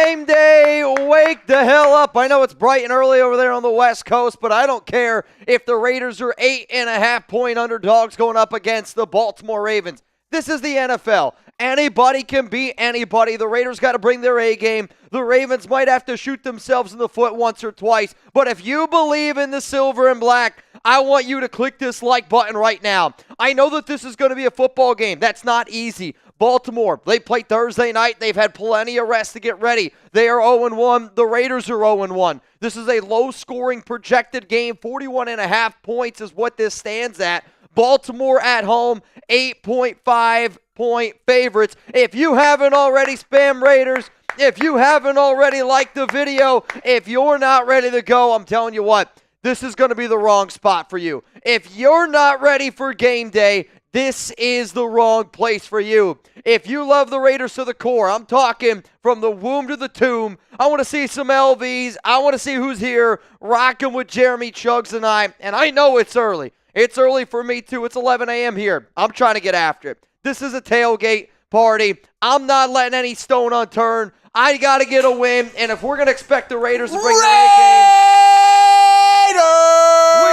game day. Wake the hell up. I know it's bright and early over there on the West Coast, but I don't care if the Raiders are 8.5-point underdogs going up against the Baltimore Ravens. This is the NFL. Anybody can beat anybody. The Raiders got to bring their A game. The Ravens might have to shoot themselves in the foot once or twice. But if you believe in the silver and black, I want you to click this like button right now. I know that this is going to be a football game. That's not easy. Baltimore, they play Thursday night. They've had plenty of rest to get ready. They are 0-1. The Raiders are 0-1. This is a low-scoring projected game. 41.5 points is what this stands at. Baltimore at home, 8.5-point favorites. If you haven't already spam Raiders, if you haven't already liked the video, if you're not ready to go, I'm telling you what, this is going to be the wrong spot for you. If you're not ready for game day, this is the wrong place for you. If you love the Raiders to the core, I'm talking from the womb to the tomb. I want to see some LVs. I want to see who's here rocking with Jeremy Chugs and I know it's early. It's early for me too. It's 11 a.m. here. I'm trying to get after it. This is a tailgate party. I'm not letting any stone unturned. I got to get a win, and if we're going to expect the Raiders to bring their A game, we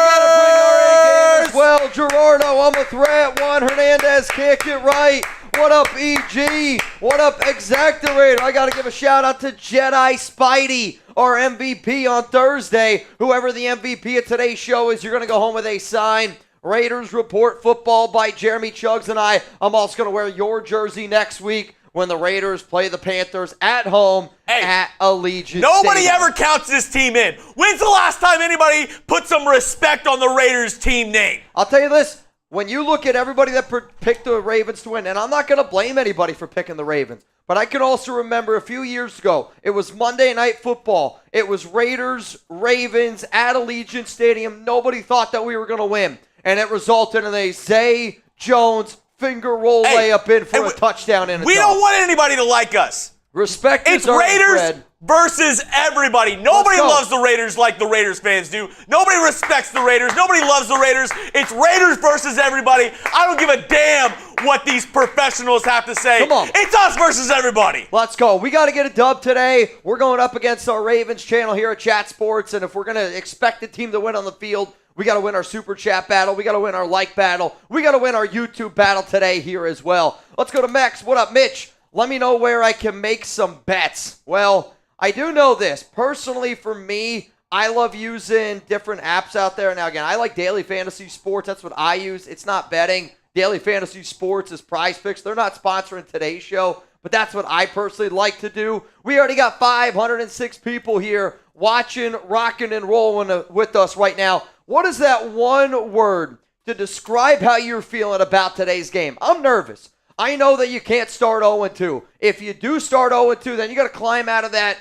got to bring our A game as well. Gerardo, I'm a threat. Juan Hernandez, kick it right. What up, EG? What up, Exactorator? I got to give a shout-out to Jedi Spidey, our MVP on Thursday. Whoever the MVP of today's show is, you're going to go home with a sign. Raiders Report Football by Jeremy Chugs and I. I'm also going to wear your jersey next week when the Raiders play the Panthers at home at Allegiant Nobody Stadium. ever counts this team in. When's the last time anybody put some respect on the Raiders team name? I'll tell you this. When you look at everybody that picked the Ravens to win, and I'm not going to blame anybody for picking the Ravens, but I can also remember a few years ago, it was Monday Night Football. It was Raiders, Ravens at Allegiant Stadium. Nobody thought that we were going to win, and it resulted in a Zay Jones finger roll layup in for a touchdown in a We don't want anybody to like us. Respect It's is earned, Raiders Fred. versus everybody. Nobody loves the Raiders like the Raiders fans do. Nobody respects the Raiders. Nobody loves the Raiders. It's Raiders versus everybody. I don't give a damn what these professionals have to say. Come on. It's us versus everybody. Let's go. We got to get a dub today. We're going up against our Ravens channel here at Chat Sports, and if we're going to expect the team to win on the field, we got to win our Super Chat battle. We got to win our like battle. We got to win our YouTube battle today here as well. Let's go to Max. What up, Mitch? Let me know where I can make some bets. Well, I do know this. Personally, for me, I love using different apps out there. Now, again, I like Daily Fantasy Sports. That's what I use. It's not betting. Daily Fantasy Sports is Prize Picks. They're not sponsoring today's show, but that's what I personally like to do. We already got 506 people here watching, rocking, and rolling with us right now. What is that one word to describe how you're feeling about today's game? I'm nervous. I know that you can't start 0-2. If you do start 0-2, then you got to climb out of that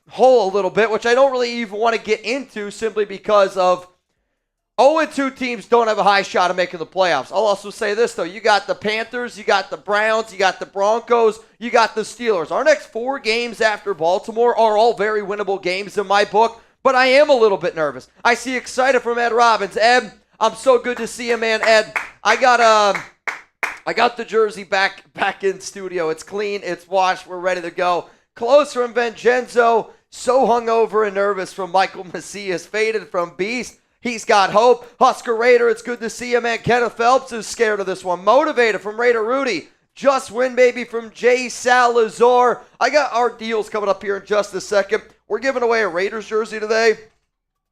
hole a little bit, which I don't really even want to get into simply because of 0-2 teams don't have a high shot of making the playoffs. I'll also say this, though. You got the Panthers, you got the Browns, you got the Broncos, you got the Steelers. Our next 4 games after Baltimore are all very winnable games in my book, but I am a little bit nervous. I see excited from Ed Robbins. Ed, I'm so good to see you, man. Ed, I got the jersey back in studio. It's clean. It's washed. We're ready to go. Close from Vincenzo. So hungover and nervous from Michael Macias. Faded from Beast. He's got hope. Husker Raider, it's good to see you, man. Kenneth Phelps is scared of this one. Motivated from Raider Rudy. Just win, baby, from Jay Salazar. I got our deals coming up here in just a second. We're giving away a Raiders jersey today.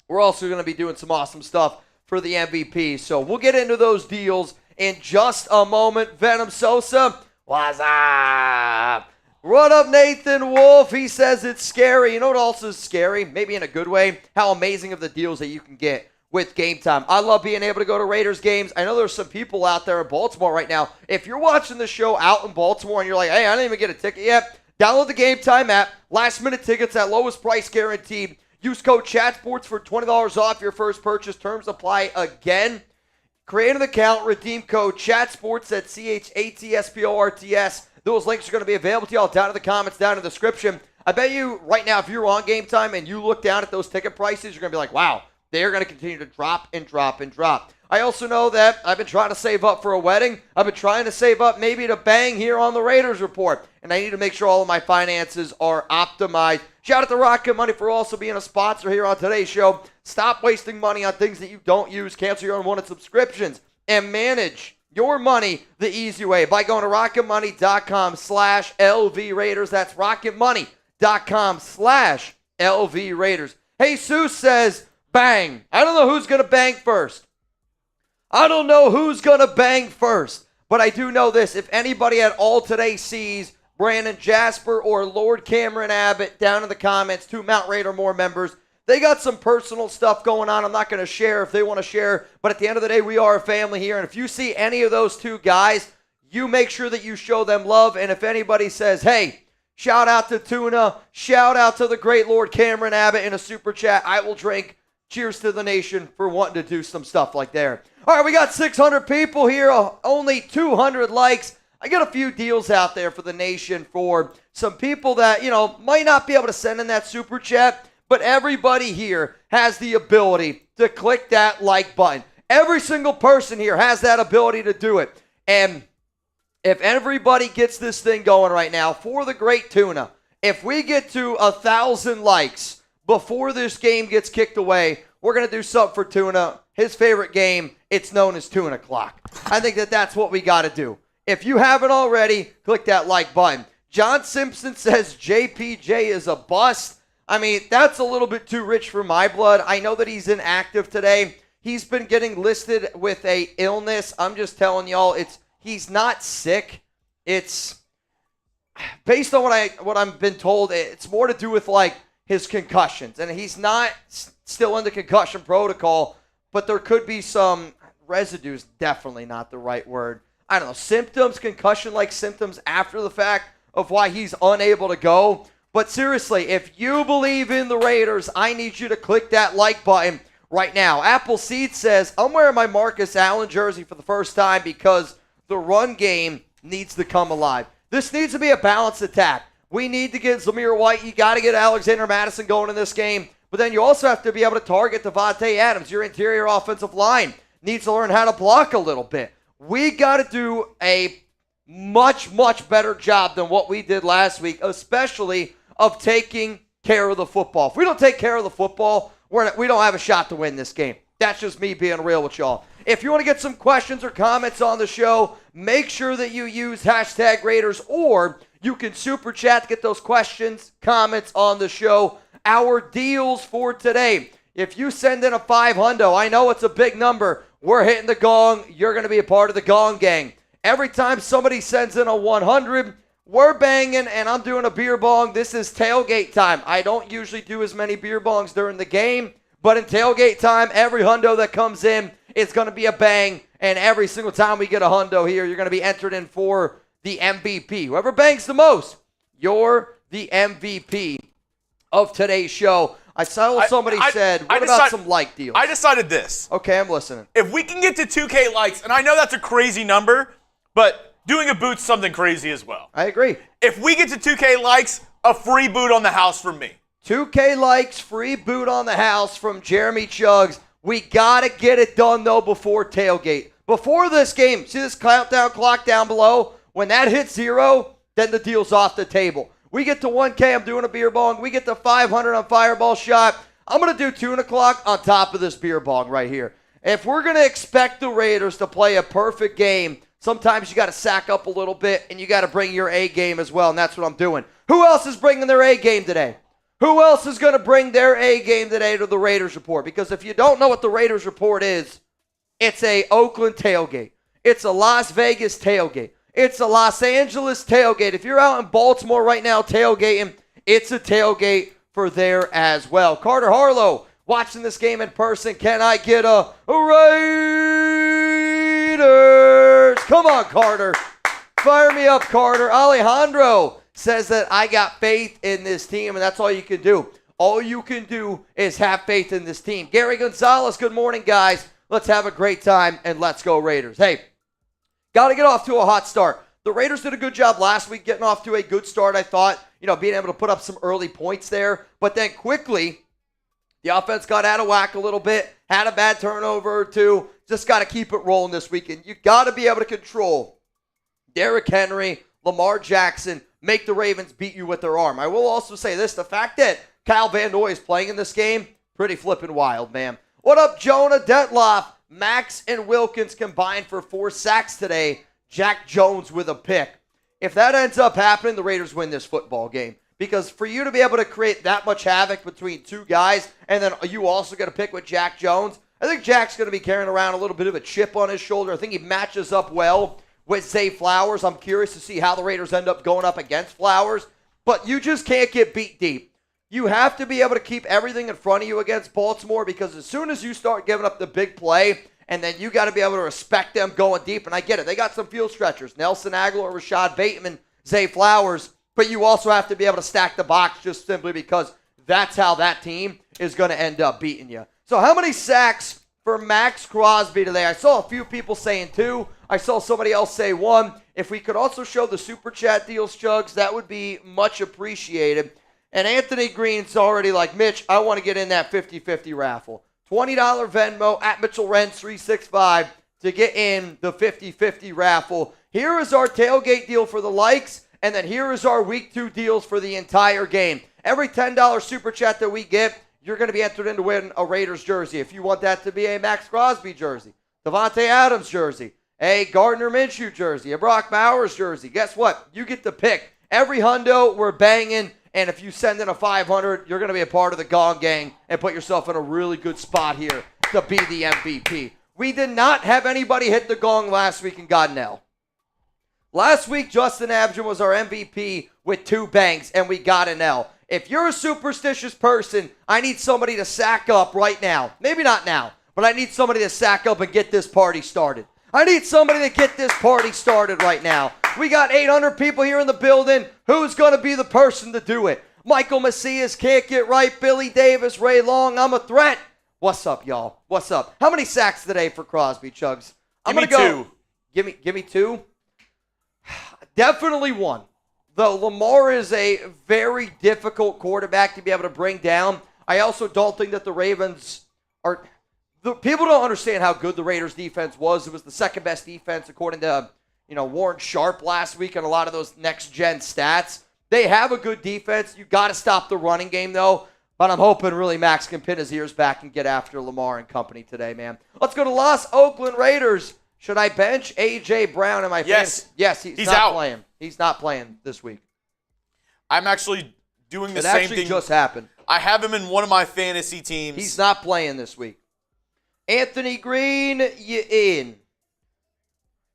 We're also going to be doing some awesome stuff for the MVP. So we'll get into those deals in just a moment. Venom Sosa, what's up? What up, Nathan Wolf? He says it's scary. You know what else is scary? Maybe in a good way. How amazing of the deals that you can get with Game Time. I love being able to go to Raiders games. I know there's some people out there in Baltimore right now. If you're watching the show out in Baltimore and you're like, hey, I didn't even get a ticket yet, download the Game Time app. Last minute tickets at lowest price guaranteed. Use code ChatSports for $20 off your first purchase. Terms apply again. Create an account, redeem code ChatSports at CHATSPORTS. Those links are going to be available to y'all down in the comments, down in the description. I bet you right now, if you're on Game Time and you look down at those ticket prices, you're going to be like, wow, they're going to continue to drop and drop and drop. I also know that I've been trying to save up for a wedding. I've been trying to save up maybe to bang here on the Raiders Report. And I need to make sure all of my finances are optimized. Shout out to Rocket Money for also being a sponsor here on today's show. Stop wasting money on things that you don't use. Cancel your unwanted subscriptions and manage your money the easy way by going to rocketmoney.com/LV Raiders. That's rocketmoney.com/LV Raiders. Jesus says, bang. I don't know who's going to bang first. But I do know this. If anybody at all today sees Brandon Jasper or Lord Cameron Abbott down in the comments, 2 Mount Raider More members, they got some personal stuff going on. I'm not going to share if they want to share. But at the end of the day, we are a family here. And if you see any of those 2 guys, you make sure that you show them love. And if anybody says, hey, shout out to Tuna, shout out to the great Lord Cameron Abbott in a super chat, I will drink. Cheers to the nation for wanting to do some stuff like there. All right, we got 600 people here, only 200 likes. I got a few deals out there for the nation for some people that, might not be able to send in that super chat, but everybody here has the ability to click that like button. Every single person here has that ability to do it. And if everybody gets this thing going right now for the great Tuna, if we get to 1,000 likes before this game gets kicked away, we're going to do something for Tuna. His favorite game, it's known as Tuna Clock. I think that's what we got to do. If you haven't already, click that like button. John Simpson says JPJ is a bust. I mean, that's a little bit too rich for my blood. I know that he's inactive today. He's been getting listed with a illness. I'm just telling y'all, he's not sick. It's based on what I've been told, it's more to do with his concussions. And he's not still in the concussion protocol, but there could be some residues, definitely not the right word. I don't know, symptoms, concussion-like symptoms after the fact of why he's unable to go. But seriously, if you believe in the Raiders, I need you to click that like button right now. Appleseed says, I'm wearing my Marcus Allen jersey for the first time because the run game needs to come alive. This needs to be a balanced attack. We need to get Zamir White. You got to get Alexander Madison going in this game. But then you also have to be able to target Davante Adams. Your interior offensive line needs to learn how to block a little bit. We got to do a much, much better job than what we did last week, especially of taking care of the football. If we don't take care of the football, we don't have a shot to win this game. That's just me being real with y'all. If you want to get some questions or comments on the show, make sure that you use hashtag Raiders, or you can super chat to get those questions, comments on the show. Our deals for today. If you send in a $500, I know it's a big number. We're hitting the gong. You're going to be a part of the gong gang. Every time somebody sends in a 100, we're banging, and I'm doing a beer bong. This is tailgate time. I don't usually do as many beer bongs during the game, but in tailgate time, every hundo that comes in, it's going to be a bang, and every single time we get a hundo here, you're going to be entered in for the MVP. Whoever bangs the most, you're the MVP of today's show. I saw what somebody said. What about some like deals? I decided this. Okay, I'm listening. If we can get to 2K likes, and I know that's a crazy number, but doing a boot's something crazy as well. I agree. If we get to 2K likes, a free boot on the house from me. 2K likes, free boot on the house from Jeremy Chugs. We got to get it done, though, before tailgate. Before this game, see this countdown clock down below? When that hits 0, then the deal's off the table. We get to 1K, I'm doing a beer bong. We get to 500 on Fireball Shot. I'm going to do Tuna Clock on top of this beer bong right here. If we're going to expect the Raiders to play a perfect game, sometimes you got to sack up a little bit, and you got to bring your A game as well, and that's what I'm doing. Who else is bringing their A game today? Who else is going to bring their A game today to the Raiders Report? Because if you don't know what the Raiders Report is, it's a Oakland tailgate. It's a Las Vegas tailgate. It's a Los Angeles tailgate. If you're out in Baltimore right now tailgating, it's a tailgate for there as well. Carter Harlow watching this game in person. Can I get a Raiders? Come on, Carter. Fire me up, Carter. Alejandro says that I got faith in this team, and that's all you can do. All you can do is have faith in this team. Gary Gonzalez, good morning, guys. Let's have a great time, and let's go Raiders. Hey, got to get off to a hot start. The Raiders did a good job last week getting off to a good start, I thought. Being able to put up some early points there. But then quickly, the offense got out of whack a little bit, had a bad turnover or two, just got to keep it rolling this weekend. You got to be able to control Derrick Henry, Lamar Jackson, make the Ravens beat you with their arm. I will also say this, the fact that Kyle Van Noy is playing in this game, pretty flippin' wild, man. What up, Jonah Detloff? Maxx and Wilkins combined for 4 sacks today. Jack Jones with a pick. If that ends up happening, the Raiders win this football game. Because for you to be able to create that much havoc between 2 guys, and then you also get a pick with Jack Jones, I think Jack's going to be carrying around a little bit of a chip on his shoulder. I think he matches up well with Zay Flowers. I'm curious to see how the Raiders end up going up against Flowers. But you just can't get beat deep. You have to be able to keep everything in front of you against Baltimore, because as soon as you start giving up the big play, and then you got to be able to respect them going deep. And I get it. They got some field stretchers. Nelson Aguilar, Rashad Bateman, Zay Flowers. But you also have to be able to stack the box just simply because that's how that team is going to end up beating you. So how many sacks for Maxx Crosby today? I saw a few people saying 2. I saw somebody else say 1. If we could also show the Super Chat deals, Chugs, that would be much appreciated. And Anthony Green's already like, Mitch, I want to get in that 50-50 raffle. $20 Venmo at Mitchell Renz 365 to get in the 50-50 raffle. Here is our tailgate deal for the likes, and then here is our week 2 deals for the entire game. Every $10 Super Chat that we get, you're going to be entered in to win a Raiders jersey. If you want that to be a Maxx Crosby jersey, Davante Adams jersey, a Gardner Minshew jersey, a Brock Bowers jersey, guess what? You get the pick. Every hundo, we're banging. And if you send in a 500, you're going to be a part of the Gong Gang and put yourself in a really good spot here to be the MVP. We did not have anybody hit the gong last week in Godnell. Last week, Justin Abjin was our MVP with 2 bangs, and we got an L. If you're a superstitious person, I need somebody to sack up right now. Maybe not now, but I need somebody to sack up and get this party started. I need somebody to get this party started right now. We got 800 people here in the building. Who's going to be the person to do it? Michael Macias can't get right. Billy Davis, Ray Long, I'm a threat. What's up, y'all? What's up? How many sacks today for Crosby, Chugs? I'm going to go. 2. Give me 2. Definitely 1. Though Lamar is a very difficult quarterback to be able to bring down. I also don't think that the Ravens are... People don't understand how good the Raiders defense was. It was the second best defense according to, Warren Sharp last week and a lot of those next-gen stats. They have a good defense. You got to stop the running game, though. But I'm hoping really Max can pin his ears back and get after Lamar and company today, man. Let's go to Los Oakland Raiders. Should I bench A.J. Brown in my fantasy? Yes, he's not out. Playing. He's not playing this week. I'm actually doing the it same actually thing. Just happened. I have him in one of my fantasy teams. He's not playing this week. Anthony Green, you in.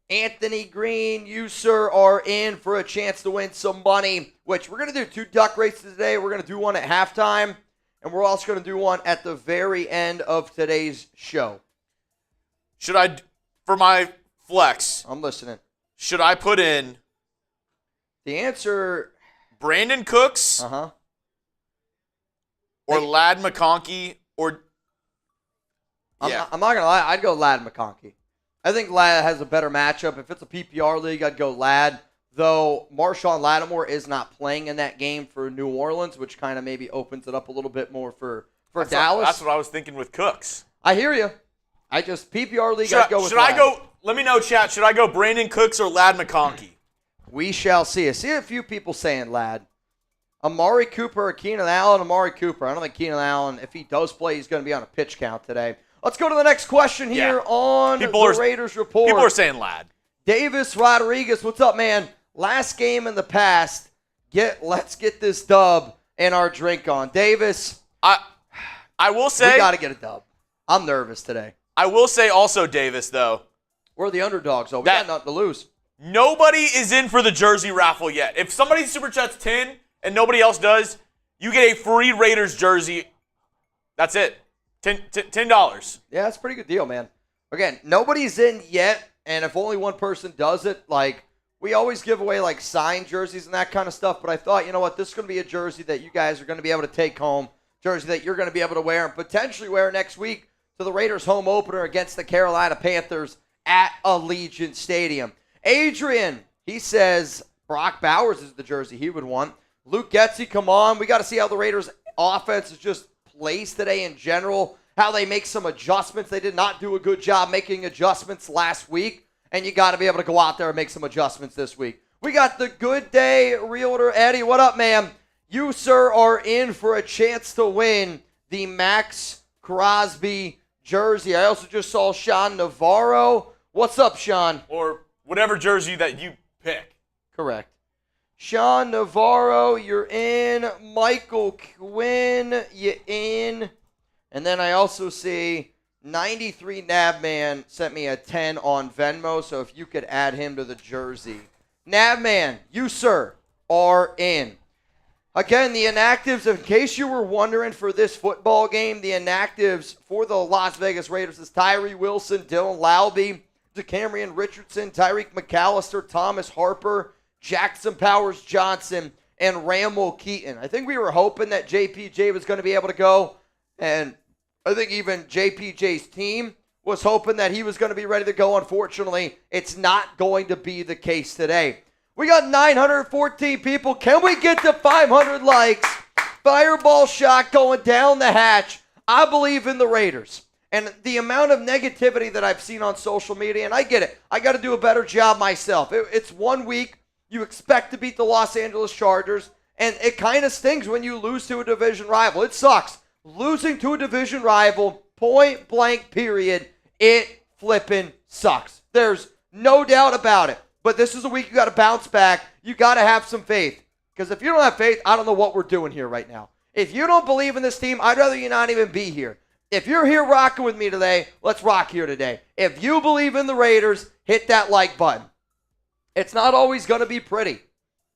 Anthony Green, you, sir, are in for a chance to win some money, which we're going to do 2 duck races today. We're going to do one at halftime, and we're also going to do one at the very end of today's show. Should I, for my flex, I'm listening. should I put in The answer... Brandon Cooks or Ladd McConkey or... Yeah. I'm not going to lie. I'd go Ladd McConkey. I think Ladd has a better matchup. If it's a PPR league, I'd go Ladd. Though Marshawn Lattimore is not playing in that game for New Orleans, which kind of maybe opens it up a little bit more for Dallas. That's what I was thinking with Cooks. I hear you. I just, PPR league, I'd go with Ladd. Let me know, chat, should I go Brandon Cooks or Ladd McConkey? We shall see. I see a few people saying Ladd. Amari Cooper or Keenan Allen? Amari Cooper. I don't think Keenan Allen, if he does play, he's going to be on a pitch count today. Let's go to the next question here on the Raiders Report. People are saying Ladd. Davis Rodriguez, what's up, man? Last game in the past. Let's get this dub and our drink on. Davis. I will say. We got to get a dub. I'm nervous today. I will say also, Davis, though. We're the underdogs, though. We got nothing to lose. Nobody is in for the jersey raffle yet. If somebody super chats 10 and nobody else does, you get a free Raiders jersey. That's it. $10. Yeah, that's a pretty good deal, man. Again, nobody's in yet, and if only one person does it, we always give away, signed jerseys and that kind of stuff, but I thought, you know what, this is going to be a jersey that you guys are going to be able to take home, jersey that you're going to be able to wear and potentially wear next week to the Raiders home opener against the Carolina Panthers at Allegiant Stadium. Adrian, he says Brock Bowers is the jersey he would want. Luke Getsy, come on. We got to see how the Raiders offense is just placed today in general. how they make some adjustments. They did not do a good job making adjustments last week, and you got to be able to go out there and make some adjustments this week. We got the Good Day Realtor. Eddie, what up, man? You, sir, are in for a chance to win the Maxx Crosby jersey. I also just saw Sean Navarro. What's up, Sean? Or whatever jersey that you pick. Correct. Sean Navarro, you're in. Michael Quinn, you in. And then I also see 93 Nabman sent me a 10 on Venmo, so if you could add him to the jersey. Nabman, you, sir, are in. Again, the inactives, in case you were wondering for this football game, the inactives for the Las Vegas Raiders is Tyree Wilson, Dylan Laube, DeCamerion Richardson, Tyreek McAllister, Thomas Harper, Jackson Powers Johnson, and Ramel Keaton. I think we were hoping that JPJ was going to be able to go, and I think even JPJ's team was hoping that he was going to be ready to go. Unfortunately, it's not going to be the case today. We got 914 people. Can we get to 500 likes? Fireball shot going down the hatch. I believe in the Raiders. And the amount of negativity that I've seen on social media, and I get it. I got to do a better job myself. It's 1 week. You expect to beat the Los Angeles Chargers, and it kind of stings when you lose to a division rival. It sucks. Losing to a division rival, point blank period, it flipping sucks. There's no doubt about it. But this is a week you got to bounce back. You got to have some faith. Because if you don't have faith, I don't know what we're doing here right now. If you don't believe in this team, I'd rather you not even be here. If you're here rocking with me today, let's rock here today. If you believe in the Raiders, hit that like button. It's not always going to be pretty,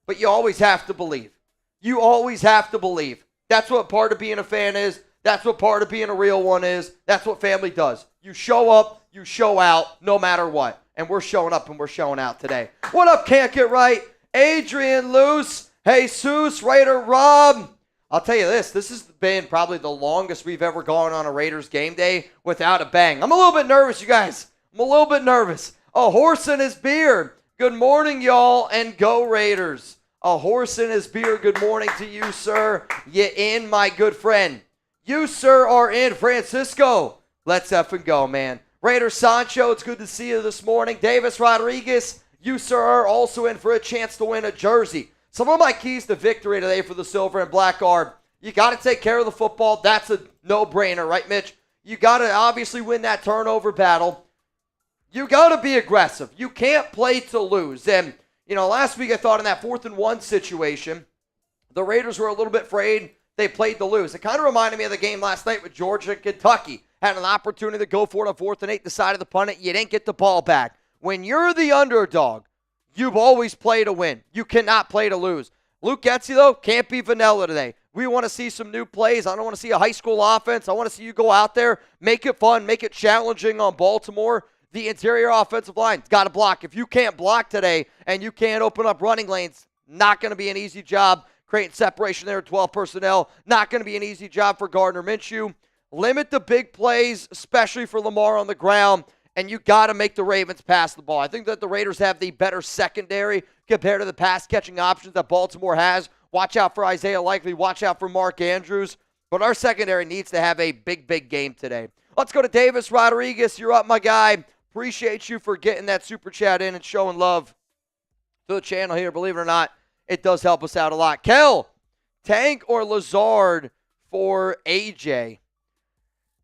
but you always have to believe. You always have to believe. That's what part of being a fan is. That's what part of being a real one is. That's what family does. You show up, you show out, no matter what. And we're showing up and we're showing out today. What up, Can't Get Right? Adrian Luce, Jesus, Raider Rob. I'll tell you this has been probably the longest we've ever gone on a Raiders game day without a bang. I'm a little bit nervous, you guys. I'm a little bit nervous. A horse in his beard. Good morning, y'all, and go Raiders. A horse in his beard. Good morning to you, sir. You in, my good friend. You, sir, are in. Francisco, let's effing go, man. Raider Sancho, it's good to see you this morning. Davis Rodriguez, you, sir, are also in for a chance to win a jersey. Some of my keys to victory today for the Silver and Black are, you got to take care of the football. That's a no-brainer, right, Mitch? You got to obviously win that turnover battle. You got to be aggressive. You can't play to lose. And, last week I thought in that 4th and 1 situation, the Raiders were a little bit afraid they played to lose. It kind of reminded me of the game last night with Georgia and Kentucky. Had an opportunity to go for it on 4th and 8, decided to punt it. You didn't get the ball back. When you're the underdog, you've always played to win. You cannot play to lose. Luke Getsy, though, can't be vanilla today. We want to see some new plays. I don't want to see a high school offense. I want to see you go out there, make it fun, make it challenging on Baltimore. The interior offensive line's got to block. If you can't block today and you can't open up running lanes, not going to be an easy job creating separation there at 12 personnel. Not going to be an easy job for Gardner Minshew. Limit the big plays, especially for Lamar on the ground, and you got to make the Ravens pass the ball. I think that the Raiders have the better secondary compared to the pass-catching options that Baltimore has. Watch out for Isaiah Likely. Watch out for Mark Andrews. But our secondary needs to have a big, big game today. Let's go to Davis Rodriguez. You're up, my guy. Appreciate you for getting that super chat in and showing love to the channel here. Believe it or not, it does help us out a lot. Kel, Tank or Lazard for AJ?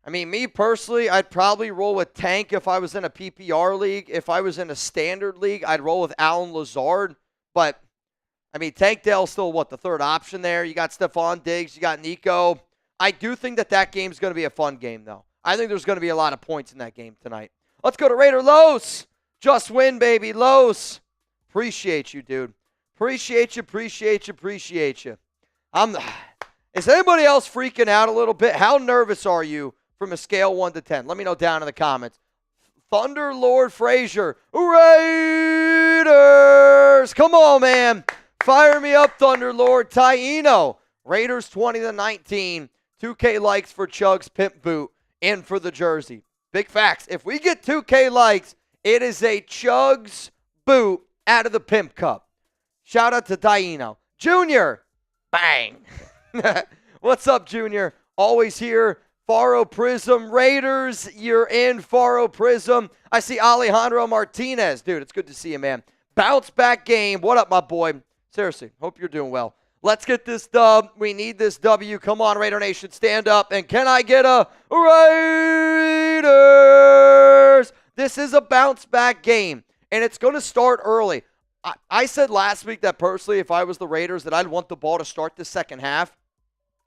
I mean, me personally, I'd probably roll with Tank if I was in a PPR league. If I was in a standard league, I'd roll with Allen Lazard. But, I mean, Tank Dell's still, the third option there? You got Stephon Diggs, you got Nico. I do think that game's going to be a fun game, though. I think there's going to be a lot of points in that game tonight. Let's go to Raider Los. Just win, baby. Los. Appreciate you, dude. Appreciate you. Is anybody else freaking out a little bit? How nervous are you from a scale 1 to 10? Let me know down in the comments. Thunder Lord Frazier. Raiders. Come on, man. Fire me up, Thunder Lord. Taino. Raiders 20-19. 2K likes for Chug's Pimp Boot. In for the jersey. Big facts. If we get 2K likes, it is a Chug's boot out of the Pimp Cup. Shout out to Taino. Junior. Bang. What's up, Junior? Always here Faro Prism. Raiders, you're in. Faro Prism. I see Alejandro Martinez. Dude, it's good to see you, man. Bounce back game. What up, my boy? Seriously, hope you're doing well. Let's get this dub. We need this W. Come on, Raider Nation, stand up. And can I get a Raiders? This is a bounce back game, and it's going to start early. I said last week that personally, if I was the Raiders, that I'd want the ball to start the second half,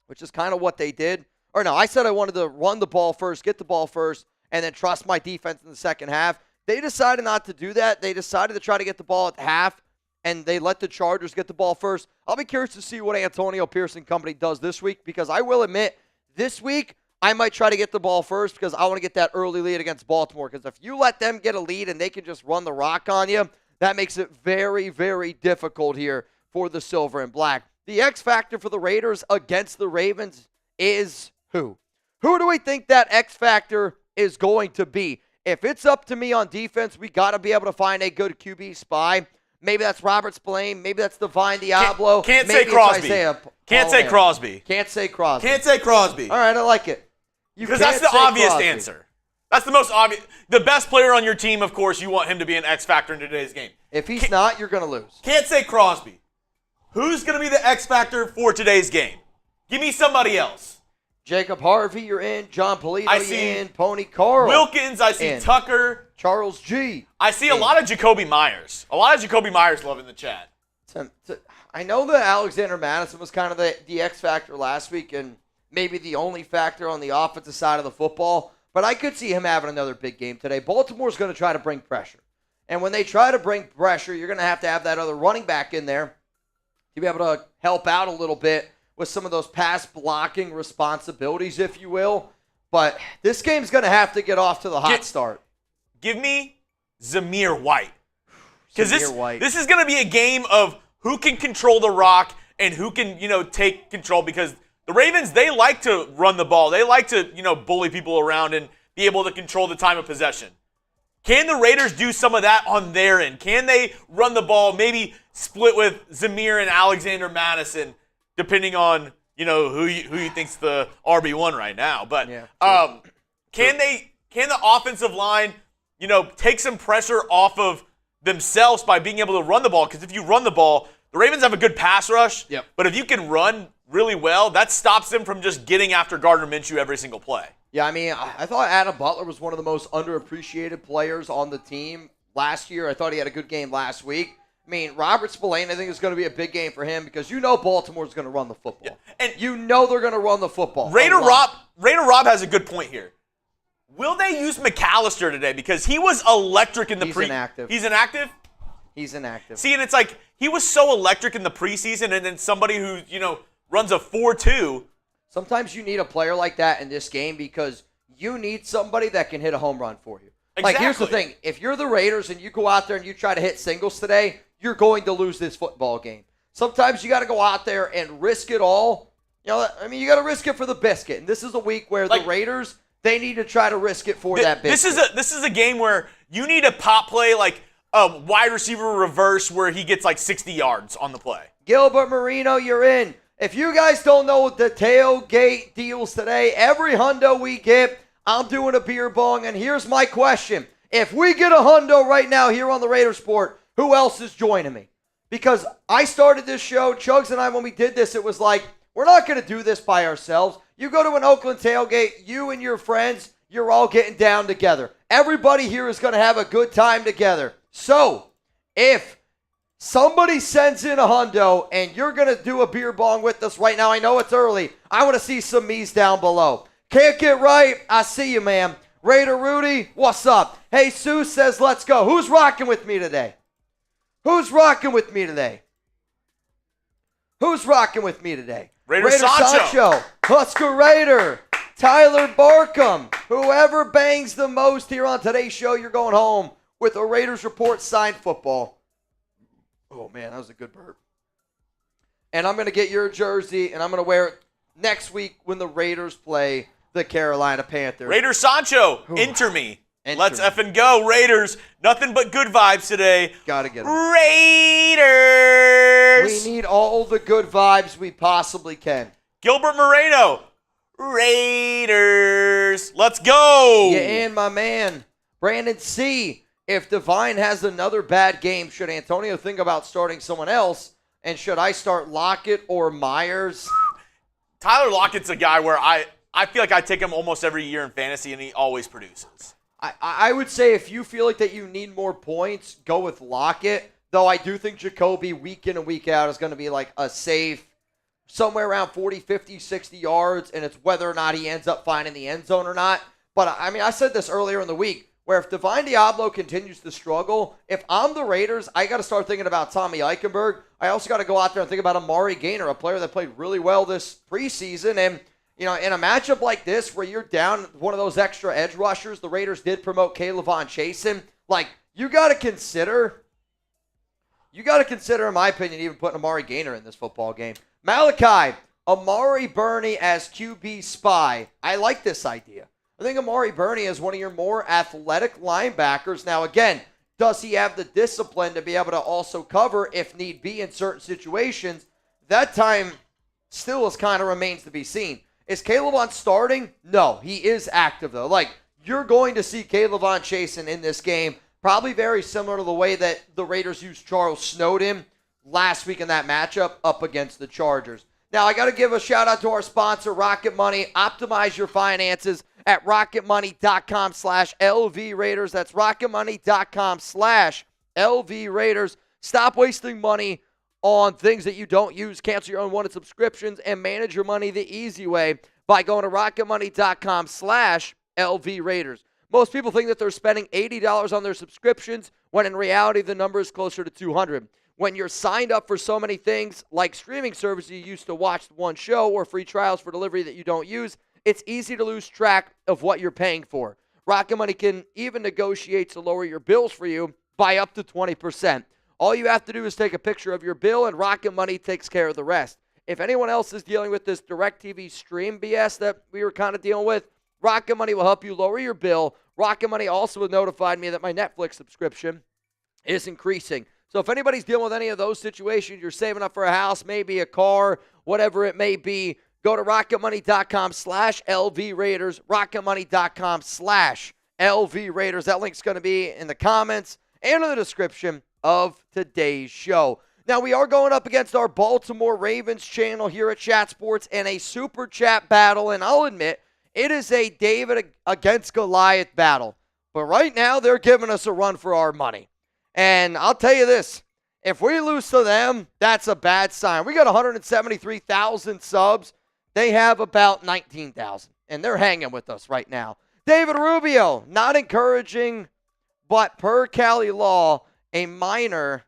which is kind of what they did. Or no, I said I wanted to run the ball first, get the ball first, and then trust my defense in the second half. They decided not to do that. They decided to try to get the ball at half, and they let the Chargers get the ball first. I'll be curious to see what Antonio Pierce and company does this week, because I will admit, this week, I might try to get the ball first because I want to get that early lead against Baltimore, because if you let them get a lead and they can just run the rock on you, that makes it very, very difficult here for the Silver and Black. The X factor for the Raiders against the Ravens is who? Who do we think that X factor is going to be? If it's up to me on defense, we got to be able to find a good QB spy. Maybe that's Robert Spillane. Maybe that's Divine Diablo. Can't say Crosby. Can't say Crosby. Can't say Crosby. Can't say Crosby. All right, I like it. Because that's the obvious answer. That's the most obvious. The best player on your team, of course, you want him to be an X factor in today's game. If he's not, you're going to lose. Can't say Crosby. Who's going to be the X factor for today's game? Give me somebody else. Jacob Harvey, you're in. John Polito, you're in. Pony Carl. Wilkins, I see. Tucker. Charles G. I see a lot of Jakobi Meyers. A lot of Jakobi Meyers love in the chat. I know that Alexander Madison was kind of the X factor last week and maybe the only factor on the offensive side of the football, but I could see him having another big game today. Baltimore's going to try to bring pressure. And when they try to bring pressure, you're going to have that other running back in there to be able to help out a little bit with some of those pass blocking responsibilities, if you will. But this game's going to have to get off to the hot start. Give me Zamir White. Because this is going to be a game of who can control the rock and who can, take control. Because the Ravens, they like to run the ball. They like to, bully people around and be able to control the time of possession. Can the Raiders do some of that on their end? Can they run the ball, maybe split with Zamir and Alexander Madison, depending on, who you think's the RB1 right now. But can the offensive line, take some pressure off of themselves by being able to run the ball? Because if you run the ball, the Ravens have a good pass rush. Yep. But if you can run really well, that stops them from just getting after Gardner Minshew every single play. Yeah, I mean, I thought Adam Butler was one of the most underappreciated players on the team last year. I thought he had a good game last week. I mean, Robert Spillane, I think, is going to be a big game for him because Baltimore's going to run the football. Yeah. And they're going to run the football. Raider Rob has a good point here. Will they use McAllister today? Because he was electric in the He's inactive. He's inactive? He's inactive. See, and it's like he was so electric in the preseason, and then somebody who, runs a 4.2. Sometimes you need a player like that in this game because you need somebody that can hit a home run for you. Exactly. Like, here's the thing. If you're the Raiders and you go out there and you try to hit singles today, you're going to lose this football game. Sometimes you got to go out there and risk it all. You got to risk it for the biscuit. And this is a week where the Raiders, they need to try to risk it for that biscuit. This is a game where you need a pop play, like a wide receiver reverse where he gets like 60 yards on the play. Gilbert Marino, you're in. If you guys don't know the tailgate deals today, every hundo we get, I'm doing a beer bong. And here's my question. If we get a hundo right now here on the Raider Sport, who else is joining me? Because I started this show, Chugs and I, when we did this, it was like, we're not going to do this by ourselves. You go to an Oakland tailgate, you and your friends, you're all getting down together. Everybody here is going to have a good time together. So, if somebody sends in a hundo and you're going to do a beer bong with us right now, I know it's early. I want to see some me's down below. Can't get right? I see you, man. Raider Rudy, what's up? Hey, Sue says let's go. Who's rocking with me today? Who's rocking with me today? Who's rocking with me today? Raider Sancho. Husker Raider. Tyler Barkham. Whoever bangs the most here on today's show, you're going home with a Raiders Report signed football. Oh, man, that was a good burp. And I'm going to get your jersey, and I'm going to wear it next week when the Raiders play the Carolina Panthers. Raider Sancho, enter me. Let's effing go, Raiders. Nothing but good vibes today. Gotta get them. Raiders! We need all the good vibes we possibly can. Gilbert Moreno, Raiders. Let's go. Yeah, and my man, Brandon C. If Divine has another bad game, should Antonio think about starting someone else? And should I start Lockett or Myers? Tyler Lockett's a guy where I feel like I take him almost every year in fantasy, and he always produces. I would say if you feel like that you need more points, go with Lockett. Though I do think Jakobi week in and week out is going to be like a safe somewhere around 40, 50, 60 yards, and it's whether or not he ends up finding the end zone or not. But, I mean, I said this earlier in the week, where if Divine Diablo continues to struggle, if I'm the Raiders, I got to start thinking about Tommy Eichenberg. I also got to go out there and think about Amari Gaynor, a player that played really well this preseason. And, you know, in a matchup like this where you're down one of those extra edge rushers, the Raiders did promote K'Lavon Chasen. Like, you got to consider, in my opinion, even putting Amari Gaynor in this football game. Malachi, Amari Burney as QB spy. I like this idea. I think Amari Burney is one of your more athletic linebackers. Now, again, does he have the discipline to be able to also cover if need be in certain situations? That time still kind of remains to be seen. Is K'Lavon starting? No, he is active, though. Like, you're going to see K'Lavon Chasen in this game, probably very similar to the way that the Raiders used Charles Snowden last week in that matchup up against the Chargers. Now, I got to give a shout-out to our sponsor, Rocket Money. Optimize your finances at rocketmoney.com/LV Raiders. That's rocketmoney.com/LV Raiders. Stop wasting money on things that you don't use. Cancel your unwanted subscriptions and manage your money the easy way by going to rocketmoney.com/LV Raiders. Most people think that they're spending $80 on their subscriptions when in reality the number is closer to $200. When you're signed up for so many things like streaming services you used to watch one show or free trials for delivery that you don't use, it's easy to lose track of what you're paying for. Rocket Money can even negotiate to lower your bills for you by up to 20%. All you have to do is take a picture of your bill, and Rocket Money takes care of the rest. If anyone else is dealing with this DirecTV stream BS that we were kind of dealing with, Rocket Money will help you lower your bill. Rocket Money also notified me that my Netflix subscription is increasing. So if anybody's dealing with any of those situations, you're saving up for a house, maybe a car, whatever it may be, go to rocketmoney.com/LV Raiders, rocketmoney.com/LV Raiders. That link's going to be in the comments and in the description of today's show. Now, we are going up against our Baltimore Ravens channel here at Chat Sports in a super chat battle, and I'll admit, it is a David against Goliath battle. But right now, they're giving us a run for our money. And I'll tell you this, if we lose to them, that's a bad sign. We got 173,000 subs. They have about 19,000, and they're hanging with us right now. David Rubio, not encouraging, but per Cali law, a minor.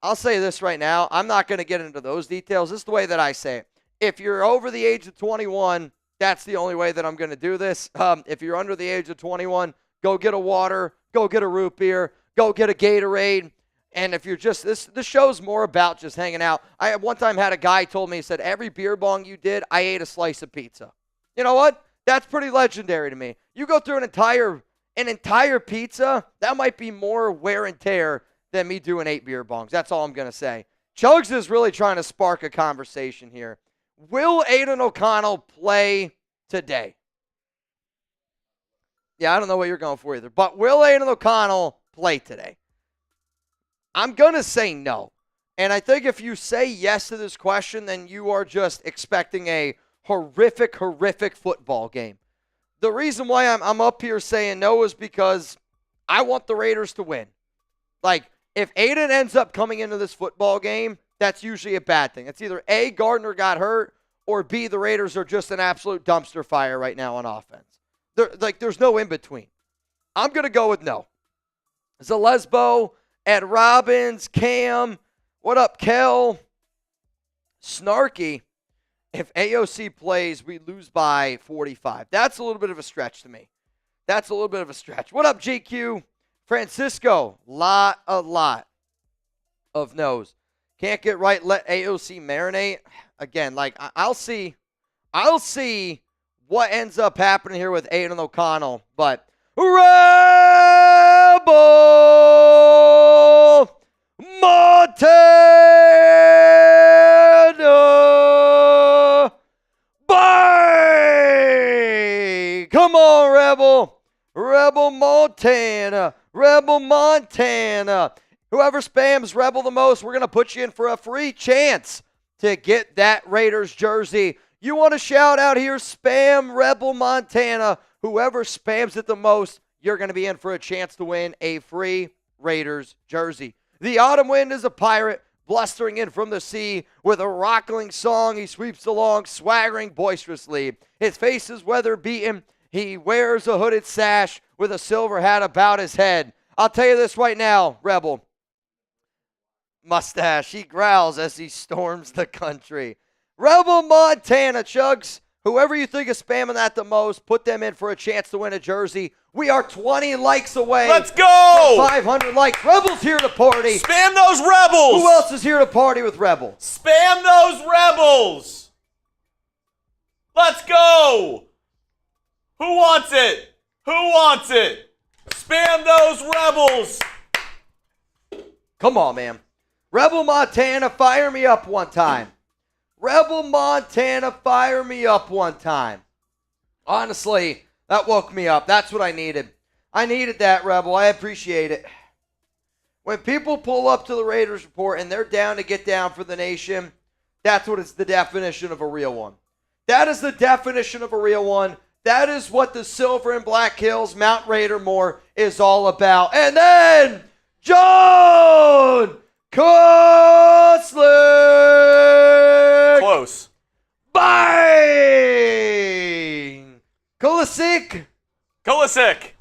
I'll say this right now. I'm not going to get into those details. This is the way that I say it. If you're over the age of 21, that's the only way that I'm going to do this. If you're under the age of 21, go get a water, go get a root beer, go get a Gatorade. And if you're just, this show's more about just hanging out. I at one time had a guy told me, he said, every beer bong you did, I ate a slice of pizza. You know what? That's pretty legendary to me. You go through an entire pizza, that might be more wear and tear than me doing 8 beer bongs. That's all I'm going to say. Chugs is really trying to spark a conversation here. Will Aiden O'Connell play today? Yeah, I don't know what you're going for either. But will Aiden O'Connell play today? I'm going to say no. And I think if you say yes to this question, then you are just expecting a horrific football game. The reason why I'm up here saying no is because I want the Raiders to win. Like, if Aiden ends up coming into this football game, that's usually a bad thing. It's either A, Gardner got hurt, or B, the Raiders are just an absolute dumpster fire right now on offense. There's no in-between. I'm going to go with no. Zalesbo, Ed Robbins, Cam, what up, Kel? Snarky, if AOC plays, we lose by 45. That's a little bit of a stretch to me. That's a little bit of a stretch. What up, GQ? Francisco, a lot of no's. Can't get right, let AOC marinate. Again, like, I'll see what ends up happening here with Aiden O'Connell, but Rebel Montana! Bye! Rebel Montana. Rebel Montana. Whoever spams Rebel the most, we're going to put you in for a free chance to get that Raiders jersey. You want a shout out here? Spam Rebel Montana. Whoever spams it the most, you're going to be in for a chance to win a free Raiders jersey. The autumn wind is a pirate, blustering in from the sea. With a rockling song, he sweeps along, swaggering boisterously. His face is weather-beaten. He wears a hooded sash with a silver hat about his head. I'll tell you this right now, Rebel. Mustache, he growls as he storms the country. Rebel Montana, Chugs. Whoever you think is spamming that the most, put them in for a chance to win a jersey. We are 20 likes away. Let's go! 500 likes. Rebel's here to party. Spam those Rebels! Who else is here to party with Rebel? Spam those Rebels! Let's go! Who wants it? Who wants it? Spam those Rebels! Come on, man. Rebel Montana, fire me up one time. Rebel Montana, fire me up one time. Honestly, that woke me up. That's what I needed. I needed that, Rebel. I appreciate it. When people pull up to the Raiders Report and they're down to get down for the nation, that's what is the definition of a real one. That is the definition of a real one. That is what the Silver and Black Hills Mount Raider Moore is all about. And then, John Koslick. Close. Bang! Kolosik. Kolosik.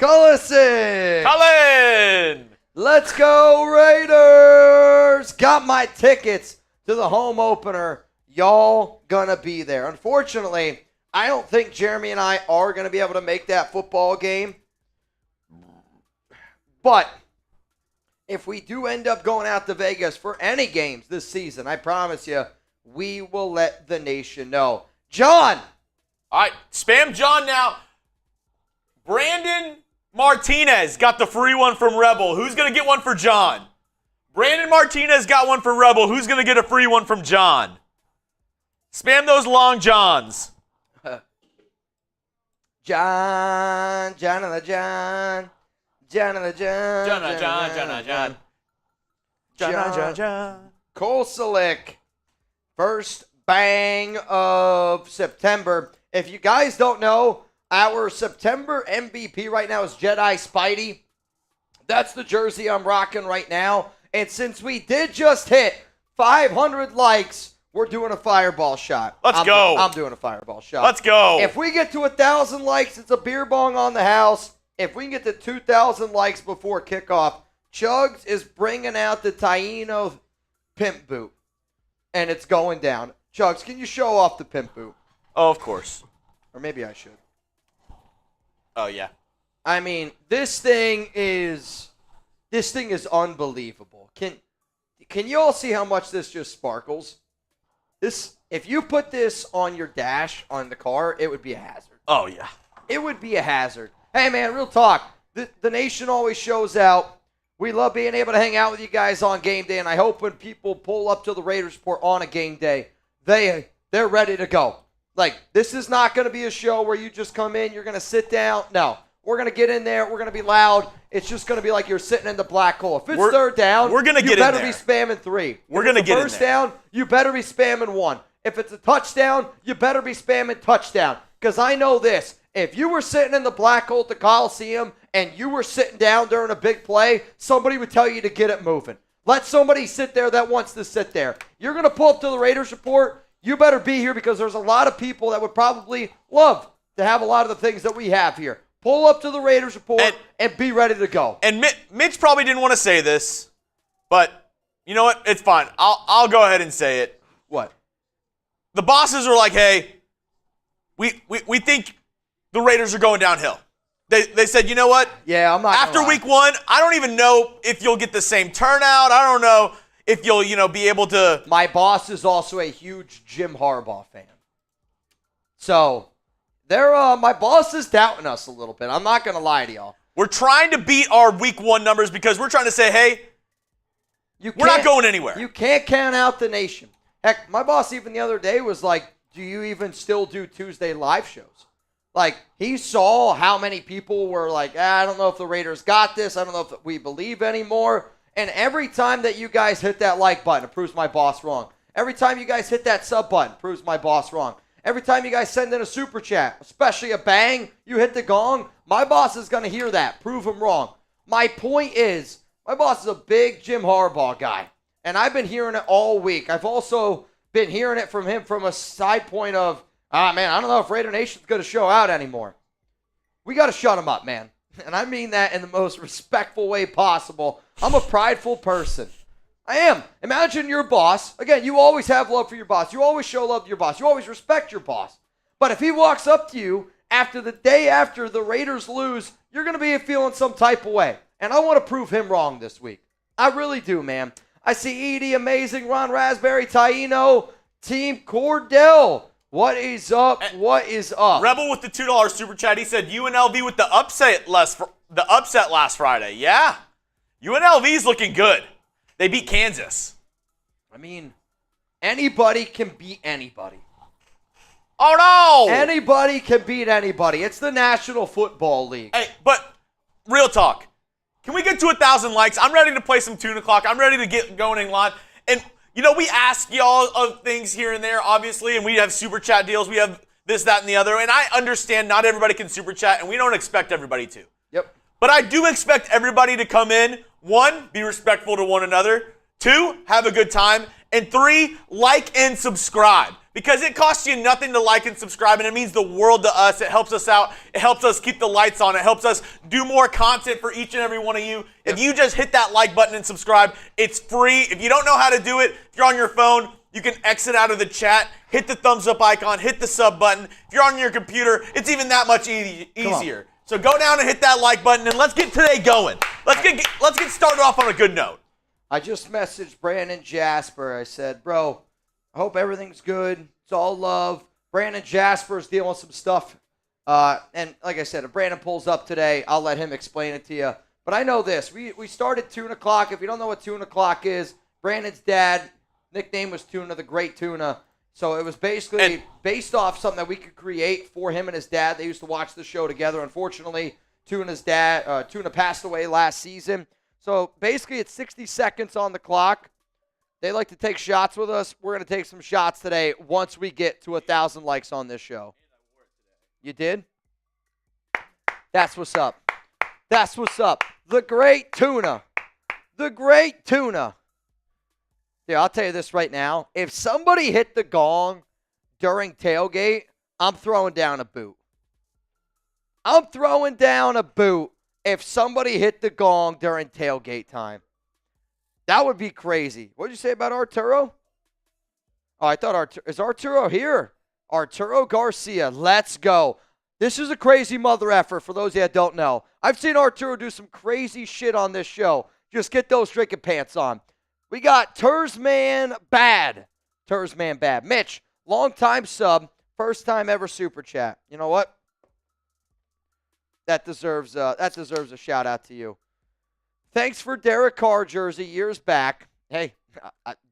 Colin. Let's go, Raiders. Got my tickets to the home opener. Y'all gonna be there. Unfortunately, I don't think Jeremy and I are gonna be able to make that football game. But if we do end up going out to Vegas for any games this season, I promise you, we will let the nation know. John! All right, spam John now. Brandon Martinez got the free one from Rebel. Who's going to get one for John? Brandon Martinez got one from Rebel. Who's going to get a free one from John? Spam those long Johns. John. Kolosik. First bang of September. If you guys don't know, our September MVP right now is Jedi Spidey. That's the jersey I'm rocking right now. And since we did just hit 500 likes, we're doing a fireball shot. Let's go. I'm doing a fireball shot. Let's go. If we get to 1,000 likes, it's a beer bong on the house. If we can get to 2,000 likes before kickoff, Chugs is bringing out the Taino pimp boot. And it's going down. Chugs, can you show off the pimp boot? Oh, of course. Or maybe I should. Oh, yeah. I mean, this thing is unbelievable. Can you all see how much this just sparkles? This, if you put this on your dash on the car, it would be a hazard. Oh, yeah. It would be a hazard. Hey, man, real talk. The nation always shows out. We love being able to hang out with you guys on game day, and I hope when people pull up to the Raiders Report on a game day, they're ready to go. Like, this is not going to be a show where you just come in, you're going to sit down. No, we're going to get in there. We're going to be loud. It's just going to be like you're sitting in the black hole. If it's third down, we're gonna get you in better there. be spamming 3. We're going to get in there. First down, you better be spamming 1. If it's a touchdown, you better be spamming touchdown. Because I know this. If you were sitting in the black hole at the Coliseum and you were sitting down during a big play, somebody would tell you to get it moving. Let somebody sit there that wants to sit there. You're going to pull up to the Raiders Report. You better be here because there's a lot of people that would probably love to have a lot of the things that we have here. Pull up to the Raiders Report and be ready to go. And Mitch probably didn't want to say this, but you know what? It's fine. I'll go ahead and say it. What? The bosses are like, hey, we think the Raiders are going downhill. They said, you know what? Yeah, I'm not After gonna lie. week 1, I don't even know if you'll get the same turnout. I don't know if you'll, be able to. My boss is also a huge Jim Harbaugh fan. So, my boss is doubting us a little bit. I'm not going to lie to y'all. We're trying to beat our week 1 numbers because we're trying to say, hey, we're not going anywhere. You can't count out the nation. Heck, my boss even the other day was like, do you even still do Tuesday live shows? Like, he saw how many people were like, I don't know if the Raiders got this. I don't know if we believe anymore. And every time that you guys hit that like button, it proves my boss wrong. Every time you guys hit that sub button, proves my boss wrong. Every time you guys send in a super chat, especially a bang, you hit the gong, my boss is going to hear that. Prove him wrong. My point is, my boss is a big Jim Harbaugh guy. And I've been hearing it all week. I've also been hearing it from him from a side point of, man, I don't know if Raider Nation's going to show out anymore. We got to shut him up, man. And I mean that in the most respectful way possible. I'm a prideful person. I am. Imagine your boss. Again, you always have love for your boss. You always show love to your boss. You always respect your boss. But if he walks up to you after the day after the Raiders lose, you're going to be feeling some type of way. And I want to prove him wrong this week. I really do, man. I see Edie, Amazing, Ron Raspberry, Taino, Team Cordell. What is up? What is up? Rebel with the $2 super chat. He said UNLV with the upset last Friday. Yeah. UNLV's looking good. They beat Kansas. I mean, anybody can beat anybody. Oh, no. Anybody can beat anybody. It's the National Football League. Hey, but real talk. Can we get to 1,000 likes? I'm ready to play some Tune O'Clock. I'm ready to get going in line. And, you know, we ask y'all of things here and there, obviously, and we have super chat deals. We have this, that, and the other. And I understand not everybody can super chat, and we don't expect everybody to. Yep. But I do expect everybody to come in. 1, be respectful to one another. 2, have a good time. And 3, like and subscribe. Because it costs you nothing to like and subscribe, and it means the world to us. It helps us out. It helps us keep the lights on. It helps us do more content for each and every one of you. Yep. If you just hit that like button and subscribe, it's free. If you don't know how to do it, if you're on your phone, you can exit out of the chat, hit the thumbs up icon, hit the sub button. If you're on your computer, it's even that much easier. So go down and hit that like button, and let's get today going. Let's get started off on a good note. I just messaged Brandon Jasper. I said, bro, I hope everything's good. It's all love. Brandon Jasper's dealing with some stuff. And like I said, if Brandon pulls up today, I'll let him explain it to you. But I know this. We started Tune O'Clock. If you don't know what Tune O'Clock is, Brandon's dad, nickname was Tuna, the Great Tuna. So it was basically based off something that we could create for him and his dad. They used to watch the show together. Unfortunately, Tuna passed away last season. So basically it's 60 seconds on the clock. They like to take shots with us. We're going to take some shots today once we get to 1,000 likes on this show. You did? That's what's up. That's what's up. The Great Tuna. The Great Tuna. Yeah, I'll tell you this right now. If somebody hit the gong during tailgate, I'm throwing down a boot. I'm throwing down a boot if somebody hit the gong during tailgate time. That would be crazy. What did you say about Arturo? Oh, I thought is Arturo here? Arturo Garcia. Let's go. This is a crazy mother effort for those of you that don't know. I've seen Arturo do some crazy shit on this show. Just get those drinking pants on. We got Tursman Bad. Tursman Bad. Mitch, long-time sub, first time ever super chat. You know what? That deserves a shout out to you. Thanks for Derek Carr jersey years back. Hey,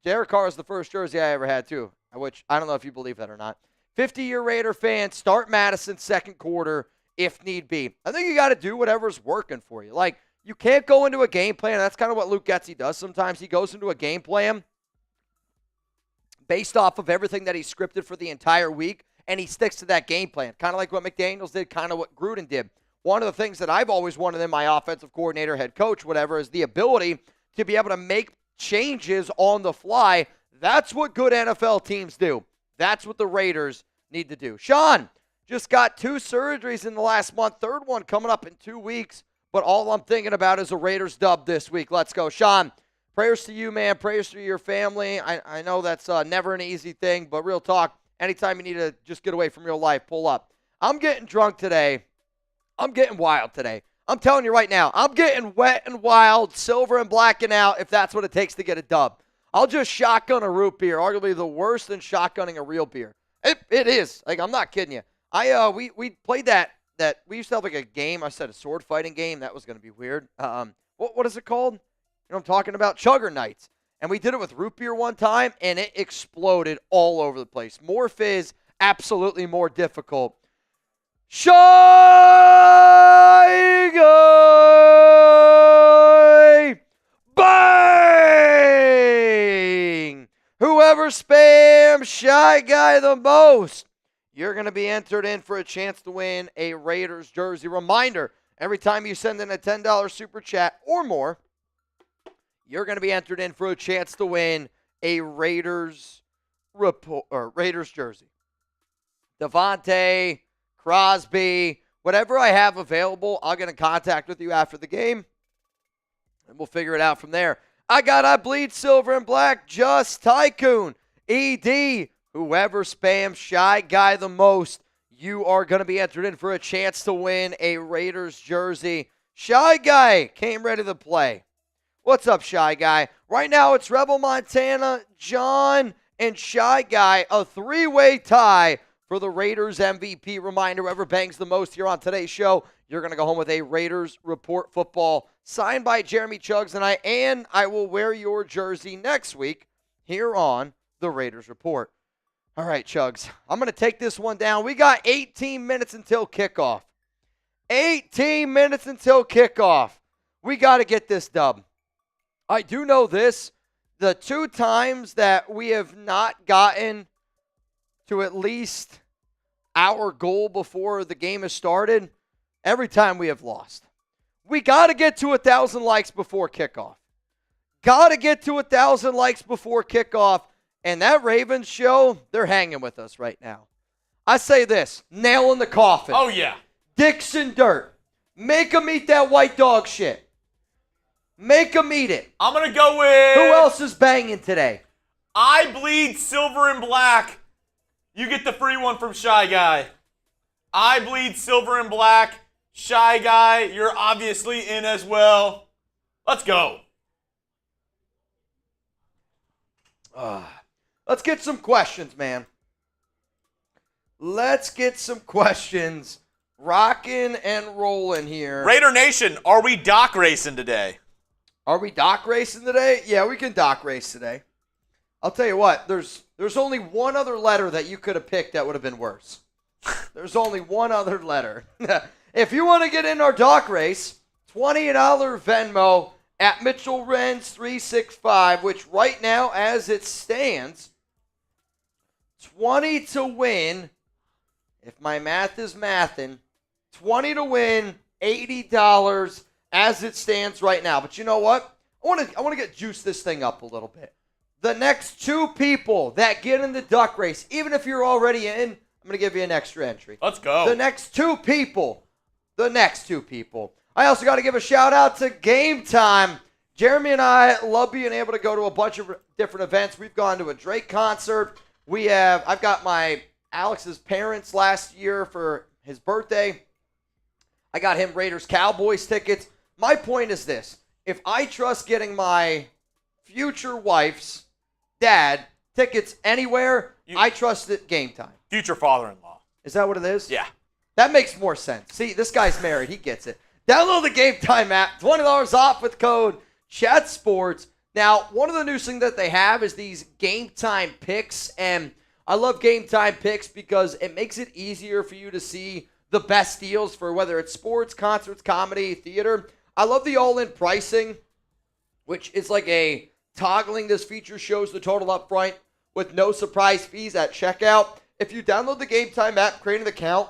Derek Carr is the first jersey I ever had too, which I don't know if you believe that or not. 50-year Raider fan, start Madison second quarter if need be. I think you got to do whatever's working for you. Like, you can't go into a game plan. That's kind of what Luke Getsy does sometimes. He goes into a game plan based off of everything that he scripted for the entire week, and he sticks to that game plan. Kind of like what McDaniels did, kind of what Gruden did. One of the things that I've always wanted in my offensive coordinator, head coach, whatever, is the ability to be able to make changes on the fly. That's what good NFL teams do. That's what the Raiders need to do. Sean just got 2 surgeries in the last month. Third one coming up in 2 weeks. But all I'm thinking about is a Raiders dub this week. Let's go. Sean, prayers to you, man. Prayers to your family. I know that's never an easy thing, but real talk, anytime you need to just get away from real life, pull up. I'm getting drunk today. I'm getting wild today. I'm telling you right now, I'm getting wet and wild, silver and blacking out if that's what it takes to get a dub. I'll just shotgun a root beer, arguably the worse than shotgunning a real beer. It is. Like, I'm not kidding you. We played that we used to have like a game. I said a sword fighting game. That was going to be weird. What is it called? You know what I'm talking about? Chugger Nights. And we did it with root beer one time, and it exploded all over the place. More fizz, absolutely more difficult. Shy Guy! Bang! Whoever spams Shy Guy the most, you're going to be entered in for a chance to win a Raiders jersey. Reminder, every time you send in a $10 super chat or more, you're going to be entered in for a chance to win a Raiders jersey. Davante, Crosby, whatever I have available, I'll get in contact with you after the game, and we'll figure it out from there. I bleed silver and black, just Tycoon, ED, whoever spams Shy Guy the most, you are going to be entered in for a chance to win a Raiders jersey. Shy Guy came ready to play. What's up, Shy Guy? Right now, it's Rebel Montana, John, and Shy Guy, a three-way tie for the Raiders MVP. Reminder, whoever bangs the most here on today's show, you're going to go home with a Raiders Report football signed by Jeremy Chuggs and I will wear your jersey next week here on the Raiders Report. All right, Chuggs, I'm going to take this one down. We got 18 minutes until kickoff. 18 minutes until kickoff. We got to get this dub. I do know this. The two times that we have not gotten to at least our goal before the game has started, every time we have lost. We got to get to 1,000 likes before kickoff. Got to get to 1,000 likes before kickoff. And that Ravens show, they're hanging with us right now. I say this, nail in the coffin. Oh, yeah. Dixon Dirt. Make them eat that white dog shit. Make them eat it. I'm going to go with... Who else is banging today? I bleed silver and black. You get the free one from Shy Guy. I bleed silver and black. Shy Guy, you're obviously in as well. Let's go. Let's get some questions, man. Let's get some questions rocking and rolling here. Raider Nation, are we dock racing today? Are we dock racing today? Yeah, we can dock race today. I'll tell you what, there's only one other letter that you could have picked that would have been worse. There's only one other letter. If you want to get in our dock race, $20 Venmo at Mitchell Renz 365, which right now, as it stands, 20 to win, if my math is mathing, 20 to win, $80 as it stands right now. But you know what? I want to get juice this thing up a little bit. The next two people that get in the duck race, even if you're already in, I'm going to give you an extra entry. Let's go. The next two people. I also got to give a shout out to Game Time. Jeremy and I love being able to go to a bunch of different events. We've gone to a Drake concert. I've got Alex's parents last year for his birthday. I got him Raiders Cowboys tickets. My point is this. If I trust getting my future wife's dad tickets anywhere, I trust it Game Time. Future father-in-law. Is that what it is? Yeah. That makes more sense. See, this guy's married. He gets it. Download the Game Time app. $20 off with code ChatSports. Now, one of the new things that they have is these Game Time picks, and I love Game Time picks because it makes it easier for you to see the best deals for whether it's sports, concerts, comedy, theater. I love the all-in pricing, which is like a toggling. This feature shows the total up front with no surprise fees at checkout. If you download the Game Time app, create an account,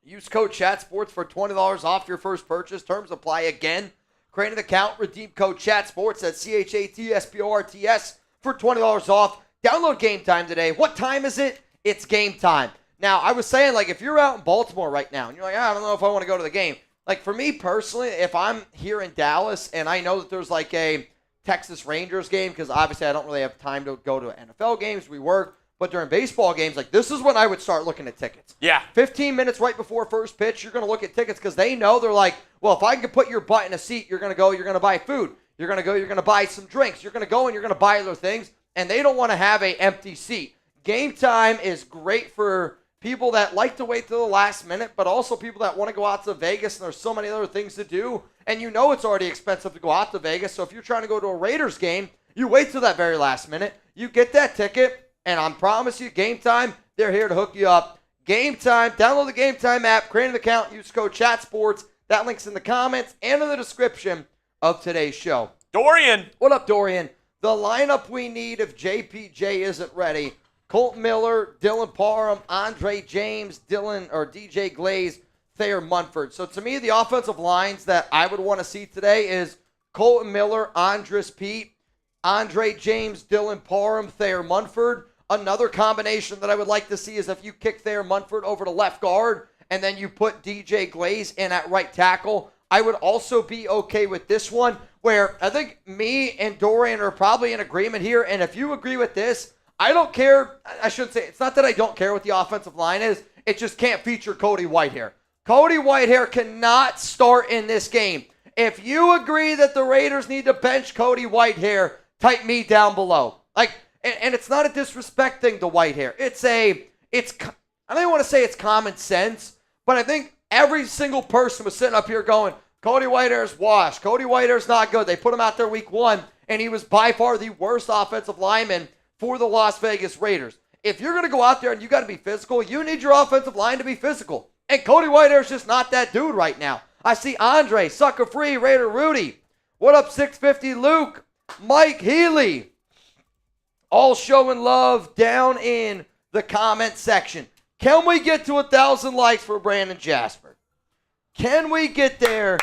use code ChatSports for $20 off your first purchase. Terms apply again. Create an account, redeem code ChatSports at CHATSPORTS for $20 off. Download Game Time today. What time is it? It's game time. Now, I was saying, like, if you're out in Baltimore right now and you're like, I don't know if I want to go to the game. Like, for me personally, if I'm here in Dallas and I know that there's like a Texas Rangers game, because obviously I don't really have time to go to NFL games. We work. But during baseball games, like, this is when I would start looking at tickets. Yeah. 15 minutes right before first pitch, you're going to look at tickets because they know, they're like, well, if I can put your butt in a seat, you're going to go, you're going to buy food. You're going to go, you're going to buy some drinks. You're going to go and you're going to buy other things. And they don't want to have an empty seat. Game Time is great for people that like to wait till the last minute, but also people that want to go out to Vegas and there's so many other things to do. And you know it's already expensive to go out to Vegas. So if you're trying to go to a Raiders game, you wait till that very last minute. You get that ticket. And I promise you, Game Time, they're here to hook you up. Game Time. Download the Game Time app, create an account, use code CHATSPORTS. That link's in the comments and in the description of today's show. Dorian. What up, Dorian? The lineup we need if JPJ isn't ready: Colt Miller, Dylan Parham, Andre James, DJ Glaze, Thayer Munford. So to me, the offensive lines that I would want to see today is Colton Miller, Andres Pete, Andre James, Dylan Parham, Thayer Munford. Another combination that I would like to see is if you kick Thayer Munford over to left guard and then you put DJ Glaze in at right tackle. I would also be okay with this one, where I think me and Dorian are probably in agreement here. And if you agree with this, I don't care. I shouldn't say, it's not that I don't care what the offensive line is. It just can't feature Cody Whitehair. Cody Whitehair cannot start in this game. If you agree that the Raiders need to bench Cody Whitehair, type me down below. And it's not a disrespect thing to Whitehair. I don't even want to say it's common sense, but I think every single person was sitting up here going, Cody Whitehair's washed. Cody Whitehair's not good. They put him out there week 1, and he was by far the worst offensive lineman for the Las Vegas Raiders. If you're going to go out there and you got to be physical, you need your offensive line to be physical. And Cody Whitehair's just not that dude right now. I see Andre, Sucker Free, Raider Rudy. What up, 650 Luke? Mike Healy. All showing love down in the comment section. Can we get to 1,000 likes for Brandon Jasper? Can we get there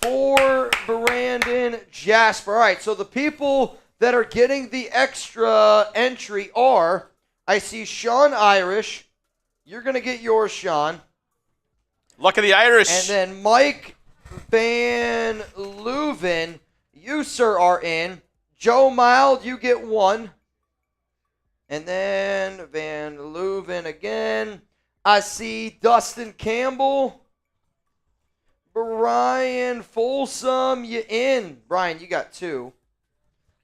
for Brandon Jasper? All right, so the people that are getting the extra entry are, I see Sean Irish. You're going to get yours, Sean. Luck of the Irish. And then Mike Van Leuven, you, sir, are in. Joe Mild, you get 1. And then Van Leuven again. I see Dustin Campbell. Brian Folsom, you in. Brian, you got 2.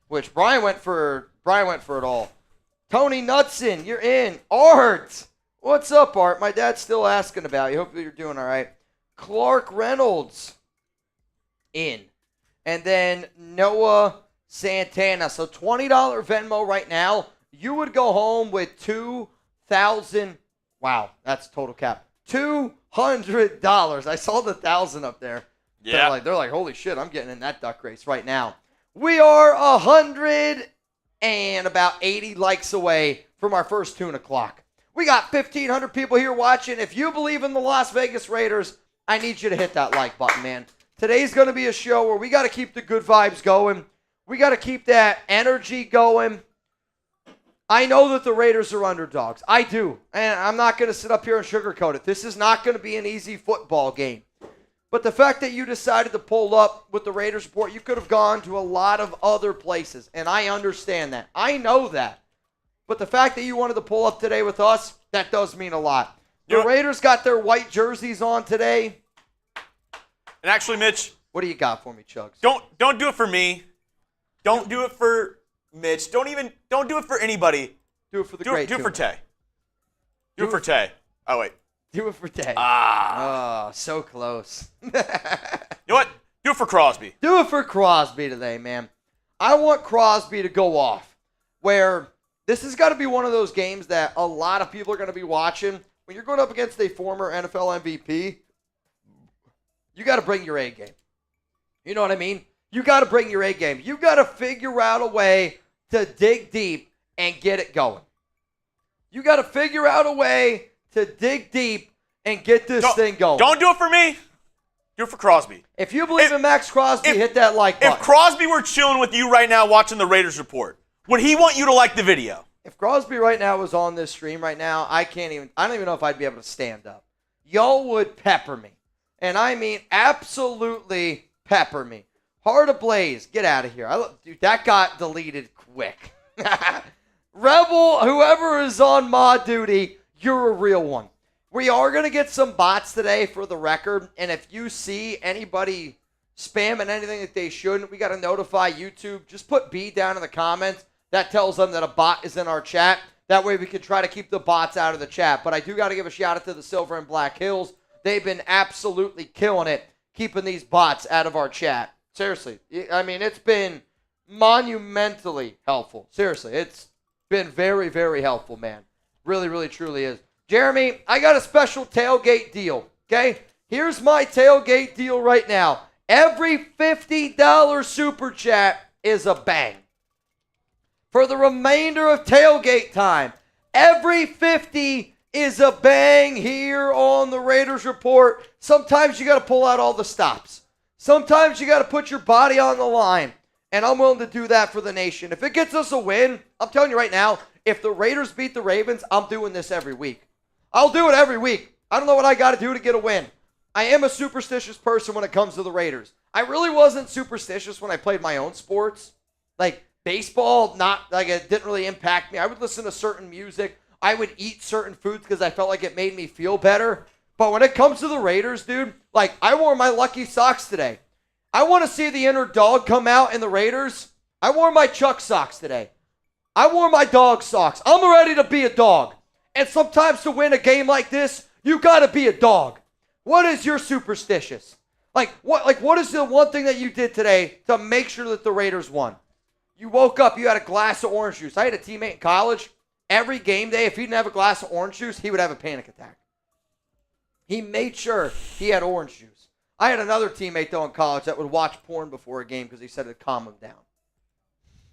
Which Brian went for it all. Tony Knudsen, you're in. Art. What's up, Art? My dad's still asking about you. Hope you're doing all right. Clark Reynolds, in. And then Noah Santana. So $20 Venmo right now. You would go home with $2,000. Wow, that's total cap. $200. I saw the 1,000 up there. Yeah. They're like, holy shit, I'm getting in that duck race right now. We are 100 and about 80 likes away from our first tune o'clock. We got 1,500 people here watching. If you believe in the Las Vegas Raiders, I need you to hit that like button, man. Today's going to be a show where we got to keep the good vibes going. We got to keep that energy going. I know that the Raiders are underdogs. I do. And I'm not going to sit up here and sugarcoat it. This is not going to be an easy football game. But the fact that you decided to pull up with the Raiders report, you could have gone to a lot of other places. And I understand that. I know that. But the fact that you wanted to pull up today with us, that does mean a lot. The Raiders got their white jerseys on today. And actually, Mitch. What do you got for me, Chugs? Don't do it for me. Don't do it for Mitch. Don't do it for anybody. Do it for the do great it for Tay. Do it for Tay. Oh, wait. Do it for Tay. Ah. Oh, so close. You know what? Do it for Crosby. Do it for Crosby today, man. I want Crosby to go off. Where this has got to be one of those games that a lot of people are going to be watching. When you're going up against a former NFL MVP, you got to bring your A game. You know what I mean? You got to bring your A game. You got to figure out a way to dig deep and get it going. You got to figure out a way to dig deep and get this thing going. Don't do it for me. Do it for Crosby. If you believe in Maxx Crosby, hit that like button. If Crosby were chilling with you right now watching the Raiders report, would he want you to like the video? If Crosby right now was on this stream right now, I don't even know if I'd be able to stand up. Y'all would pepper me. And I mean absolutely pepper me. Heart ablaze. Get out of here. Dude, that got deleted quick. Rebel, whoever is on mod duty, you're a real one. We are going to get some bots today for the record. And if you see anybody spamming anything that they shouldn't, we got to notify YouTube. Just put B down in the comments. That tells them that a bot is in our chat. That way we can try to keep the bots out of the chat. But I do got to give a shout out to the Silver and Black Hills. They've been absolutely killing it, keeping these bots out of our chat. Seriously. I mean, it's been monumentally helpful. Seriously. It's been very, very helpful, man. Really, really, truly is. Jeremy, I got a special tailgate deal, okay? Here's my tailgate deal right now. Every $50 super chat is a bang. For the remainder of tailgate time, every 50 is a bang here on the Raiders Report. Sometimes you got to pull out all the stops. Sometimes you got to put your body on the line, and I'm willing to do that for the nation. If it gets us a win, I'm telling you right now, if the Raiders beat the Ravens, I'm doing this every week. I'll do it every week. I don't know what I got to do to get a win. I am a superstitious person when it comes to the Raiders. I really wasn't superstitious when I played my own sports. Like baseball, it didn't really impact me. I would listen to certain music. I would eat certain foods because I felt like it made me feel better. But when it comes to the Raiders, dude, like I wore my lucky socks today. I want to see the inner dog come out in the Raiders. I wore my Chuck socks today. I wore my dog socks. I'm ready to be a dog. And sometimes to win a game like this, you got to be a dog. What is your superstitious? What is the one thing that you did today to make sure that the Raiders won? You woke up, you had a glass of orange juice. I had a teammate in college. Every game day, if he didn't have a glass of orange juice, he would have a panic attack. He made sure he had orange juice. I had another teammate, though, in college that would watch porn before a game because he said it'd calm him down.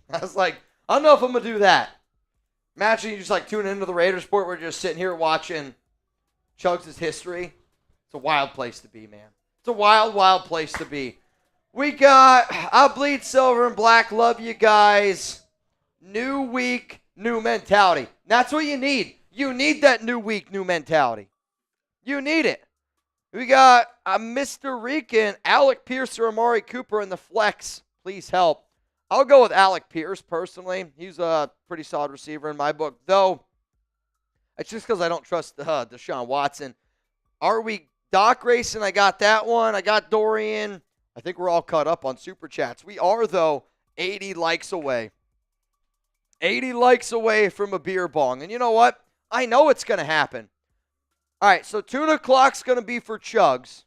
I was like, I don't know if I'm going to do that. Imagine you just tuning into the Raiders Report. We're just sitting here watching Chugs' history. It's a wild place to be, man. It's a wild, wild place to be. We got, I'll bleed silver and black. Love you guys. New week, new mentality. That's what you need. You need that new week, new mentality. You need it. We got Mr. Rican, Alec Pierce or Amari Cooper in the flex. Please help. I'll go with Alec Pierce personally. He's a pretty solid receiver in my book, though. It's just because I don't trust Deshaun Watson. Are we Doc racing? I got that one. I got Dorian. I think we're all caught up on Super Chats. We are, though, 80 likes away. 80 likes away from a beer bong. And you know what? I know it's going to happen. All right, so Tuna Clock's going to be for Chugs.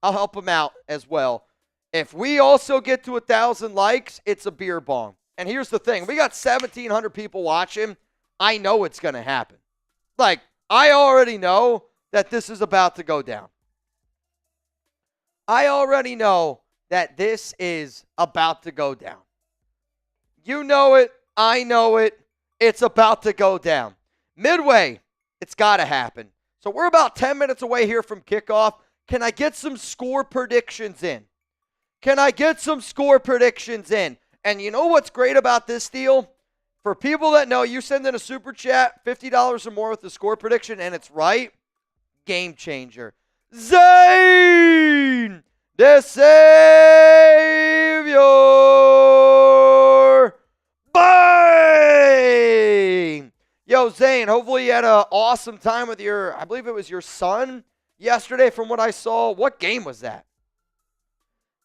I'll help him out as well. If we also get to 1,000 likes, it's a beer bong. And here's the thing. We got 1,700 people watching. I know it's going to happen. I already know that this is about to go down. I already know that this is about to go down. You know it. I know it. It's about to go down. Midway, it's got to happen. So we're about 10 minutes away here from kickoff. Can I get some score predictions in? Can I get some score predictions in? And you know what's great about this deal? For people that know, you send in a super chat, $50 or more with the score prediction, and it's right. Game changer. Zane, the Savior. Bang! Yo, Zane, hopefully you had an awesome time with I believe it was your son yesterday from what I saw. What game was that?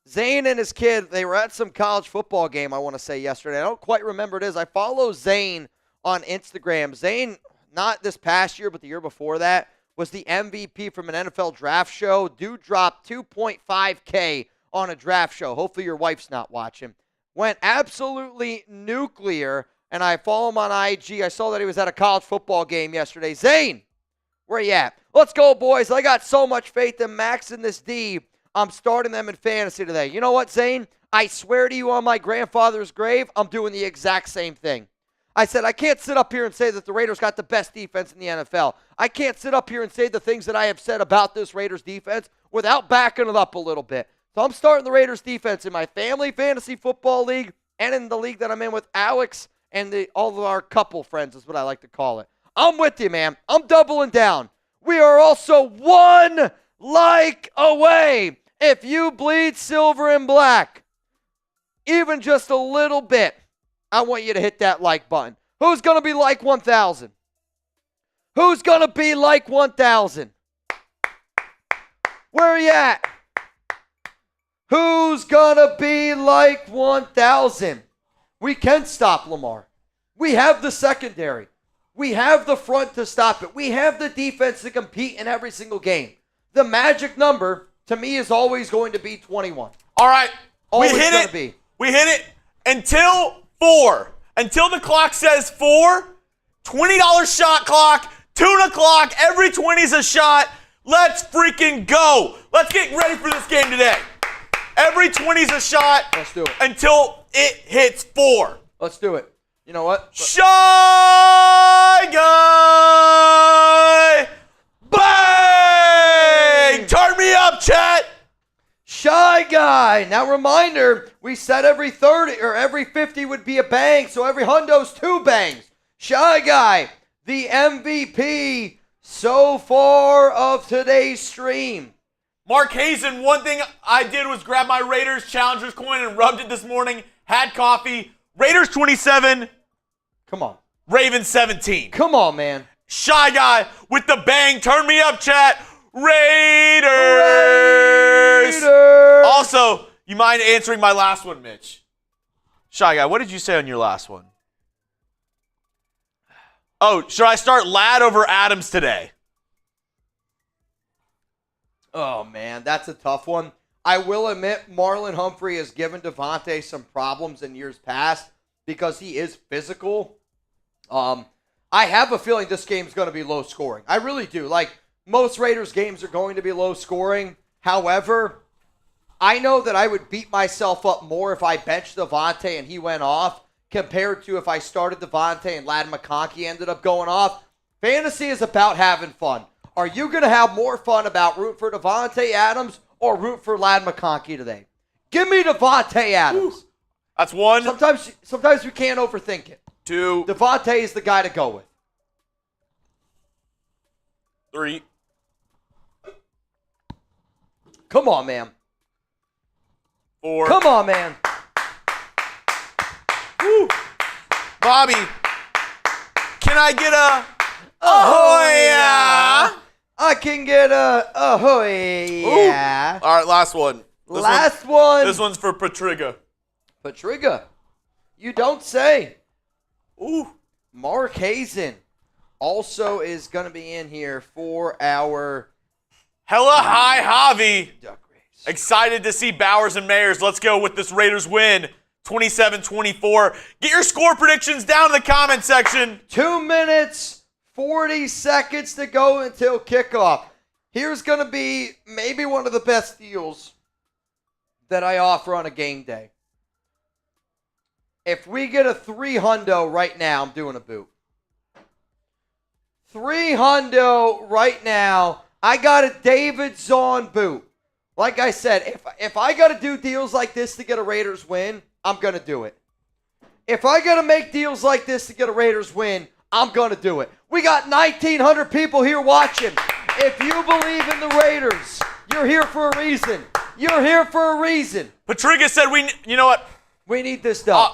Zane and his kid, they were at some college football game, I want to say, yesterday. I don't quite remember it is. I follow Zane on Instagram. Zane, not this past year, but the year before that, was the MVP from an NFL draft show. Dude dropped $2.5K on a draft show. Hopefully your wife's not watching. Went absolutely nuclear, and I follow him on IG. I saw that he was at a college football game yesterday. Zane, where you at? Let's go, boys. I got so much faith in Max and this D. I'm starting them in fantasy today. You know what, Zane? I swear to you on my grandfather's grave, I'm doing the exact same thing. I said, I can't sit up here and say that the Raiders got the best defense in the NFL. I can't sit up here and say the things that I have said about this Raiders defense without backing it up a little bit. So I'm starting the Raiders defense in my family fantasy football league and in the league that I'm in with Alex and all of our couple friends is what I like to call it. I'm with you, man. I'm doubling down. We are also one like away. If you bleed silver and black, even just a little bit, I want you to hit that like button. Who's going to be like 1,000? Who's going to be like 1,000? Where are you at? Who's going to be like 1,000? We can stop Lamar. We have the secondary. We have the front to stop it. We have the defense to compete in every single game. The magic number, to me, is always going to be 21. All right. Always we hit gonna it. Be. We hit it until 4. Until the clock says 4. $20 shot clock. Tuna clock. Every 20's a shot. Let's freaking go. Let's get ready for this game today. Every 20's a shot. Let's do it. Until it hits 4. Let's do it. You know what? Shy Guy. Bang! Turn me up, chat. Shy Guy. Now, reminder, we said every 30 or every 50 would be a bang, so every hundo's 2 bangs. Shy Guy, the MVP so far of today's stream. Mark Hazen, one thing I did was grab my Raiders Challengers coin and rubbed it this morning. Had coffee. Raiders 27. Come on. Ravens 17. Come on, man. Shy Guy with the bang. Turn me up, chat. Raiders. Also, you mind answering my last one, Mitch? Shy Guy, what did you say on your last one? Oh, should I start Ladd over Adams today? Oh, man, that's a tough one. I will admit Marlon Humphrey has given Davante some problems in years past because he is physical. I have a feeling this game's going to be low scoring. I really do. Like, most Raiders games are going to be low scoring. However, I know that I would beat myself up more if I benched Davante and he went off compared to if I started Davante and Ladd McConkey ended up going off. Fantasy is about having fun. Are you going to have more fun about root for Davante Adams or root for Ladd McConkey today? Give me Davante Adams. Ooh. That's one. Sometimes you can't overthink it. 2. Davante is the guy to go with. 3. Come on, man. 4. Come on, man. Woo. Bobby, can I get a ahoy? Yeah. I can get a ahoy. Yeah. All right, last one. Last one. This one's for Patriga. Patriga. You don't say. Ooh. Mark Hazen also is going to be in here for our Hella hi, Javi. Duck Race. Excited to see Bowers and Meyers. Let's go with this Raiders win. 27-24. Get your score predictions down in the comment section. 2 minutes, 40 seconds to go until kickoff. Here's going to be maybe one of the best deals that I offer on a game day. If we get a 300 right now, I'm doing a boot. 300 right now. I got a David Zahn boot. Like I said, if I got to do deals like this to get a Raiders win, I'm going to do it. If I got to make deals like this to get a Raiders win, I'm going to do it. We got 1,900 people here watching. If you believe in the Raiders, you're here for a reason. You're here for a reason. Patriga said you know what? We need this done.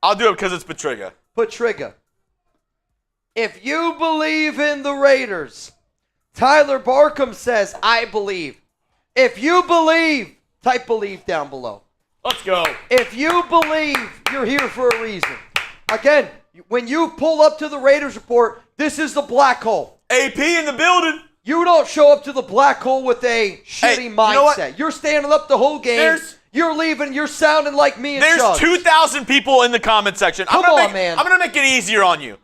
I'll do it because it's Patriga. Patriga. If you believe in the Raiders, Tyler Barkham says, I believe. If you believe, type believe down below. Let's go. If you believe, you're here for a reason. Again, when you pull up to the Raiders report, this is the black hole. AP in the building. You don't show up to the black hole with a shitty mindset. You know what? You're standing up the whole game. You're leaving. You're sounding like me and There's Chugs. 2,000 people in the comment section. Come on, man. I'm going to make it easier on you.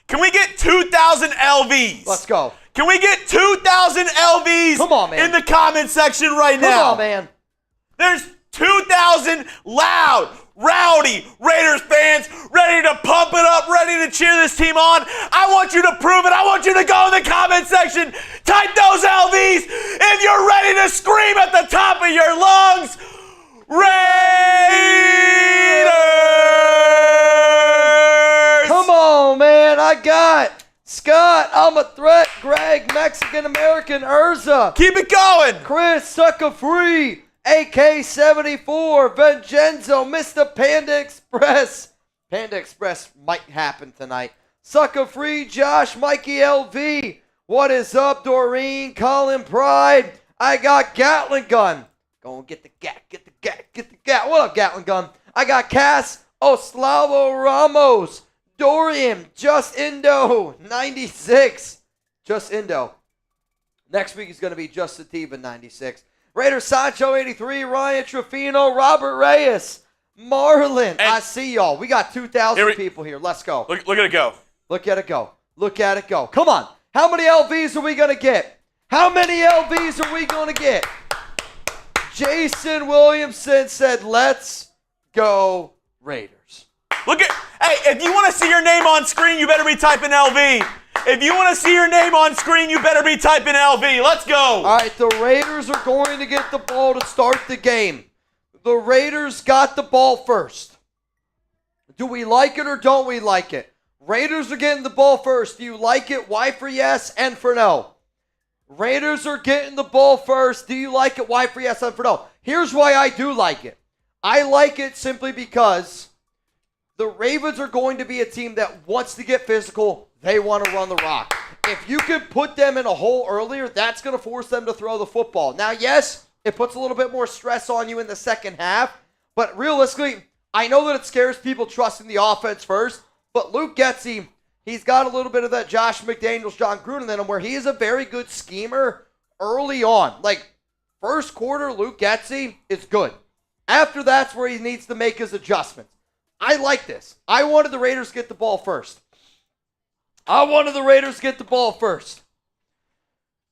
Can we get 2,000 LVs? Let's go. Can we get 2,000 LVs Come on, man. in the comment section right now? Come on, man. There's 2,000 loud, rowdy Raiders fans ready to pump it up, ready to cheer this team on. I want you to prove it. I want you to go in the comment section. Type those LVs if you're ready to scream at the top of your lungs. Raiders! Come on, man. I got Scott, I'm a threat, Greg, Mexican-American, Urza. Keep it going. Chris, Sucker Free, AK-74, Vincenzo, Mr. Panda Express. Panda Express might happen tonight. Sucker Free, Josh, Mikey LV. What is up, Doreen, Colin Pride? I got Gatling Gun. Go and get the gat. What up, Gatling Gun? I got Cass, Oslavo Ramos. Dorian, Just Indo, 96. Just Indo. Next week is going to be Just Sativa, 96. Raider Sancho, 83. Ryan Trefino, Robert Reyes, Marlon. And I see y'all. We got 2,000 people here. Let's go. Look at it go. Look at it go. Look at it go. Come on. How many LVs are we going to get? How many LVs are we going to get? Jason Williamson said, let's go Raiders. Look at, hey, if you want to see your name on screen, you better be typing LV. If you want to see your name on screen, you better be typing LV. Let's go. All right, the Raiders are going to get the ball to start the game. The Raiders got the ball first. Do we like it or don't we like it? Raiders are getting the ball first. Do you like it? Y for yes, N for no. Raiders are getting the ball first. Do you like it? Y for yes, N for no. Here's why I do like it. I like it simply because the Ravens are going to be a team that wants to get physical. They want to run the rock. If you can put them in a hole earlier, that's going to force them to throw the football. Now, yes, it puts a little bit more stress on you in the second half, but realistically, I know that it scares people trusting the offense first, but Luke Getsy, he's got a little bit of that Josh McDaniels, John Gruden in him, where he is a very good schemer early on. Like, first quarter, Luke Getsy is good. After that's where he needs to make his adjustments. I like this. I wanted the Raiders to get the ball first.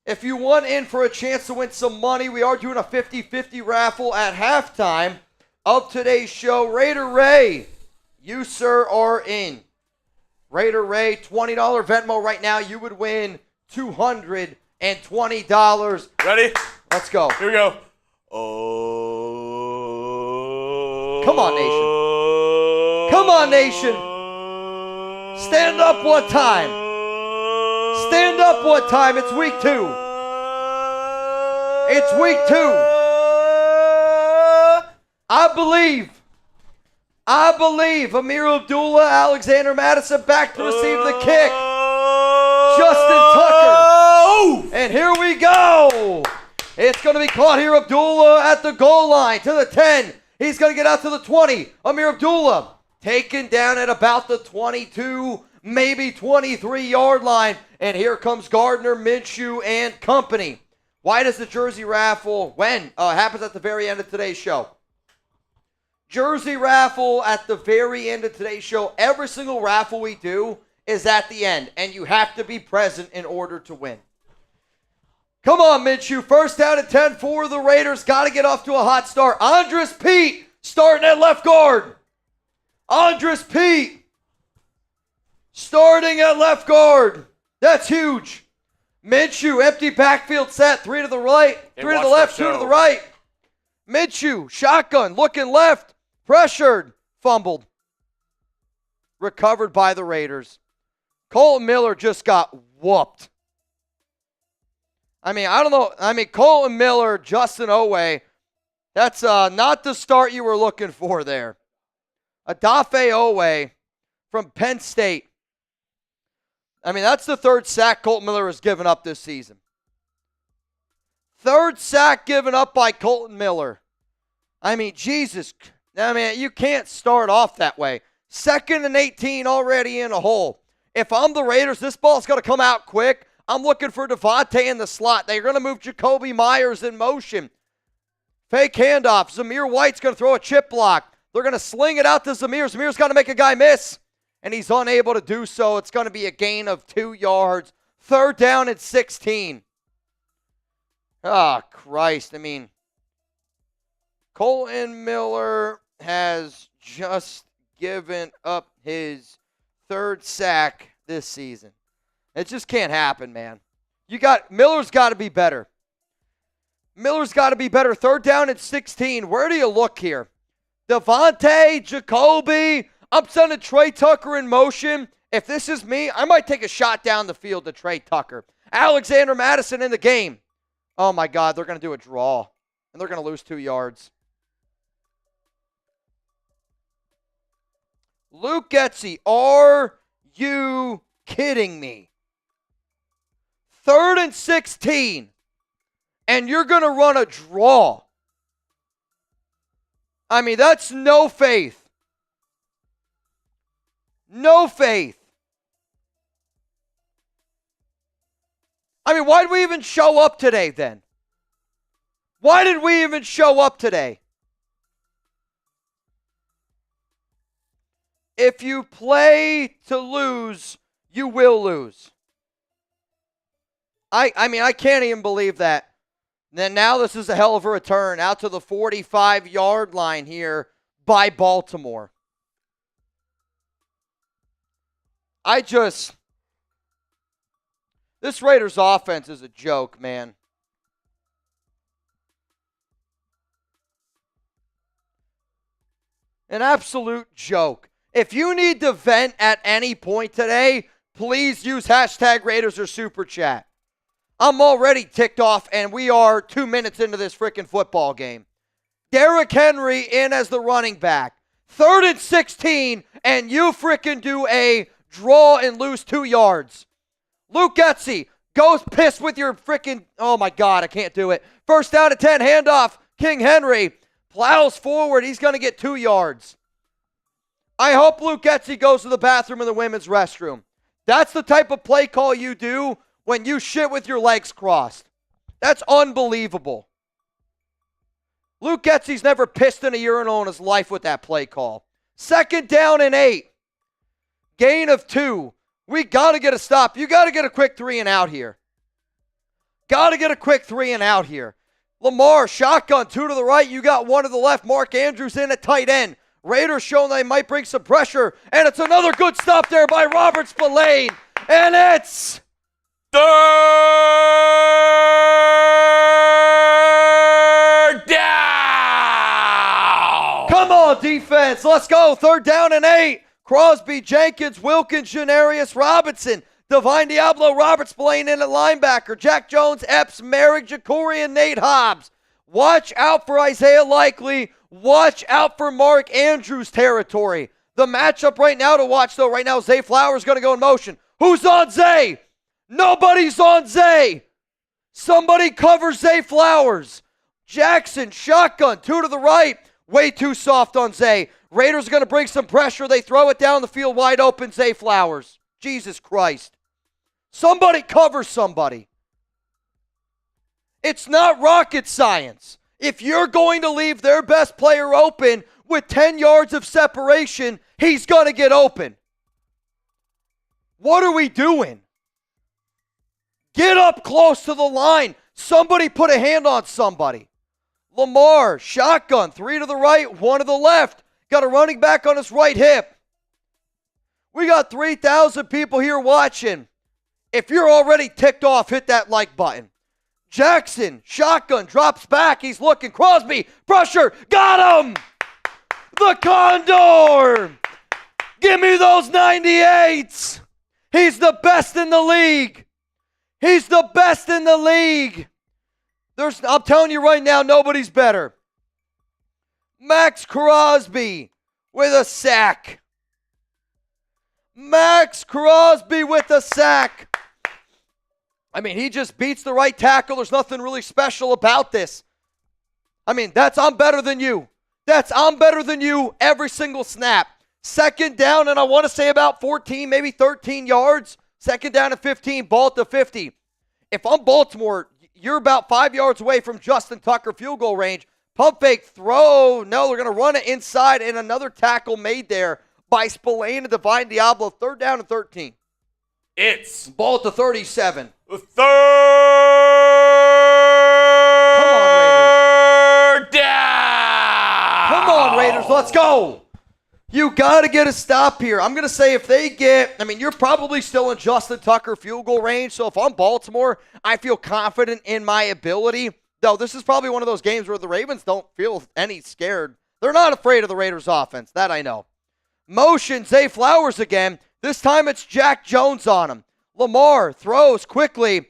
If you want in for a chance to win some money, we are doing a 50-50 raffle at halftime of today's show. Raider Ray, you, sir, are in. Raider Ray, $20 Venmo right now. You would win $220. Ready? Let's go. Here we go. Come on, nation. Come on, nation. Stand up one time. Stand up one time. It's week 2. It's week 2. I believe Amir Abdullah, Alexander Madison back to receive the kick. Justin Tucker. And here we go. It's going to be caught here. Abdullah at the goal line to the 10. He's going to get out to the 20. Amir Abdullah taken down at about the 22, maybe 23-yard line. And here comes Gardner Minshew and company. Why does the jersey raffle happens at the very end of today's show? Jersey raffle at the very end of today's show. Every single raffle we do is at the end, and you have to be present in order to win. Come on, Minshew. First down and 10 for the Raiders. Got to get off to a hot start. Andres Pete starting at left guard. Andres Pete starting at left guard. That's huge. Minshew, empty backfield set. 3 to the right, 3 to the left, 2 to the right. Minshew, shotgun, looking left. Pressured, fumbled. Recovered by the Raiders. Colton Miller just got whooped. I don't know. Colton Miller, Justin Oweh, that's not the start you were looking for there. Adolphe Oweh from Penn State. That's the 3rd sack Colton Miller has given up this season. 3rd sack given up by Colton Miller. Jesus. You can't start off that way. 2nd and 18 already in a hole. If I'm the Raiders, this ball's going to come out quick. I'm looking for Davante in the slot. They're going to move Jakobi Meyers in motion. Fake handoff. Zamir White's going to throw a chip block. They're going to sling it out to Zamir. Zamir's got to make a guy miss, and he's unable to do so. It's going to be a gain of 2 yards. 3rd down and 16. Christ. Colton Miller has just given up his 3rd sack this season. It just can't happen, man. Miller's got to be better. 3rd down and 16. Where do you look here? Davante, Jakobi. I'm sending Tre Tucker in motion. If this is me, I might take a shot down the field to Tre Tucker. Alexander Madison in the game. Oh, my God. They're going to do a draw, and they're going to lose 2 yards. Luke Getsy, are you kidding me? 3rd and 16, and you're going to run a draw. That's no faith. No faith. Why did we even show up today then? Why did we even show up today? If you play to lose, you will lose. I mean, I can't even believe that. Then now this is a hell of a return out to the 45-yard line here by Baltimore. This Raiders offense is a joke, man. An absolute joke. If you need to vent at any point today, please use hashtag Raiders or Super Chat. I'm already ticked off, and we are 2 minutes into this freaking football game. Derrick Henry in as the running back. 3rd and 16, and you freaking do a draw and lose 2 yards. Luke Getsy goes pissed with your freaking, oh my God, I can't do it. 1st down and 10, handoff. King Henry plows forward. He's going to get 2 yards. I hope Luke Getsy goes to the bathroom in the women's restroom. That's the type of play call you do when you shit with your legs crossed. That's unbelievable. Luke Getsy's never pissed in a urinal in his life with that play call. 2nd down and 8. Gain of 2. We got to get a stop. You got to get a quick 3 and out here. Got to get a quick 3 and out here. Lamar, shotgun, 2 to the right. You got 1 to the left. Mark Andrews in at tight end. Raiders showing they might bring some pressure. And it's another good stop there by Robert Spillane. And it's 3rd down. Come on, defense. Let's go. 3rd down and 8. Crosby, Jenkins, Wilkins, Janarius Robinson, Divine Diablo, Robert Spillane in at linebacker, Jack Jones, Epps, Merrick, Ja'Cory, and Nate Hobbs. Watch out for Isaiah Likely. Watch out for Mark Andrews territory. The matchup right now to watch, though, right now, Zay Flowers going to go in motion. Who's on Zay? Nobody's on Zay. Somebody cover Zay Flowers. Jackson, shotgun, 2 to the right. Way too soft on Zay. Raiders are going to bring some pressure. They throw it down the field wide open. Zay Flowers. Jesus Christ. Somebody cover somebody. It's not rocket science. If you're going to leave their best player open with 10 yards of separation, he's going to get open. What are we doing? Get up close to the line. Somebody put a hand on somebody. Lamar, shotgun, 3 to the right, 1 to the left. Got a running back on his right hip. We got 3,000 people here watching. If you're already ticked off, hit that like button. Jackson, shotgun, drops back. He's looking. Crosby, pressure, got him! The Condor! Give me those 98s! He's the best in the league. He's the best in the league. I'm telling you right now, nobody's better. Maxx Crosby with a sack. Maxx Crosby with a sack. I mean, he just beats the right tackle. There's nothing really special about this. I mean, I'm better than you. I'm better than you every single snap. 2nd down, and I want to say about 14, maybe 13 yards. 2nd down and 15, ball at the 50. If I'm Baltimore, you're about 5 yards away from Justin Tucker field goal range. Pump fake, throw. No, they're going to run it inside, and another tackle made there by Spillane and Divine Diablo. 3rd down and 13. It's ball at the 37. The 3rd down. Come on, Raiders. Let's go. You got to get a stop here. I'm going to say if they get, you're probably still in Justin Tucker field goal range. So if I'm Baltimore, I feel confident in my ability. Though this is probably one of those games where the Ravens don't feel any scared. They're not afraid of the Raiders offense. That I know. Motion, Zay Flowers again. This time it's Jack Jones on him. Lamar throws quickly,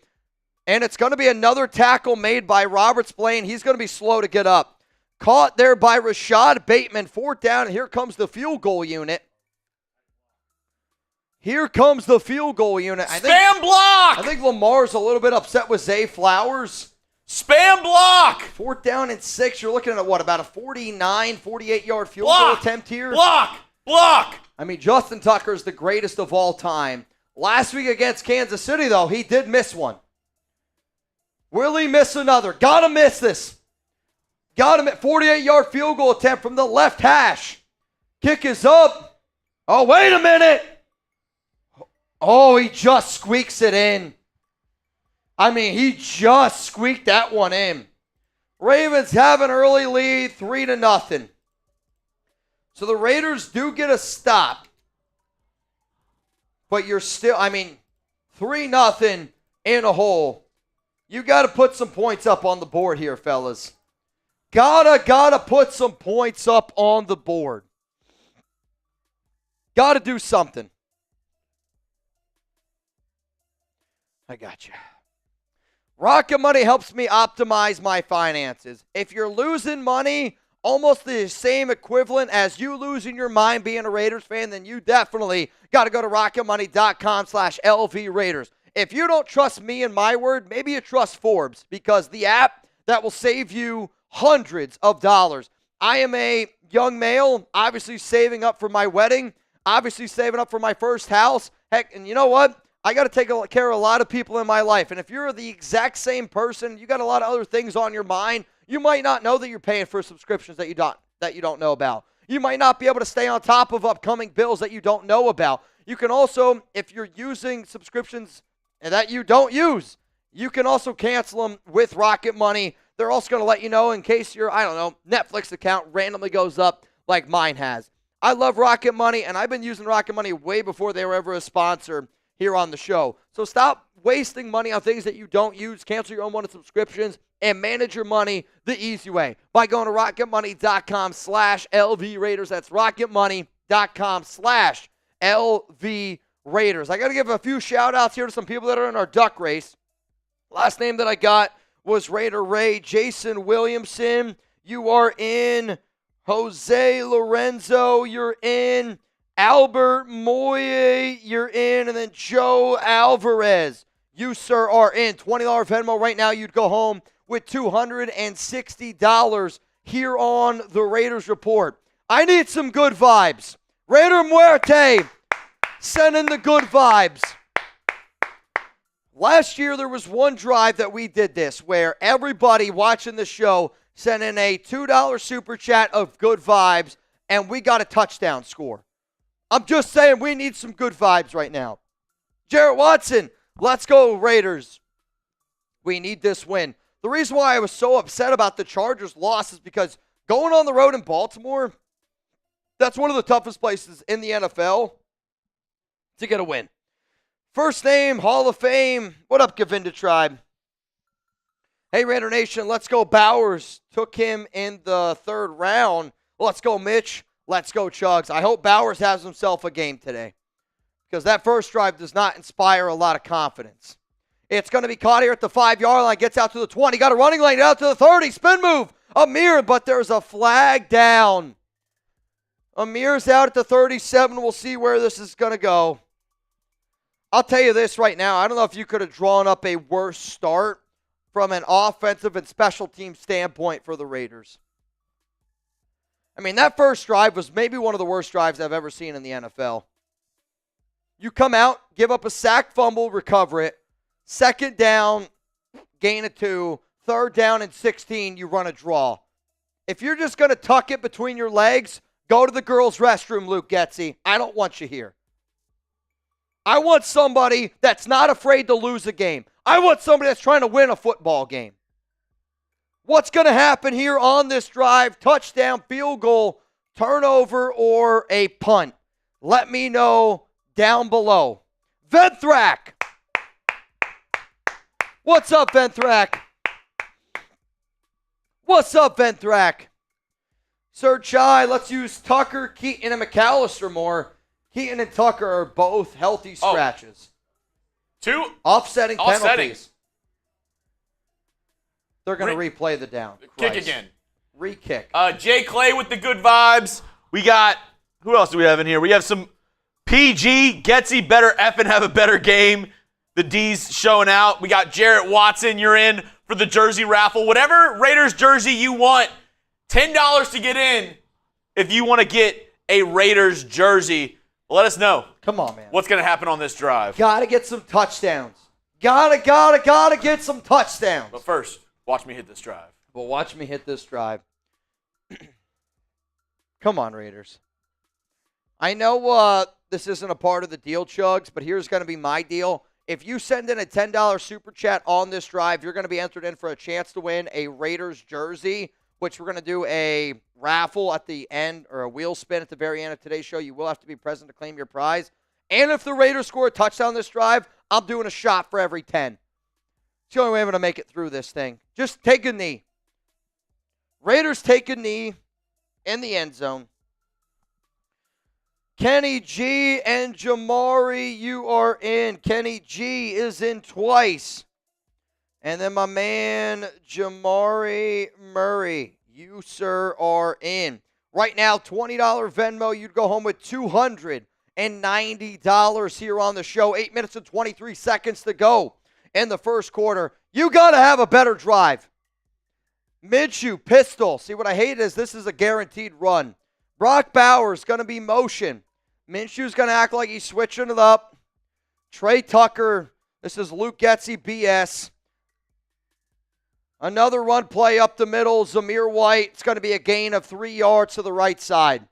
and it's going to be another tackle made by Robert Spillane. He's going to be slow to get up. Caught there by Rashad Bateman. 4th down, and here comes the field goal unit. Here comes the field goal unit. Spam block! I think Lamar's a little bit upset with Zay Flowers. Spam block! 4th down and 6. You're looking at what, about a 49, 48-yard field goal attempt here? Block! Justin Tucker is the greatest of all time. Last week against Kansas City, though, he did miss one. Will he miss another? Gotta miss this. Got him at 48-yard field goal attempt from the left hash. Kick is up. Oh, wait a minute. Oh, he just squeaks it in. I mean, he just squeaked that one in. Ravens have an early lead, 3-0. So the Raiders do get a stop. But you're still, 3-0 in a hole. You got to put some points up on the board here, fellas. Gotta put some points up on the board. Gotta do something. I got you. Rocket Money helps me optimize my finances. If you're losing money, almost the same equivalent as you losing your mind being a Raiders fan, then you definitely got to go to rocketmoney.com/LV Raiders. If you don't trust me and my word, maybe you trust Forbes, because the app that will save you hundreds of dollars. I am a young male, obviously saving up for my wedding, obviously saving up for my first house. Heck, and you know what? I got to take care of a lot of people in my life. And if you're the exact same person, you got a lot of other things on your mind, you might not know that you're paying for subscriptions that you don't know about. You might not be able to stay on top of upcoming bills that you don't know about. You can also, if you're using subscriptions that you don't use, you can also cancel them with Rocket Money. They're also going to let you know in case your, Netflix account randomly goes up like mine has. I love Rocket Money, and I've been using Rocket Money way before they were ever a sponsor here on the show. So stop wasting money on things that you don't use. Cancel your unwanted subscriptions and manage your money the easy way by going to rocketmoney.com/LV Raiders. That's rocketmoney.com/LV Raiders. I got to give a few shout outs here to some people that are in our duck race. Last name that I got was Raider Ray. Jason Williamson, you are in. Jose Lorenzo, you're in. Albert Moye, you're in. And then Joe Alvarez, you, sir, are in. $20 Venmo right now. You'd go home with $260 here on the Raiders Report. I need some good vibes. Raider Muerte, send in the good vibes. Last year, there was one drive that we did this where everybody watching the show sent in a $2 super chat of good vibes, and we got a touchdown score. I'm just saying we need some good vibes right now. Jarrett Watson, let's go Raiders. We need this win. The reason why I was so upset about the Chargers' loss is because going on the road in Baltimore, that's one of the toughest places in the NFL to get a win. First name, Hall of Fame. What up, Govinda Tribe? Hey, Raider Nation, let's go Bowers. Took him in the third round. Let's go Mitch. Let's go Chugs. I hope Bowers has himself a game today, because that first drive does not inspire a lot of confidence. It's going to be caught here at the 5-yard line. Gets out to the 20. Got a running lane out to the 30. Spin move. Amir, but there's a flag down. Amir's out at the 37. We'll see where this is going to go. I'll tell you this right now. I don't know if you could have drawn up a worse start from an offensive and special team standpoint for the Raiders. I mean, that first drive was maybe one of the worst drives I've ever seen in the NFL. You come out, give up a sack, fumble, recover it. Second down, gain of 2. Third down and 16, you run a draw. If you're just going to tuck it between your legs, go to the girls' restroom, Luke Getsy. I don't want you here. I want somebody that's not afraid to lose a game. I want somebody that's trying to win a football game. What's going to happen here on this drive? Touchdown, field goal, turnover, or a punt? Let me know down below. Venthrak. What's up, Venthrak? What's up, Venthrak? Sir Chai, let's use Tucker, Keaton, and McAllister more. Keaton and Tucker are both healthy scratches. Two offsetting penalties. They're going to replay the down. Kick again. Re-kick. Jay Clay with the good vibes. We got, who else do we have in here? We have some PG, Getsy, better effing have a better game. The D's showing out. We got Jarrett Watson. You're in for the jersey raffle. Whatever Raiders jersey you want, $10 to get in. If you want to get a Raiders jersey, let us know. Come on, man. What's going to happen on this drive? Got to get some touchdowns. Gotta get some touchdowns. But first, watch me hit this drive. Well, watch me hit this drive. Come on, Raiders. I know this isn't a part of the deal, Chugs, but here's going to be my deal. If you send in a $10 super chat on this drive, you're going to be entered in for a chance to win a Raiders jersey, which we're going to do a raffle at the end or a wheel spin at the very end of today's show. You will have to be present to claim your prize. And if the Raiders score a touchdown this drive, I'm doing a shot for every 10. It's the only way I'm going to make it through this thing. Just take a knee. Raiders take a knee in the end zone. Kenny G and Jamari, you are in. Kenny G is in twice. And then my man, Jamari Murray, you, sir, are in. Right now, $20 Venmo, you'd go home with $290 here on the show. 8 minutes and 23 seconds to go in the first quarter. You got to have a better drive. Minshew, pistol. See, what I hate is this is a guaranteed run. Brock Bowers going to be motion. Minshew's going to act like he's switching it up. Tre Tucker, this is Luke Getsy BS. Another run play up the middle. Zamir White, it's going to be a gain of 3 yards to the right side.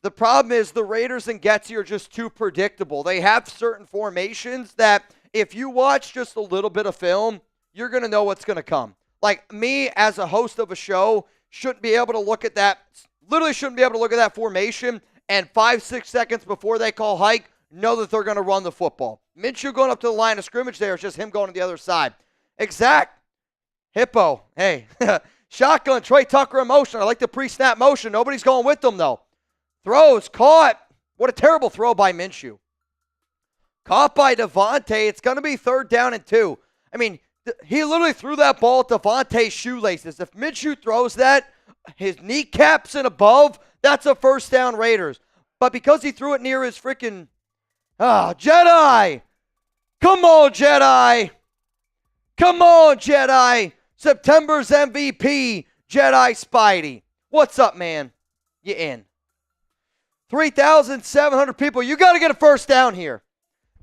The problem is the Raiders and Getsy are just too predictable. They have certain formations that if you watch just a little bit of film, you're going to know what's going to come. Like me as a host of a show shouldn't be able to look at that, literally shouldn't be able to look at that formation and 5-6 seconds before they call hike, know that they're going to run the football. Minshew going up to the line of scrimmage there is just him going to the other side. Exact. Hippo. Hey. Shotgun. Tre Tucker in motion. I like the pre-snap motion. Nobody's going with them, though. Throws. Caught. What a terrible throw by Minshew. Caught by Davante. It's going to be 3rd down and 2. I mean, he literally threw that ball at Davante's shoelaces. If Minshew throws that, his kneecaps and above, that's a first down Raiders. But because he threw it near his freaking, Jedi. Come on, Jedi. Come on, Jedi. September's MVP, Jedi Spidey. What's up, man? You in. 3,700 people. You got to get a first down here.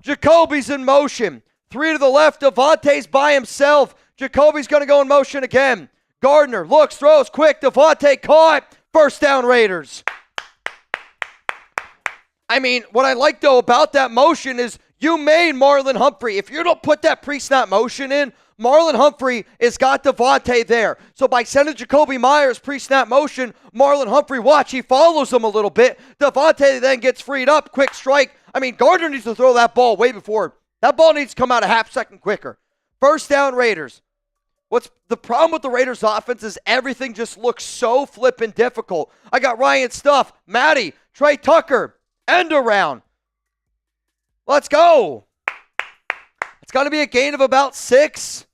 Jakobi's in motion. 3 to the left. Davante's by himself. Jakobi's going to go in motion again. Gardner looks, throws quick. Davante caught. First down Raiders. I mean, what I like, though, about that motion is you made Marlon Humphrey. If you don't put that pre-snap motion in, Marlon Humphrey has got Davante there. So by sending Jakobi Meyers pre-snap motion, Marlon Humphrey, watch, he follows him a little bit. Davante then gets freed up. Quick strike. I mean, Gardner needs to throw that ball way before. That ball needs to come out a half second quicker. First down Raiders. What's the problem with the Raiders offense is everything just looks so flippin' difficult. I got Ryan Stuff, Matty, Tre Tucker, end around. Let's go. It's going to be a gain of about 6.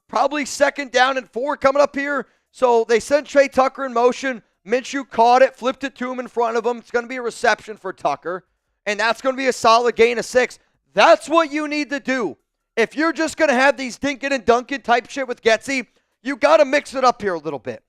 Probably 2nd down and 4 coming up here. So they sent Tre Tucker in motion. Minshew caught it, flipped it to him in front of him. It's going to be a reception for Tucker. And that's going to be a solid gain of 6. That's what you need to do. If you're just going to have these Dinkin' and Duncan type shit with Getsy, you got to mix it up here a little bit.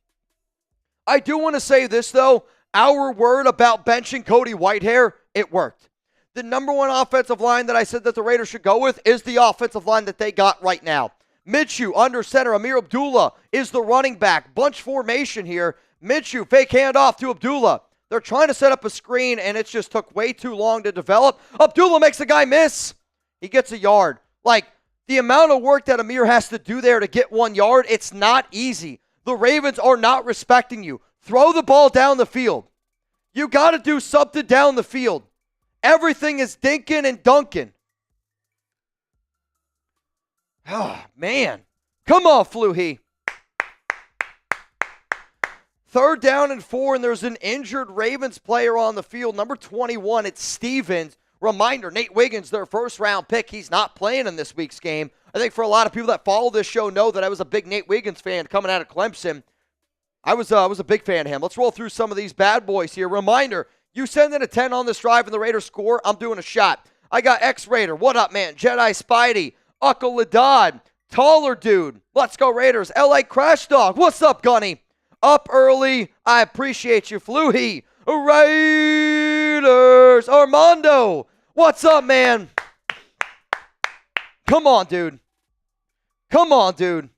I do want to say this, though. Our word about benching Cody Whitehair, it worked. The number one offensive line that I said that the Raiders should go with is the offensive line that they got right now. Minshew under center. Amir Abdullah is the running back. Bunch formation here. Minshew, fake handoff to Abdullah. They're trying to set up a screen, and it just took way too long to develop. Abdullah makes the guy miss. He gets a yard. Like, the amount of work that Amir has to do there to get 1 yard, it's not easy. The Ravens are not respecting you. Throw the ball down the field. You got to do something down the field. Everything is dinking and dunking. Oh, man. Come on, Fluhey. 3rd down and 4, and there's an injured Ravens player on the field. Number 21, it's Stevens. Reminder, Nate Wiggins, their first-round pick. He's not playing in this week's game. I think for a lot of people that follow this show know that I was a big Nate Wiggins fan coming out of Clemson. I was a big fan of him. Let's roll through some of these bad boys here. Reminder, you send in a 10 on this drive and the Raiders score, I'm doing a shot. I got X-Raider. What up, man? Jedi Spidey. Uncle Ladad. Taller dude. Let's go Raiders. LA Crash Dog. What's up, Gunny? Up early. I appreciate you, Fluhey. Raiders. Armando. What's up, man? Come on, dude. Come on, dude.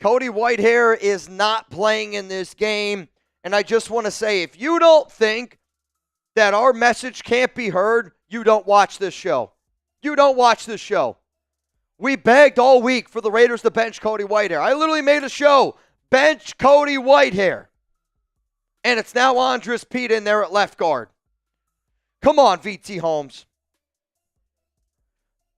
Cody Whitehair is not playing in this game. And I just want to say, if you don't think that our message can't be heard, you don't watch this show. You don't watch this show. We begged all week for the Raiders to bench Cody Whitehair. I literally made a show, bench Cody Whitehair. And it's now Andres Pete in there at left guard. Come on, VT Holmes.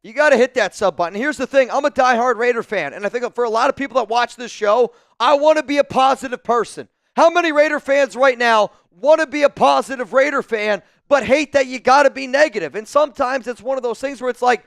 You got to hit that sub button. Here's the thing. I'm a diehard Raider fan, and I think for a lot of people that watch this show, I want to be a positive person. How many Raider fans right now want to be a positive Raider fan, but hate that you got to be negative? And sometimes it's one of those things where it's like,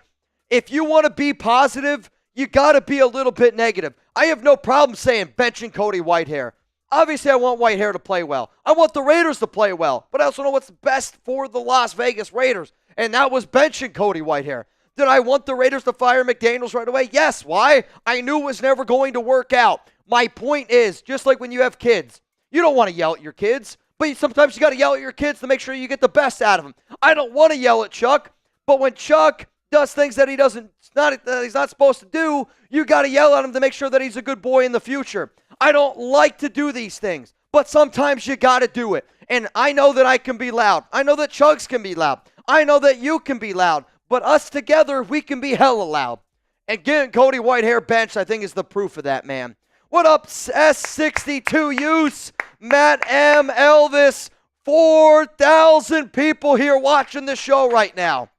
if you want to be positive, you got to be a little bit negative. I have no problem saying benching Cody Whitehair. Obviously, I want Whitehair to play well. I want the Raiders to play well, but I also know what's best for the Las Vegas Raiders, and that was benching Cody Whitehair. Did I want the Raiders to fire McDaniels right away? Yes. Why? I knew it was never going to work out. My point is, just like when you have kids, you don't want to yell at your kids, but sometimes you got to yell at your kids to make sure you get the best out of them. I don't want to yell at Chuck, but when Chuck does things that he's not supposed to do, you got to yell at him to make sure that he's a good boy in the future. I don't like to do these things, but sometimes you got to do it. And I know that I can be loud. I know that Chugs can be loud. I know that you can be loud. But us together, we can be hella loud. And getting Cody Whitehair benched, I think, is the proof of that, man. What up, S62 Use, Matt M. Elvis, 4,000 people here watching the show right now.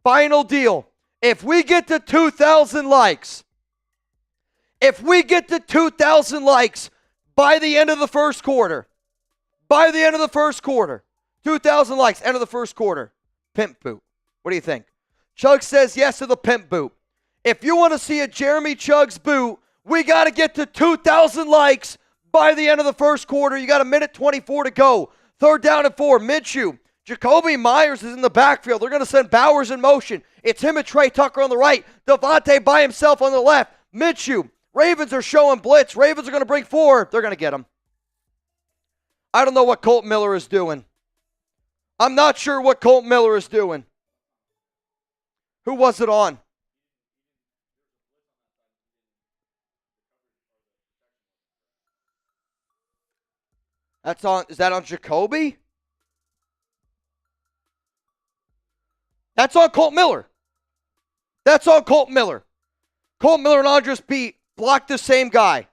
Final deal. If we get to 2,000 likes, by the end of the first quarter, 2,000 likes, end of the first quarter, pimp boot. What do you think? Chug says yes to the pimp boot. If you want to see a Jeremy Chugs boot, we got to get to 2,000 likes by the end of the first quarter. You got a minute 24 to go. 3rd down and 4. Minshew. Jakobi Meyers is in the backfield. They're going to send Bowers in motion. It's him and Tre Tucker on the right. Davante by himself on the left. Minshew. Ravens are showing blitz. Ravens are going to bring 4. They're going to get him. I don't know what Colt Miller is doing. I'm not sure what Colt Miller is doing. Who was it on? Is that on Jakobi? That's on Colt Miller. Colt Miller and Andres Pete blocked the same guy.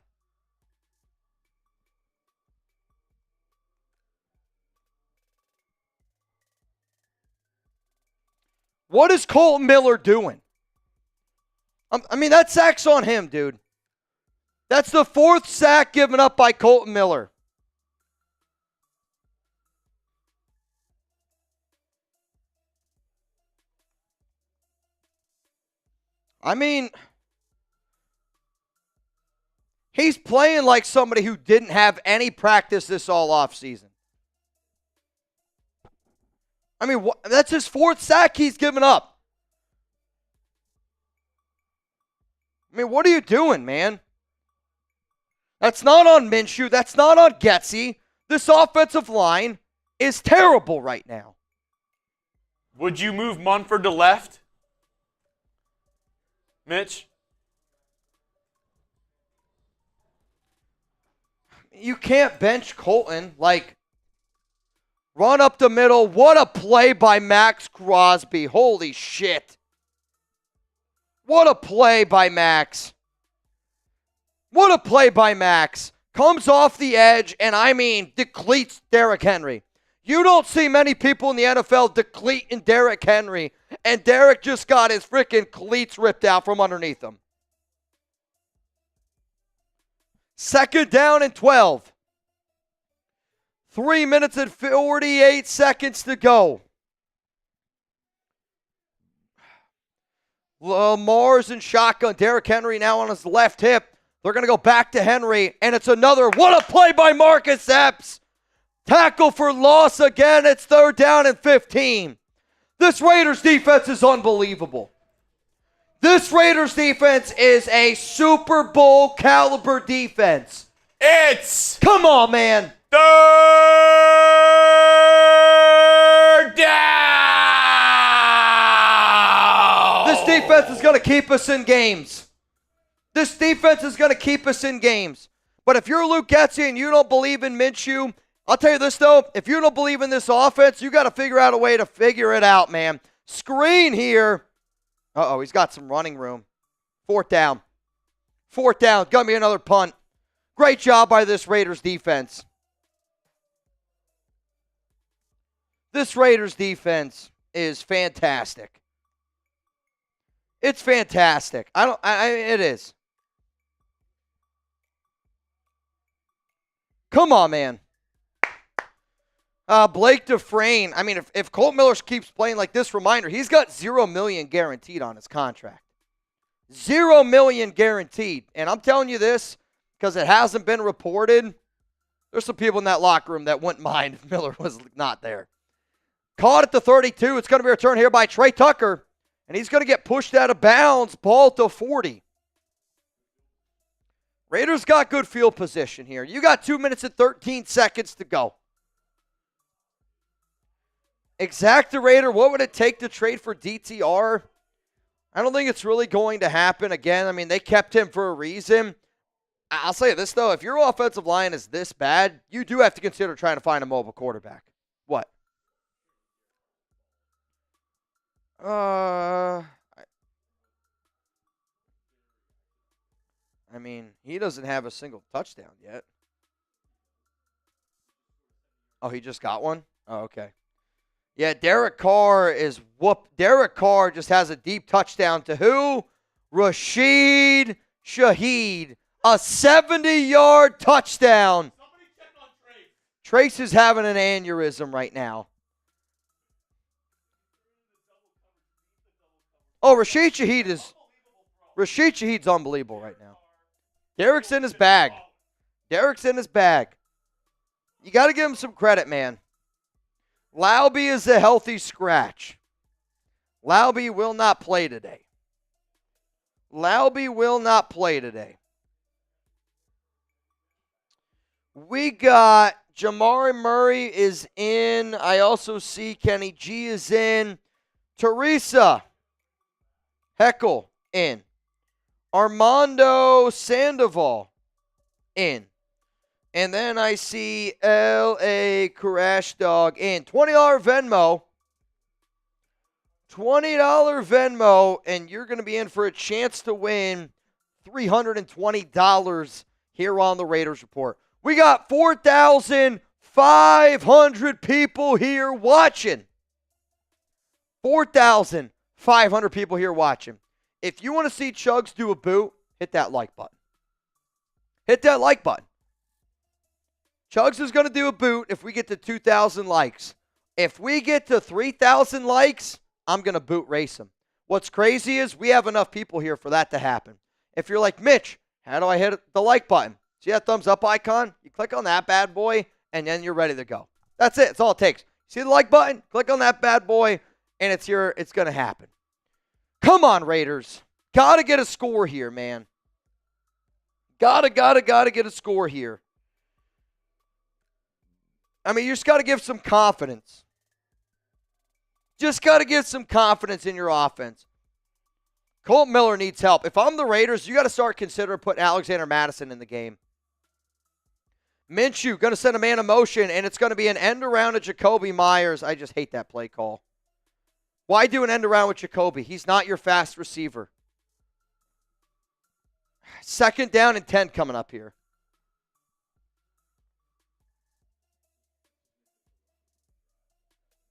What is Colt Miller doing? I mean, that sack's on him, dude. That's the 4th sack given up by Colt Miller. I mean, he's playing like somebody who didn't have any practice this all offseason. I mean, that's his 4th sack he's given up. I mean, what are you doing, man? That's not on Minshew. That's not on Getsy. This offensive line is terrible right now. Would you move Munford to left? Mitch? You can't bench Colton. Run up the middle. What a play by Maxx Crosby. Holy shit. What a play by Maxx. Comes off the edge and, depletes Derrick Henry. You don't see many people in the NFL depleting Derrick Henry, and Derrick just got his freaking cleats ripped out from underneath him. 2nd down and 12. 3 minutes and 48 seconds to go. Lamar's in shotgun. Derrick Henry now on his left hip. They're going to go back to Henry, and it's another. What a play by Marcus Epps. Tackle for loss again. It's 3rd down and 15. This Raiders defense is unbelievable. This Raiders defense is a Super Bowl caliber defense. Come on, man. 3rd down. This defense is going to keep us in games. But if you're Luke Getsy and you don't believe in Minshew, I'll tell you this, though. If you don't believe in this offense, you got to figure out a way to figure it out, man. Screen here. Uh-oh, he's got some running room. 4th down. 4th down. Gonna be another punt. Great job by this Raiders defense. This Raiders defense is fantastic. It's fantastic. It is. Come on, man. Blake Dufresne. I mean, if Colt Miller keeps playing like this, reminder, he's got $0 million guaranteed on his contract. $0 million guaranteed. And I'm telling you this because it hasn't been reported. There's some people in that locker room that wouldn't mind if Miller was not there. Caught at the 32. It's going to be returned here by Tre Tucker. And he's going to get pushed out of bounds. Ball to 40. Raiders got good field position here. You got 2 minutes and 13 seconds to go. Exact-Raider, what would it take to trade for DTR? I don't think it's really going to happen again. I mean, they kept him for a reason. I'll say this, though. If your offensive line is this bad, you do have to consider trying to find a mobile quarterback. What? I mean, he doesn't have a single touchdown yet. Oh, he just got one? Oh, okay. Yeah, Derek Carr is whooped. Derek Carr just has a deep touchdown to who? Rashid Shaheed. A 70-yard touchdown. Somebody check on Trace. Trace is having an aneurysm right now. Oh, Rashid Shaheed's unbelievable right now. Derek's in his bag. Derek's in his bag. You got to give him some credit, man. Laube is a healthy scratch. Laube will not play today. Laube will not play today. We got Jamari Murray is in. I also see Kenny G is in. Teresa Heckel in. Armando Sandoval in. And then I see L.A. Crash Dog in. $20 Venmo. $20 Venmo, and you're going to be in for a chance to win $320 here on the Raiders Report. We got 4,500 people here watching. 4,500 people here watching. If you want to see Chugs do a boot, hit that like button. Hit that like button. Chugs is going to do a boot if we get to 2,000 likes. If we get to 3,000 likes, I'm going to boot race him. What's crazy is we have enough people here for that to happen. If you're like, Mitch, how do I hit the like button? See that thumbs up icon? You click on that bad boy, and then you're ready to go. That's it. That's all it takes. See the like button? Click on that bad boy, and it's going to happen. Come on, Raiders. Got to get a score here, man. Got to get a score here. I mean, you just got to give some confidence. Just got to give some confidence in your offense. Colt Miller needs help. If I'm the Raiders, you got to start considering putting Alexander Mattison in the game. Minshew going to send a man in motion, and it's going to be an end around to Jakobi Meyers. I just hate that play call. Why do an end around with Jakobi? He's not your fast receiver. 2nd down and 10 coming up here.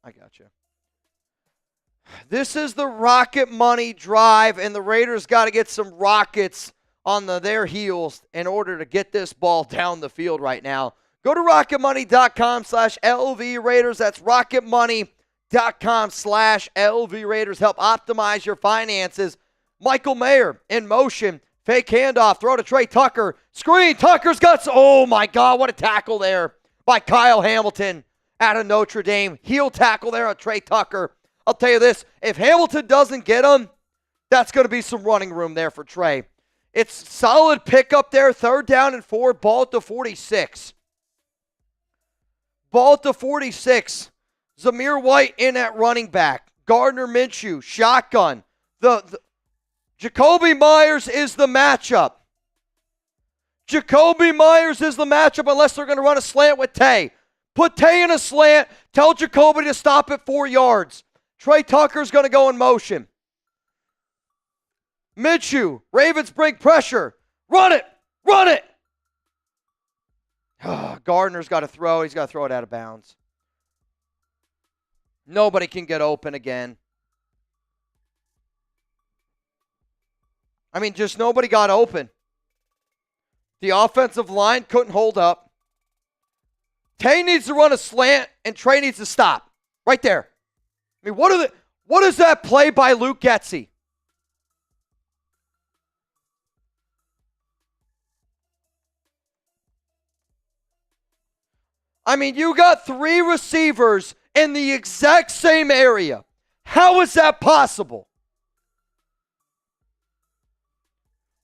I got you. This is the Rocket Money drive, and the Raiders got to get some rockets on their heels in order to get this ball down the field right now. Go to rocketmoney.com/LV Raiders. That's rocketmoney.com/LV Raiders. Help optimize your finances. Michael Mayer in motion. Fake handoff. Throw to Tre Tucker. Screen. Tucker's got. Oh, my God. What a tackle there by Kyle Hamilton out of Notre Dame. Heel tackle there on Tre Tucker. I'll tell you this. If Hamilton doesn't get him, that's going to be some running room there for Tre. It's solid pickup there. 3rd down and 4. Ball at the 46. Ball at the 46. Zamir White in at running back. Gardner Minshew, shotgun. Jakobi Meyers is the matchup. Jakobi Meyers is the matchup unless they're going to run a slant with Tay. Put Tay in a slant. Tell Jakobi to stop at 4 yards. Tre Tucker's going to go in motion. Minshew. Ravens bring pressure. Run it. Run it. Gardner's got to throw. He's got to throw it out of bounds. Nobody can get open again. I mean, just nobody got open. The offensive line couldn't hold up. Tay needs to run a slant, and Tre needs to stop. Right there. I mean, what is that play by Luke Getsy? I mean, you got 3 receivers in the exact same area. How is that possible?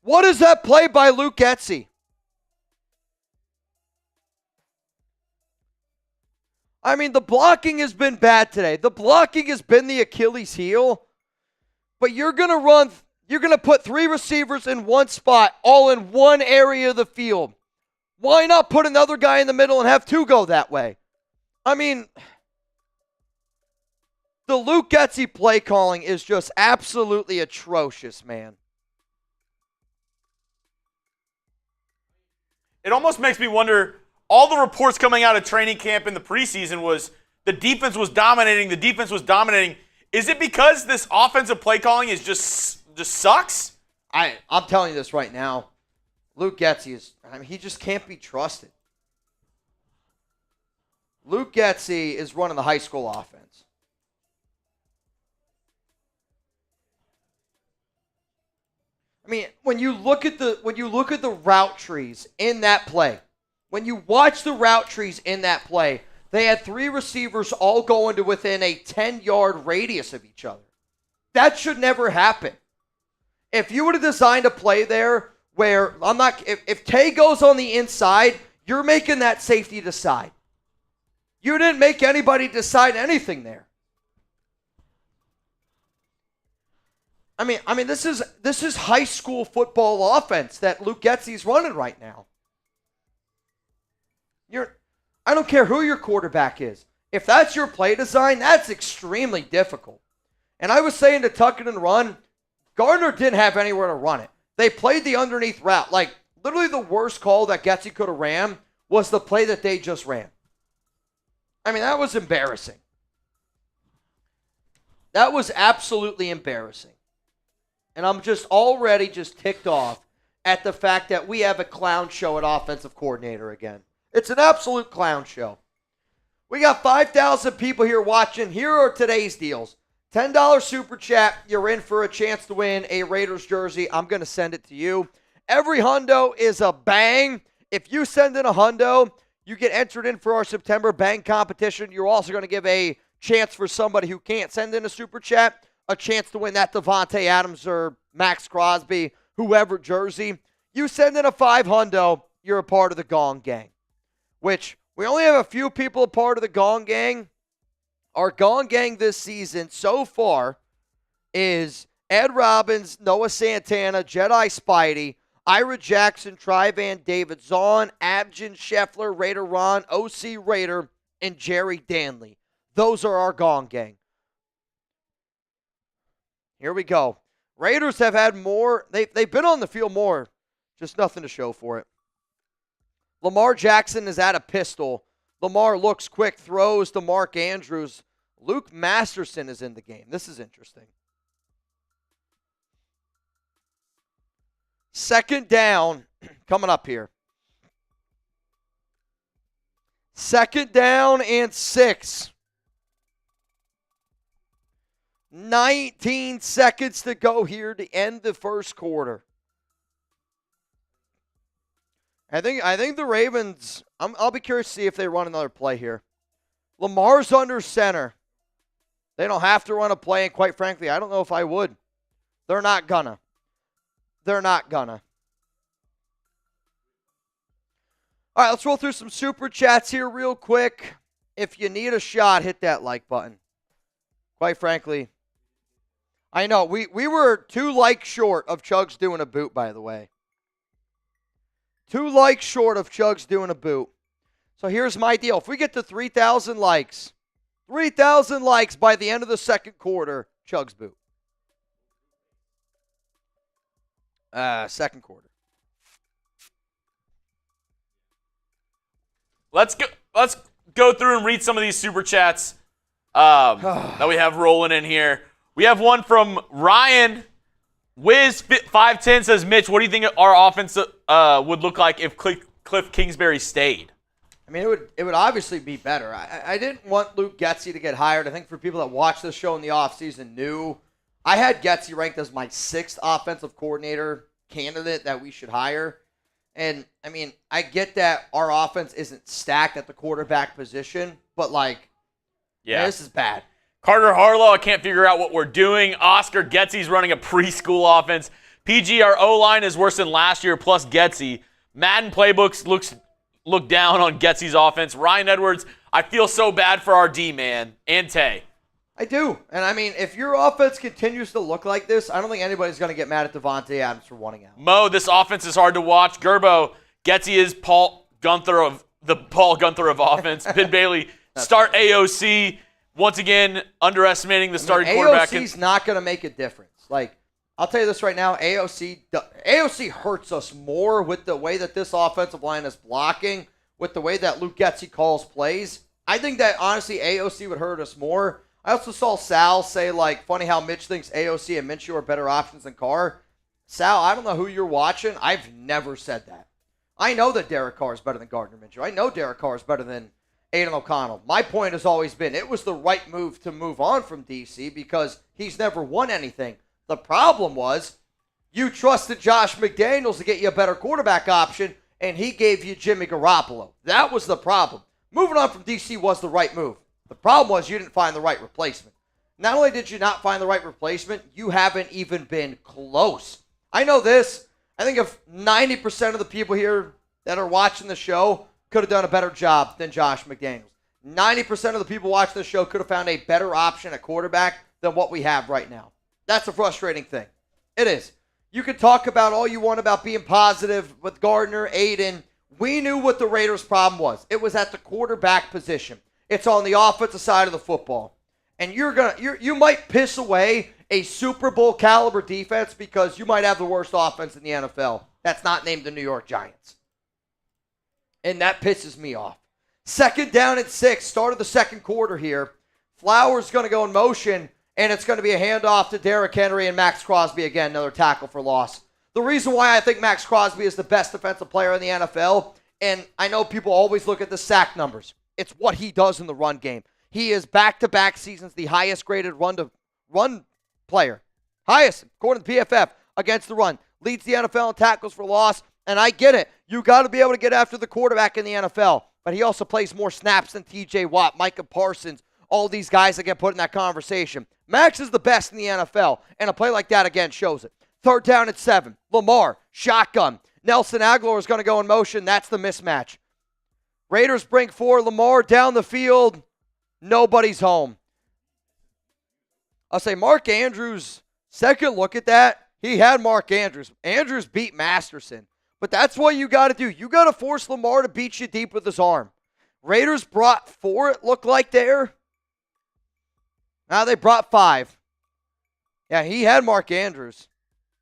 What is that play by Luke Getsy? I mean, the blocking has been bad today. The blocking has been the Achilles heel. But you're going to put 3 receivers in one spot, all in one area of the field. Why not put another guy in the middle and have 2 go that way? I mean, the Luke Getsy play calling is just absolutely atrocious, man. It almost makes me wonder, all the reports coming out of training camp in the preseason was the defense was dominating, Is it because this offensive play calling is just sucks? I'm telling you this right now. Luke Getsy he just can't be trusted. Luke Getsy is running the high school offense. I mean, when you look at the route trees in that play, when you watch the route trees in that play, they had 3 receivers all going to within a 10-yard radius of each other. That should never happen. If you would have designed a play there where if Tay goes on the inside, you're making that safety decide. You didn't make anybody decide anything there. I mean, this is high school football offense that Luke Getsy's running right now. I don't care who your quarterback is. If that's your play design, that's extremely difficult. And I was saying to tuck it and run, Gardner didn't have anywhere to run it. They played the underneath route. Like, literally the worst call that Getsy could have ran was the play that they just ran. I mean, that was embarrassing. That was absolutely embarrassing. And I'm already ticked off at the fact that we have a clown show at offensive coordinator again. It's an absolute clown show. We got 5,000 people here watching. Here are today's deals. $10 super chat. You're in for a chance to win a Raiders jersey. I'm going to send it to you. Every hundo is a bang. If you send in a hundo, you get entered in for our September bang competition. You're also going to give a chance for somebody who can't send in a super chat a chance to win that Davante Adams or Maxx Crosby, whoever jersey. You send in a 5 hundo, you're a part of the Gong Gang. Which, we only have a few people a part of the Gong Gang. Our Gong Gang this season so far is Ed Robbins, Noah Santana, Jedi Spidey, Ira Jackson, Tri-Van David, Zahn, Abjin, Scheffler, Raider Ron, OC Raider, and Jerry Danley. Those are our Gong Gang. Here we go. Raiders have had more. They've been on the field more. Just nothing to show for it. Lamar Jackson is at a pistol. Lamar looks quick, throws to Mark Andrews. Luke Masterson is in the game. This is interesting. Second down coming up here. 2nd down and 6. 19 seconds to go here to end the first quarter. I think the Ravens, I'll be curious to see if they run another play here. Lamar's under center. They don't have to run a play, and quite frankly, I don't know if I would. They're not gonna. All right, let's roll through some super chats here real quick. If you need a shot, hit that like button. Quite frankly, I know, we were 2 likes short of Chugs doing a boot, by the way. 2 likes short of Chugs doing a boot. So here's my deal. If we get to 3,000 likes by the end of the second quarter, Chugs boot. Second quarter. Let's go through and read some of these super chats that we have rolling in here. We have one from Ryan. Wiz510 says, Mitch, what do you think our offense would look like if Cliff Kingsbury stayed? I mean, it would obviously be better. I didn't want Luke Getsy to get hired. I think for people that watched this show in the offseason knew I had Getsy ranked as my 6th offensive coordinator candidate that we should hire. And, I mean, I get that our offense isn't stacked at the quarterback position, but, like, yeah, this is bad. Carter Harlow, I can't figure out what we're doing. Oscar Getsy's running a preschool offense. PG, our O-line is worse than last year, plus Getsy. Madden playbooks look down on Getsy's offense. Ryan Edwards, I feel so bad for our D, man. And Tay. I do. And, I mean, if your offense continues to look like this, I don't think anybody's going to get mad at Davante Adams for wanting out. Mo, this offense is hard to watch. Gerbo, Getsy is the Paul Gunther of offense. Pin Bailey, start AOC. Once again, underestimating the starting quarterback. AOC's not going to make a difference. Like, I'll tell you this right now, AOC hurts us more with the way that this offensive line is blocking, with the way that Luke Getsy calls plays. I think that, honestly, AOC would hurt us more. I also saw Sal say, like, funny how Mitch thinks AOC and Minshew are better options than Carr. Sal, I don't know who you're watching. I've never said that. I know that Derek Carr is better than Gardner Minshew. I know Derek Carr is better than Aiden O'Connell. My point has always been it was the right move to move on from DC because he's never won anything. The problem was you trusted Josh McDaniels to get you a better quarterback option, and he gave you Jimmy Garoppolo. That was the problem. Moving on from DC was the right move. The problem was you didn't find the right replacement. Not only did you not find the right replacement, you haven't even been close. I know this. I think if 90% of the people here that are watching the show could have done a better job than Josh McDaniels. 90% of the people watching the show could have found a better option at quarterback than what we have right now. That's a frustrating thing. It is. You can talk about all you want about being positive with Gardner, Aiden. We knew what the Raiders' problem was. It was at the quarterback position. It's on the offensive side of the football. And you might piss away a Super Bowl caliber defense because you might have the worst offense in the NFL. That's not named the New York Giants. And that pisses me off. 2nd down and 6, start of the second quarter here. Flowers going to go in motion, and it's going to be a handoff to Derrick Henry and Maxx Crosby again, another tackle for loss. The reason why I think Maxx Crosby is the best defensive player in the NFL, and I know people always look at the sack numbers. It's what he does in the run game. He is back-to-back seasons the highest graded run player. Highest, according to PFF, against the run. Leads the NFL in tackles for loss. And I get it. You got to be able to get after the quarterback in the NFL. But he also plays more snaps than TJ Watt, Micah Parsons, all these guys that get put in that conversation. Max is the best in the NFL. And a play like that, again, shows it. 3rd down and 7. Lamar, shotgun. Nelson Aguilar is going to go in motion. That's the mismatch. Raiders bring 4. Lamar down the field. Nobody's home. I'll say Mark Andrews, second look at that. He had Mark Andrews. Andrews beat Masterson. But that's what you got to do. You got to force Lamar to beat you deep with his arm. Raiders brought 4, it looked like there. Now they brought 5. Yeah, he had Mark Andrews.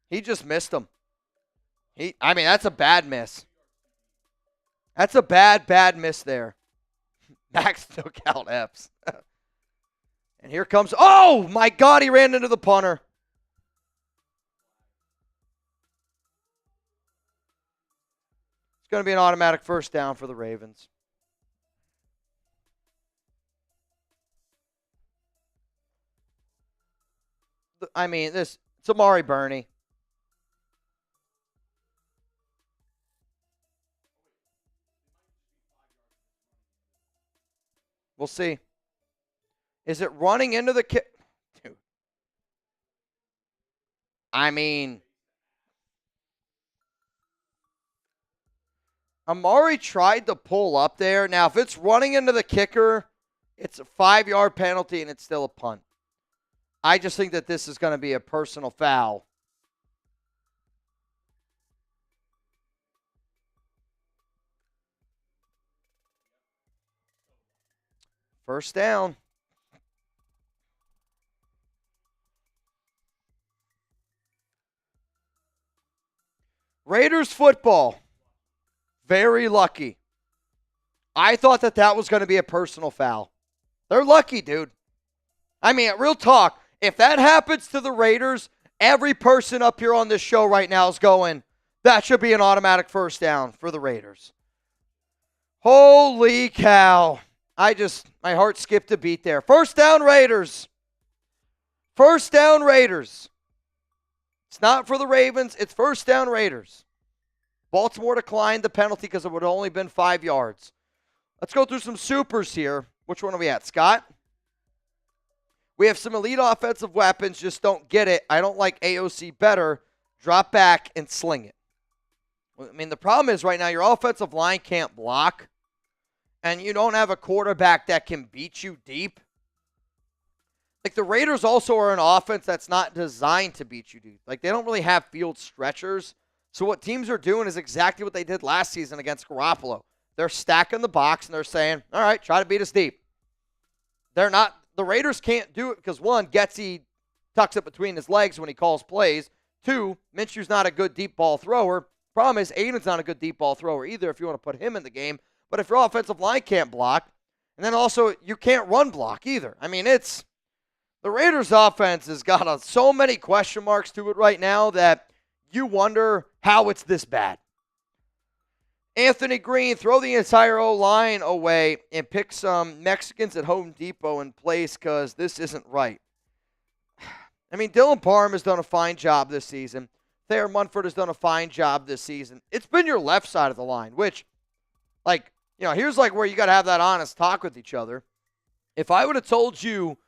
He just missed him. That's a bad miss. That's a bad miss there. Max took out Epps. And here comes, oh my God, he ran into the punter. It's going to be an automatic 1st down for the Ravens. It's Amari Burney. We'll see. Is it running into the kick? Dude. Amari tried to pull up there. Now, if it's running into the kicker, it's a 5-yard penalty and it's still a punt. I just think that this is going to be a personal foul. First down. Raiders football, very lucky. I thought that was going to be a personal foul. They're lucky, dude. I mean, real talk. If that happens to the Raiders, every person up here on this show right now is going, that should be an automatic first down for the Raiders. Holy cow. My heart skipped a beat there. First down, Raiders. First down, Raiders. It's not for the Ravens. It's first down, Raiders. Baltimore declined the penalty because it would have only been 5 yards. Let's go through some supers here. Which one are we at, Scott? We have some elite offensive weapons. Just don't get it. I don't like AOC better. Drop back and sling it. I mean, the problem is right now your offensive line can't block, and you don't have a quarterback that can beat you deep. Like, the Raiders also are an offense that's not designed to beat you deep. Like, they don't really have field stretchers. So what teams are doing is exactly what they did last season against Garoppolo. They're stacking the box, and they're saying, all right, try to beat us deep. They're not. The Raiders can't do it because, one, Getsy tucks it between his legs when he calls plays. Two, Minshew's not a good deep ball thrower. Problem is, Aiden's not a good deep ball thrower either if you want to put him in the game. But if your offensive line can't block, and then also you can't run block either. I mean, the Raiders' offense has got so many question marks to it right now that you wonder how it's this bad. Anthony Green, throw the entire O-line away and pick some Mexicans at Home Depot in place because this isn't right. I mean, Dylan Parham has done a fine job this season. Thayer Munford has done a fine job this season. It's been your left side of the line, which, here's where you got to have that honest talk with each other. If I would have told you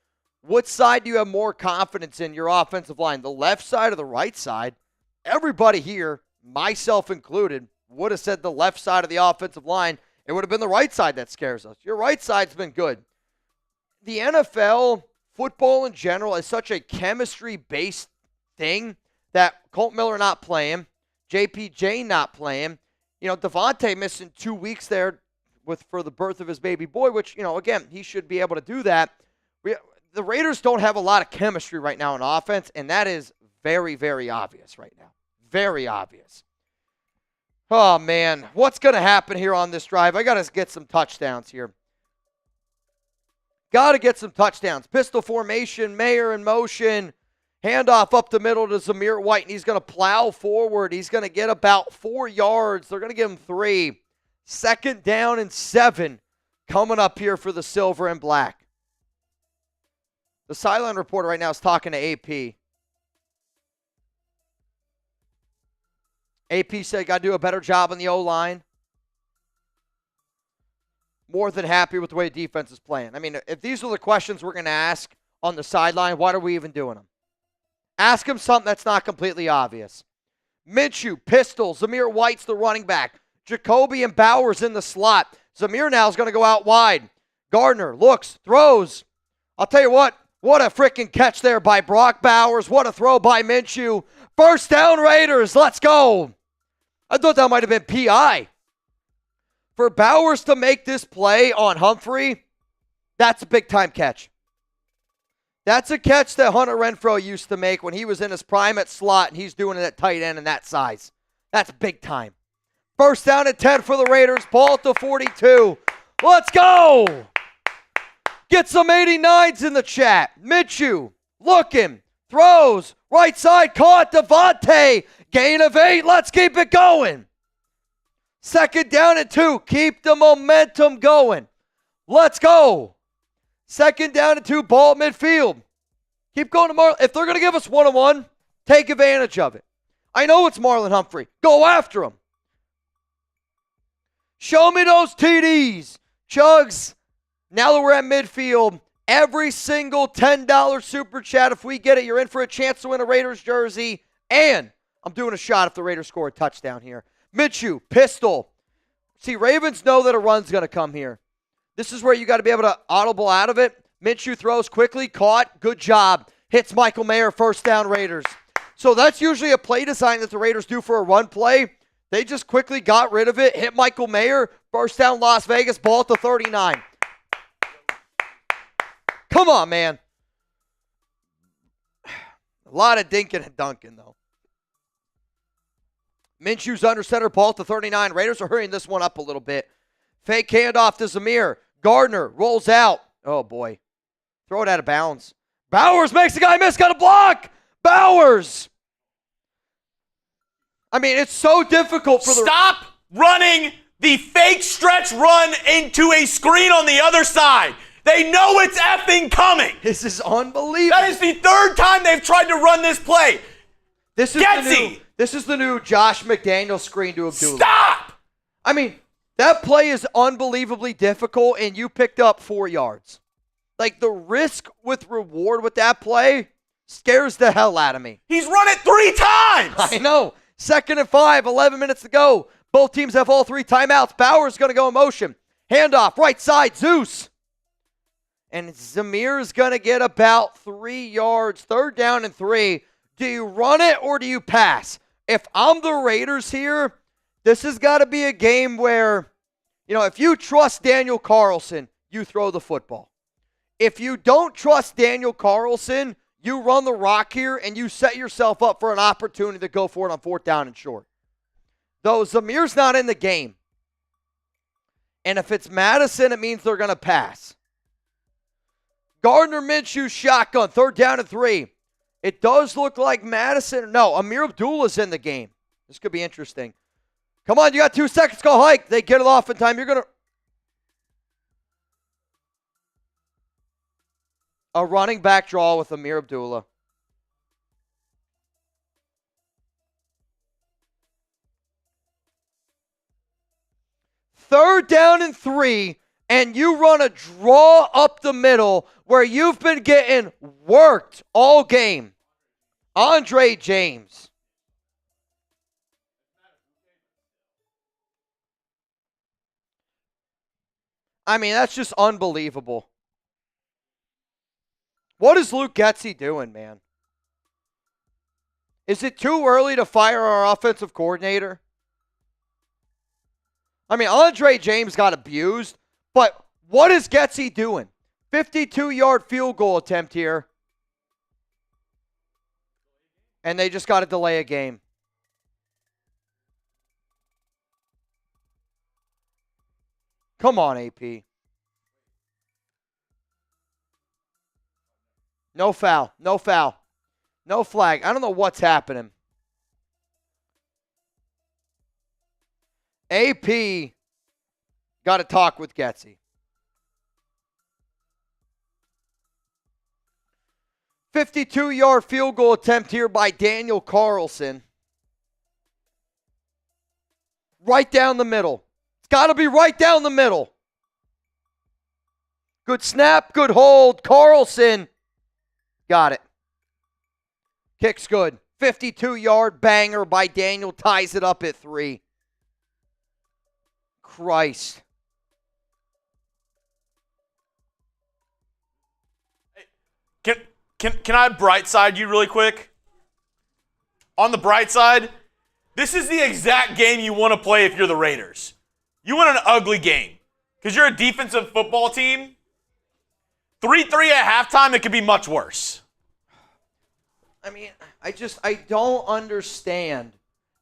what side do you have more confidence in your offensive line, the left side or the right side, everybody here, myself included, would have said the left side of the offensive line. It would have been the right side that scares us. Your right side's been good. The NFL, football in general, is such a chemistry-based thing that Colt Miller not playing, JPJ not playing, Davante missing 2 weeks there for the birth of his baby boy, which, again, he should be able to do that. The Raiders don't have a lot of chemistry right now in offense, and that is very, very obvious right now. Very obvious. Oh, man. What's going to happen here on this drive? I got to get some touchdowns here. Got to get some touchdowns. Pistol formation, Mayer in motion. Handoff up the middle to Zamir White, and he's going to plow forward. He's going to get about 4 yards. They're going to give him 3. Second down and 7 coming up here for the silver and black. The sideline reporter right now is talking to AP. AP said, got to do a better job on the O-line. More than happy with the way the defense is playing. I mean, if these are the questions we're going to ask on the sideline, why are we even doing them? Ask him something that's not completely obvious. Minshew, pistol. Zamir White's the running back. Jakobi and Bowers in the slot. Zamir now is going to go out wide. Gardner looks, throws. I'll tell you what a freaking catch there by Brock Bowers. What a throw by Minshew. First down, Raiders. Let's go. I thought that might have been PI. For Bowers to make this play on Humphrey, that's a big-time catch. That's a catch that Hunter Renfrow used to make when he was in his prime at slot, and he's doing it at tight end and that size. That's big time. First down and 10 for the Raiders. Ball at the 42. Let's go. Get some 89s in the chat. Minshew looking. Throws. Right side caught. Davante. Gain of 8. Let's keep it going. Second down and 2. Keep the momentum going. Let's go. Second down and 2. Ball at midfield. Keep going to Marlon. If they're going to give us one-on-one, take advantage of it. I know it's Marlon Humphrey. Go after him. Show me those TDs. Chugs, now that we're at midfield, every single $10 super chat, if we get it, you're in for a chance to win a Raiders jersey. And I'm doing a shot if the Raiders score a touchdown here. Minshew, pistol. See, Ravens know that a run's going to come here. This is where you got to be able to audible out of it. Minshew throws quickly, caught, good job. Hits Michael Mayer, first down Raiders. So that's usually a play design that the Raiders do for a run play. They just quickly got rid of it, hit Michael Mayer, first down Las Vegas, ball at the 39. Come on, man. A lot of dinking and dunking, though. Minshew's under center, ball at the 39. Raiders are hurrying this one up a little bit. Fake handoff to Zamir. Gardner rolls out. Oh, boy. Throw it out of bounds. Bowers makes the guy miss. Got a block. Bowers. I mean, it's so difficult for the... Stop running the fake stretch run into a screen on the other side. They know it's effing coming. This is unbelievable. That is the third time they've tried to run this play. This is the new Josh McDaniels screen to Abdullah. Stop! I mean, that play is unbelievably difficult, and you picked up 4 yards. Like, the risk with reward with that play scares the hell out of me. He's run it 3 times! I know. 2nd and 5, 11 minutes to go. Both teams have all 3 timeouts. Bowers going to go in motion. Handoff, right side, Zeus. And Zamir's going to get about 3 yards. 3rd down and 3. Do you run it or do you pass? If I'm the Raiders here, this has got to be a game where, if you trust Daniel Carlson, you throw the football. If you don't trust Daniel Carlson, you run the rock here and you set yourself up for an opportunity to go for it on 4th down and short. Though Zamir's not in the game. And if it's Madison, it means they're going to pass. Gardner Minshew shotgun, 3rd down and 3. It does look like Madison. No, Amir Abdullah's in the game. This could be interesting. Come on, you got 2 seconds. Go hike. They get it off in time. You're going to... A running back draw with Amir Abdullah. Third down and 3, and you run a draw up the middle where you've been getting worked all game. Andre James. I mean, that's just unbelievable. What is Luke Getsy doing, man? Is it too early to fire our offensive coordinator? I mean, Andre James got abused, but what is Getsy doing? 52-yard field goal attempt here. And they just got to delay a game. Come on, AP. No foul. No foul. No flag. I don't know what's happening. AP got to talk with Getsy. 52-yard field goal attempt here by Daniel Carlson. Right down the middle. It's got to be right down the middle. Good snap, good hold. Carlson got it. Kick's good. 52-yard banger by Daniel. Ties it up at 3. Christ. Can I bright side you really quick? On the bright side, this is the exact game you want to play if you're the Raiders. You want an ugly game because you're a defensive football team. 3-3 at halftime, it could be much worse. I mean, I don't understand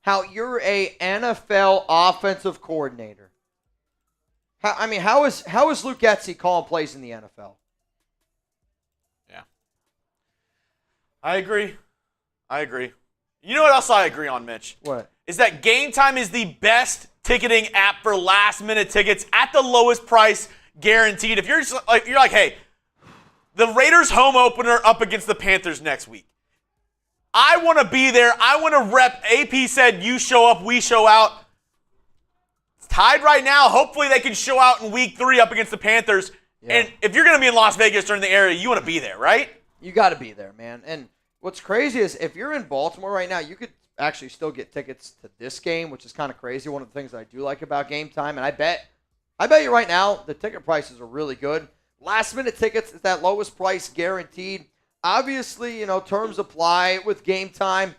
how you're a NFL offensive coordinator. How is Luke Getsy calling plays in the NFL? Yeah. I agree. You know what else I agree on, Mitch? What? Is that Game Time is the best ticketing app for last-minute tickets at the lowest price guaranteed. If you're like, hey, the Raiders home opener up against the Panthers next week. I want to be there. I want to rep. AP said you show up, we show out. It's tied right now. Hopefully they can show out in week 3 up against the Panthers. Yeah. And if you're going to be in Las Vegas or in the area, you want to be there, right? You got to be there, man. And what's crazy is if you're in Baltimore right now, you could actually still get tickets to this game, which is kind of crazy. One of the things that I do like about Game Time, and I bet you right now the ticket prices are really good. Last-minute tickets is that lowest price guaranteed. Obviously, terms apply with Game Time.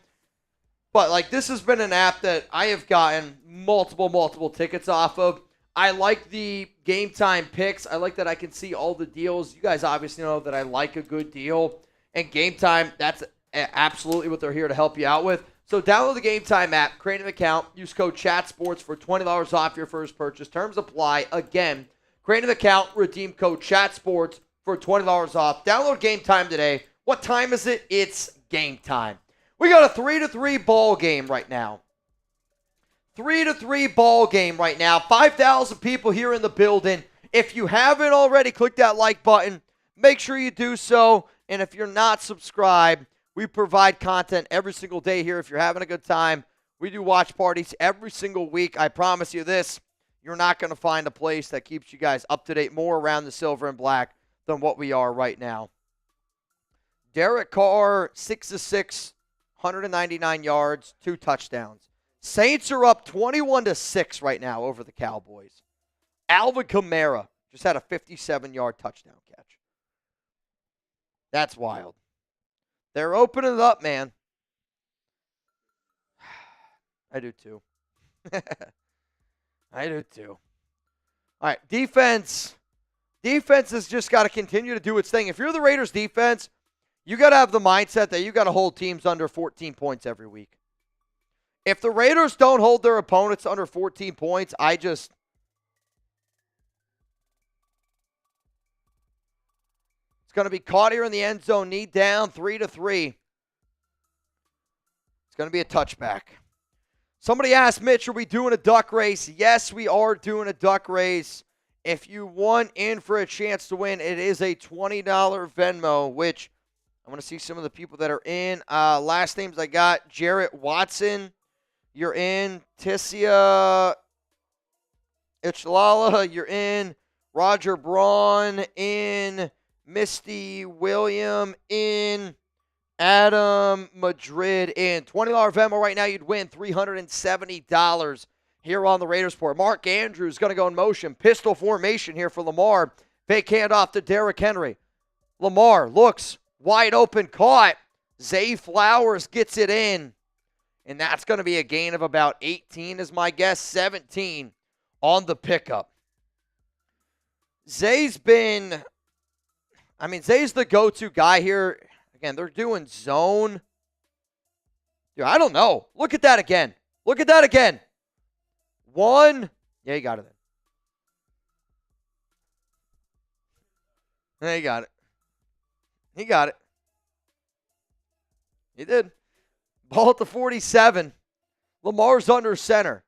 But, this has been an app that I have gotten multiple tickets off of. I like the Game Time picks. I like that I can see all the deals. You guys obviously know that I like a good deal. And Game Time, that's absolutely what they're here to help you out with. So download the Game Time app, create an account, use code CHATSPORTS for $20 off your first purchase. Terms apply. Again, create an account, redeem code CHATSPORTS for $20 off. Download Game Time today. What time is it? It's game time. We got a 3-3 ball game right now. 3-3 ball game right now. 5,000 people here in the building. If you haven't already, click that like button. Make sure you do so. And if you're not subscribed, we provide content every single day here. If you're having a good time, we do watch parties every single week. I promise you this, you're not going to find a place that keeps you guys up to date more around the silver and black than what we are right now. Derek Carr, 6-6, 199 yards, 2 touchdowns. Saints are up 21-6 right now over the Cowboys. Alvin Kamara just had a 57-yard touchdown catch. That's wild. They're opening it up, man. I do too. I do too. All right, defense. Defense has just got to continue to do its thing. If you're the Raiders defense, you got to have the mindset that you got to hold teams under 14 points every week. If the Raiders don't hold their opponents under 14 points, it's going to be caught here in the end zone, knee down, 3-3. It's going to be a touchback. Somebody asked Mitch, are we doing a duck race? Yes, we are doing a duck race. If you want in for a chance to win, it is a $20 Venmo, which I want to see some of the people that are in. Last names I got, Jarrett Watson. You're in. Tissia Ichlala, you're in. Roger Braun, in. Misty William, in. Adam Madrid, in. $20 Venmo right now, you'd win $370 here on the Raiders Report. Mark Andrews going to go in motion. Pistol formation here for Lamar. Fake handoff to Derrick Henry. Lamar looks wide open, caught. Zay Flowers gets it in. And that's going to be a gain of about 18 is my guess, 17 on the pickup. Zay's the go-to guy here. Again, they're doing zone. Dude, I don't know. Look at that again. Look at that again. 1. Yeah, he got it. Yeah, he got it. He got it. He did. Ball at the 47. Lamar's under center.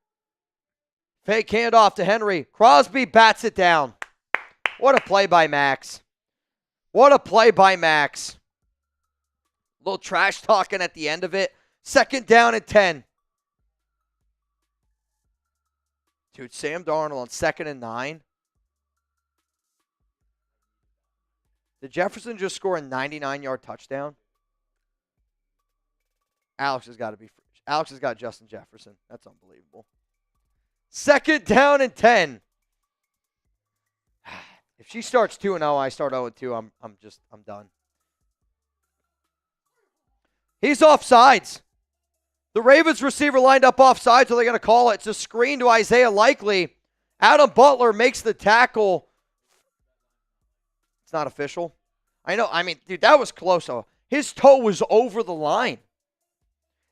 Fake handoff to Henry. Crosby bats it down. What a play by Maxx. What a play by Maxx. A little trash talking at the end of it. 2nd down and 10. Dude, Sam Darnold on 2nd and 9. Did Jefferson just score a 99-yard touchdown? Alex has got Justin Jefferson. That's unbelievable. 2nd down and 10. If she starts 2-0, I start 0-2. I'm done. He's offsides. The Ravens receiver lined up offsides. Are they going to call it? It's a screen to Isaiah Likely. Adam Butler makes the tackle. It's not official. I know. I mean, dude, that was close. His toe was over the line.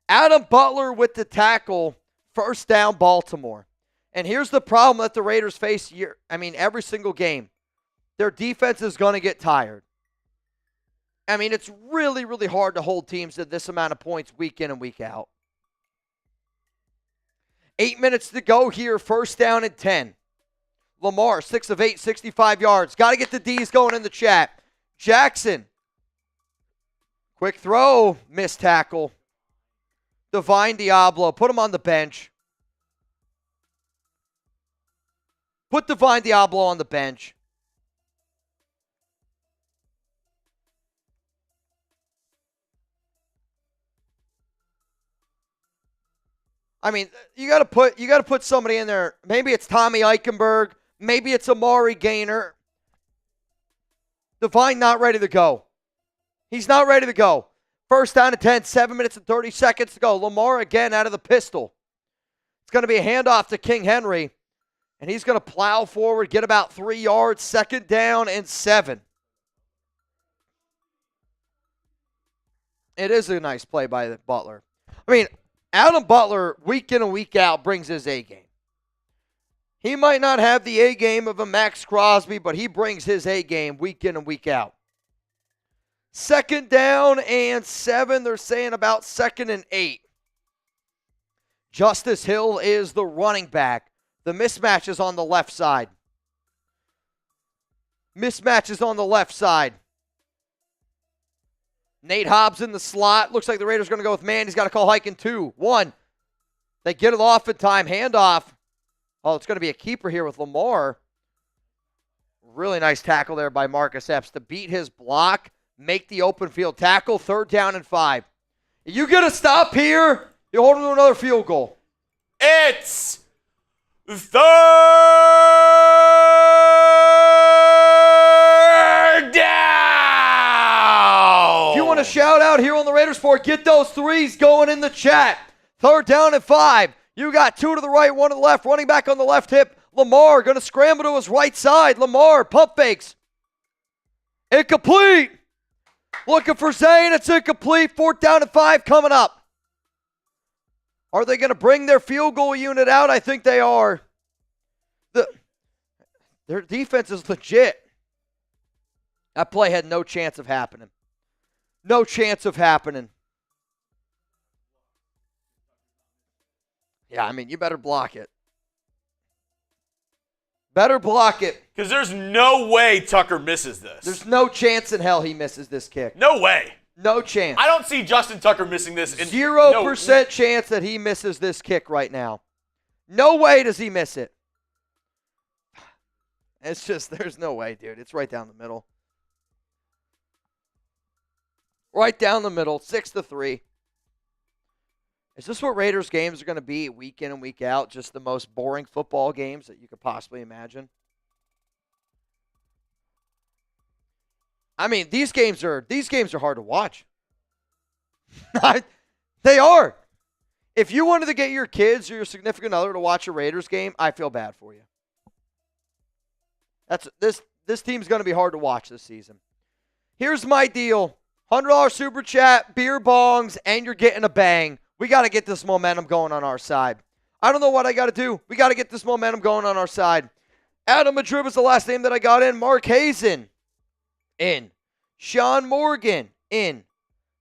Adam Butler with the tackle. 1st down, Baltimore. And here's the problem that the Raiders face every single game. Their defense is going to get tired. I mean, it's really, really hard to hold teams to this amount of points week in and week out. 8 minutes to go here. 1st down and 10. Lamar, 6 of 8, 65 yards. Got to get the D's going in the chat. Jackson. Quick throw. Missed tackle. Divine Diablo. Put him on the bench. Put Divine Diablo on the bench. I mean, you got to put somebody in there. Maybe it's Tommy Eichenberg. Maybe it's Amari Gaynor. Divine not ready to go. He's not ready to go. 1st down and 10, 7 minutes and 30 seconds to go. Lamar again out of the pistol. It's going to be a handoff to King Henry. And he's going to plow forward, get about 3 yards. 2nd down and 7. It is a nice play by Butler. I mean, Adam Butler, week in and week out, brings his A game. He might not have the A game of a Maxx Crosby, but he brings his A game week in and week out. 2nd down and 7. They're saying about 2nd and 8. Justice Hill is the running back. The mismatch is on the left side. Mismatch is on the left side. Nate Hobbs in the slot. Looks like the Raiders are going to go with man. He's got to call hike in 2. 1. They get it off in time. Handoff. Oh, it's going to be a keeper here with Lamar. Really nice tackle there by Marcus Epps to beat his block, make the open field tackle. 3rd down and 5. You get a stop here, you hold him to another field goal. It's 3rd down. If you want to shout out here on the Raiders Report, get those 3s going in the chat. 3rd down and 5. You got 2 to the right, 1 to the left. Running back on the left hip. Lamar going to scramble to his right side. Lamar pump fakes. Incomplete. Looking for Zane. It's incomplete. 4th down and 5 coming up. Are they going to bring their field goal unit out? I think they are. Their defense is legit. That play had no chance of happening. No chance of happening. Yeah, I mean, you better block it. Better block it. Because there's no way Tucker misses this. There's no chance in hell he misses this kick. No way. No chance. I don't see Justin Tucker missing this. 0% chance that he misses this kick right now. No way does he miss it. It's just, there's no way, dude. It's right down the middle. Right down the middle, 6-3. Is this what Raiders games are going to be week in and week out? Just the most boring football games that you could possibly imagine? I mean, these games are hard to watch. They are. If you wanted to get your kids or your significant other to watch a Raiders game, I feel bad for you. This team's going to be hard to watch this season. Here's my deal. $100 super chat, beer bongs, and you're getting a bang. We got to get this momentum going on our side. I don't know what I got to do. We got to get this momentum going on our side. Adam Madrid was the last name that I got in. Mark Hazen, in. Sean Morgan, in.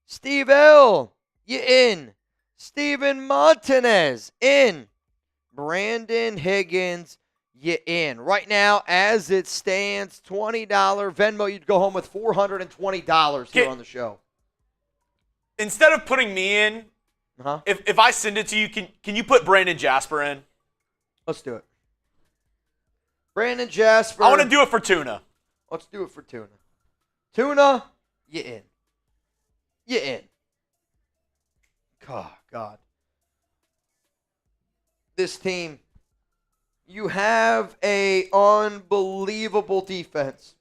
Steve L, you in. Steven Montanez, in. Brandon Higgins, you in. Right now, as it stands, $20 Venmo. You'd go home with $420 here on the show. Instead of putting me in, if I send it to you, can you put Brandon Jasper in? Let's do it. Brandon Jasper. I want to do it for Tuna. Let's do it for Tuna. Tuna, you in. You in. Oh, God. This team, you have a unbelievable defense,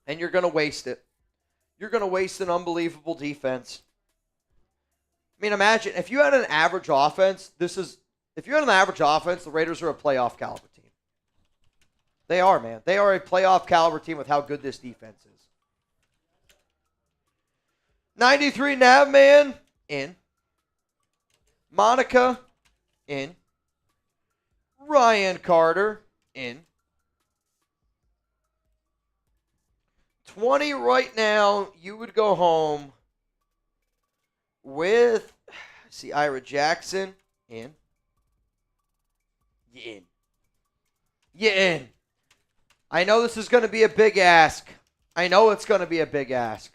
and you're going to waste it. You're going to waste an unbelievable defense. I mean, imagine if you had an average offense, if you had an average offense, the Raiders are a playoff caliber team. They are, man. They are a playoff caliber team with how good this defense is. 93 Navman, in. Monica, in. Ryan Carter, in. 20 right now, you would go home with, Ira Jackson, in. You in. You in. I know this is going to be a big ask. I know it's going to be a big ask.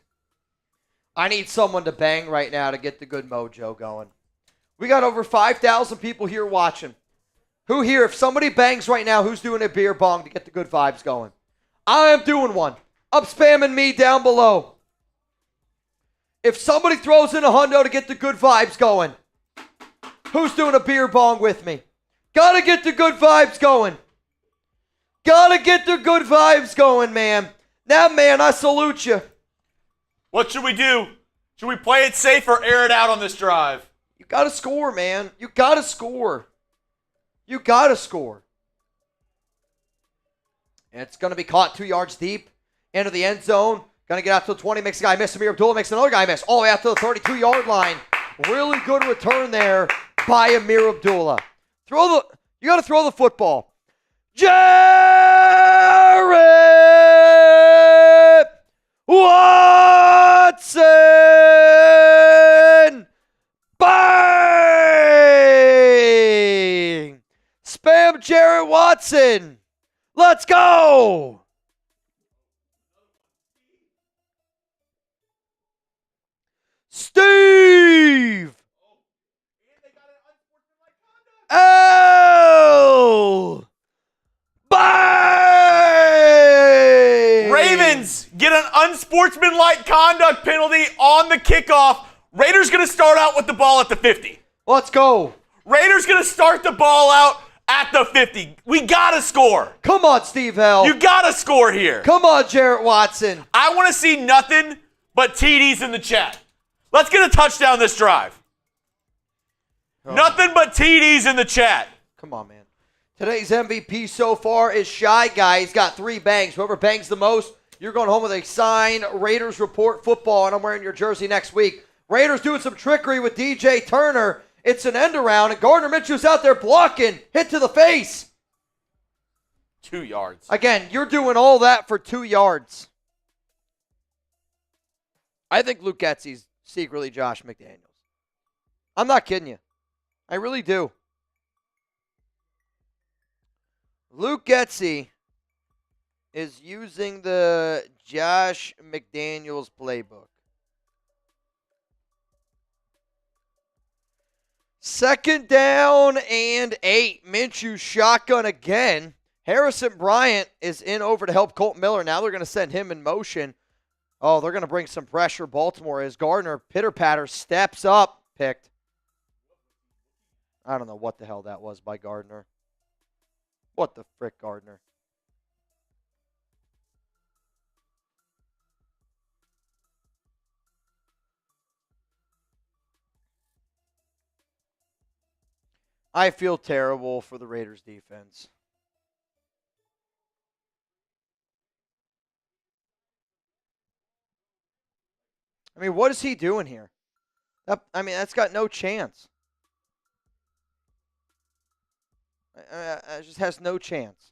I need someone to bang right now to get the good mojo going. We got over 5,000 people here watching. Who here, if somebody bangs right now, who's doing a beer bong to get the good vibes going? I am doing one. I'm spamming me down below. If somebody throws in a hundo to get the good vibes going, who's doing a beer bong with me? Gotta get the good vibes going. Gotta get the good vibes going, man. Now, man, I salute you. What should we do? Should we play it safe or air it out on this drive? You gotta score, man. You gotta score. You gotta score. And it's gonna be caught 2 yards deep into the end zone. Gonna get out to the 20, makes a guy miss. Zamir Abdullah makes another guy miss. All the way out to the 32-yard line. Really good return there by Amir Abdullah. You got to throw the football. Jarrett Watson! Bang! Spam Jarrett Watson. Let's go! Steve! L! Bang! Ravens get an unsportsmanlike conduct penalty on the kickoff. Raiders going to start out with the ball at the 50. Let's go. Raiders going to start the ball out at the 50. We got to score. Come on, Steve Hell. You got to score here. Come on, Jarrett Watson. I want to see nothing but TDs in the chat. Let's get a touchdown this drive. Oh. Nothing but TDs in the chat. Come on, man. Today's MVP so far is Shy Guy. He's got 3 bangs. Whoever bangs the most, you're going home with a signed Raiders Report football, and I'm wearing your jersey next week. Raiders doing some trickery with DJ Turner. It's an end around, and Gardner Minshew's out there blocking. Hit to the face. 2 yards. Again, you're doing all that for 2 yards. I think Luke Getsy's secretly Josh McDaniels. I'm not kidding you. I really do. Luke Getsy is using the Josh McDaniels playbook. 2nd down and 8. Minshew shotgun again. Harrison Bryant is in over to help Colt Miller. Now they're going to send him in motion. Oh, they're going to bring some pressure, Baltimore, as Gardner pitter-patter steps up. Picked. I don't know what the hell that was by Gardner. What the frick, Gardner? I feel terrible for the Raiders defense. I mean, what is he doing here? That's got no chance. It just has no chance.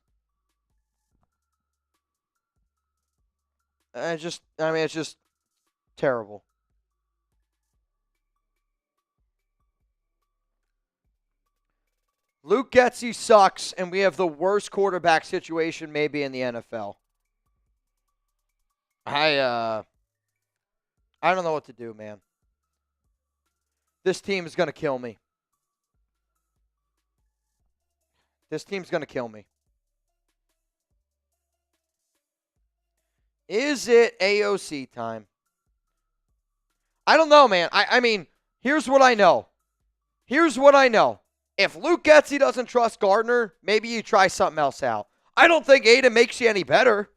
It's just terrible. Luke Getsy sucks, and we have the worst quarterback situation maybe in the NFL. I don't know what to do, man. This team is going to kill me. This team's going to kill me. Is it AOC time? I don't know, man. I mean, here's what I know. If Luke Getsy doesn't trust Gardner, maybe you try something else out. I don't think Aiden makes you any better.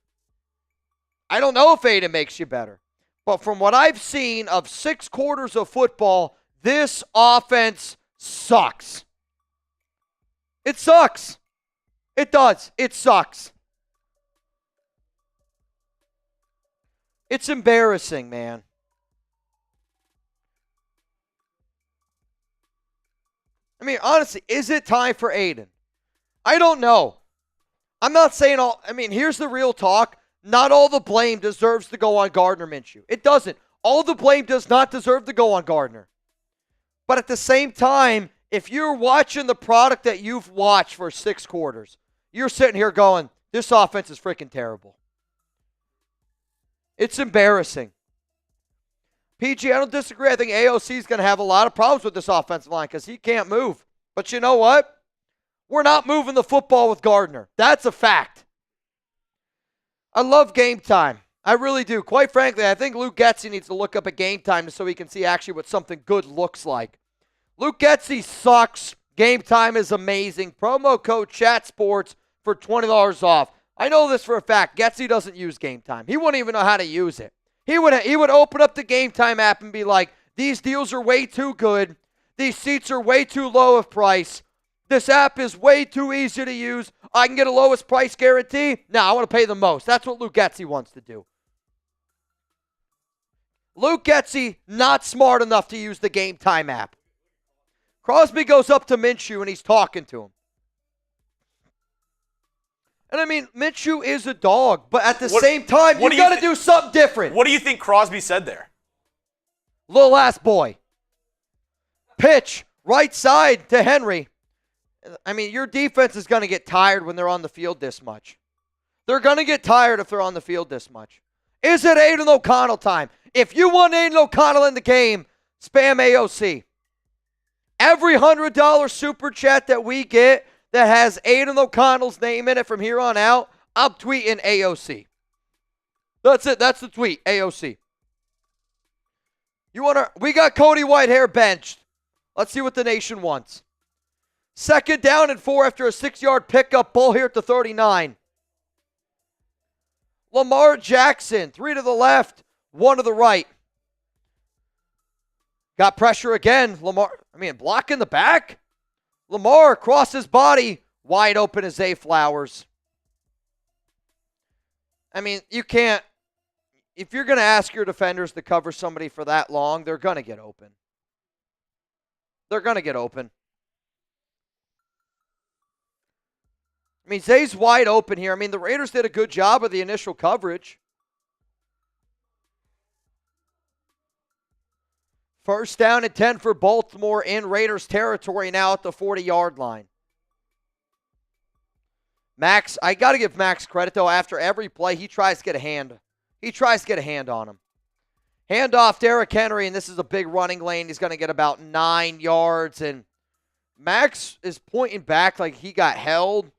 I don't know if Aiden makes you better. But from what I've seen of 6 quarters of football, this offense sucks. It sucks. It does. It sucks. It's embarrassing, man. I mean, honestly, is it time for Aiden? I don't know. I'm not saying all. I mean, here's the real talk. Not all the blame deserves to go on Gardner Minshew. It doesn't. All the blame does not deserve to go on Gardner. But at the same time, if you're watching the product that you've watched for 6 quarters, you're sitting here going, this offense is freaking terrible. It's embarrassing. PG, I don't disagree. I think AOC is going to have a lot of problems with this offensive line because he can't move. But you know what? We're not moving the football with Gardner. That's a fact. I love Game Time. I really do. Quite frankly, I think Luke Getsy needs to look up at Game Time so he can see actually what something good looks like. Luke Getsy sucks. Game Time is amazing. Promo code ChatSports for $20 off. I know this for a fact. Getsy doesn't use Game Time. He wouldn't even know how to use it. He would open up the Game Time app and be like, these deals are way too good. These seats are way too low of price. This app is way too easy to use. I can get a lowest price guarantee. No, I want to pay the most. That's what Luke Getsy wants to do. Luke Getsy, not smart enough to use the Game Time app. Crosby goes up to Minshew and he's talking to him. And I mean, Minshew is a dog, but at the same time, you got to do something different. What do you think Crosby said there? Little ass boy. Pitch, right side to Henry. I mean, your defense is going to get tired when they're on the field this much. They're going to get tired if they're on the field this much. Is it Aiden O'Connell time? If you want Aiden O'Connell in the game, spam AOC. Every $100 super chat that we get that has Aiden O'Connell's name in it from here on out, I'm tweeting AOC. That's it. That's the tweet, AOC. We got Cody Whitehair benched. Let's see what the nation wants. 2nd down and 4 after a 6-yard pickup. Ball here at the 39. Lamar Jackson, 3 to the left, 1 to the right. Got pressure again. Block in the back. Lamar across his body. Wide open as Zay Flowers. I mean, you can't. If you're going to ask your defenders to cover somebody for that long, they're going to get open. They're going to get open. I mean, Zay's wide open here. I mean, the Raiders did a good job of the initial coverage. 1st down and 10 for Baltimore in Raiders territory now at the 40-yard line. Max, I got to give Max credit, though. After every play, he tries to get a hand. He tries to get a hand on him. Hand off Derrick Henry, and this is a big running lane. He's going to get about 9 yards, and Max is pointing back like he got held.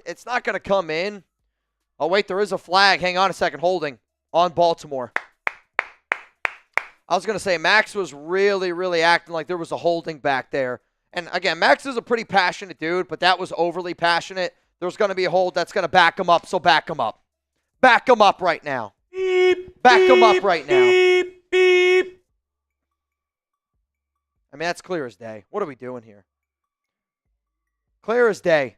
It's not going to come in. Oh, wait, there is a flag. Hang on a second. Holding on Baltimore. I was going to say, Max was really, really acting like there was a holding back there. And again, Max is a pretty passionate dude, but that was overly passionate. There's going to be a hold that's going to back him up, so back him up. Back him up right now. Beep, back beep, him up right now. Beep, beep. I mean, that's clear as day. What are we doing here? Clear as day.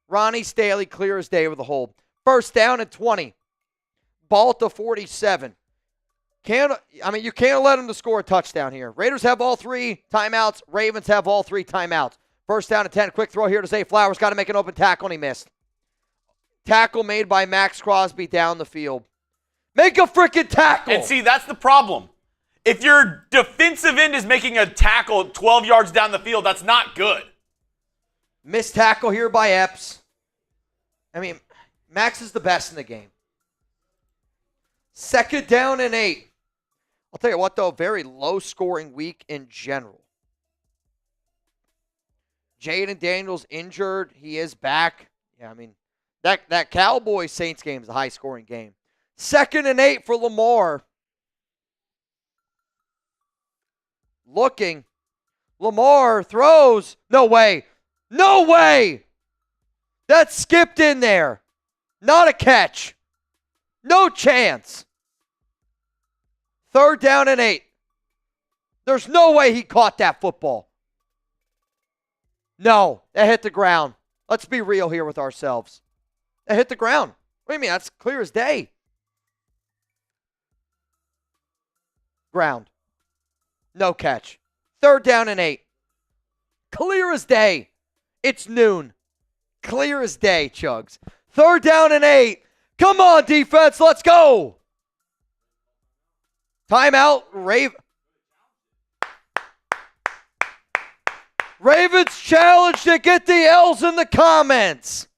Ronnie Staley, clear as day with a hold. 1st down and 20. Ball at the 47. You can't let them to score a touchdown here. Raiders have all 3 timeouts. Ravens have all 3 timeouts. 1st down and 10. Quick throw here to Zay Flowers. Got to make an open tackle, and he missed. Tackle made by Maxx Crosby down the field. Make a freaking tackle. And see, that's the problem. If your defensive end is making a tackle 12 yards down the field, that's not good. Missed tackle here by Epps. I mean, Max is the best in the game. 2nd down and 8. I'll tell you what, though, very low-scoring week in general. Jaden Daniels injured. He is back. Yeah, I mean, that Cowboys-Saints game is a high-scoring game. 2nd and 8 for Lamar. Looking. Lamar throws. No way. No way. That skipped in there. Not a catch. No chance. 3rd down and 8. There's no way he caught that football. No, that hit the ground. Let's be real here with ourselves. That hit the ground. What do you mean? That's clear as day. Ground. No catch. 3rd down and 8. Clear as day. It's noon. Clear as day, Chugs. 3rd down and 8. Come on, defense. Let's go. Timeout. Ravens challenge to get the L's in the comments.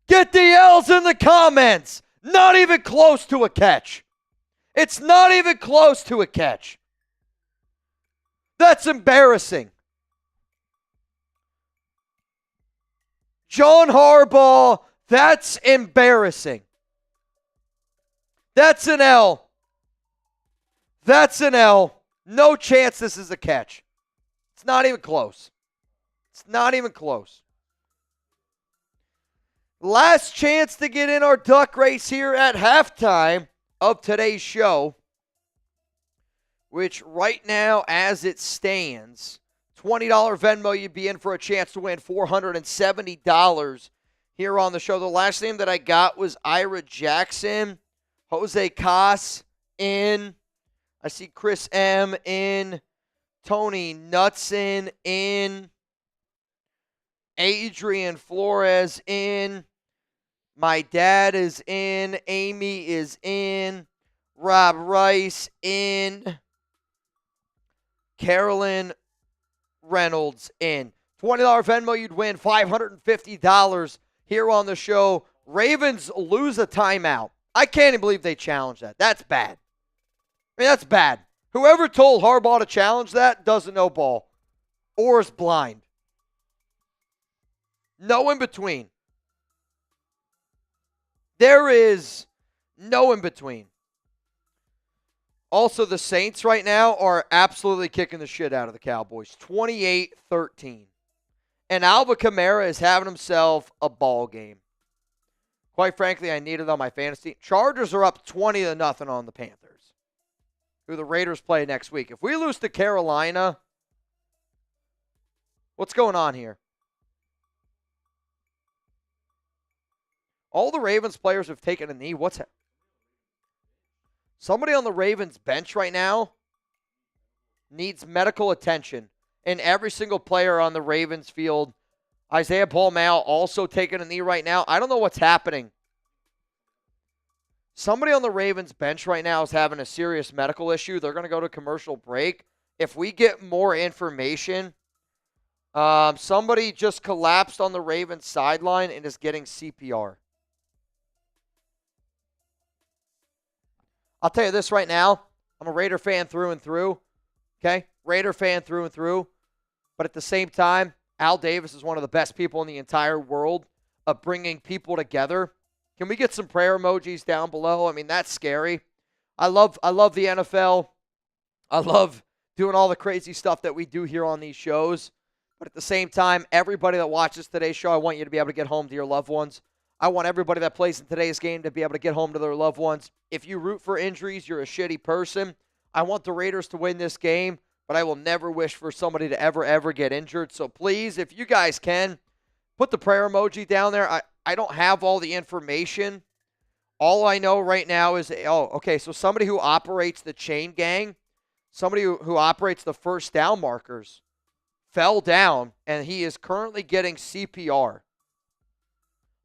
Get the L's in the comments. Not even close to a catch. It's not even close to a catch. That's embarrassing. John Harbaugh, that's embarrassing. That's an L. That's an L. No chance this is a catch. It's not even close. It's not even close. Last chance to get in our duck race here at halftime of today's show, which right now, as it stands, $20 Venmo, you'd be in for a chance to win $470 here on the show. The last name that I got was Ira Jackson. Jose Cas in. I see Chris M in. Tony Knutson in. Adrian Flores in. My dad is in. Amy is in. Rob Rice in. Carolyn Reynolds in. $20 Venmo, you'd win $550 here on the show. Ravens lose a timeout. I can't even believe they challenged that. That's bad. I mean, that's bad. Whoever told Harbaugh to challenge that doesn't know ball or is blind. No in between. There is no in between. Also, the Saints right now are absolutely kicking the shit out of the Cowboys. 28-13. And Alvin Kamara is having himself a ball game. Quite frankly, I need it on my fantasy. Chargers are up 20-0 on the Panthers, who the Raiders play next week. If we lose to Carolina, what's going on here? All the Ravens players have taken a knee. What's happening? Somebody on the Ravens bench right now needs medical attention. And every single player on the Ravens field, Isaiah Paul-Mal also taking a knee right now. I don't know what's happening. Somebody on the Ravens bench right now is having a serious medical issue. They're going to go to commercial break. If we get more information, somebody just collapsed on the Ravens sideline and is getting CPR. I'll tell you this right now. I'm a Raider fan through and through. Okay? Raider fan through and through. But at the same time, Al Davis is one of the best people in the entire world of bringing people together. Can we get some prayer emojis down below? I mean, that's scary. I love the NFL. I love doing all the crazy stuff that we do here on these shows. But at the same time, everybody that watches today's show, I want you to be able to get home to your loved ones. I want everybody that plays in today's game to be able to get home to their loved ones. If you root for injuries, you're a shitty person. I want the Raiders to win this game, but I will never wish for somebody to ever get injured. So please, if you guys can, put the prayer emoji down there. I don't have all the information. All I know right now is, so somebody who operates the chain gang, somebody who operates the first down markers, fell down, and he is currently getting CPR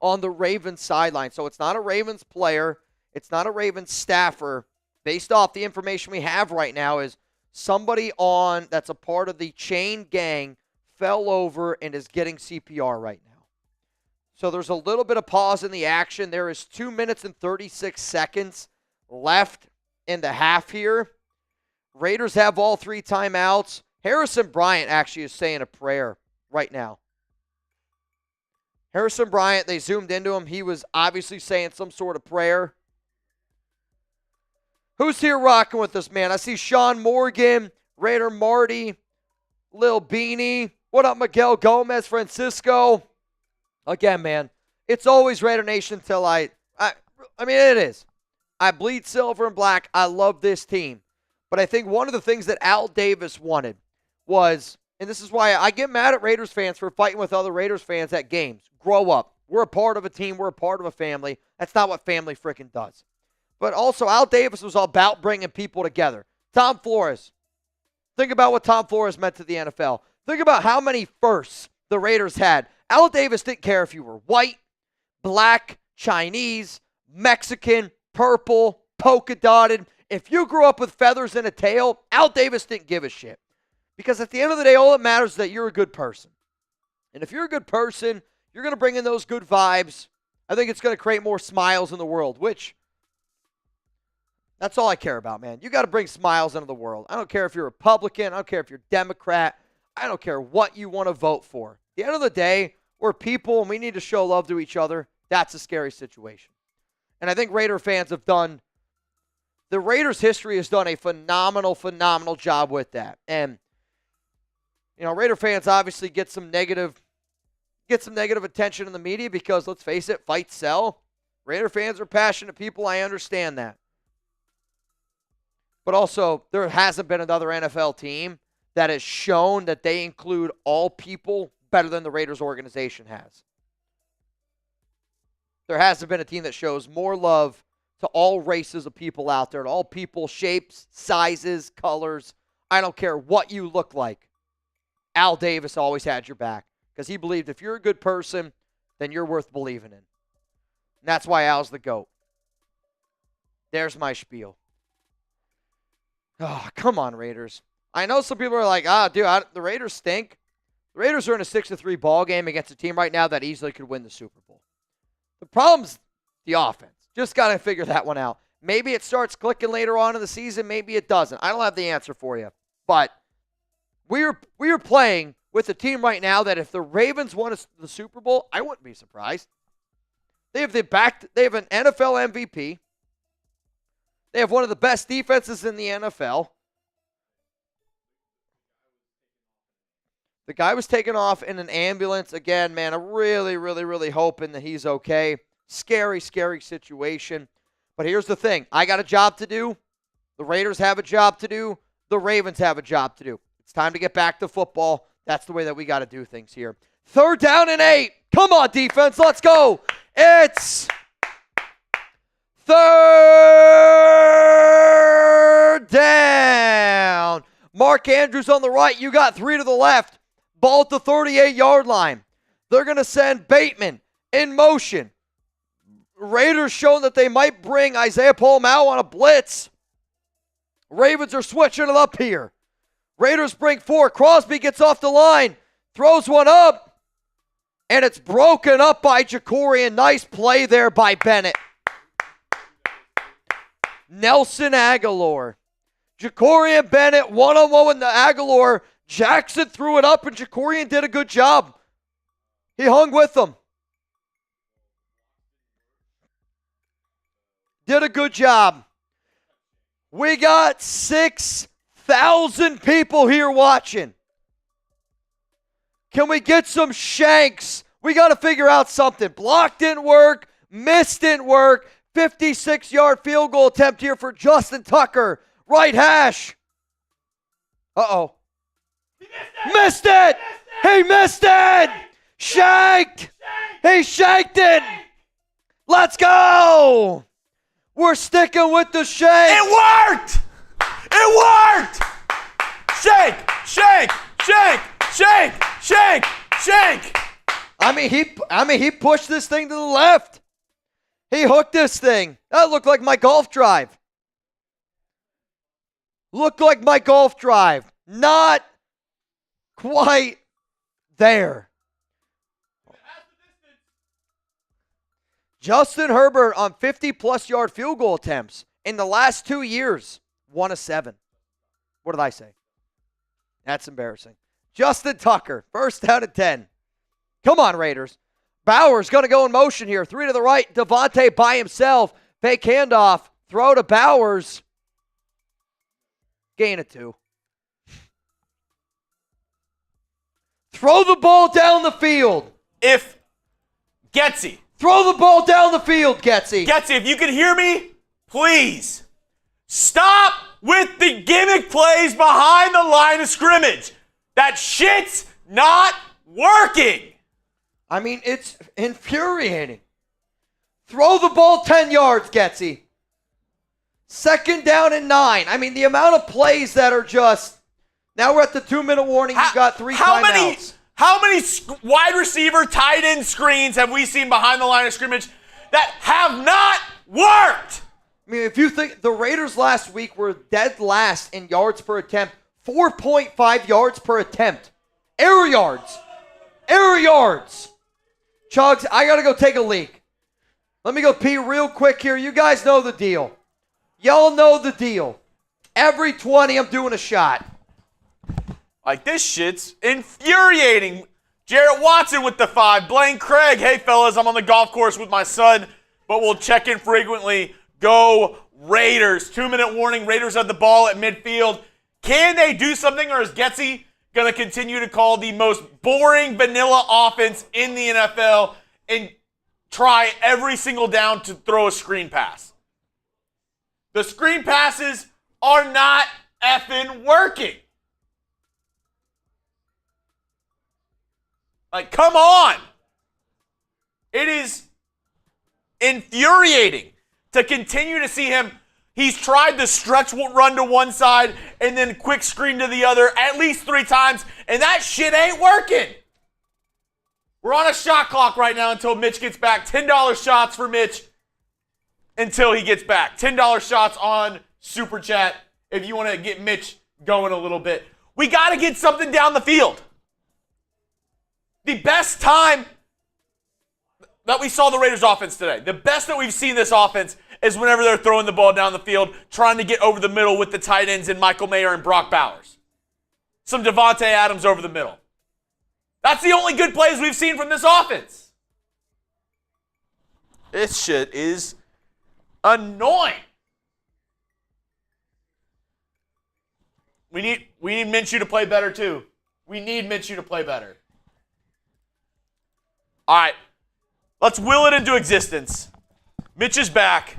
on the Ravens sideline. So it's not a Ravens player. It's not a Ravens staffer. Based off the information we have right now is somebody that's a part of the chain gang fell over and is getting CPR right now. So there's a little bit of pause in the action. There is 2 minutes and 36 seconds left in the half here. Raiders have all 3 timeouts. Harrison Bryant actually is saying a prayer right now. Harrison Bryant, they zoomed into him. He was obviously saying some sort of prayer. Who's here rocking with us, man? I see Sean Morgan, Raider Marty, Lil Beanie. What up, Miguel Gomez, Francisco? Again, man, it's always Raider Nation till I mean, it is. I bleed silver and black. I love this team. But I think one of the things that Al Davis wanted was, and this is why I get mad at Raiders fans for fighting with other Raiders fans at games. Grow up. We're a part of a team. We're a part of a family. That's not what family freaking does. But also, Al Davis was all about bringing people together. Tom Flores. Think about what Tom Flores meant to the NFL. Think about how many firsts the Raiders had. Al Davis didn't care if you were white, black, Chinese, Mexican, purple, polka dotted. If you grew up with feathers and a tail, Al Davis didn't give a shit. Because at the end of the day, all that matters is that you're a good person. And if you're a good person, you're going to bring in those good vibes. I think it's going to create more smiles in the world, which that's all I care about, man. You got to bring smiles into the world. I don't care if you're Republican. I don't care if you're Democrat. I don't care what you want to vote for. At the end of the day, we're people and we need to show love to each other. That's a scary situation. And I think Raider fans have done, the Raiders' history has done a phenomenal job with that. And, you know, Raider fans obviously get some negative attention in the media because, let's face it, fights sell. Raider fans are passionate people. I understand that. But also, there hasn't been another NFL team that has shown that they include all people better than the Raiders organization has. There hasn't been a team that shows more love to all races of people out there, to all people, shapes, sizes, colors. I don't care what you look like. Al Davis always had your back because he believed if you're a good person, then you're worth believing in. And that's why Al's the GOAT. There's my spiel. Oh, come on, Raiders. I know some people are like, the Raiders stink. The Raiders are in a 6-3 ball game against a team right now that easily could win the Super Bowl. The problem's the offense. Just got to figure that one out. Maybe it starts clicking later on in the season. Maybe it doesn't. I don't have the answer for you. But we are playing with a team right now that if the Ravens won the Super Bowl, I wouldn't be surprised. They have an NFL MVP. They have one of the best defenses in the NFL. The guy was taken off in an ambulance. Again, man, I'm really, really, really hoping that he's okay. Scary, scary situation. But here's the thing. I got a job to do. The Raiders have a job to do. The Ravens have a job to do. It's time to get back to football. That's the way that we got to do things here. 3rd down and 8. Come on, defense. Let's go. It's 3rd down. Mark Andrews on the right. You got 3 to the left. Ball at the 38-yard line. They're going to send Bateman in motion. Raiders showing that they might bring Isaiah Paul-Mao on a blitz. Ravens are switching it up here. Raiders bring 4. Crosby gets off the line. Throws one up. And it's broken up by Jakobi. Nice play there by Bennett. Nelson Agholor. Jakobi and Bennett one-on-one with the Agholor. Jackson threw it up and Jakobi did a good job. He hung with them. Did a good job. We got 6,000 people here watching. Can we get some shanks? We got to figure out something. Block didn't work. Miss didn't work. 56-yard field goal attempt here for Justin Tucker. Right hash. Uh-oh. Missed it. He missed it. Shanked. He shanked it. Let's go. We're sticking with the shank. It worked. It worked. Shank, shank, shank, shank, shank, shank. I mean, he pushed this thing to the left. He hooked this thing. That looked like my golf drive. Looked like my golf drive. Not quite there. Justin Herbert on 50-plus yard field goal attempts in the last 2 years, 1 of 7. What did I say? That's embarrassing. Justin Tucker, 1st down and 10. Come on, Raiders. Bowers going to go in motion here. 3 to the right. Davante by himself. Fake handoff. Throw to Bowers. Gain of 2. Throw the ball down the field. If Getsy. Throw the ball down the field, Getsy. Getsy, if you can hear me, please stop with the gimmick plays behind the line of scrimmage. That shit's not working. I mean, it's infuriating. Throw the ball 10 yards, Getsy. 2nd down and 9. I mean, the amount of plays that are just... Now we're at the 2-minute warning. You've got 3 timeouts. How many wide receiver tight end screens have we seen behind the line of scrimmage that have not worked? I mean, if you think the Raiders last week were dead last in yards per attempt, 4.5 yards per attempt. Air yards. Air yards. Chugs, I got to go take a leak. Let me go pee real quick here. You guys know the deal. Y'all know the deal. Every 20, I'm doing a shot. Like, this shit's infuriating. Jarrett Watson with the 5. Blaine Craig, hey, fellas, I'm on the golf course with my son, but we'll check in frequently. Go Raiders. 2-minute warning. Raiders have the ball at midfield. Can they do something, or is Getsy going to continue to call the most boring vanilla offense in the NFL and try every single down to throw a screen pass? The screen passes are not effing working. Like, come on. It is infuriating to continue to see him. He's tried the stretch run to one side and then quick screen to the other at least 3 times, and that shit ain't working. We're on a shot clock right now until Mitch gets back. $10 shots for Mitch until he gets back. $10 shots on Super Chat if you want to get Mitch going a little bit. We got to get something down the field. The best time that we saw the Raiders offense today, the best that we've seen this offense is whenever they're throwing the ball down the field, trying to get over the middle with the tight ends and Michael Mayer and Brock Bowers. Some Davante Adams over the middle. That's the only good plays we've seen from this offense. This shit is annoying. We need Minshew to play better too. We need Minshew to play better. All right, let's will it into existence. Mitch is back.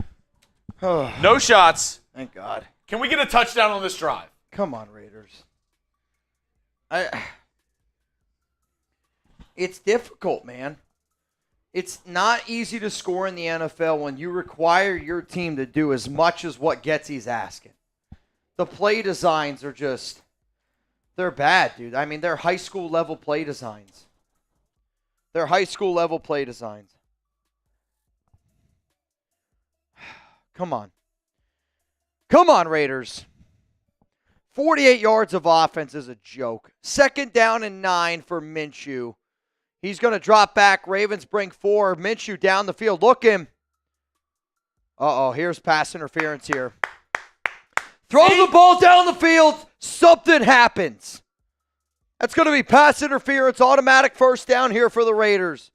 No shots. Thank God. Can we get a touchdown on this drive? Come on, Raiders. It's difficult, man. It's not easy to score in the NFL when you require your team to do as much as what Getsy's asking. The play designs are just, they're bad, dude. I mean, they're high school level play designs. They're high school level play designs. Come on. Come on, Raiders. 48 yards of offense is a joke. 2nd down and 9 for Minshew. He's going to drop back. Ravens bring 4. Minshew down the field. Look him. Uh-oh, here's pass interference here. Throw the ball down the field. Something happens. That's going to be pass interference. Automatic first down here for the Raiders.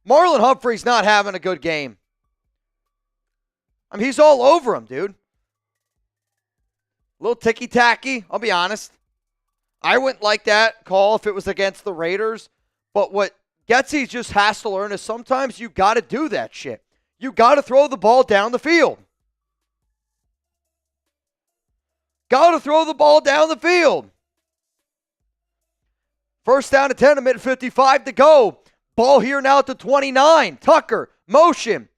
Marlon Humphrey's not having a good game. I mean, he's all over him, dude. A little ticky-tacky, I'll be honest. I wouldn't like that call if it was against the Raiders. But what Getsy just has to learn is sometimes you got to do that shit. You got to throw the ball down the field. Got to throw the ball down the field. 1st down and 10, a minute 55 to go. Ball here now at the 29. Tucker, motion.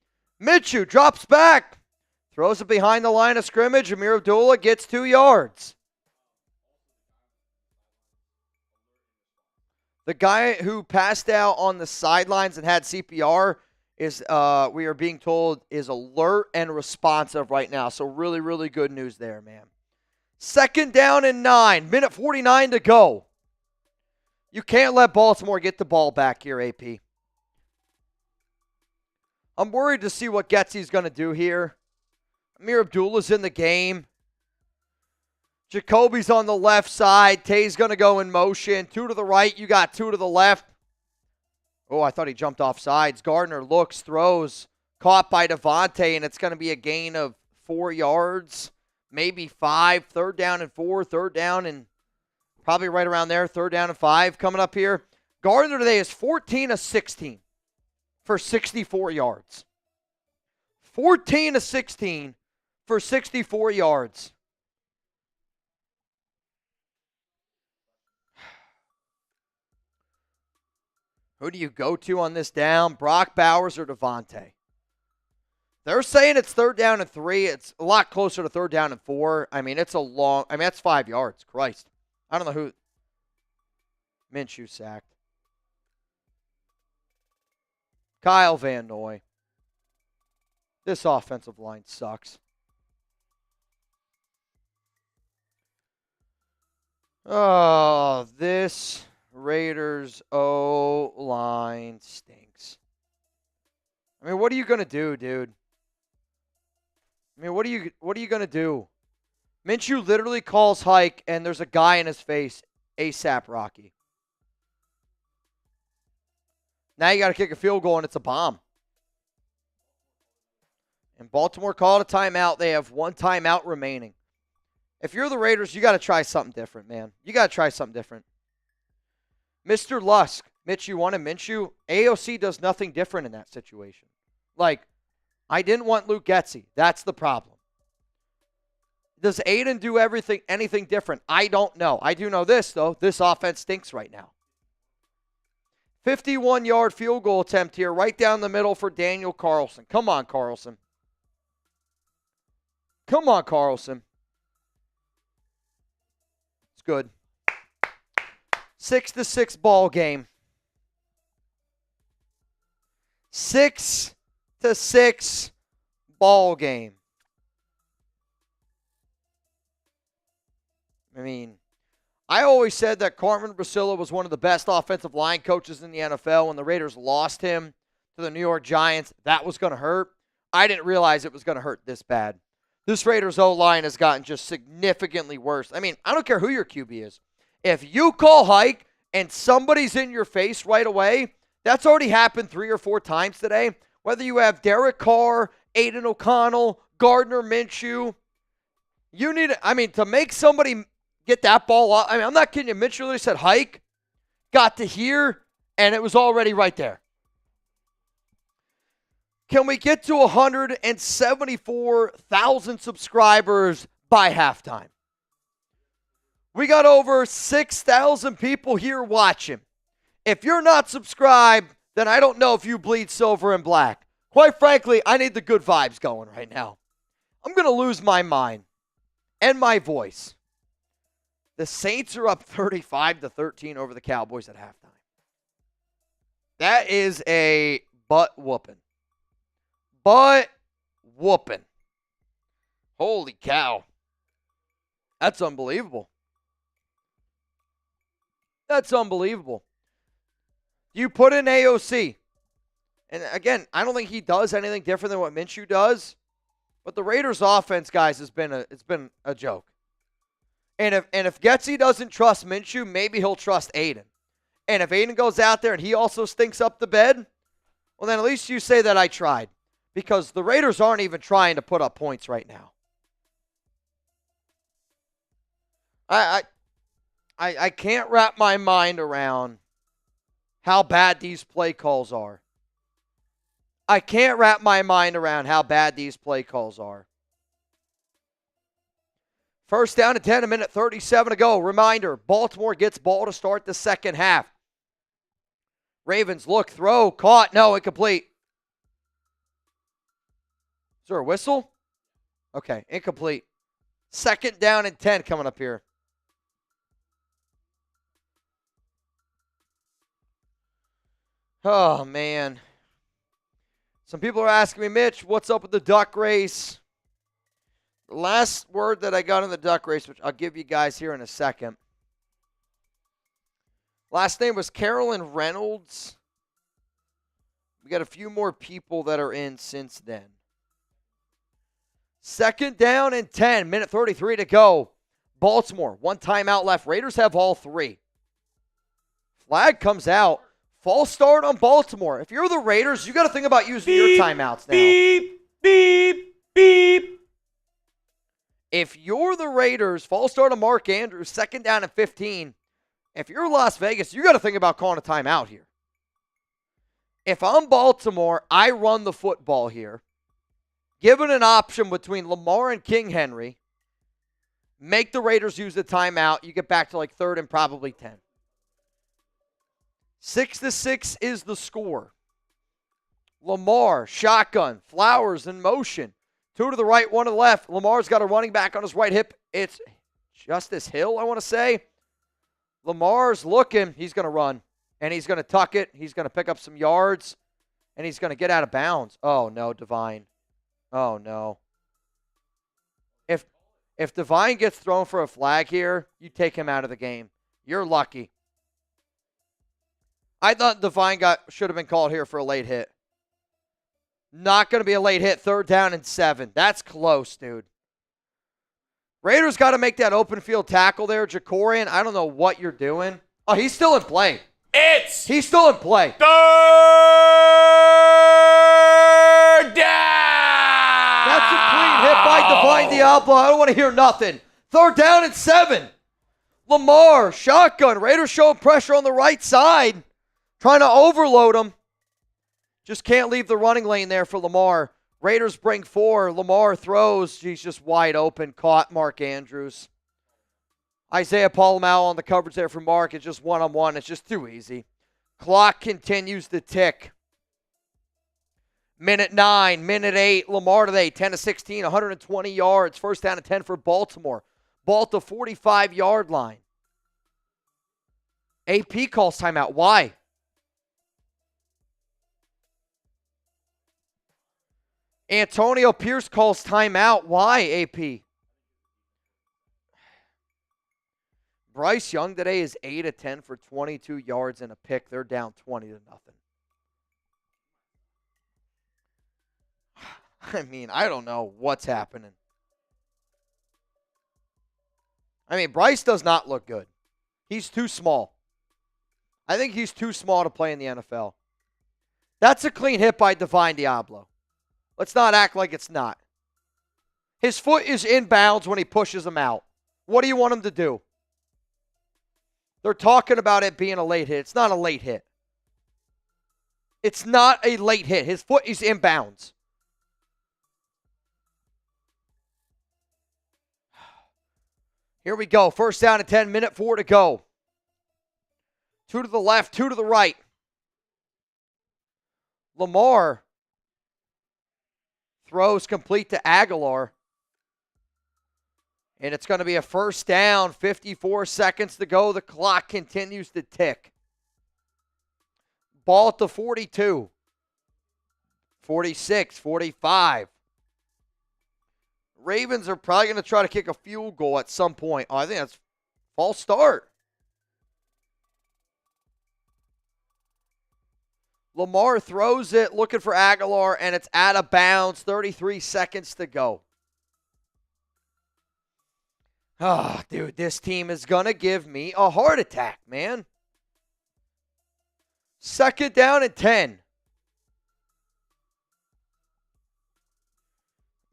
Minshew drops back. Throws it behind the line of scrimmage. Amir Abdullah gets 2 yards. The guy who passed out on the sidelines and had CPR is, we are being told, is alert and responsive right now. So really, really good news there, man. 2nd down and 9. Minute 49 to go. You can't let Baltimore get the ball back here, AP. I'm worried to see what Getsy's going to do here. Amir Abdullah's in the game. Jakobi's on the left side. Tay's going to go in motion. 2 to the right. You got 2 to the left. Oh, I thought he jumped off sides. Gardner looks, throws. Caught by Davante, and it's going to be a gain of 4 yards. Maybe 5. 3rd down and 4. 3rd down and probably right around there. 3rd down and 5 coming up here. Gardner today is 14 of 16 for 64 yards. 14 of 16 for 64 yards. Who do you go to on this down? Brock Bowers or Davante? They're saying it's 3rd down and 3. It's a lot closer to 3rd down and 4. I mean, it's a long, that's 5 yards. Christ. I don't know who. Minshew sacked. Kyle Van Noy. This offensive line sucks. Oh, this Raiders O-line stinks. I mean, what are you going to do, dude? I mean, what are you going to do? Minshew literally calls hike, and there's a guy in his face, ASAP Rocky. Now you got to kick a field goal, and it's a bomb. And Baltimore called a timeout. They have 1 timeout remaining. If you're the Raiders, you got to try something different, man. You got to try something different. Mr. Lusk, Mitch, you wanted Minshew? AOC does nothing different in that situation. Like, I didn't want Luke Getsy. That's the problem. Does Aiden do anything different? I don't know. I do know this, though. This offense stinks right now. 51-yard field goal attempt here, right down the middle for Daniel Carlson. Come on, Carlson. Come on, Carlson. It's good. 6-6 ball game. 6-6 ball game. I mean, I always said that Carmen Brasilla was one of the best offensive line coaches in the NFL. When the Raiders lost him to the New York Giants, that was going to hurt. I didn't realize it was going to hurt this bad. This Raiders O-line has gotten just significantly worse. I mean, I don't care who your QB is. If you call hike and somebody's in your face right away, that's already happened 3 or 4 times today. Whether you have Derek Carr, Aiden O'Connell, Gardner Minshew, you need, to make somebody get that ball off. I'm not kidding you. Mitchell really said hike, got to here, and it was already right there. Can we get to 174,000 subscribers by halftime? We got over 6,000 people here watching. If you're not subscribed, then I don't know if you bleed silver and black. Quite frankly, I need the good vibes going right now. I'm going to lose my mind and my voice. The Saints are up 35-13 over the Cowboys at halftime. That is a butt whooping. Butt whooping. Holy cow. That's unbelievable. That's unbelievable. You put in AOC. And again, I don't think he does anything different than what Minshew does. But the Raiders' offense, guys, it's been a joke. And if Getsy doesn't trust Minshew, maybe he'll trust Aiden. And if Aiden goes out there and he also stinks up the bed, well, then at least you say that I tried. Because the Raiders aren't even trying to put up points right now. I can't wrap my mind around how bad these play calls are. I can't wrap my mind around how bad these play calls are. First down and 10, 1:37 to go. Reminder, Baltimore gets ball to start the second half. Ravens look, throw, caught, no, incomplete. Is there a whistle? Okay, incomplete. Second down and 10 coming up here. Oh, man. Some people are asking me, Mitch, what's up with the duck race? The last word that I got in the duck race, which I'll give you guys here in a second. Last name was Carolyn Reynolds. We got a few more people that are in since then. Second down and 10, 1:33 to go. Baltimore, 1 timeout left. Raiders have all 3. Flag comes out. False start on Baltimore. If you're the Raiders, you got to think about using your timeouts now. Beep, beep, beep. If you're the Raiders, false start on Mark Andrews, second down and 15. If you're Las Vegas, you got to think about calling a timeout here. If I'm Baltimore, I run the football here. Given an option between Lamar and King Henry, make the Raiders use the timeout. You get back to like 3rd and probably 10. 6-6 is the score. Lamar, shotgun, Flowers in motion. 2 to the right, 1 to the left. Lamar's got a running back on his right hip. It's Justice Hill, I want to say. Lamar's looking. He's going to run. And he's going to tuck it. He's going to pick up some yards. And he's going to get out of bounds. Oh, no, Divine. Oh, no. If Divine gets thrown for a flag here, you take him out of the game. You're lucky. I thought Divine should have been called here for a late hit. Not going to be a late hit. 3rd down and 7. That's close, dude. Raiders got to make that open field tackle there. Jacorian, I don't know what you're doing. Oh, he's still in play. He's still in play. 3rd down. That's a clean hit by Divine Diablo. I don't want to hear nothing. 3rd down and 7. Lamar, shotgun. Raiders showing pressure on the right side. Trying to overload him. Just can't leave the running lane there for Lamar. Raiders bring 4. Lamar throws. He's just wide open. Caught Mark Andrews. Isaiah Palomau on the coverage there for Mark. It's just one-on-one. It's just too easy. Clock continues to tick. Minute 9, minute 8, Lamar today, 10 to 16, 120 yards. First down and 10 for Baltimore. Ball at the 45-yard line. AP calls timeout. Why? Antonio Pierce calls timeout. Why, AP? Bryce Young today is 8 of 10 for 22 yards and a pick. They're down 20 to nothing. I mean, I don't know what's happening. I mean, Bryce does not look good. He's too small. I think he's too small to play in the NFL. That's a clean hit by Divine Diablo. Let's not act like it's not. His foot is in bounds when he pushes him out. What do you want him to do? They're talking about it being a late hit. It's not a late hit. It's not a late hit. His foot is in bounds. Here we go. First down and 10, minute 4 to go. 2 to the left, 2 to the right. Lamar throws complete to Aguilar. And it's going to be a first down, 54 seconds to go. The clock continues to tick. Ball at the 42, 46, 45. Ravens are probably going to try to kick a field goal at some point. Oh, I think that's false start. Lamar throws it, looking for Aguilar, and it's out of bounds. 33 seconds to go. Oh, dude, this team is going to give me a heart attack, man. Second down and 10.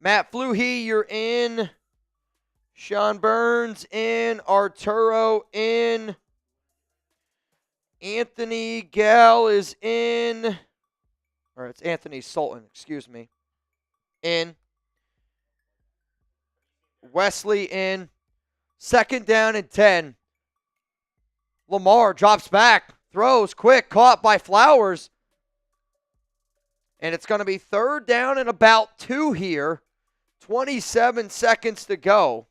Matt Fluhey, you're in. Sean Burns in. Arturo in. Anthony Gall is in. Or it's Anthony Sultan, excuse me. In. Wesley in. Second down and 10. Lamar drops back. Throws quick. Caught by Flowers. And it's going to be third down and about 2 here. 27 seconds to go.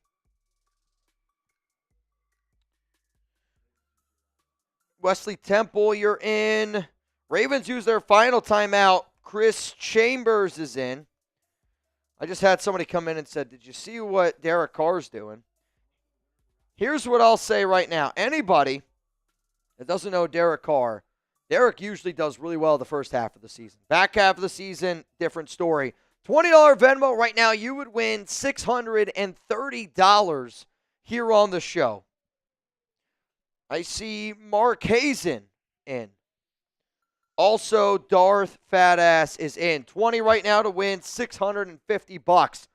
Wesley Temple, you're in. Ravens use their final timeout. Chris Chambers is in. I just had somebody come in and said, did you see what Derek Carr's doing? Here's what I'll say right now. Anybody that doesn't know Derek Carr, Derek usually does really well the first half of the season. Back half of the season, different story. $20 Venmo right now, you would win $630 here on the show. I see Mark Hazen in. Also, Darth Fatass is in. 20 right now to win $650.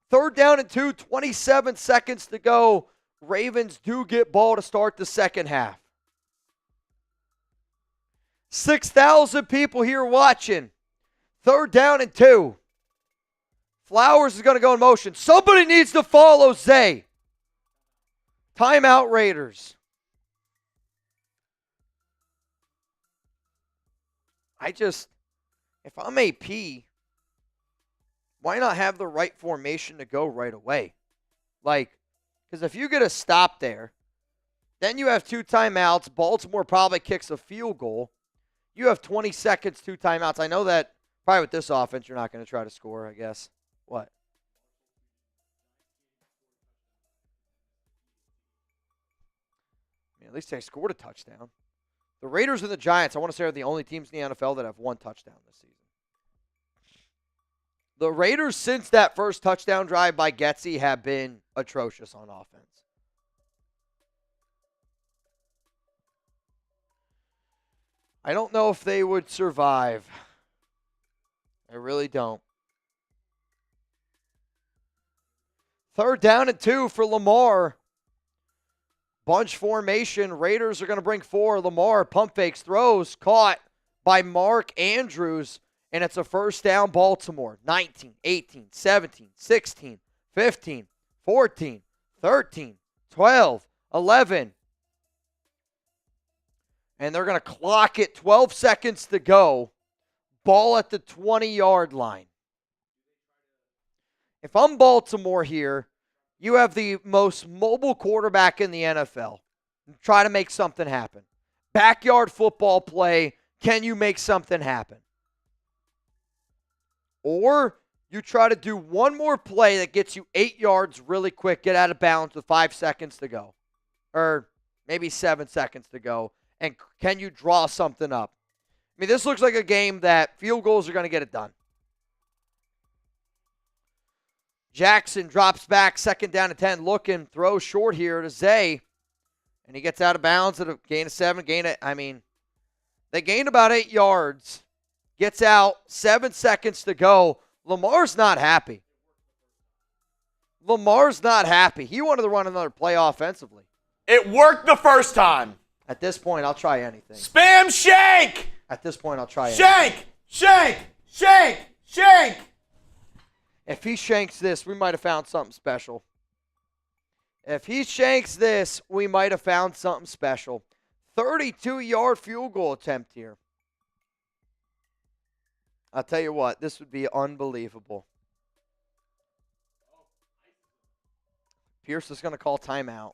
Third down and 2, 27 seconds to go. Ravens do get ball to start the second half. 6,000 people here watching. Third down and 2. Flowers is going to go in motion. Somebody needs to follow Zay. Timeout Raiders. If I'm AP, why not have the right formation to go right away? Because if you get a stop there, then you have 2 timeouts. Baltimore probably kicks a field goal. You have 20 seconds, 2 timeouts. I know that probably with this offense, you're not going to try to score, I guess. What? I mean, at least they scored a touchdown. The Raiders and the Giants, I want to say, are the only teams in the NFL that have 1 touchdown this season. The Raiders, since that first touchdown drive by Getsy, have been atrocious on offense. I don't know if they would survive. I really don't. Third down and 2 for Lamar. Bunch formation. Raiders are going to bring 4. Lamar pump fakes, throws, caught by Mark Andrews. And it's a first down, Baltimore. 19, 18, 17, 16, 15, 14, 13, 12, 11. And they're going to clock it. 12 seconds to go. Ball at the 20-yard line. If I'm Baltimore here, you have the most mobile quarterback in the NFL. Try to make something happen. Backyard football play. Can you make something happen? Or you try to do one more play that gets you 8 yards really quick, get out of bounds with 5 seconds to go. Or maybe 7 seconds to go. And can you draw something up? I mean, this looks like a game that field goals are going to get it done. Jackson drops back, 2nd down and 10, looking, throws short here to Zay. And he gets out of bounds at a gain of 7, they gained about 8 yards. Gets out, 7 seconds to go. Lamar's not happy. Lamar's not happy. He wanted to run another play offensively. It worked the first time. At this point, I'll try anything. Spam shank! At this point, I'll try anything. Shank! Shank! Shank! Shank! If he shanks this, we might have found something special. If he shanks this, we might have found something special. 32-yard field goal attempt here. I'll tell you what, this would be unbelievable. Pierce is going to call timeout.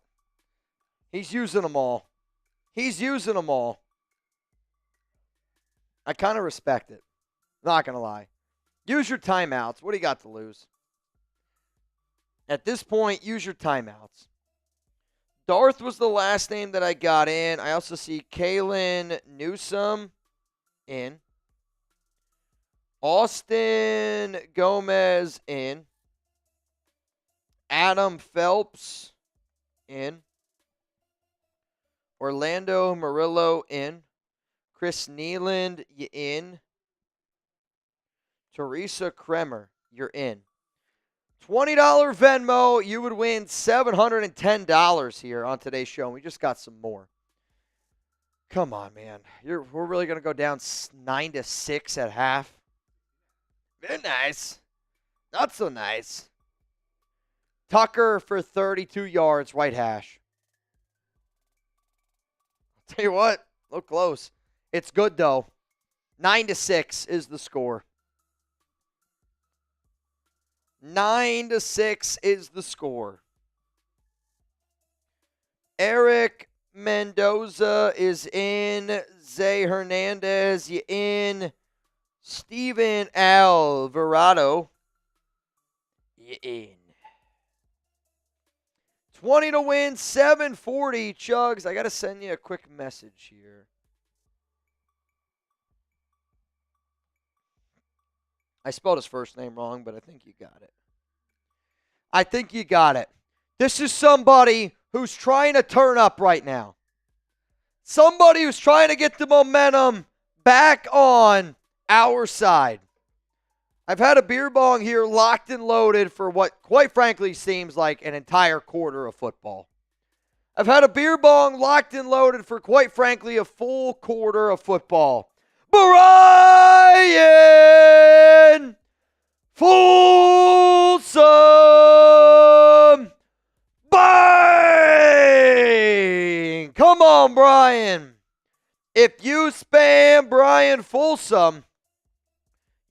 He's using them all. He's using them all. I kind of respect it. Not going to lie. Use your timeouts. What do you got to lose? At this point, use your timeouts. Darth was the last name that I got in. I also see Kalen Newsome in. Austin Gomez in. Adam Phelps in. Orlando Murillo in. Chris Nealand, you in. Teresa Kremer, you're in. $20 Venmo, you would win $710 here on today's show. We just got some more. Come on, man. We're really going to go down 9-6 at half. Very nice. Not so nice. Tucker for 32 yards, right hash. I'll tell you what, look close. It's good, though. 9-6 is the score. 9-6 is the score. Eric Mendoza is in. Zay Hernandez, you in. Steven Alvarado, you in. 20 to win, 740. Chugs, I got to send you a quick message here. I spelled his first name wrong, but I think you got it. I think you got it. This is somebody who's trying to turn up right now. Somebody who's trying to get the momentum back on our side. I've had a beer bong here locked and loaded for what, quite frankly, seems like an entire quarter of football. I've had a beer bong locked and loaded for, quite frankly, a full quarter of football. Brian Folsom! Bang! Come on, Brian. If you spam Brian Folsom,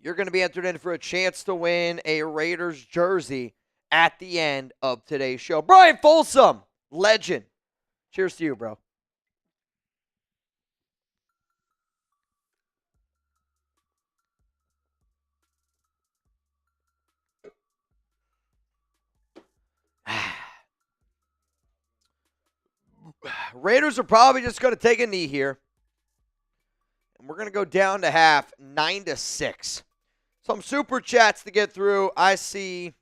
you're going to be entered in for a chance to win a Raiders jersey at the end of today's show. Brian Folsom, legend. Cheers to you, bro. Raiders are probably just going to take a knee here. And we're going to go down to half, 9-6. Some super chats to get through. I see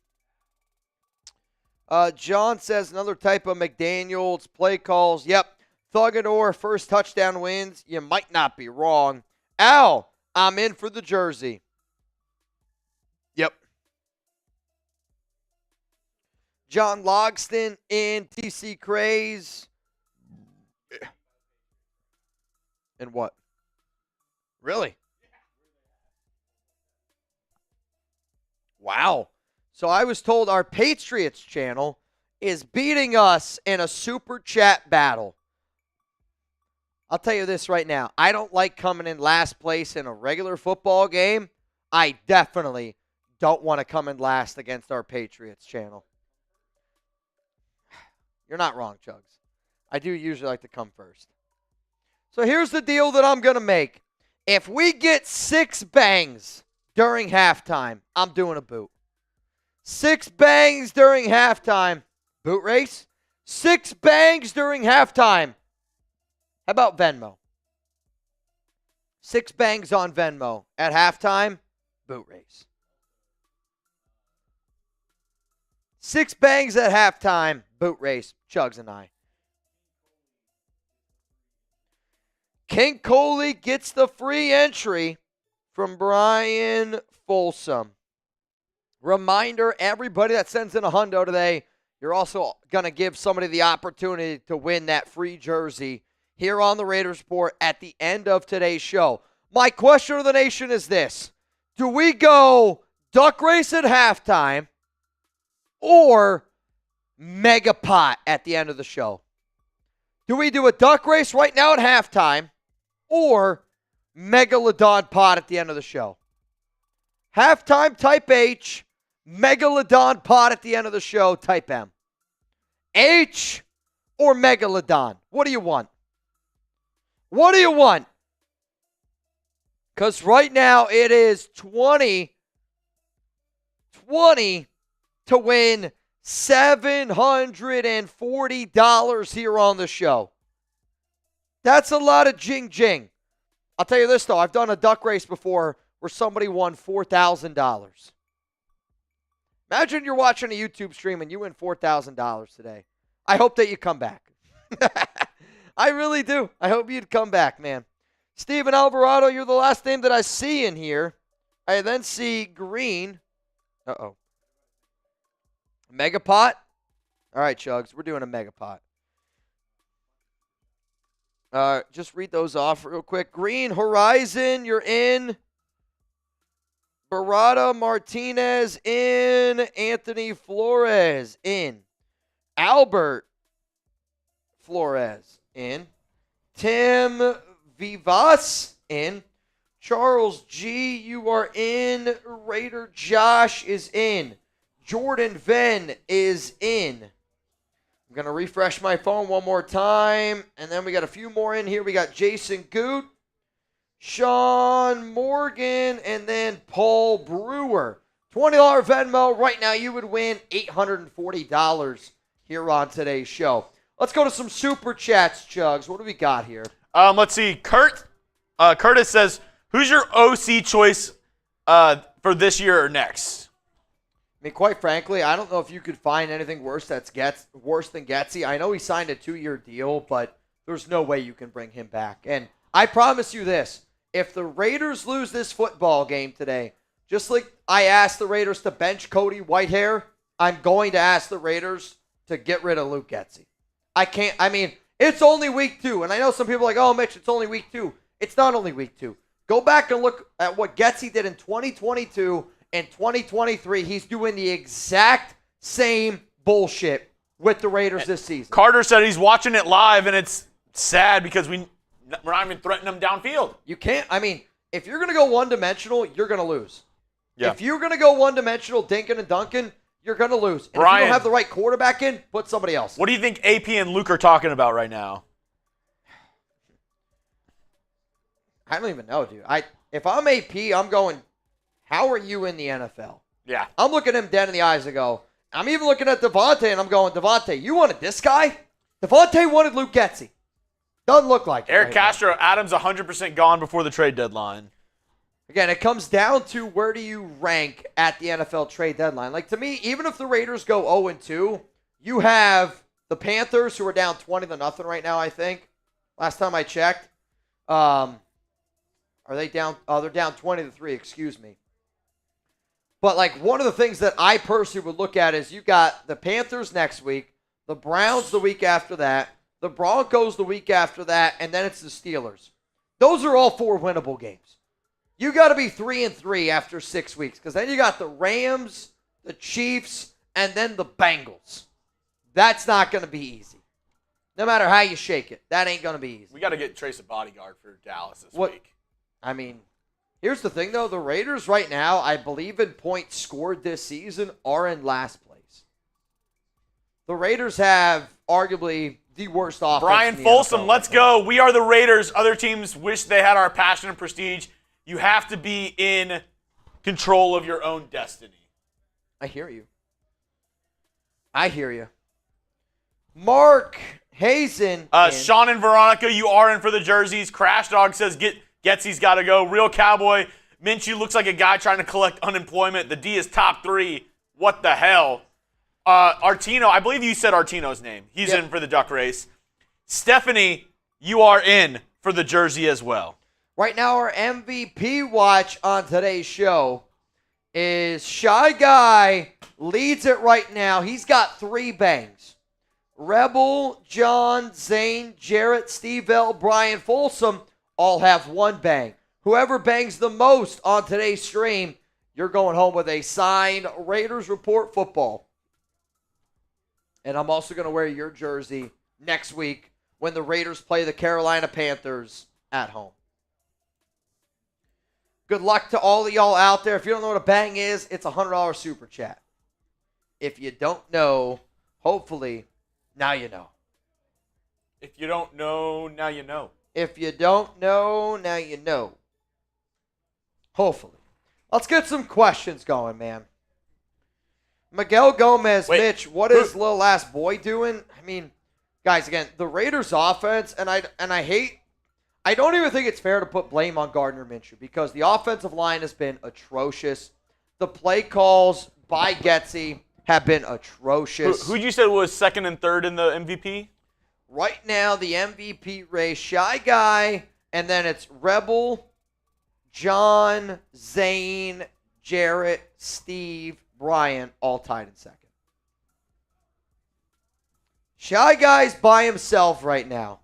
John says another type of McDaniels play calls. Yep. Thugador, first touchdown wins. You might not be wrong. Al, I'm in for the jersey. Yep. John Logston in. TC Craze. And what? Really? Wow. So I was told our Patriots channel is beating us in a super chat battle. I'll tell you this right now. I don't like coming in last place in a regular football game. I definitely don't want to come in last against our Patriots channel. You're not wrong, Chugs. I do usually like to come first. So here's the deal that I'm going to make. If we get 6 bangs during halftime, I'm doing a boot. 6 bangs during halftime, boot race. 6 bangs during halftime. How about Venmo? 6 bangs on Venmo at halftime, boot race. 6 bangs at halftime, boot race, Chugs and I. King Coley gets the free entry from Brian Folsom. Reminder, everybody that sends in a hundo today, you're also going to give somebody the opportunity to win that free jersey here on the Raiders Report at the end of today's show. My question of the nation is this. Do we go duck race at halftime or mega pot at the end of the show? Do we do a duck race right now at halftime or Megalodon pot at the end of the show? Halftime, type H. Megalodon pot at the end of the show, type M. H or Megalodon? What do you want? What do you want? Because right now it is 20 to win $740 here on the show. That's a lot of jing-jing. I'll tell you this, though. I've done a duck race before where somebody won $4,000. Imagine you're watching a YouTube stream and you win $4,000 today. I hope that you come back. I really do. I hope you'd come back, man. Steven Alvarado, you're the last name that I see in here. I then see Green. Uh-oh. Megapot? All right, Chugs, we're doing a Megapot. Just read those off real quick. Green Horizon, you're in. Barada Martinez in. Anthony Flores in. Albert Flores in. Tim Vivas in. Charles G, you are in. Raider Josh is in. Jordan Venn is in. I'm going to refresh my phone one more time. And then we got a few more in here. We got Jason Goot, Sean Morgan, and then Paul Brewer. $20 Venmo. Right now you would win $840 here on today's show. Let's go to some Super Chats, Chugs. What do we got here? Let's see. Curtis says, who's your OC choice for this year or next? I mean, quite frankly, I don't know if you could find anything worse than Getsy. I know he signed a 2-year deal, but there's no way you can bring him back. And I promise you this, if the Raiders lose this football game today, just like I asked the Raiders to bench Cody Whitehair, I'm going to ask the Raiders to get rid of Luke Getsy. It's only week 2, and I know some people are like, oh, Mitch, it's only week 2. It's not only week 2. Go back and look at what Getsy did in 2022 and 2023. He's doing the exact same bullshit with the Raiders this season. Carter said he's watching it live, and it's sad because we're not even threatening him downfield. You can't. If you're going to go one-dimensional, you're going to lose. Yeah. If you're going to go one-dimensional, Dinkin and Duncan, you're going to lose. And Brian, if you don't have the right quarterback in, put somebody else. What do you think AP and Luke are talking about right now? I don't even know, dude. If I'm AP, I'm going, how are you in the NFL? Yeah. I'm looking him dead in the eyes and go, I'm even looking at Davante and I'm going, Davante, you wanted this guy? Davante wanted Luke Getsy. Doesn't look like it. Eric right Castro, now. Adams 100% gone before the trade deadline. Again, it comes down to where do you rank at the NFL trade deadline. Like, to me, even if the Raiders go 0-2, you have the Panthers, who are down 20-0 right now, I think. Last time I checked. Are they down? Oh, they're down 20-3, excuse me. But, like, one of the things that I personally would look at is you got the Panthers next week, the Browns the week after that, the Broncos the week after that, and then it's the Steelers. Those are all 4 winnable games. You got to be 3-3 after 6 weeks, because then you got the Rams, the Chiefs, and then the Bengals. That's not going to be easy. No matter how you shake it, that ain't going to be easy. We got to get Trace a bodyguard for Dallas this week. I mean, here's the thing, though. The Raiders right now, I believe in points scored this season, are in last place. The Raiders have arguably the worst offense. Brian Folsom, let's go. We are the Raiders. Other teams wish they had our passion and prestige. You have to be in control of your own destiny. I hear you. Mark Hazen. Sean and Veronica, you are in for the jerseys. Crash Dog says Getsy's got to go. Real Cowboy. Minshew looks like a guy trying to collect unemployment. The D is top 3. What the hell? Artino, I believe you said Artino's name. He's in for the duck race. Stephanie, you are in for the jersey as well. Right now, our MVP watch on today's show is Shy Guy leads it right now. He's got 3 bangs. Rebel, John, Zane, Jarrett, Steve L, Brian Folsom all have 1 bang. Whoever bangs the most on today's stream, you're going home with a signed Raiders Report football. And I'm also going to wear your jersey next week when the Raiders play the Carolina Panthers at home. Good luck to all of y'all out there. If you don't know what a bang is, it's a $100 super chat. If you don't know, hopefully, now you know. If you don't know, now you know. If you don't know, now you know. Hopefully. Let's get some questions going, man. Miguel Gomez, Mitch, what is little ass boy doing? I mean, guys, again, the Raiders offense, and I don't even think it's fair to put blame on Gardner Minshew because the offensive line has been atrocious. The play calls by Getsy have been atrocious. Who'd you say was second and third in the MVP? Right now, the MVP race, Shy Guy, and then it's Rebel, John, Zane, Jarrett, Steve, Brian, all tied in second. Shy Guy's by himself right now.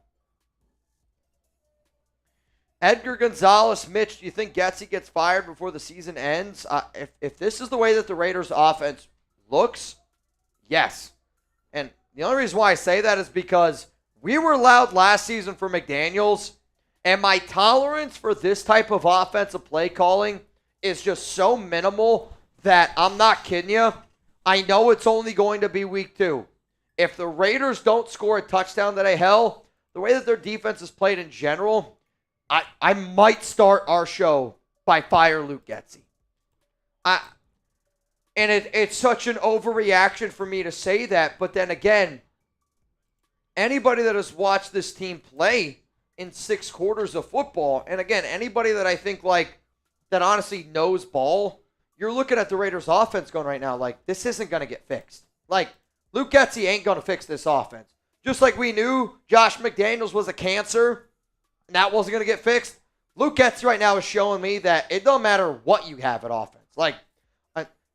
Edgar Gonzalez, Mitch, do you think Getsy gets fired before the season ends? If this is the way that the Raiders offense looks, yes. And the only reason why I say that is because we were loud last season for McDaniels, and my tolerance for this type of offensive play calling is just so minimal that I'm not kidding you. I know it's only going to be week 2. If the Raiders don't score a touchdown today, hell, the way that their defense is played in general, I might start our show by fire Luke Getsy. And it's such an overreaction for me to say that, but then again, anybody that has watched this team play in 6 quarters of football, and again, anybody that I think that honestly knows ball, you're looking at the Raiders offense going right now like, this isn't going to get fixed. Luke Getsy ain't going to fix this offense. Just like we knew Josh McDaniels was a cancer, and that wasn't going to get fixed. Luke Getsy right now is showing me that it don't matter what you have at offense.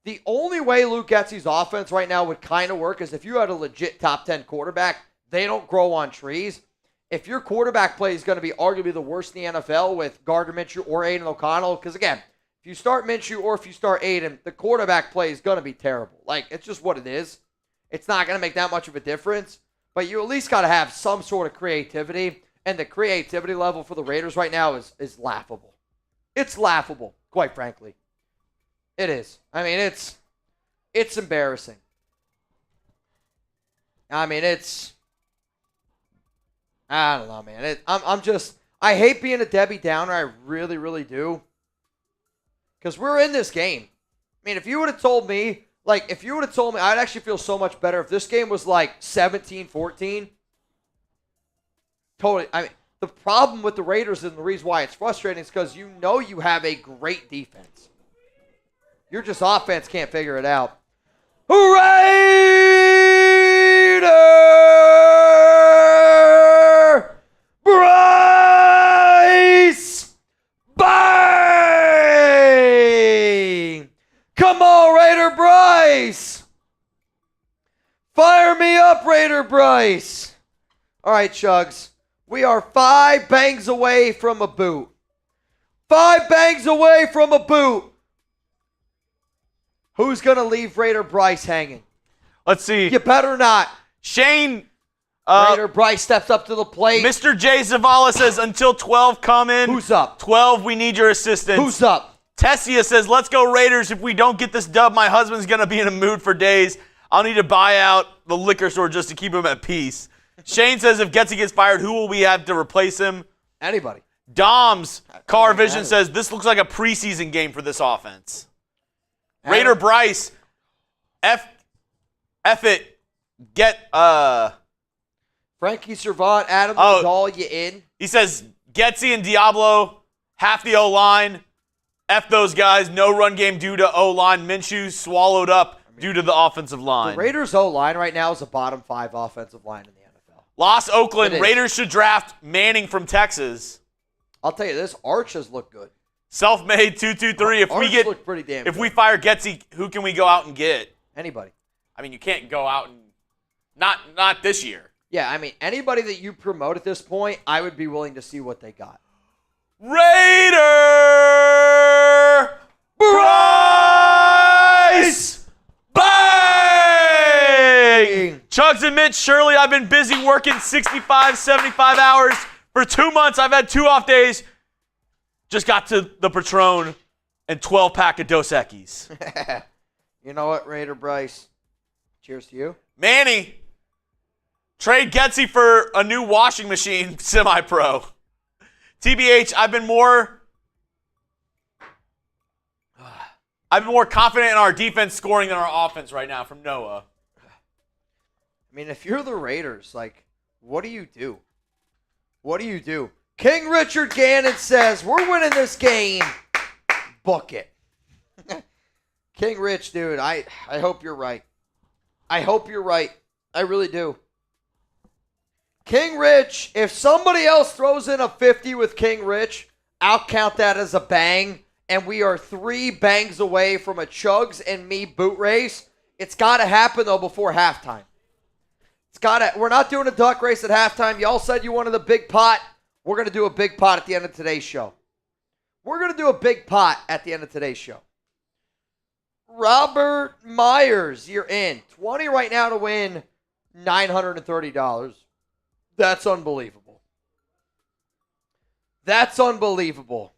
The only way Luke Getsy's offense right now would kind of work is if you had a legit top 10 quarterback. They don't grow on trees. If your quarterback play is going to be arguably the worst in the NFL with Gardner Minshew or Aiden O'Connell, because again, if you start Minshew or if you start Aiden, the quarterback play is going to be terrible. It's just what it is. It's not going to make that much of a difference, but you at least got to have some sort of creativity, and the creativity level for the Raiders right now is laughable. It's laughable, quite frankly. It is. I mean, it's embarrassing. I mean, I don't know, man. I hate being a Debbie Downer. I really, really do. Because we're in this game. I mean, if you would have told me, I'd actually feel so much better if this game was 17-14. Totally. I mean, the problem with the Raiders and the reason why it's frustrating is because you know you have a great defense. Your just offense can't figure it out. Raider Bryce Bang! Come on, Raider Bryce! Fire me up, Raider Bryce! All right, Chugs. We are 5 bangs away from a boot. 5 bangs away from a boot. Who's going to leave Raider Bryce hanging? Let's see. You better not. Shane Raider Bryce steps up to the plate. Mr. J. Zavala says, until 12 come in. Who's up? 12, we need your assistance. Who's up? Tessia says, let's go Raiders. If we don't get this dub, my husband's going to be in a mood for days. I'll need to buy out the liquor store just to keep him at peace. Shane says, if Getsy gets fired, who will we have to replace him? Anybody. Dom's Car Vision says, this looks like a preseason game for this offense. Raider Bryce, F it, get, Frankie Servant, Adam Dahl, you in? He says, Getsy and Diablo, half the O-line. F those guys. No run game due to O-line. Minshew swallowed up due to the offensive line. The Raiders' O-line right now is a bottom 5 offensive line in the NFL. Lost Oakland. Raiders should draft Manning from Texas. I'll tell you this, Arches look good. Self-made 223. Arches look pretty damn good. We fire Getsy, who can we go out and get? Anybody. I mean, you can't go out and not this year. Yeah, I mean, anybody that you promote at this point, I would be willing to see what they got. Raider Bryce! Bang! Chugs and Mitch, surely I've been busy working 65, 75 hours. For 2 months, I've had 2 off days. Just got to the Patron and 12-pack of Dos Equis. You know what, Raider Bryce? Cheers to you. Manny, trade Getsy for a new washing machine, semi-pro. TBH, I've been more confident in our defense scoring than our offense right now from Noah. I mean, if you're the Raiders, like, what do you do? What do you do? King Richard Gannon says, we're winning this game. Book it. King Rich, dude, I hope you're right. I hope you're right. I really do. King Rich, if somebody else throws in a 50 with King Rich, I'll count that as a bang, and we are 3 bangs away from a Chugs and me boot race. It's got to happen, though, before halftime. We're not doing a duck race at halftime. Y'all said you wanted a big pot. We're going to do a big pot at the end of today's show. We're going to do a big pot at the end of today's show. Robert Myers, you're in. 20 right now to win $930. That's unbelievable. That's unbelievable.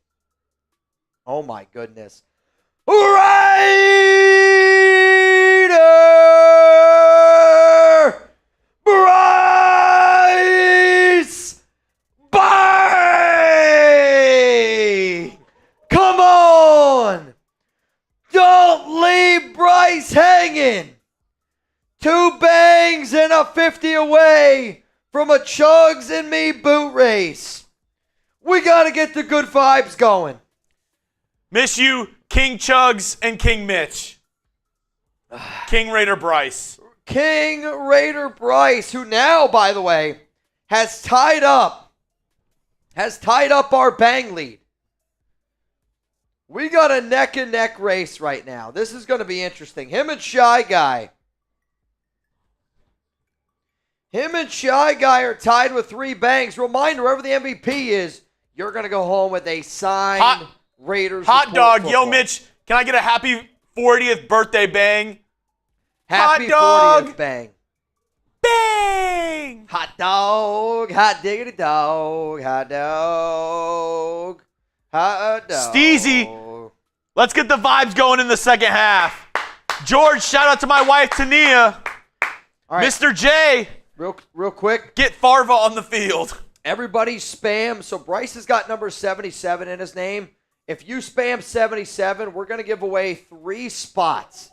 Oh, my goodness. Raider Bryce Bang! Come on! Don't leave Bryce hanging. 2 bangs and a 50 away from a Chugs and me boot race. We got to get the good vibes going. Miss you, King Chugs and King Mitch. King Raider Bryce. King Raider Bryce, who now, by the way, has tied up our bang lead. We got a neck and neck race right now. This is going to be interesting. Him and Shy Guy are tied with 3 bangs. Reminder, wherever the MVP is, you're going to go home with a signed Raiders hot dog. football. Yo, Mitch, can I get a happy 40th birthday bang? Happy hot 40th bang. Bang! Hot dog, hot diggity dog, hot dog, hot dog. Steezy, let's get the vibes going in the second half. George, shout out to my wife, Tania. All right. Mr. J. Real quick. Get Farva on the field. Everybody spam. So Bryce has got number 77 in his name. If you spam 77, we're going to give away 3 spots.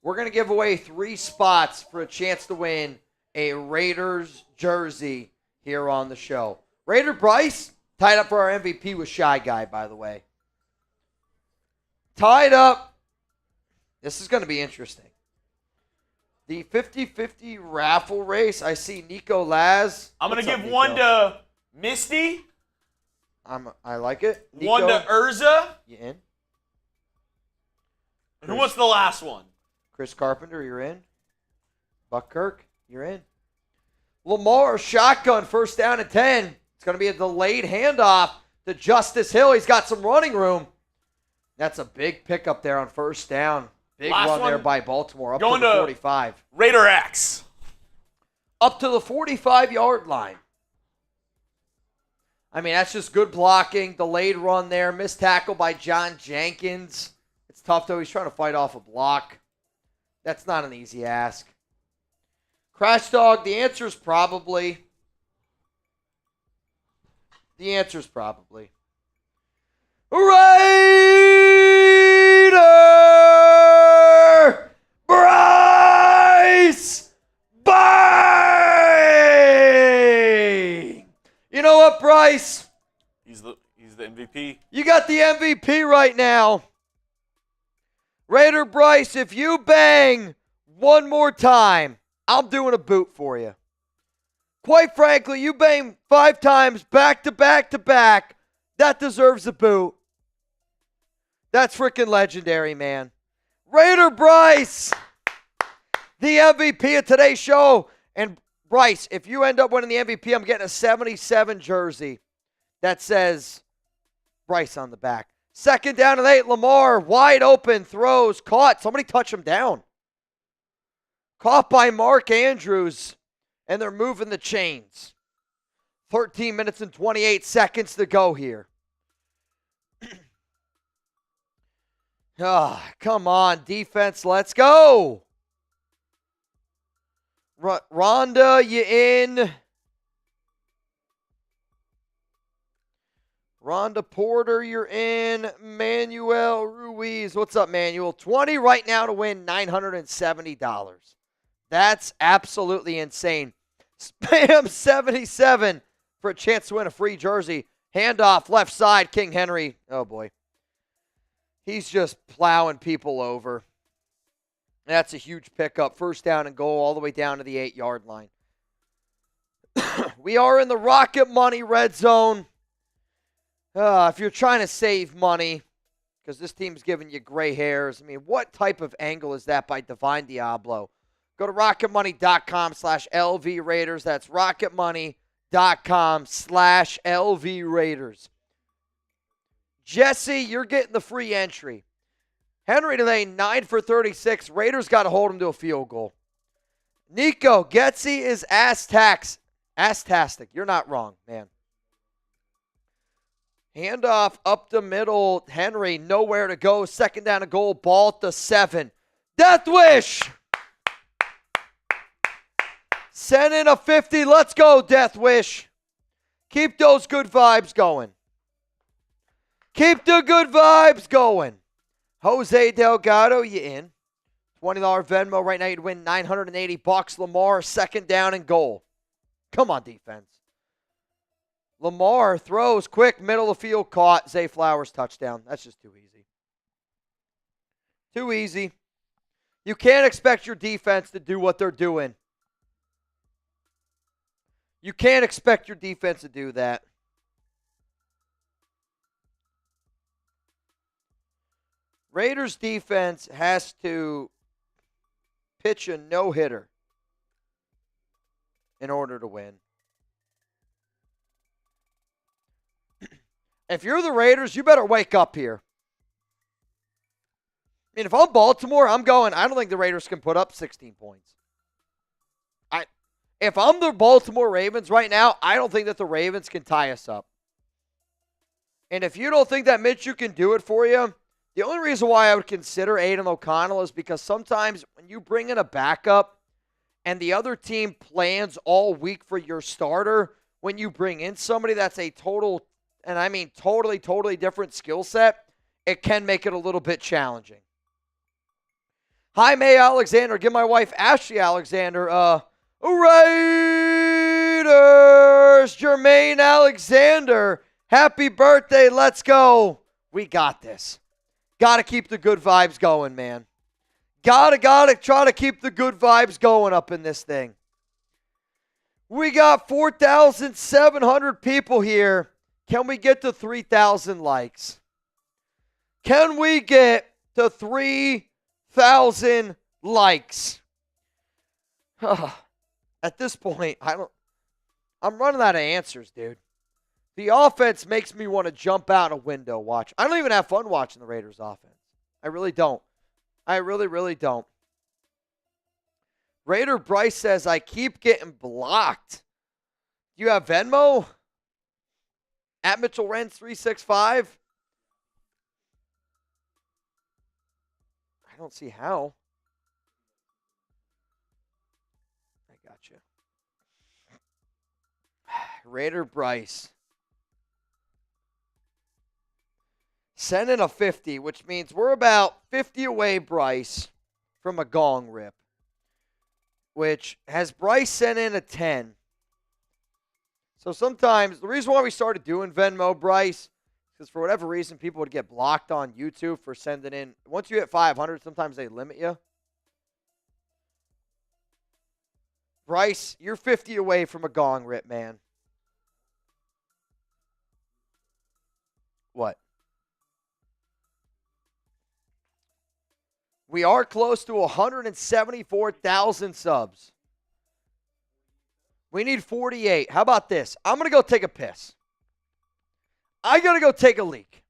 We're going to give away 3 spots for a chance to win a Raiders jersey here on the show. Raider Bryce, tied up for our MVP with Shy Guy, by the way. Tied up. This is going to be interesting. The 50-50 raffle race. I see Nico Laz. I'm going to give one to Misty. I like it. Nico, one to Urza. You in? Who wants the last one? Chris Carpenter, you're in. Buck Kirk, you're in. Lamar, shotgun, first down and 10. It's going to be a delayed handoff to Justice Hill. He's got some running room. That's a big pickup there on first down. Big run there by Baltimore, up to the 45. Raider X. up to the 45-yard line. I mean, that's just good blocking. Delayed run there. Missed tackle by John Jenkins. It's tough, though. He's trying to fight off a block. That's not an easy ask. Crash Dog, the answer is probably. The answer is probably. Raider Bryce Bang! You know what, Bryce? He's the MVP. You got the MVP right now. Raider Bryce, if you bang one more time, I'm doing a boot for you. Quite frankly, you bang 5 times back to back to back. That deserves a boot. That's freaking legendary, man. Raider Bryce, the MVP of today's show. And Bryce, if you end up winning the MVP, I'm getting a 77 jersey that says Bryce on the back. 2nd down and 8. Lamar, wide open, throws, caught. Somebody touch him down. Caught by Mark Andrews, and they're moving the chains. 13 minutes and 28 seconds to go here. Come on, defense, let's go. Rhonda, you in? Rhonda Porter, you're in. Manuel Ruiz, what's up, Manuel? 20 right now to win $970. That's absolutely insane. Spam 77 for a chance to win a free jersey. Handoff left side, King Henry. Oh, boy. He's just plowing people over. That's a huge pickup. 1st down and goal all the way down to the 8-yard line. We are in the Rocket Money red zone. If you're trying to save money, because this team's giving you gray hairs, I mean, what type of angle is that by Divine Diablo? Go to rocketmoney.com/LV Raiders. That's rocketmoney.com/LV Raiders. Jesse, you're getting the free entry. Henry today, 9 for 36. Raiders got to hold him to a field goal. Nico, Getsy is ass-tastic. You're not wrong, man. Handoff up the middle. Henry, nowhere to go. 2nd down and goal. Ball at the 7. Death Wish! Send in a 50. Let's go, Death Wish. Keep those good vibes going. Keep the good vibes going. Jose Delgado, you in. $20 Venmo right now. You'd win $980. Lamar, 2nd down and goal. Come on, defense. Lamar throws quick, middle of field, caught. Zay Flowers, touchdown. That's just too easy. Too easy. You can't expect your defense to do what they're doing. You can't expect your defense to do that. Raiders defense has to pitch a no-hitter in order to win. If you're the Raiders, you better wake up here. I mean, if I'm Baltimore, I'm going, I don't think the Raiders can put up 16 points. If I'm the Baltimore Ravens right now, I don't think that the Ravens can tie us up. And if you don't think that Minshew can do it for you, the only reason why I would consider Aiden O'Connell is because sometimes when you bring in a backup and the other team plans all week for your starter, when you bring in somebody that's a total, and I mean totally different skill set, it can make it a little bit challenging. Hi, May Alexander. Give my wife Ashley Alexander Raiders, Jermaine Alexander. Happy birthday. Let's go. We got this. Got to keep the good vibes going, man. Got to try to keep the good vibes going up in this thing. We got 4,700 people here. Can we get to 3,000 likes? Can we get to 3,000 likes? At this point, I'm running out of answers, dude. The offense makes me want to jump out a window watch. I don't even have fun watching the Raiders offense. I really don't. I really don't. Raider Bryce says, I keep getting blocked. Do you have Venmo? At Mitchell Renz 365. I don't see how. I got you. Raider Bryce. Send in a 50, which means we're about 50 away, Bryce, from a gong rip. Which has Bryce sent in a 10. So sometimes, the reason why we started doing Venmo, Bryce, because for whatever reason, people would get blocked on YouTube for sending in. Once you hit 500, sometimes they limit you. Bryce, you're 50 away from a gong rip, man. What? We are close to 174,000 subs. We need 48. How about this? I'm going to go take a piss. I got to go take a leak.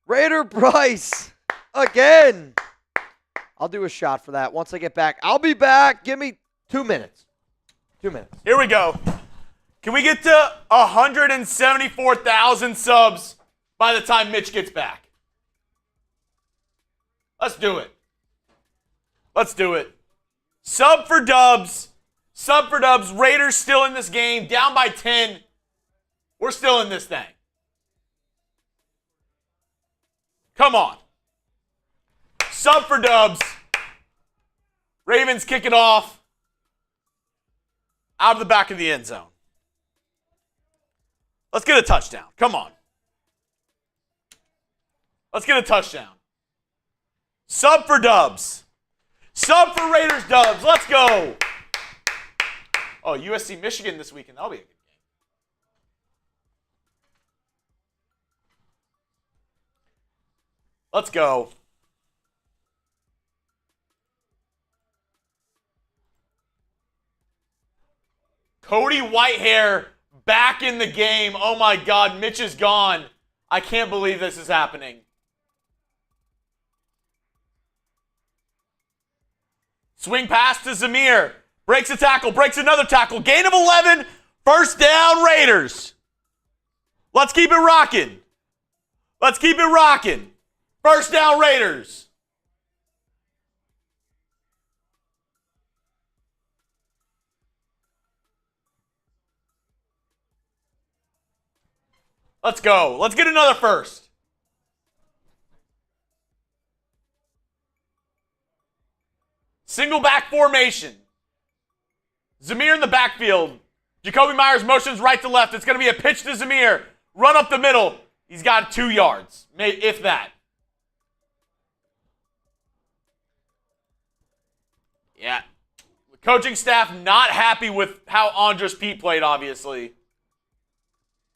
Raider Bryce, again. I'll do a shot for that once I get back. I'll be back. Give me 2 minutes. 2 minutes. Here we go. Can we get to 174,000 subs by the time Mitch gets back? Let's do it. Let's do it. Sub for Dubs. Sub for Dubs. Raiders still in this game. Down by 10. We're still in this thing. Come on. Sub for Dubs. Ravens kick it off. Out of the back of the end zone. Let's get a touchdown. Come on. Let's get a touchdown. Sub for Dubs. Sub for Raiders Dubs. Let's go. Oh, USC Michigan this weekend. That'll be a good game. Let's go. Cody Whitehair back in the game. Oh my God, Mitch is gone. I can't believe this is happening. Swing pass to Zamir. Breaks a tackle, breaks another tackle. Gain of 11. First down, Raiders. Let's keep it rocking. Let's keep it rocking. First down, Raiders. Let's go. Let's get another first. Single back formation. Zamir in the backfield. Jakobi Meyers motions right to left. It's going to be a pitch to Zamir. Run up the middle. He's got 2 yards, if that. Yeah. The coaching staff not happy with how Andres Pete played, obviously.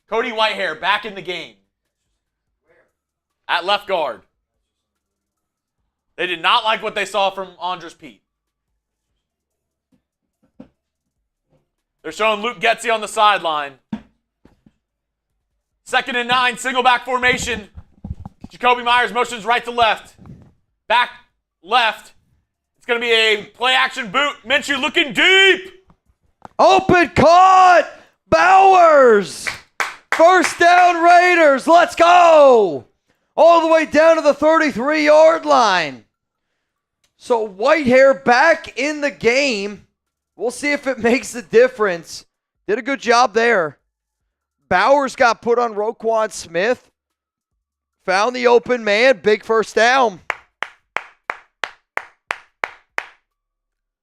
Cody Whitehair back in the game. At left guard. They did not like what they saw from Andres Pete. They're showing Luke Getsy on the sideline. 2nd and 9, single back formation. Jakobi Meyers motions right to left. Back left. It's going to be a play action boot. Minshew looking deep. Open cut. Bowers. First down, Raiders. Let's go. All the way down to the 33-yard line. So Whitehair back in the game. We'll see if it makes a difference. Did a good job there. Bowers got put on Roquan Smith. Found the open man. Big first down.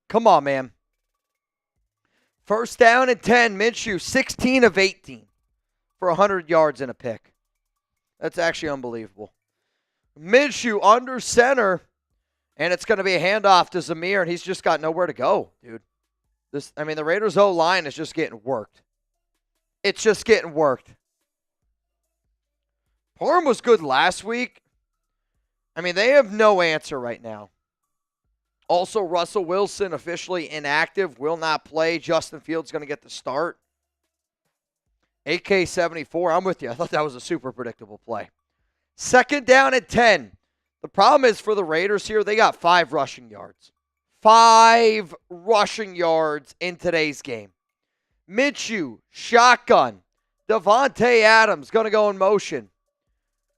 Come on, man. First down and 10. Minshew, 16 of 18 for 100 yards and a pick. That's actually unbelievable. Minshew under center, and it's going to be a handoff to Zamir, and he's just got nowhere to go, dude. The Raiders' O-line is just getting worked. It's just getting worked. Parham was good last week. They have no answer right now. Also, Russell Wilson officially inactive, will not play. Justin Fields going to get the start. AK-74, I'm with you. I thought that was a super predictable play. 2nd down and 10. The problem is for the Raiders here, they got 5 rushing yards. 5 rushing yards in today's game. Minshew, shotgun. Davante Adams going to go in motion.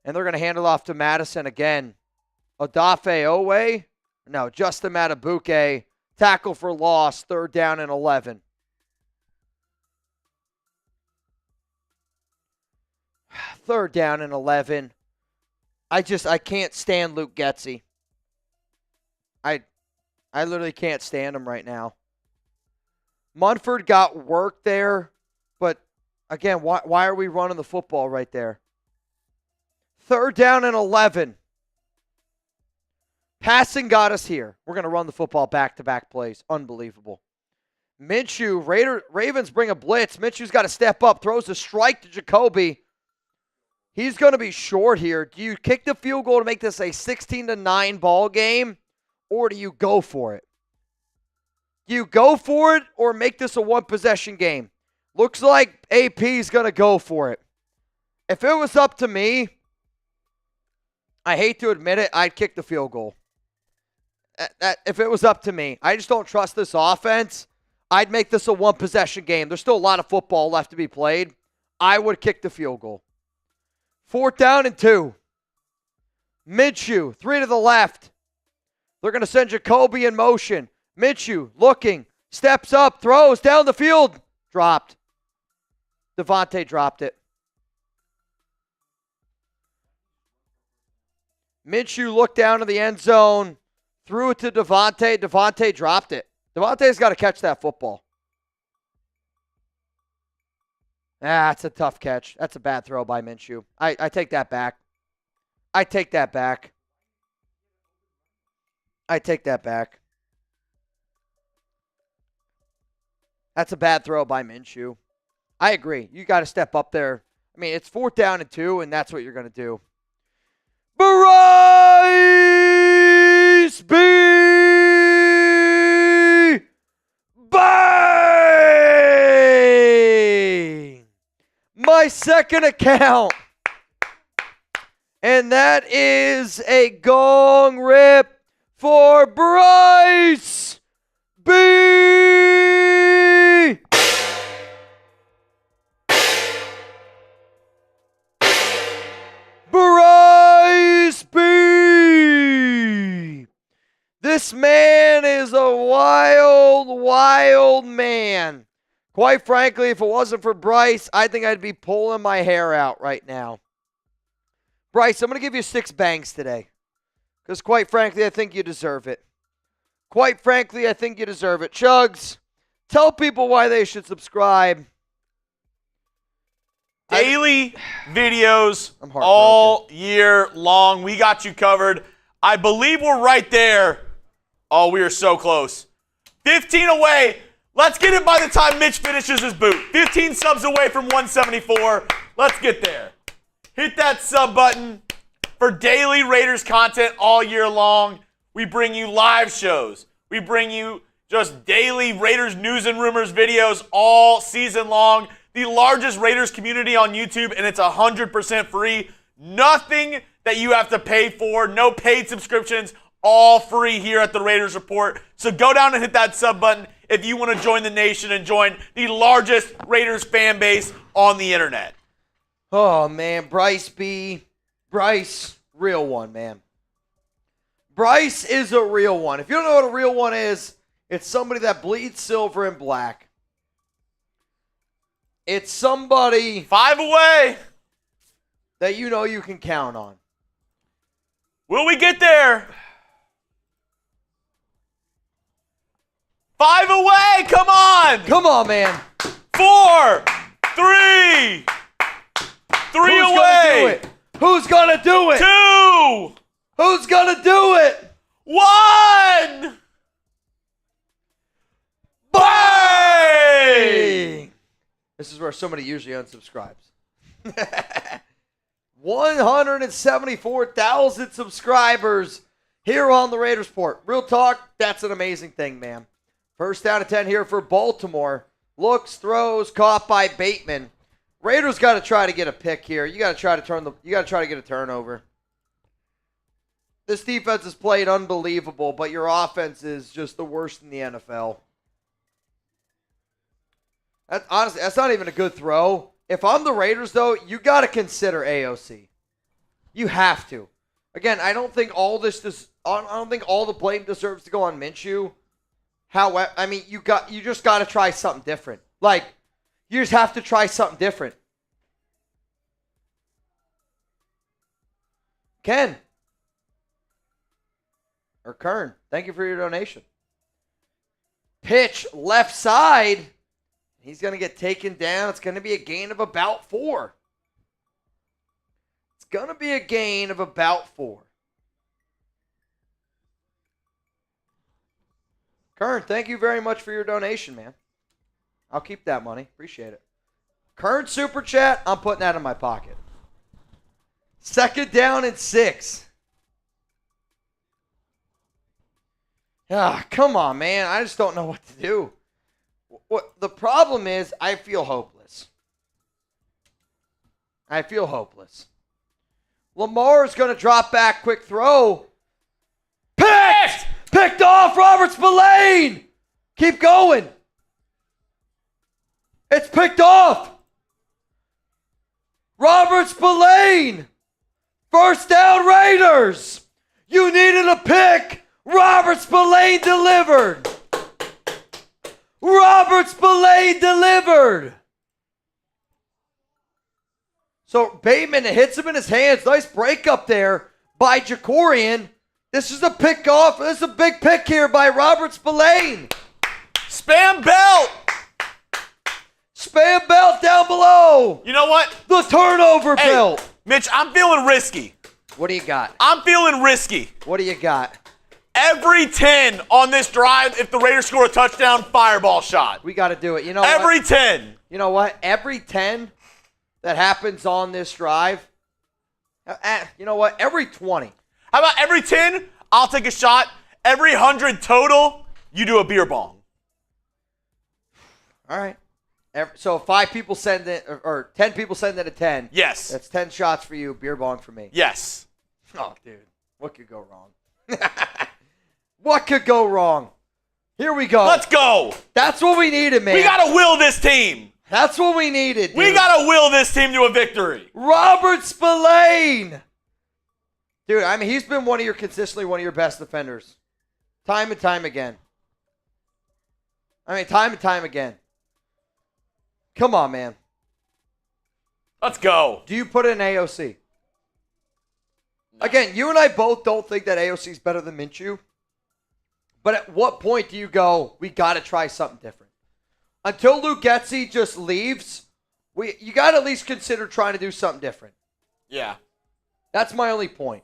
And they're going to hand it off to Madison again. Odafe Owe. No, Justin Matabuke. Tackle for loss. 3rd down and 11. Third down and 11. I can't stand Luke Getsy. I literally can't stand him right now. Munford got work there, but again, why are we running the football right there? 3rd down and 11. Passing got us here. We're going to run the football back-to-back plays. Unbelievable. Minshew, Ravens bring a blitz. Minshew's got to step up, throws a strike to Jakobi. He's going to be short here. Do you kick the field goal to make this a 16-9 ball game, or do you go for it? Do you go for it or make this a one-possession game? Looks like AP's going to go for it. If it was up to me, I hate to admit it, I'd kick the field goal. If it was up to me. I just don't trust this offense. I'd make this a one-possession game. There's still a lot of football left to be played. I would kick the field goal. 4th down and 2. Minshew, 3 to the left. They're going to send Jakobi in motion. Minshew looking, steps up, throws down the field. Dropped. Davante dropped it. Minshew looked down to the end zone, threw it to Davante. Davante dropped it. Davante's got to catch that football. That's a tough catch. That's a bad throw by Minshew. I take that back. I take that back. I take that back. That's a bad throw by Minshew. I agree. You got to step up there. I mean, it's 4th down and 2, and that's what you're going to do. Bryce B. Bang! My second account. And that is a gong rip for Bryce B. Bryce B. This man is a wild, wild man. Quite frankly, if it wasn't for Bryce, I think I'd be pulling my hair out right now. Bryce, I'm going to give you 6 bangs today. Because quite frankly, I think you deserve it. Quite frankly, I think you deserve it. Chugs, tell people why they should subscribe. Daily videos all year long. We got you covered. I believe we're right there. Oh, we are so close. 15 away. Let's get it by the time Mitch finishes his boot. 15 subs away from 174. Let's get there. Hit that sub button for daily Raiders content all year long. We bring you live shows. We bring you just daily Raiders news and rumors videos all season long. The largest Raiders community on YouTube, and it's 100% free. Nothing that you have to pay for. No paid subscriptions. All free here at the Raiders Report. So go down and hit that sub button if you want to join the nation and join the largest Raiders fan base on the internet. Oh, man. Bryce B. Bryce, real one, man. Bryce is a real one. If you don't know what a real one is, it's somebody that bleeds silver and black. It's somebody 5 away that you know you can count on. Will we get there? 5 away, come on! Come on, man. 4, 3, 3 away. Who's gonna do it? 2. Who's gonna do it? 1. Bang! This is where somebody usually unsubscribes. 174,000 subscribers here on the Raiders Report. Real talk, that's an amazing thing, man. First down and 10 here for Baltimore. Looks, throws, caught by Bateman. Raiders got to try to get a pick here. You got to try to get a turnover. This defense has played unbelievable, but your offense is just the worst in the NFL. Honestly, that's not even a good throw. If I'm the Raiders, though, you got to consider AOC. You have to. Again, I don't think all the blame deserves to go on Minshew. However, I mean, you just got to try something different. Like, you just have to try something different. Ken. Or Kern, thank you for your donation. Pitch left side. He's going to get taken down. It's going to be a gain of about 4. It's going to be a gain of about 4. Kern, thank you very much for your donation, man. I'll keep that money. Appreciate it. Kern super chat, I'm putting that in my pocket. 2nd down and 6. Ah, come on, man. I just don't know what to do. What the problem is, I feel hopeless. Lamar's going to drop back, quick throw. Picked! Picked off Robert Spillane! Keep going. It's picked off. Robert Spillane! First down, Raiders! You needed a pick. Robert Spillane delivered. Robert Spillane delivered. So Bateman hits him in his hands. Nice break up there by Jacorian. This is a pick off. This is a big pick here by Robert Spillane. Spam belt. Spam belt down below. You know what? The turnover belt. Mitch, I'm feeling risky. What do you got? I'm feeling risky. What do you got? Every 10 on this drive, if the Raiders score a touchdown, fireball shot. We got to do it. You know Every what? 10. You know what? Every 10 that happens on this drive, you know what? Every 20. How about every 10, I'll take a shot. Every 100 total, you do a beer bong. All right. So 5 people send it, or 10 people send it a 10. Yes. That's 10 shots for you, beer bong for me. Yes. Oh, dude. What could go wrong? What could go wrong? Here we go. Let's go. That's what we needed, man. We got to will this team. That's what we needed, dude. We got to will this team to a victory. Robert Spillane. Dude, I mean, he's been consistently one of your best defenders. Time and time again. Time and time again. Come on, man. Let's go. Do you put in AOC? No. Again, you and I both don't think that AOC is better than Minshew. But at what point do you go, we got to try something different? Until Luke Getsy just leaves, you got to at least consider trying to do something different. Yeah. That's my only point.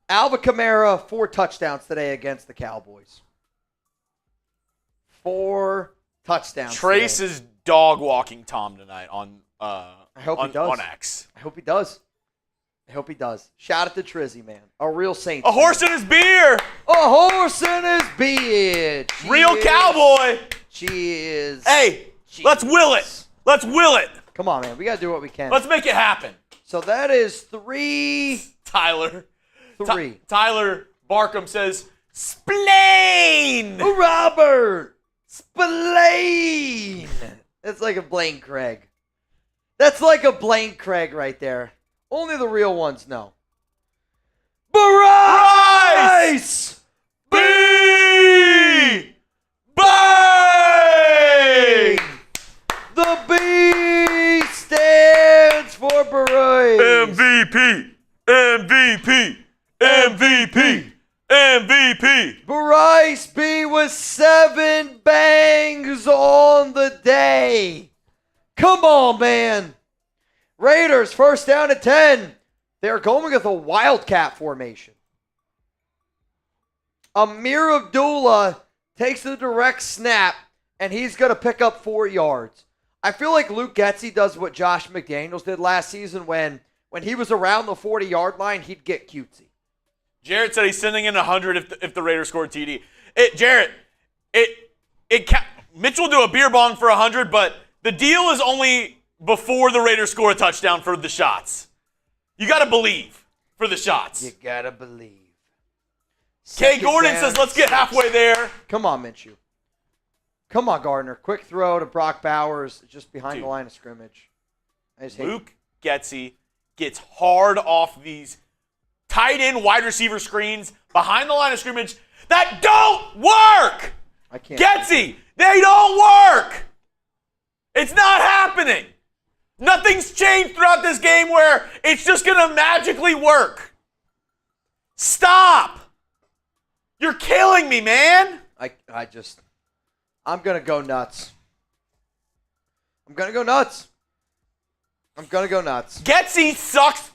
Alvin Kamara, 4 touchdowns today against the Cowboys. 4 touchdowns. Trace today. is dog walking Tom tonight on I hope he does. on X. I hope he does. Shout out to Trizzy, man. A real saint. A horse in his beer. A horse in his beard. Real cowboy. Cheers. Hey, let's will it. Let's will it. Come on, man. We got to do what we can. Let's make it happen. So that is 3. Tyler. 3. Tyler Barkham says, Spillane. Robert Spillane. That's like a Blaine Craig. That's like a Blaine Craig right there. Only the real ones know. Bryce B. Bang! The B stands for Bryce. MVP. MVP. MVP. MVP. Bryce B with 7 bangs on the day. Come on, man. Raiders, first down at 10. They're going with a wildcat formation. Amir Abdullah takes the direct snap, and he's going to pick up 4 yards. I feel like Luke Getsy does what Josh McDaniels did last season when he was around the 40-yard line, he'd get cutesy. Jarrett said he's sending in 100 if the Raiders score TD. Mitchell will do a beer bong for 100, but the deal is only before the Raiders score a touchdown for the shots. You got to believe for the shots. You got to believe. Kay Gordon says, let's get halfway there. Come on, Minshew. Come on, Gardner. Quick throw to Brock Bowers just behind the line of scrimmage. Luke Getsy gets hard off these tight end wide receiver screens behind the line of scrimmage that don't work. I can't. Getsy, they don't work. It's not happening. Nothing's changed throughout this game where it's just going to magically work. Stop. You're killing me, man. I'm going to go nuts. I'm going to go nuts. Getsy sucks.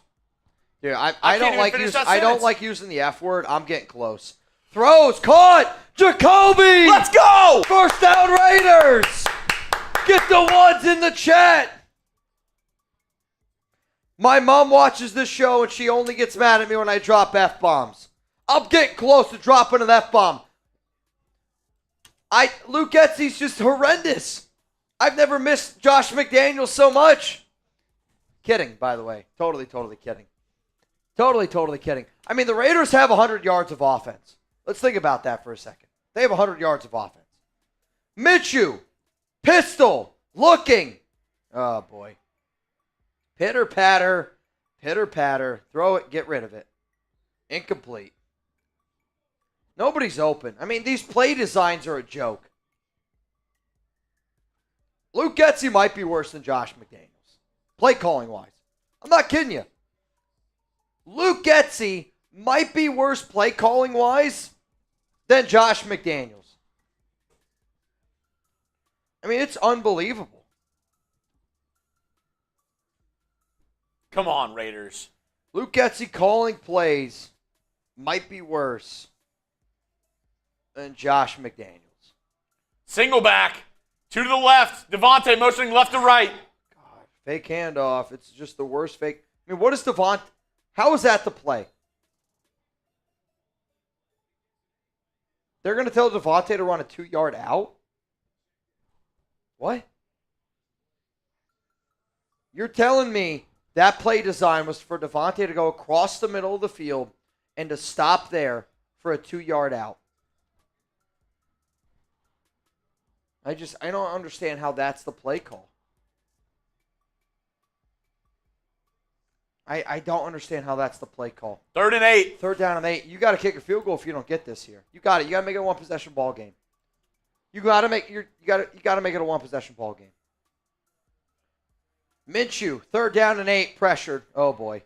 Dude, I don't like using the F word. I'm getting close. Throws caught. Jakobi. Let's go. First down Raiders. Get the ones in the chat. My mom watches this show and she only gets mad at me when I drop F-bombs. I'm getting close to dropping an F-bomb. Luke Getsy's just horrendous. I've never missed Josh McDaniels so much. Kidding, by the way. Totally kidding. Totally kidding. I mean, the Raiders have 100 yards of offense. Let's think about that for a second. They have 100 yards of offense. Minshew, pistol, looking. Oh, boy. Pitter patter. Throw it, get rid of it. Incomplete. Nobody's open. I mean, these play designs are a joke. Luke Getsy might be worse than Josh McDaniels, play calling wise. I'm not kidding you. Luke Getsy might be worse play calling wise than Josh McDaniels. I mean, it's unbelievable. Come on, Raiders. Luke Getsy calling plays might be worse than Josh McDaniels. Single back. Two to the left. Davante motioning left to right. God, fake handoff. It's just the worst fake. I mean, what is Davante? How is that the play? They're going to tell Davante to run a 2-yard out? What? You're telling me that play design was for Davante to go across the middle of the field and to stop there for a 2-yard out? I don't understand how that's the play call. I don't understand how that's the play call. 3rd and 8. 3rd down and 8. You got to kick a field goal if you don't get this here. You got it. You got to make it a one-possession ball game. You got to make it a one-possession ball game. Minshew, 3rd down and 8, pressured. Oh boy.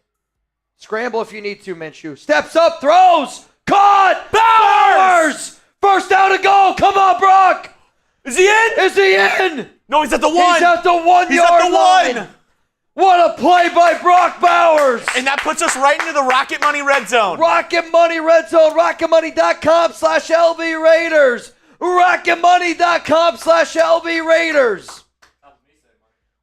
Scramble if you need to, Minshew. Steps up, throws, caught. Bowers! First down and goal. Come on, Brock. Is he in? Is he in? No, he's at the 1. He's at the 1-yard line. What a play by Brock Bowers. And that puts us right into the Rocket Money Red Zone. Rocket Money Red Zone. RocketMoney.com/LV Raiders. RocketMoney.com/LV Raiders.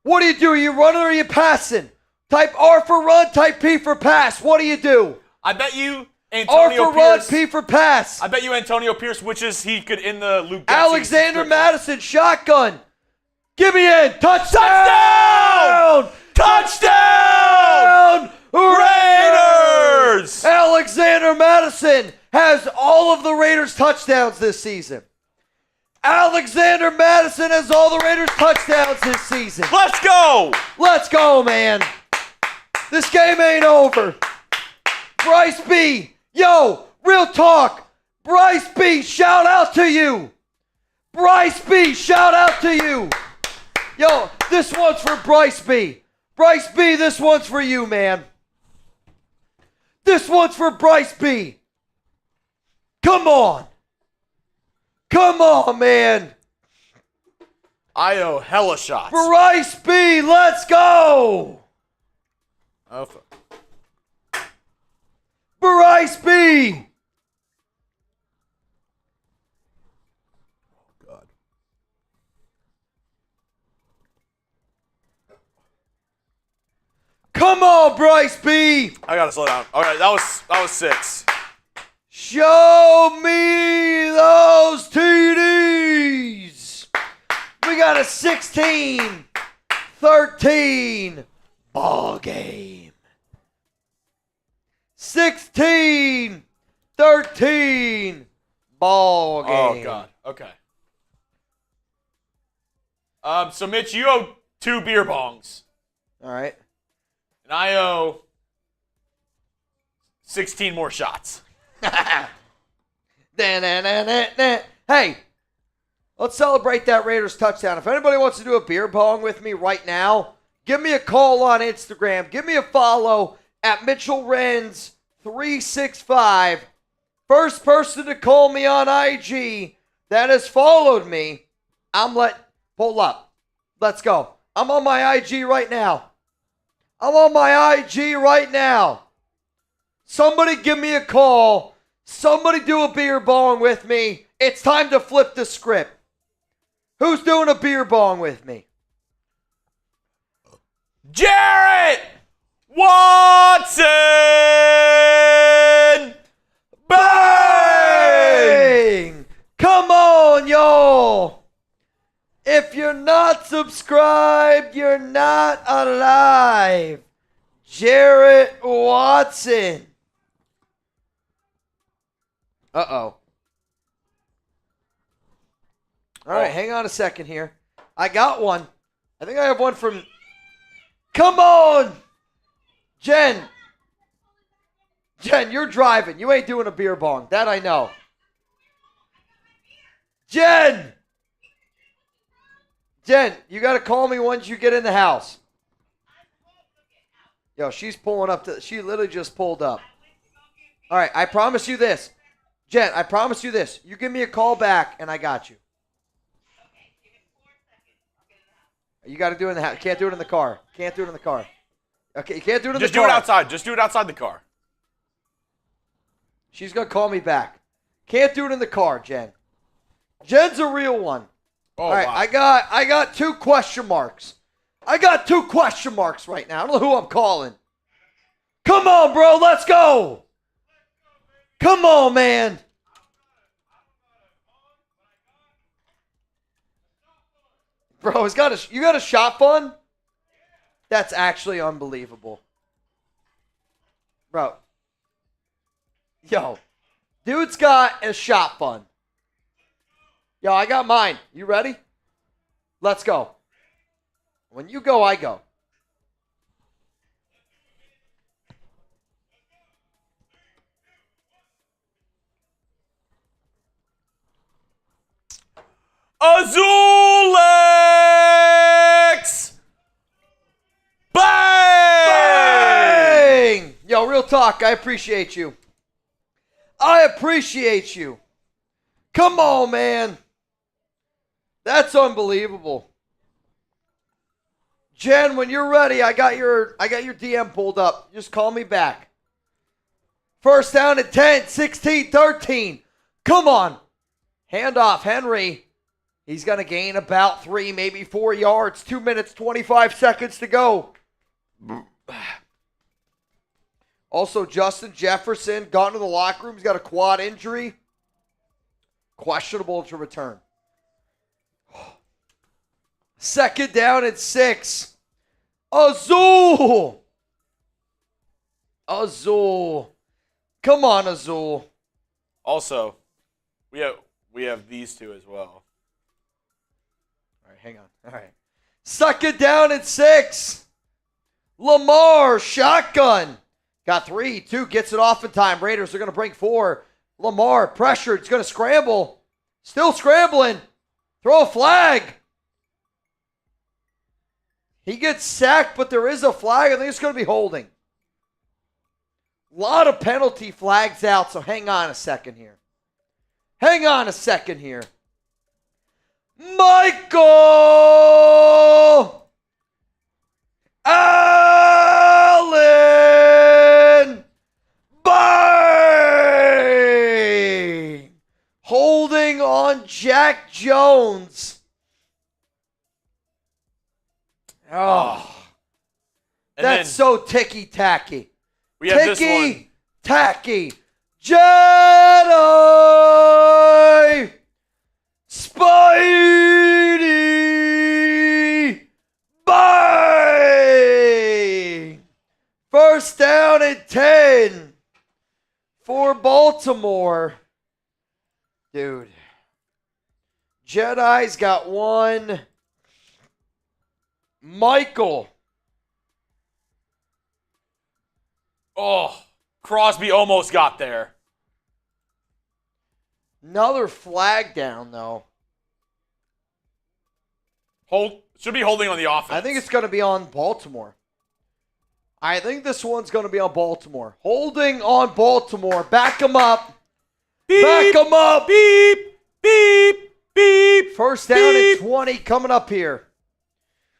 What do? You running or you passing? Type R for run, type P for pass. What do? I bet you Antonio R for Pierce. run, P for pass. I bet you Antonio Pierce wishes he could end the Luke Getsy Alexander Madison, shotgun. Give me in. Touchdown! Touchdown! Raiders! Alexander Madison has all of the Raiders' touchdowns this season. Alexander Madison has all the Raiders' touchdowns this season. Let's go! Let's go, man. This game ain't over. Bryce B. Yo, real talk. Bryce B, shout out to you. Bryce B, shout out to you. Yo, this one's for Bryce B. Bryce B, this one's for you, man. This one's for Bryce B. Come on. Come on, man. I owe hella shots. Bryce B, let's go. Oh, Bryce B. God. Come on, Bryce B. I gotta slow down. All right, that was 6. Show me those TDs. We got a 16-13 ball game. 16-13 13 ball game. Oh, God. Okay. So, Mitch, you owe 2 beer bongs. All right. And I owe 16 more shots. Hey, let's celebrate that Raiders touchdown. If anybody wants to do a beer bong with me right now, give me a call on Instagram. Give me a follow at Mitchell Renz 365. First person to call me on IG that has followed me, pull up. Let's go. I'm on my IG right now. Somebody give me a call. Somebody do a beer bong with me. It's time to flip the script. Who's doing a beer bong with me? Jarrett Watson! Bang! Come on, y'all. If you're not subscribed, you're not alive. Jarrett Watson. Uh-oh. All right, hang on a second here. I got one. I think I have one from... Come on! Jen, you're driving. You ain't doing a beer bong. That I know. Jen, you got to call me once you get in the house. Yo, she's pulling up. She literally just pulled up. All right, I promise you this. Jen, I promise you this. You give me a call back, and I got you. You got to do it in the house. Can't do it in the car. Okay, you can't do it in the car. Just do it outside. Just do it outside the car. She's going to call me back. Can't do it in the car, Jen. Jen's a real one. Oh, all right, wow. I got 2 question marks. I got 2 question marks right now. I don't know who I'm calling. Come on, bro. Let's go. Come on, man. Bro, you got a shot fun? That's actually unbelievable. Bro. Yo. Dude's got a shot fun. Yo, I got mine. You ready? Let's go. When you go, I go. Azulex! Bang! Bang! Yo, real talk. I appreciate you. Come on, man. That's unbelievable. Jen, when you're ready, I got your DM pulled up. Just call me back. First down at 10, 16, 13. Come on. Hand off, Henry. He's going to gain about 3, maybe 4 yards. 2 minutes, 25 seconds to go. Also, Justin Jefferson got into the locker room. He's got a quad injury. Questionable to return. Second down at 6. Azul. Come on, Azul. Also, we have these 2 as well. All right, hang on. All right. Second down at 6. Lamar, shotgun. Got 3. 2 gets it off in time. Raiders are going to bring 4. Lamar, pressured. He's going to scramble. Still scrambling. Throw a flag. He gets sacked, but there is a flag. I think it's going to be holding. A lot of penalty flags out, so hang on a second here. Michael Allen. Bang! Holding on Jack Jones. Oh, that's so ticky-tacky. We have this one. Ticky-tacky. Jedi Spidey. Bang! First down at 10. for Baltimore. Dude. Jedi's got one. Michael. Oh, Crosby almost got there. Another flag down, though. Should be holding on the offense. I think it's going to be on Baltimore. I think this one's going to be on Baltimore. Holding on Baltimore. Back them up. Beep, Back them up. Beep, beep, beep. First down and 20 coming up here.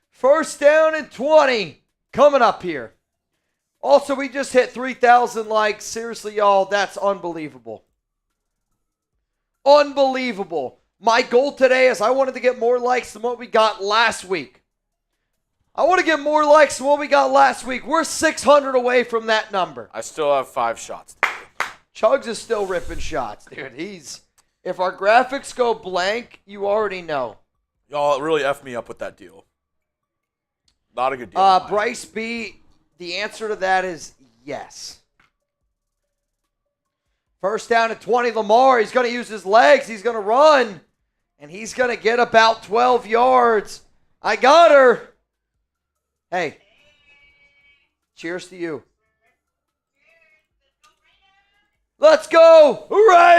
First down and 20 coming up here. Also, we just hit 3,000 likes. Seriously, y'all, that's unbelievable. Unbelievable. My goal today is I wanted to get more likes than what we got last week. I want to get more likes than what we got last week. We're 600 away from that number. I still have 5 shots. Chugs is still ripping shots, dude. If our graphics go blank, you already know. Y'all really effed me up with that deal. Not a good deal. Bryce B, the answer to that is yes. First down at 20, Lamar. He's going to use his legs. He's going to run. And he's going to get about 12 yards. I got her. Hey. Cheers to you. Let's go. Raiders.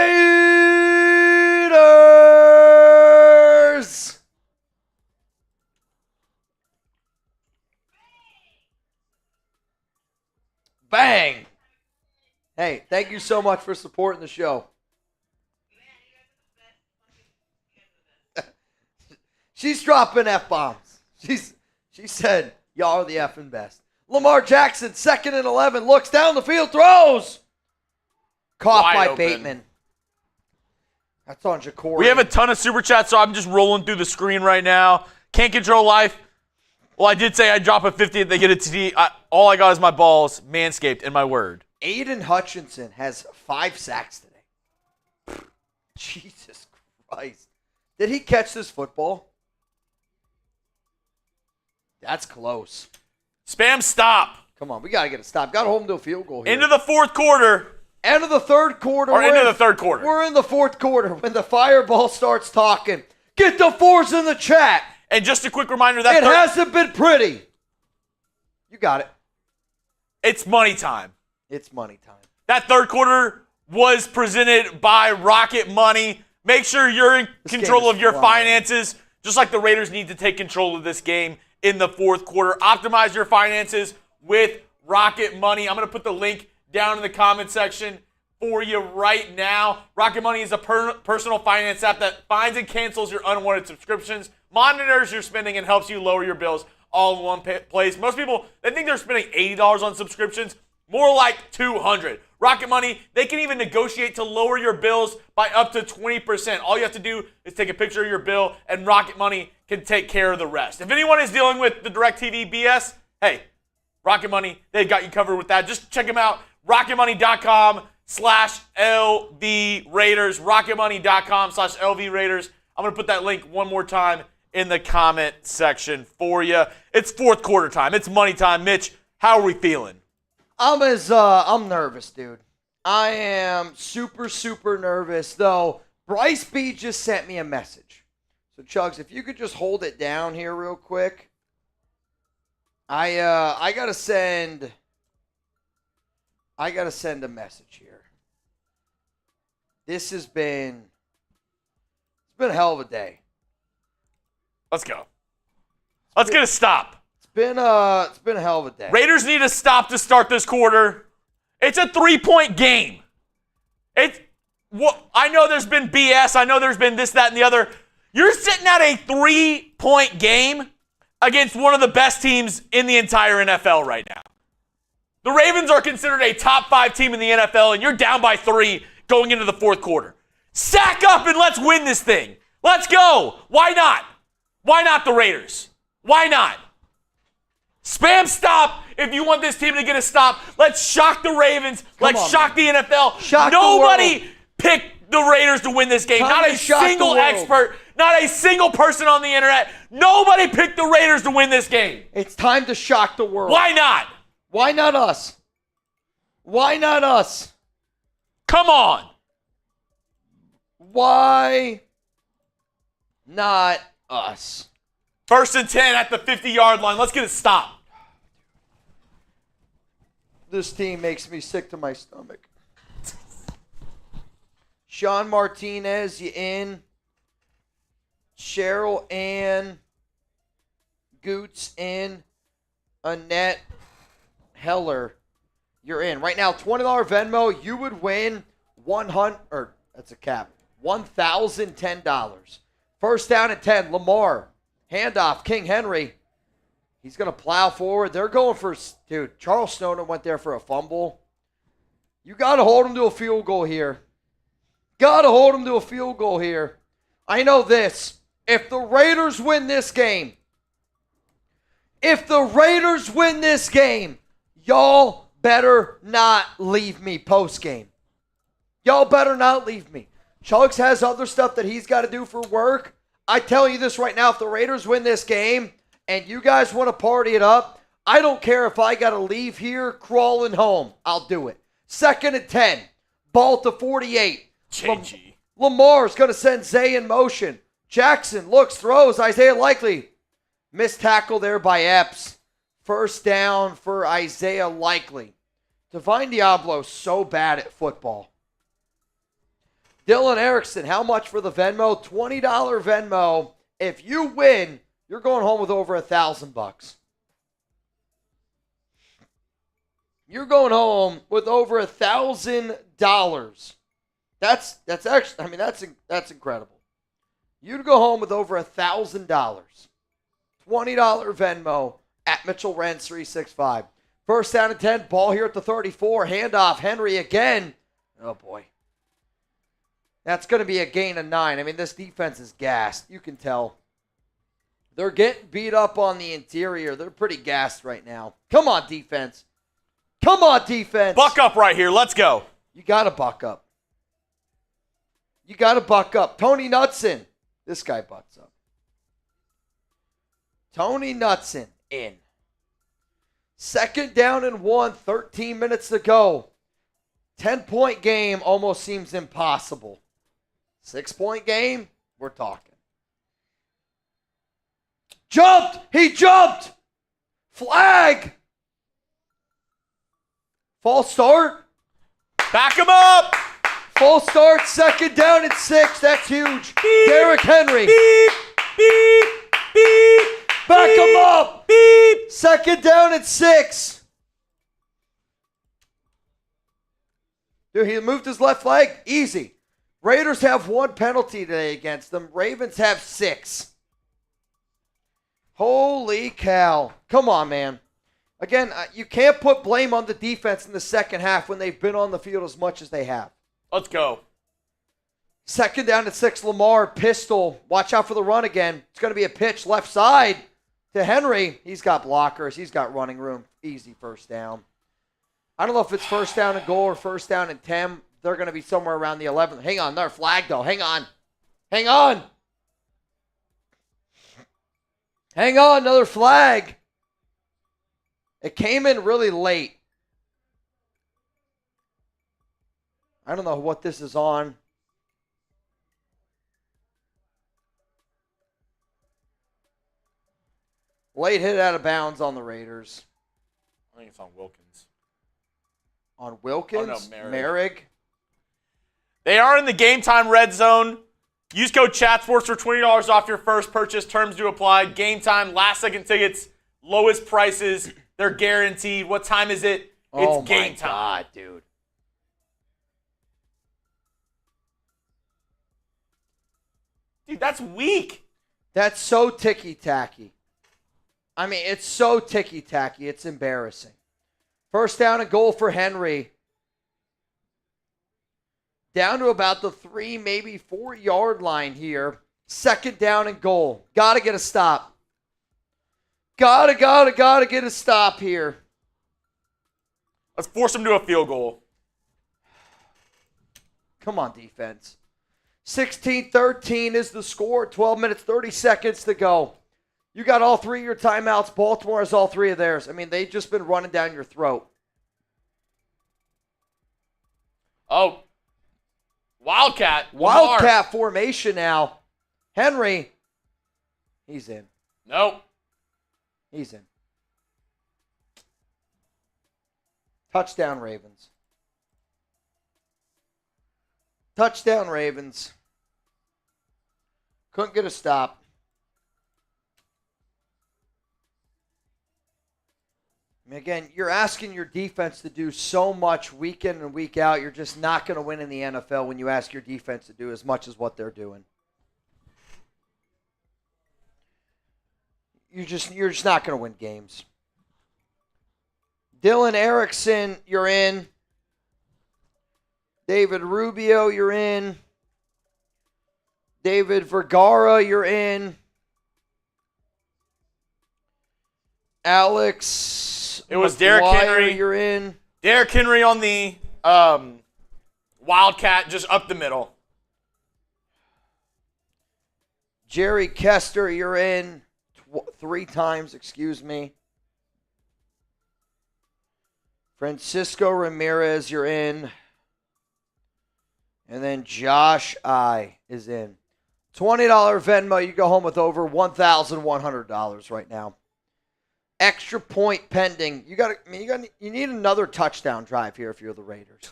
Bang. Hey, thank you so much for supporting the show. She's dropping F-bombs. She said, y'all are the effing best. Lamar Jackson, 2nd and 11, looks down the field, throws. Caught Wide by open. Bateman. That's on Jakobi. We have a ton of super chats, so I'm just rolling through the screen right now. Can't control life. Well, I did say I'd drop a 50 if they get a TD. All I got is my balls, Manscaped, and my word. Aiden Hutchinson has 5 sacks today. Jesus Christ. Did he catch this football? That's close. Spam stop. Come on, we got to get a stop. Got to hold him to a field goal here. Into the fourth quarter. End of the third quarter. Or into the third quarter. We're in the fourth quarter when the fireball starts talking. Get the 4s in the chat. And just a quick reminder that it hasn't been pretty. You got it. It's money time. It's money time. That third quarter was presented by Rocket Money. Make sure you're in control of your finances, just like the Raiders need to take control of this game in the fourth quarter. Optimize your finances with Rocket Money. I'm going to put the link down in the comment section for you right now. Rocket Money is a personal finance app that finds and cancels your unwanted subscriptions, monitors your spending, and helps you lower your bills all in one place. Most people, they think they're spending $80 on subscriptions. More like $200. Rocket Money, they can even negotiate to lower your bills by up to 20%. All you have to do is take a picture of your bill, and Rocket Money can take care of the rest. If anyone is dealing with the DirecTV BS, hey, Rocket Money, they've got you covered with that. Just check them out, rocketmoney.com/LV Raiders, rocketmoney.com/LV Raiders. I'm going to put that link one more time in the comment section for you. It's fourth quarter time. It's money time. Mitch, how are we feeling? I'm nervous, dude. I am super, super nervous, though. Bryce B just sent me a message. So, Chugs, if you could just hold it down here real quick. I gotta send a message here. It's been a hell of a day. Let's go. Let's get a stop. It's been a hell of a day. Raiders need a stop to start this quarter. It's a 3-point game. I know there's been BS. I know there's been this, that, and the other. You're sitting at a 3-point game against one of the best teams in the entire NFL right now. The Ravens are considered a top 5 team in the NFL, and you're down by 3 going into the fourth quarter. Sack up and let's win this thing. Let's go. Why not? Why not the Raiders? Why not? Spam stop if you want this team to get a stop. Let's shock the Ravens. Let's shock the NFL. Nobody picked the Raiders to win this game. Not a single expert, not a single person on the internet. Nobody picked the Raiders to win this game. It's time to shock the world. Why not? Why not us? Why not us? Come on. Why not us? 1st and 10 at the 50-yard line. Let's get it stopped. This team makes me sick to my stomach. Sean Martinez, you in. Cheryl Ann Goots in. Annette Heller, you're in. Right now, $20 Venmo, you would win that's a cap, $1,010. 1st down and 10, Lamar. Handoff, King Henry. He's going to plow forward. They're going for, Charles Snowden went there for a fumble. You got to hold him to a field goal here. I know this. If the Raiders win this game, y'all better not leave me post-game. Y'all better not leave me. Chugs has other stuff that he's got to do for work. I tell you this right now, if the Raiders win this game and you guys want to party it up, I don't care if I got to leave here crawling home. I'll do it. 2nd and 10. Ball to 48. Lamar's going to send Zay in motion. Jackson looks, throws. Isaiah Likely. Missed tackle there by Epps. 1st down for Isaiah Likely. Divine Diablo so bad at football. Dylan Erickson, how much for the Venmo? $20 Venmo. If you win, you're going home with over $1,000. You're going home with over $1,000. That's actually, that's incredible. You'd go home with over $1,000. $20 Venmo at Mitchell Renz 365. 1st down and 10, ball here at the 34. Handoff, Henry again. Oh, boy. That's going to be a gain of 9. This defense is gassed. You can tell. They're getting beat up on the interior. They're pretty gassed right now. Come on, defense. Buck up right here. Let's go. You got to buck up. Tony Knutson. This guy bucks up. Tony Knutson in. 2nd down and 1, 13 minutes to go. 10-point game almost seems impossible. 6-point game, we're talking. He jumped! Flag! False start? Back him up! False start, 2nd down and 6. That's huge. Beep, Derrick Henry. Beep, beep, beep. Back him up. Beep. 2nd down and 6. Dude, he moved his left leg. Easy. Raiders have 1 penalty today against them. Ravens have 6. Holy cow. Come on, man. Again, you can't put blame on the defense in the second half when they've been on the field as much as they have. Let's go. 2nd down and 6, Lamar, pistol. Watch out for the run again. It's going to be a pitch left side to Henry. He's got blockers. He's got running room. Easy 1st down. I don't know if it's 1st down and goal or 1st down and 10. They're going to be somewhere around the 11th. Hang on. Another flag, though. Hang on. Another flag. It came in really late. I don't know what this is on. Late hit out of bounds on the Raiders. I think it's on Wilkins. On Wilkins? Oh, no, Merrick. They are in the Game Time Red Zone. Use code ChatSports for $20 off your first purchase. Terms do apply. Game Time, last-second tickets, lowest prices. They're guaranteed. What time is it? It's game time. Oh, my God, dude. Dude, that's weak. That's so ticky-tacky. It's so ticky-tacky. It's embarrassing. 1st down and goal for Henry. Down to about the 3, maybe 4-yard line here. 2nd down and goal. Got to get a stop. Gotta get a stop here. Let's force them to a field goal. Come on, defense. 16-13 is the score. 12 minutes, 30 seconds to go. You got all 3 of your timeouts. Baltimore has all 3 of theirs. They've just been running down your throat. Oh, Wildcat. Wildcat formation now. Henry, he's in. Nope. He's in. Touchdown, Ravens. Touchdown, Ravens. Couldn't get a stop. I mean, again, you're asking your defense to do so much week in and week out. You're just not going to win in the NFL when you ask your defense to do as much as what they're doing. You're just not going to win games. Dylan Erickson, you're in. David Rubio, you're in. David Vergara, you're in. Alex, it was Derrick Henry. You're in. Derrick Henry on the Wildcat, just up the middle. Jerry Kester, you're in. 3 times, excuse me. Francisco Ramirez, you're in. And then Josh I is in. $20 Venmo, you go home with over $1,100 right now. Extra point pending. You need another touchdown drive here if you're the Raiders.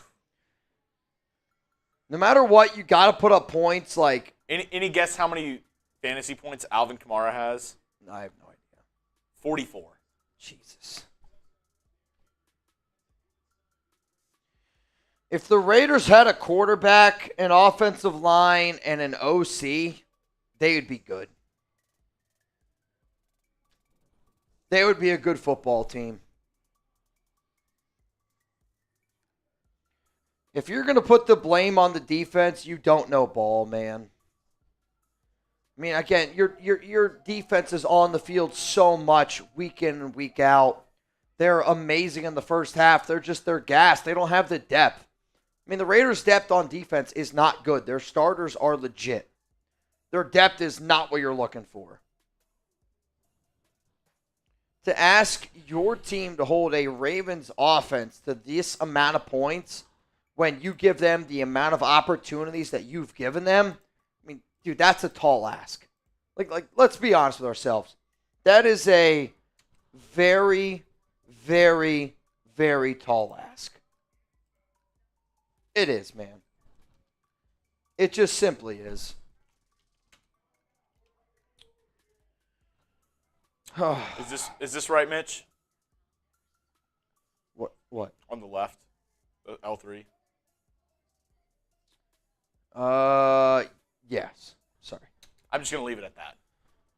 No matter what, you got to put up points. Like any guess how many fantasy points Alvin Kamara has? I have no idea. 44. Jesus. If the Raiders had a quarterback, an offensive line, and an OC, they would be good. They would be a good football team. If you're going to put the blame on the defense, you don't know ball, man. I mean, again, your defense is on the field so much week in and week out. They're amazing in the first half. They're gassed. They don't have the depth. I mean, the Raiders' depth on defense is not good. Their starters are legit. Their depth is not what you're looking for. To ask your team to hold a Ravens offense to this amount of points when you give them the amount of opportunities that you've given them, I mean, dude, that's a tall ask. Like, let's be honest with ourselves. That is a very, very, very tall ask. It is, man. It just simply is. Is this right, Mitch? What? On the left, L3. Yes. Sorry. I'm just gonna leave it at that.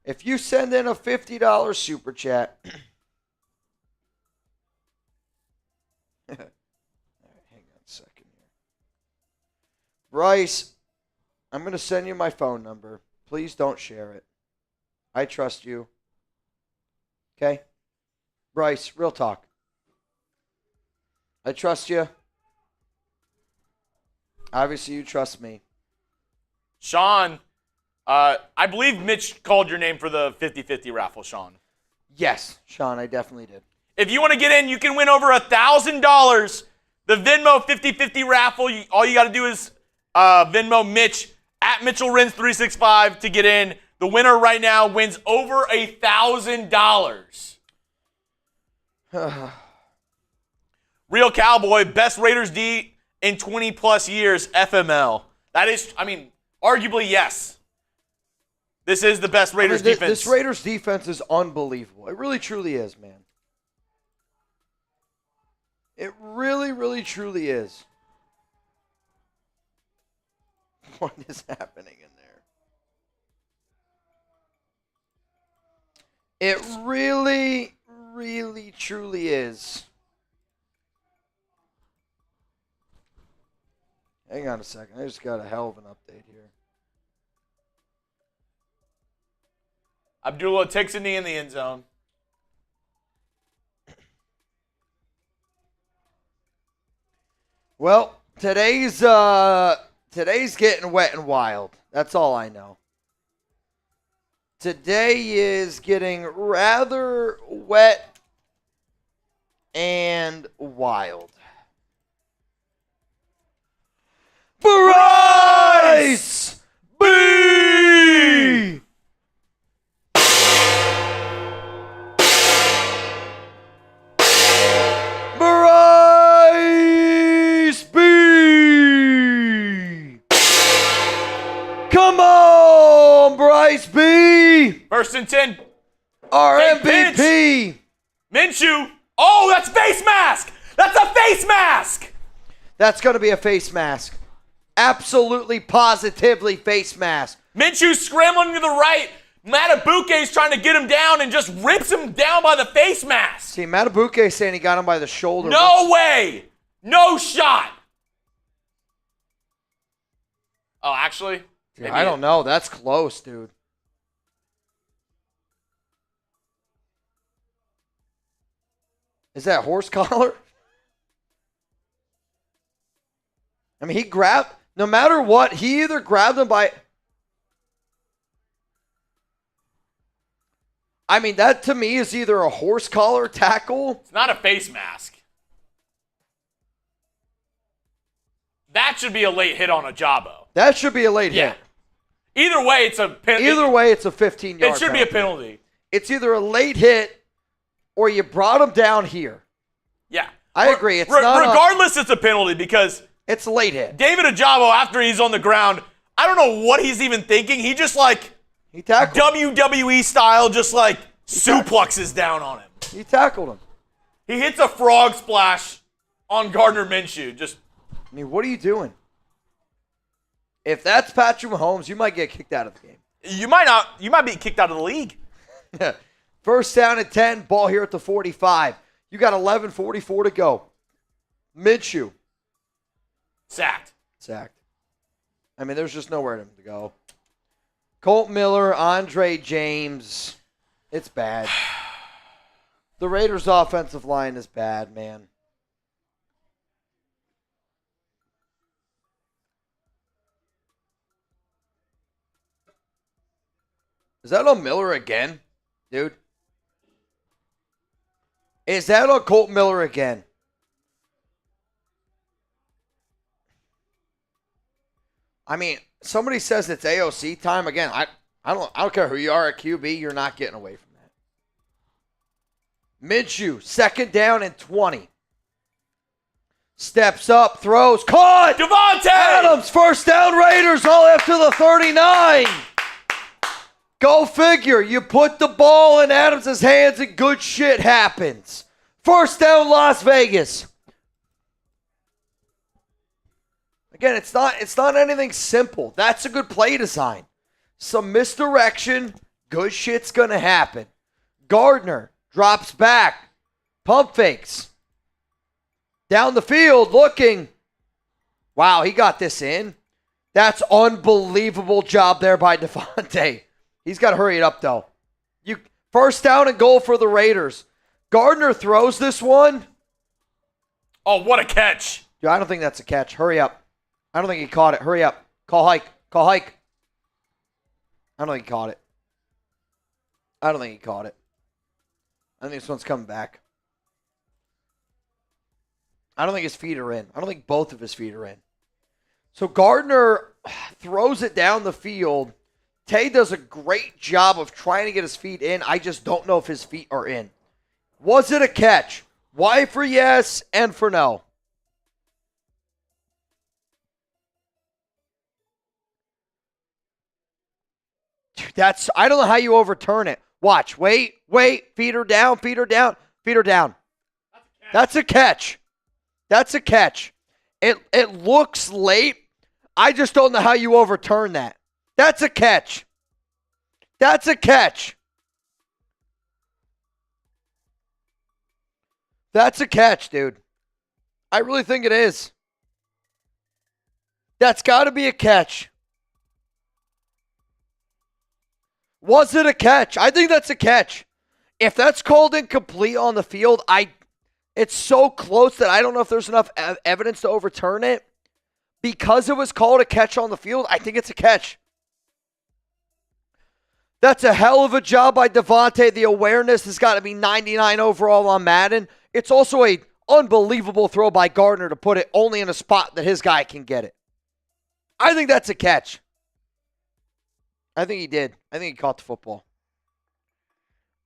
If you send in a $50 super chat. All right, hang on a second here. Bryce, I'm going to send you my phone number. Please don't share it. I trust you. Okay? Bryce, real talk. I trust you. Obviously, you trust me. Sean, I believe Mitch called your name for the 50-50 raffle, Sean. Yes, Sean, I definitely did. If you want to get in, you can win over $1,000. The Venmo 50-50 raffle, all you got to do is Venmo Mitch at Mitchell Renz 365 to get in. The winner right now wins over $1,000. Real Cowboy, best Raiders D in 20-plus years, FML. That is, arguably, yes. This is the best Raiders defense. This Raiders defense is unbelievable. It really, truly is, man. It really, really, truly is. What is happening in there? It really, really, truly is. Hang on a second. I just got a hell of an update here. Abdullah takes a knee in the end zone. Well, today's getting wet and wild. That's all I know. Today is getting rather wet and wild. Bro! Bryce B. Bryce B. Come on, Bryce B. First and 10. Our Big MVP. Minshew. Oh, that's face mask. That's a face mask. That's going to be a face mask. Absolutely, positively face mask. Minshew scrambling to the right. Matabuke's trying to get him down and just rips him down by the face mask. See, Matabuke saying he got him by the shoulder. No way. No shot. Oh, actually? Dude, I don't know. That's close, dude. Is that horse collar? I mean, he grabbed, no matter what, he either grabbed him by... I mean, that to me is either a horse collar tackle. It's not a face mask. That should be a late hit on a Jabo. That should be a late hit. Either way, it's a penalty. Either way, it's a 15-yard It should be a penalty. It's either a late hit or you brought him down here. Yeah. I agree. It's not regardless, it's a penalty because it's a late hit. David Ajabo, after he's on the ground, I don't know what he's even thinking. He just he tackled WWE style, just suplexes down on him. He tackled him. He hits a frog splash on Gardner Minshew. I mean, what are you doing? If that's Patrick Mahomes, you might get kicked out of the game. You might not. You might be kicked out of the league. First down and 10, ball here at the 45. You got 11:44 to go. Minshew. Sacked. I mean, there's just nowhere for him to go. Colt Miller, Andre James. It's bad. The Raiders' offensive line is bad, man. Is that on Miller again, dude? Is that on Colt Miller again? I mean, somebody says it's AOC time again. I don't care who you are at QB, you're not getting away from that. Minshew, second down and 20. Steps up, throws, caught! Davante Adams, first down Raiders, all after the 39. Go figure. You put the ball in Adams' hands and good shit happens. First down Las Vegas. Again, it's not anything simple. That's a good play design. Some misdirection, good shit's going to happen. Gardner drops back. Pump fakes. Down the field looking. Wow, he got this in. That's unbelievable job there by Davante. He's got to hurry it up, though. First down and goal for the Raiders. Gardner throws this one. Oh, what a catch. Dude, I don't think that's a catch. Hurry up. I don't think he caught it. Hurry up. Call hike. I don't think he caught it. I think this one's coming back. I don't think his feet are in. I don't think both of his feet are in. So Gardner throws it down the field. Tay does a great job of trying to get his feet in. I just don't know if his feet are in. Was it a catch? Y for yes and for no. I don't know how you overturn it. Watch. Wait. Feet are down. That's a catch. It looks late. I just don't know how you overturn that. That's a catch. That's a catch, dude. I really think it is. That's got to be a catch. Was it a catch? I think that's a catch. If that's called incomplete on the field, it's so close that I don't know if there's enough evidence to overturn it. Because it was called a catch on the field, I think it's a catch. That's a hell of a job by Davante. The awareness has got to be 99 overall on Madden. It's also an unbelievable throw by Gardner to put it only in a spot that his guy can get it. I think that's a catch. I think he did. I think he caught the football.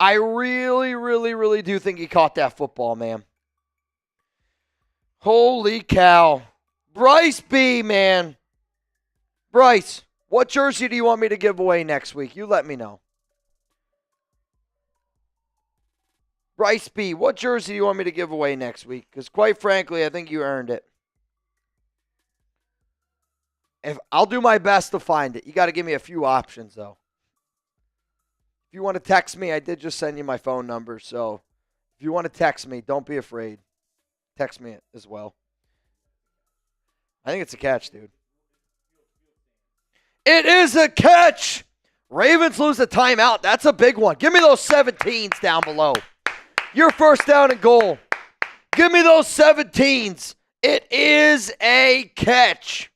I really, really, really do think he caught that football, man. Holy cow. Bryce B, man. Bryce, what jersey do you want me to give away next week? You let me know. Bryce B, what jersey do you want me to give away next week? Because quite frankly, I think you earned it. I'll do my best to find it. You got to give me a few options, though. If you want to text me, I did just send you my phone number. So if you want to text me, don't be afraid. Text me as well. I think it's a catch, dude. It is a catch. Ravens lose a timeout. That's a big one. Give me those 17s down below. Your first down and goal. Give me those 17s. It is a catch.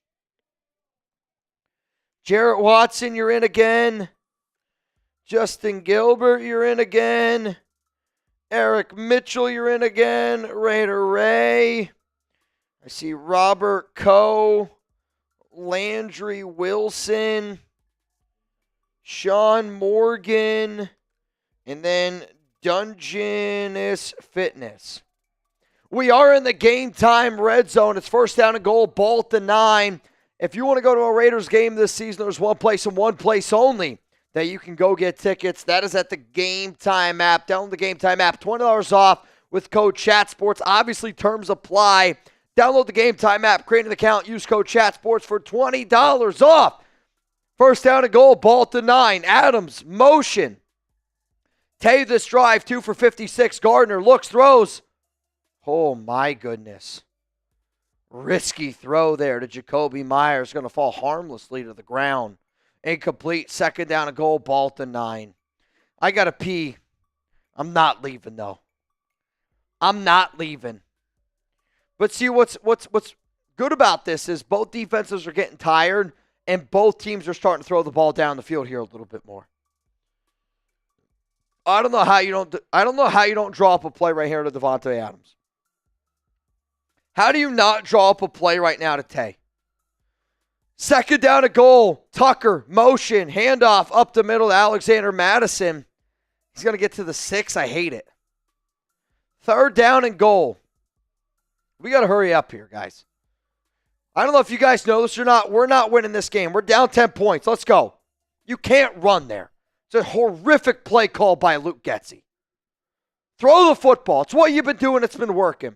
Jarrett Watson, you're in again. Justin Gilbert, you're in again. Eric Mitchell, you're in again. Raider Ray. I see Robert Coe. Landry Wilson. Sean Morgan. And then Dungeness Fitness. We are in the game time red zone. It's first down and goal, ball at the 9. If you want to go to a Raiders game this season, there's one place and one place only that you can go get tickets. That is at the Game Time app. Download the Game Time app. $20 off with code ChatSports. Obviously, terms apply. Download the Game Time app. Create an account. Use code ChatSports for $20 off. First down and goal, ball at the 9. Adams, motion. Tay this drive, 2 for 56. Gardner looks, throws. Oh, my goodness. Risky throw there to Jakobi Meyers. Going to fall harmlessly to the ground. Incomplete. Second down and goal. Ball at the 9. I got to pee. I'm not leaving, though. I'm not leaving. But see, what's good about this is both defenses are getting tired, and both teams are starting to throw the ball down the field here a little bit more. I don't know how you don't draw up a play right here to Davante Adams. How do you not draw up a play right now to Tay? Second down and goal. Tucker, motion, handoff up the middle to Alexander Madison. He's going to get to the 6. I hate it. Third down and goal. We got to hurry up here, guys. I don't know if you guys know this or not. We're not winning this game. We're down 10 points. Let's go. You can't run there. It's a horrific play call by Luke Getsy. Throw the football. It's what you've been doing. It's been working.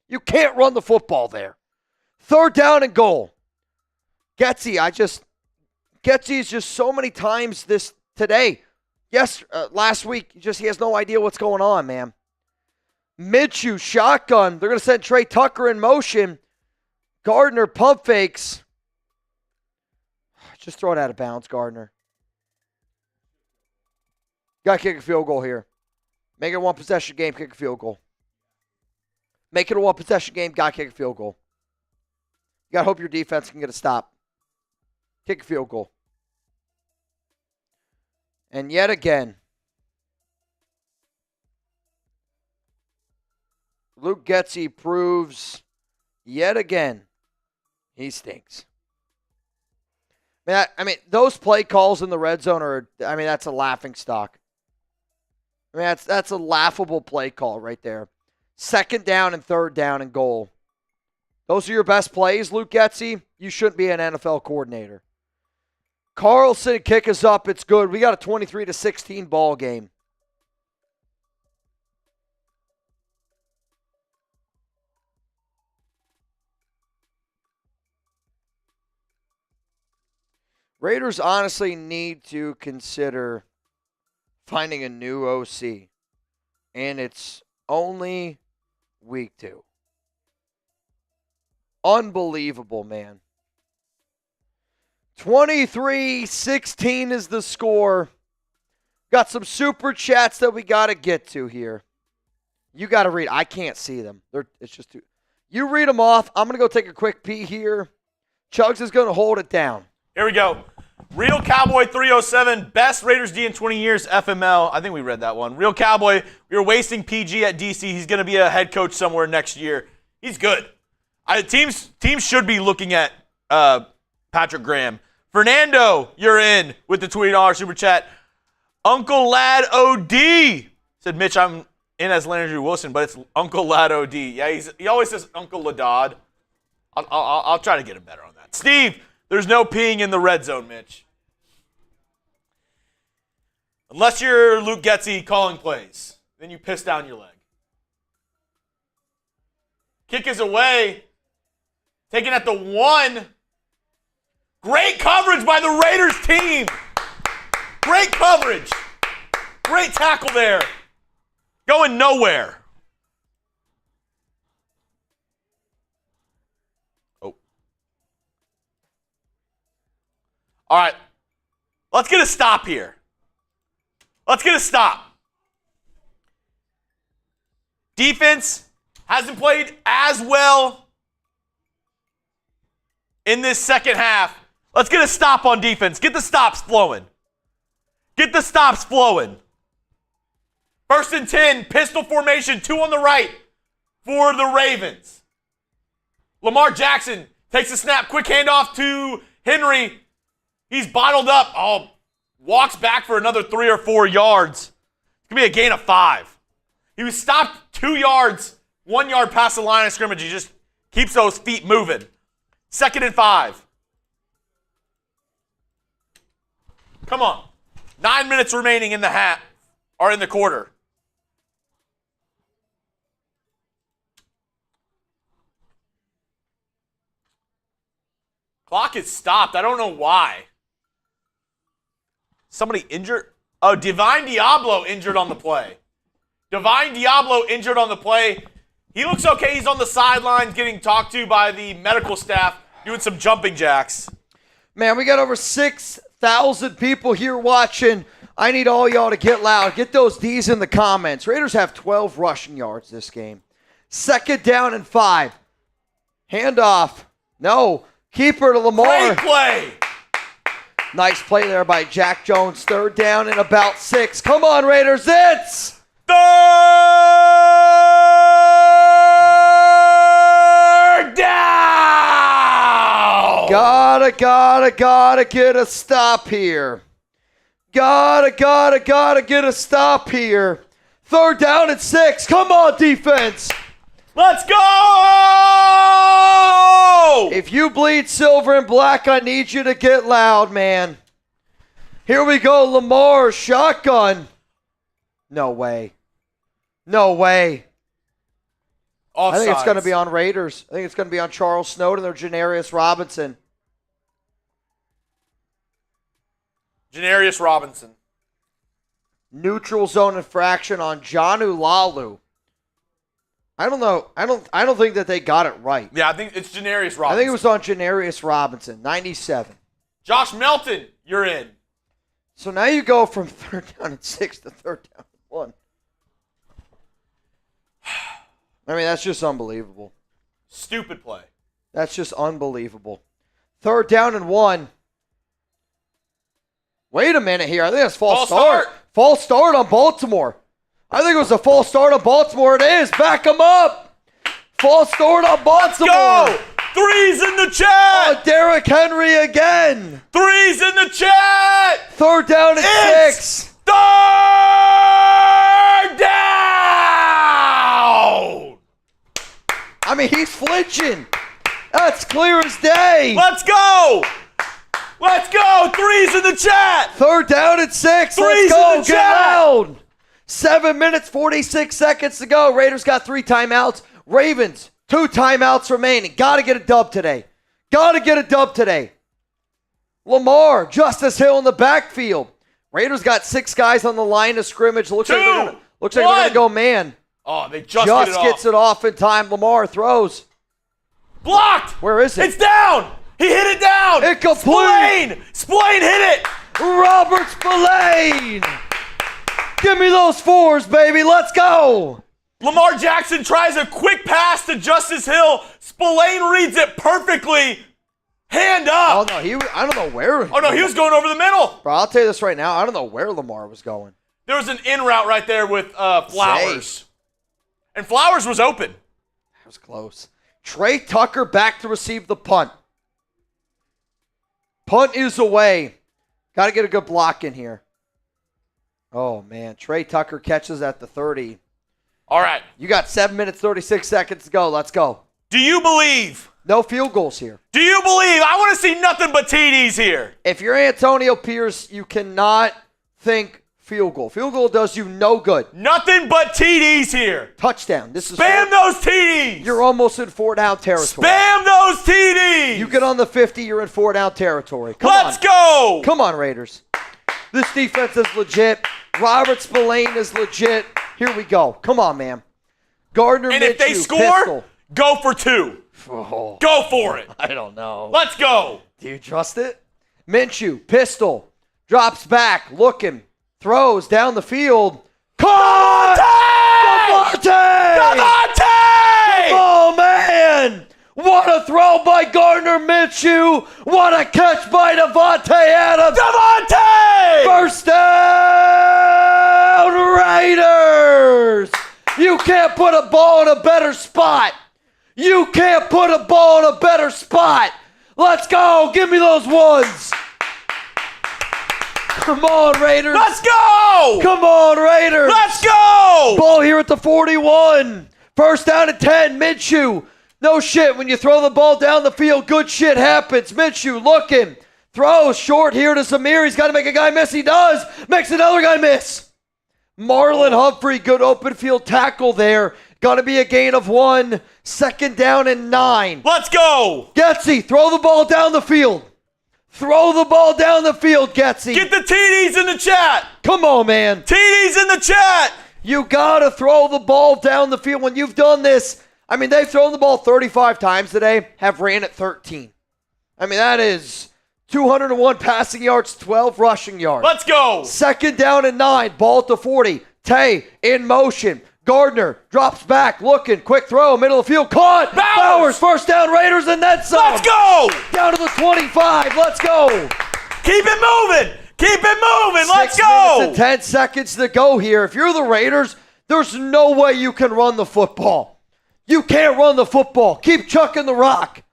You can't run the football there. Third down and goal. Getsy's just so many times last week, he has no idea what's going on, man. Minshew, shotgun. They're going to send Tre Tucker in motion. Gardner pump fakes. Just throw it out of bounds, Gardner. Got to kick a field goal here. Make it a one-possession game, kick a field goal. Make it a one-possession game, got to kick a field goal. You got to hope your defense can get a stop. Kick a field goal. And yet again, Luke Getsy proves yet again he stinks. I mean, those play calls in the red zone that's a laughing stock. I mean, that's a laughable play call right there. Second down and third down and goal. Those are your best plays, Luke Getsy. You shouldn't be an NFL coordinator. Carlson, kick us up. It's good. We got a 23-16 ball game. Raiders honestly need to consider finding a new OC. And it's only week 2. Unbelievable, man. 23-16 is the score. Got some super chats that we got to get to here. You got to read. I can't see them. It's just too. You read them off. I'm going to go take a quick pee here. Chugs is going to hold it down. Here we go. Real Cowboy 307, best Raiders D in 20 years, FML. I think we read that one. Real Cowboy, we were wasting PG at DC. He's going to be a head coach somewhere next year. He's good. Teams should be looking at Patrick Graham. Fernando, you're in with the $20 super chat. Uncle Lad OD said, Mitch, I'm in as Landry Wilson, but it's Uncle Lad OD. Yeah, he always says Uncle Ladad. I'll try to get him better on that. Steve, there's no peeing in the red zone, Mitch. Unless you're Luke Getsy calling plays. Then you piss down your leg. Kick is away. Taken at the 1. Great coverage by the Raiders team. Great coverage. Great tackle there. Going nowhere. Oh. All right. Let's get a stop here. Let's get a stop. Defense hasn't played as well in this second half. Let's get a stop on defense. Get the stops flowing. Get the stops flowing. 1st and 10, pistol formation, 2 on the right for the Ravens. Lamar Jackson takes a snap, quick handoff to Henry. He's bottled up. Oh, walks back for another 3 or 4 yards. It's going to be a gain of 5. He was stopped 2 yards, 1 yard past the line of scrimmage. He just keeps those feet moving. 2nd and 5. Come on. 9 minutes remaining in the half, or in the quarter. Clock is stopped. I don't know why. Somebody injured? Oh, Divine Diablo injured on the play. Divine Diablo injured on the play. He looks okay. He's on the sidelines getting talked to by the medical staff, doing some jumping jacks. Man, we got over 6,000 people here watching. I need all y'all to get loud. Get those D's in the comments. Raiders have 12 rushing yards this game. 2nd down and 5. Handoff. No. Keeper to Lamar. Great play. Nice play there by Jack Jones. 3rd down and about 6. Come on, Raiders. It's 3rd down. Gotta get a stop here. Gotta get a stop here. 3rd down and 6. Come on, defense. Let's go! If you bleed silver and black, I need you to get loud, man. Here we go, Lamar, shotgun. No way. No way. Offsides. I think it's going to be on Raiders. I think it's going to be on Charles Snowden or Janarius Robinson. Janarius Robinson. Neutral zone infraction on Jonu Lalu. I don't know. I don't think that they got it right. Yeah, I think it's Janarius Robinson. I think it was on Janarius Robinson, 97. Josh Melton, you're in. So now you go from 3rd down and 6 to 3rd down and 1. I mean, that's just unbelievable. Stupid play. That's just unbelievable. 3rd down and 1. Wait a minute here. I think that's false start. False start on Baltimore. I think it was a false start on Baltimore. It is. Back them up. False start on Baltimore. Let's go. 3's in the chat. Oh, Derrick Henry again. 3's in the chat. 3rd down and 6. 3rd down. I mean, he's flinching. That's clear as day. Let's go. Let's go. 3's in the chat. 3rd down and 6. 3's Let's go. in the Get chat. loud. 7 minutes, 46 seconds to go. Raiders got 3 timeouts. Ravens, 2 timeouts remaining. Got to get a dub today. Lamar, Justice Hill in the backfield. Raiders got 6 guys on the line of scrimmage. Looks like they're going to go man. Oh, they just get it gets it off in time. Lamar throws. Blocked. Where is it? It's down. He hit it down. Incomplete. Spillane hit it. Robert Spillane. Give me those 4s, baby. Let's go. Lamar Jackson tries a quick pass to Justice Hill. Spillane reads it perfectly. Hand up. Oh, no. I don't know where. Oh, no. He was going over the middle. Bro, I'll tell you this right now. I don't know where Lamar was going. There was an in route right there with Flowers. Zay. And Flowers was open. That was close. Tre Tucker back to receive the punt. Punt is away. Got to get a good block in here. Oh, man. Tre Tucker catches at the 30. All right. You got 7 minutes, 36 seconds to go. Let's go. Do you believe? No field goals here. Do you believe? I want to see nothing but TDs here. If you're Antonio Pierce, you cannot think field goal. Field goal does you no good. Nothing but TDs here. Touchdown. This is Spam those TDs. You're almost in 4-down territory. Spam those TDs. You get on the 50, you're in 4-down territory. Let's go. Come on, Raiders. This defense is legit. Robert Spillane is legit. Here we go. Come on, man. Gardner Minshew, and if they score, pistol. Go for 2. Oh, go for it. I don't know. Let's go. Do you trust it? Minshew, pistol, drops back, looking, throws down the field. Caught! Davante! Oh, man! What a throw by Gardner Minshew. What a catch by Davante Adams. Davante! First down, Raiders. You can't put a ball in a better spot. You can't put a ball in a better spot. Let's go. Give me those ones. Come on, Raiders. Let's go. Come on, Raiders. Let's go. Ball here at the 41. First down and 10. Minshew. No shit. When you throw the ball down the field, good shit happens. Minshew looking. Throws short here to Zamir. He's got to make a guy miss. He does. Makes another guy miss. Marlon Humphrey, good open field tackle there. Got to be a gain of 1. Second down and 9. Let's go. Getsy, throw the ball down the field. Throw the ball down the field, Getsy. Get the TDs in the chat. Come on, man. TDs in the chat. You got to throw the ball down the field. When you've done this, I mean, they've thrown the ball 35 times today, have ran it 13. I mean, that is 201 passing yards, 12 rushing yards. Let's go. Second down and 9, ball at the 40. Tay in motion. Gardner drops back, looking, quick throw, middle of the field, caught. Bowers, first down, Raiders, and then some. Let's go. Down to the 25, let's go. Keep it moving. Keep it moving. Let's 6 go. minutes and 10 seconds to go here. If you're the Raiders, there's no way you can run the football. You can't run the football. Keep chucking the rock.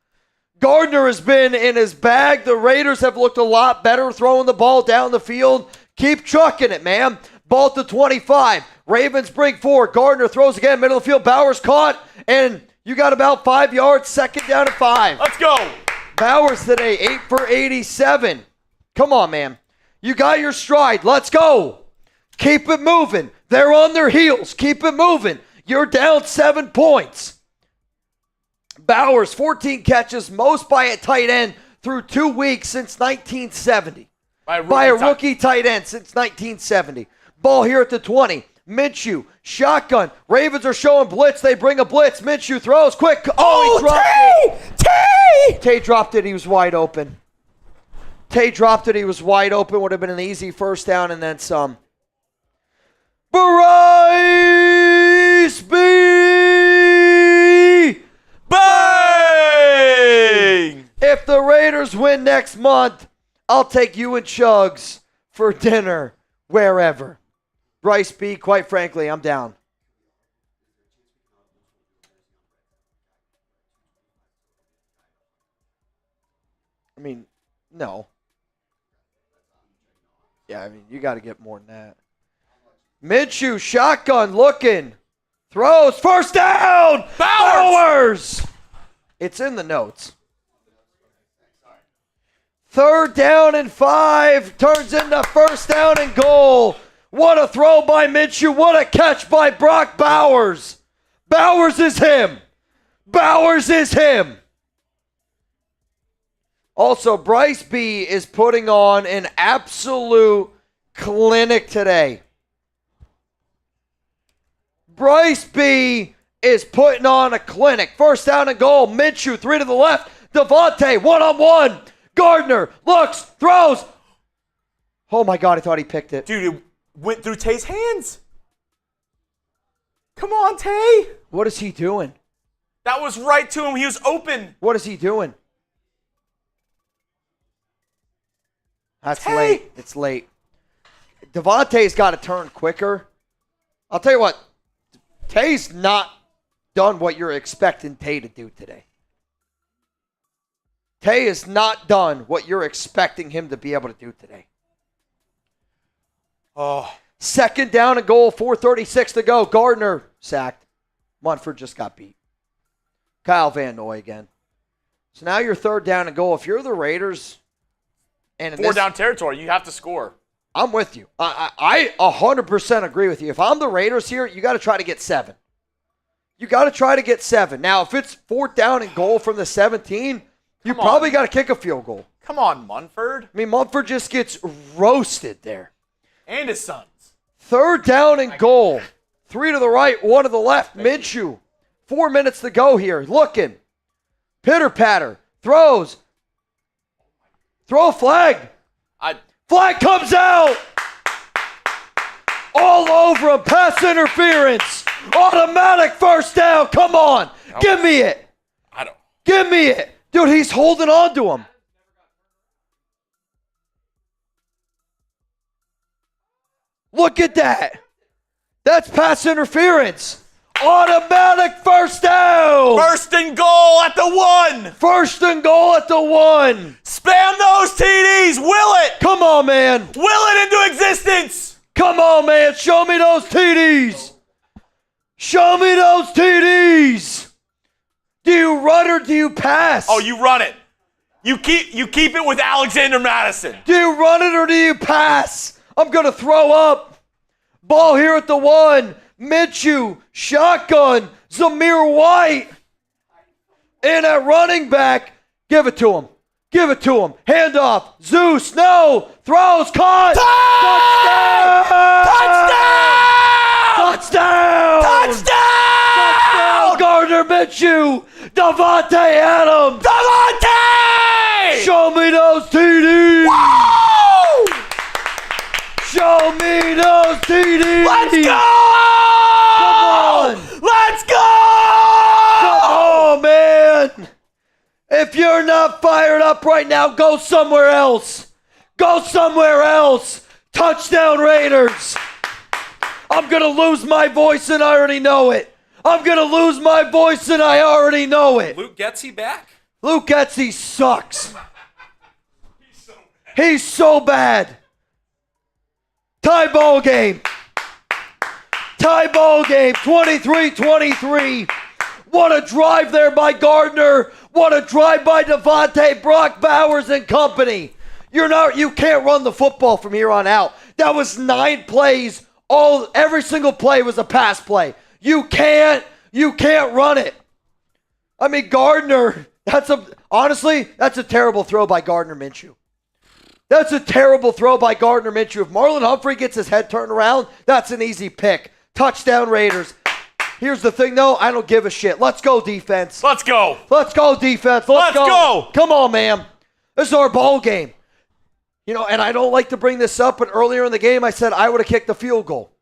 Gardner has been in his bag. The Raiders have looked a lot better throwing the ball down the field. Keep chucking it, man. Ball at the 25. Ravens bring 4. Gardner throws again, middle of the field. Bowers caught, and you got about 5 yards. Second down and 5. Let's go. Bowers today, 8 for 87. Come on, man. You got your stride. Let's go. Keep it moving. They're on their heels. Keep it moving. You're down 7 points. Bowers, 14 catches, most by a tight end through 2 weeks since 1970. By a rookie tight end since 1970. Ball here at the 20. Minshew, shotgun. Ravens are showing blitz. They bring a blitz. Minshew throws quick. Oh, he dropped it. Tay dropped it. He was wide open. Tay dropped it. He was wide open. Would have been an easy first down and then some. Bryce B. Bang! If the Raiders win next month, I'll take you and Chugs for dinner wherever. Bryce B., quite frankly, I'm down. I mean, no. Yeah, I mean, you got to get more than that. Minshew, shotgun, looking. Throws, first down! Bowers! It's in the notes. Third down and 5. Turns into first down and goal. What a throw by Minshew. What a catch by Brock Bowers. Bowers is him. Bowers is him. Also, Bryce B. is putting on an absolute clinic today. Bryce B. is putting on a clinic. First down and goal. Minshew, 3 to the left. Davante, one-on-one. Gardner looks, throws. Oh, my God, I thought he picked it. Dude, it went through Tay's hands. Come on, Tay. What is he doing? That was right to him. He was open. What is he doing? That's Tay. late. It's late. Davante's got to turn quicker. I'll tell you what. Tay's not done what you're expecting Tay to do today. Tay has not done what you're expecting him to be able to do today. Oh. 2nd down and goal, 4:36 to go. Gardner sacked. Munford just got beat. Kyle Van Noy again. So now you're 3rd down and goal. If you're the Raiders, and 4 down territory, you have to score. I'm with you. I 100% agree with you. If I'm the Raiders here, you got to try to get 7. You got to try to get 7. Now, if it's 4th down and goal from the 17, you probably got to kick a field goal. Come on, Munford. I mean, Munford just gets roasted there. And his sons. 3rd down and goal. 3 to the right, 1 to the left. Minshew. 4 minutes to go here. Looking. Pitter-patter. Throws. Throw flag. Flag comes out. All over him. Pass interference. Automatic 1st down. Come on. Nope. Give me it. Give me it. Dude, he's holding on to him. Look at that. That's pass interference. Automatic 1st down. 1st and goal at the 1. 1st and goal at the 1. Spam those TDs. Will it. Come on, man. Will it into existence. Come on, man. Show me those TDs. Show me those TDs. Do you run or do you pass? Oh, you run it. You keep it with Alexander Madison. Do you run it or do you pass? I'm going to throw up. Ball here at the 1. Minshew, shotgun, Zamir White. And at running back, give it to him. Give it to him. Handoff. Zeus, no. Throws, caught. Touchdown! Touchdown! Touchdown! Gardner Minshew, Davante Adams. Davante! Show me those TDs. Whoa! Show me those TDs. Let's go! Come on. Let's go! Come on, man. If you're not fired up right now, go somewhere else. Go somewhere else. Touchdown Raiders. I'm going to lose my voice and I already know it. I'm going to lose my voice and I already know it. Luke Getsy back? Luke Getsy sucks. He's so bad. Tie ball game. Tie ball game. 23-23. What a drive there by Gardner. What a drive by Davante, Brock Bowers, and company. You can't run the football from here on out. That was 9 plays. Every single play was a pass play. You can't run it. I mean, Gardner, honestly, that's a terrible throw by Gardner Minshew. That's a terrible throw by Gardner Minshew. If Marlon Humphrey gets his head turned around, that's an easy pick. Touchdown Raiders. Here's the thing, though. I don't give a shit. Let's go, defense. Let's go. Let's go, defense. Let's go. Come on, man. This is our ball game. And I don't like to bring this up, but earlier in the game, I said I would have kicked the field goal.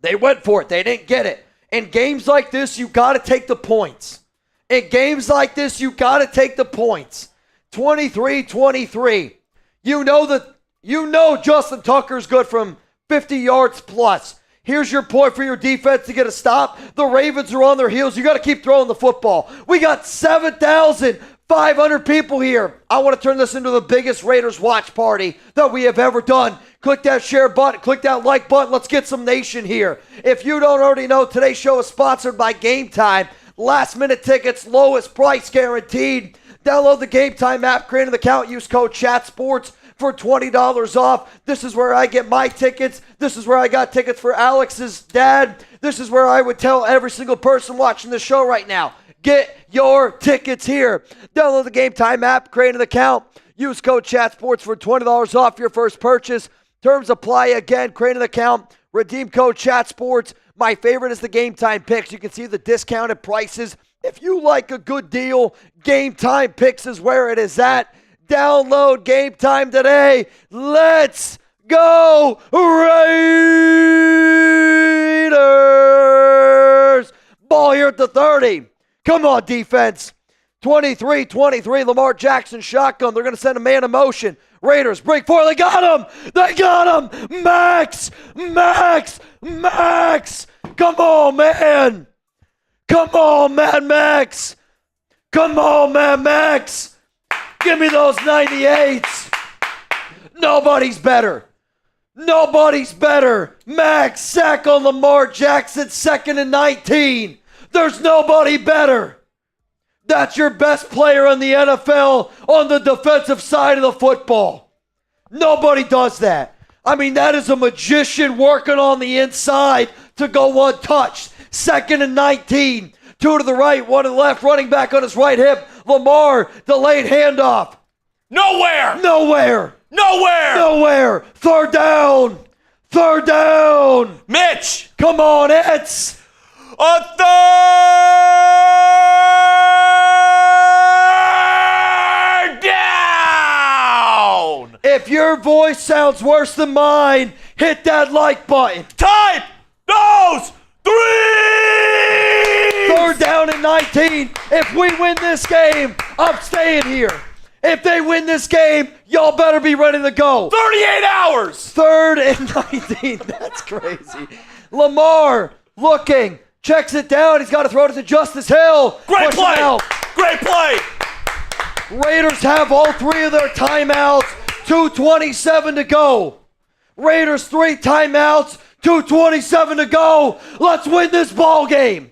They went for it. They didn't get it. In games like this, you got to take the points. In games like this, you got to take the points. 23-23. You know Justin Tucker's good from 50 yards plus. Here's your point for your defense to get a stop. The Ravens are on their heels. You got to keep throwing the football. We got 7,500 people here. I want to turn this into the biggest Raiders watch party that we have ever done. Click that share button. Click that like button. Let's get some nation here. If you don't already know, today's show is sponsored by Game Time. Last minute tickets, lowest price guaranteed. Download the Game Time app, create an account, use code CHATSPORTS for $20 off. This is where I get my tickets. This is where I got tickets for Alex's dad. This is where I would tell every single person watching the show right now, get your tickets here. Download the Game Time app, create an account, use code CHATSPORTS for $20 off your first purchase. Terms apply again. Create an account, redeem code CHATSPORTS. My favorite is the Game Time picks. You can see the discounted prices. If you like a good deal, Game Time picks is where it is at. Download Game Time today. Let's go Raiders! Ball here at the 30. Come on, defense. 23-23, Lamar Jackson shotgun. They're going to send a man in motion. Raiders break forward. They got him. They got him. Maxx. Come on, man. Come on, Mad Max. Come on, Mad Max. Give me those 98s. Nobody's better. Nobody's better. Max sack on Lamar Jackson, 2nd and 19. There's nobody better. That's your best player in the NFL on the defensive side of the football. Nobody does that. I mean, that is a magician working on the inside to go untouched. 2nd and 19. 2 to the right, 1 to the left, running back on his right hip. Lamar, delayed handoff. Nowhere. 3rd down. 3rd down. Mitch. Come on, it's a 3rd down. If your voice sounds worse than mine, hit that like button. Type those 3s. 3rd down and 19. If we win this game, I'm staying here. If they win this game, y'all better be ready to go. 38 hours. 3rd and 19. That's crazy. Lamar looking. Checks it down. He's got to throw it to Justice Hill. Great play. Great play. Raiders have all 3 of their timeouts. 2:27 to go. Raiders 3 timeouts. 2:27 to go. Let's win this ball game.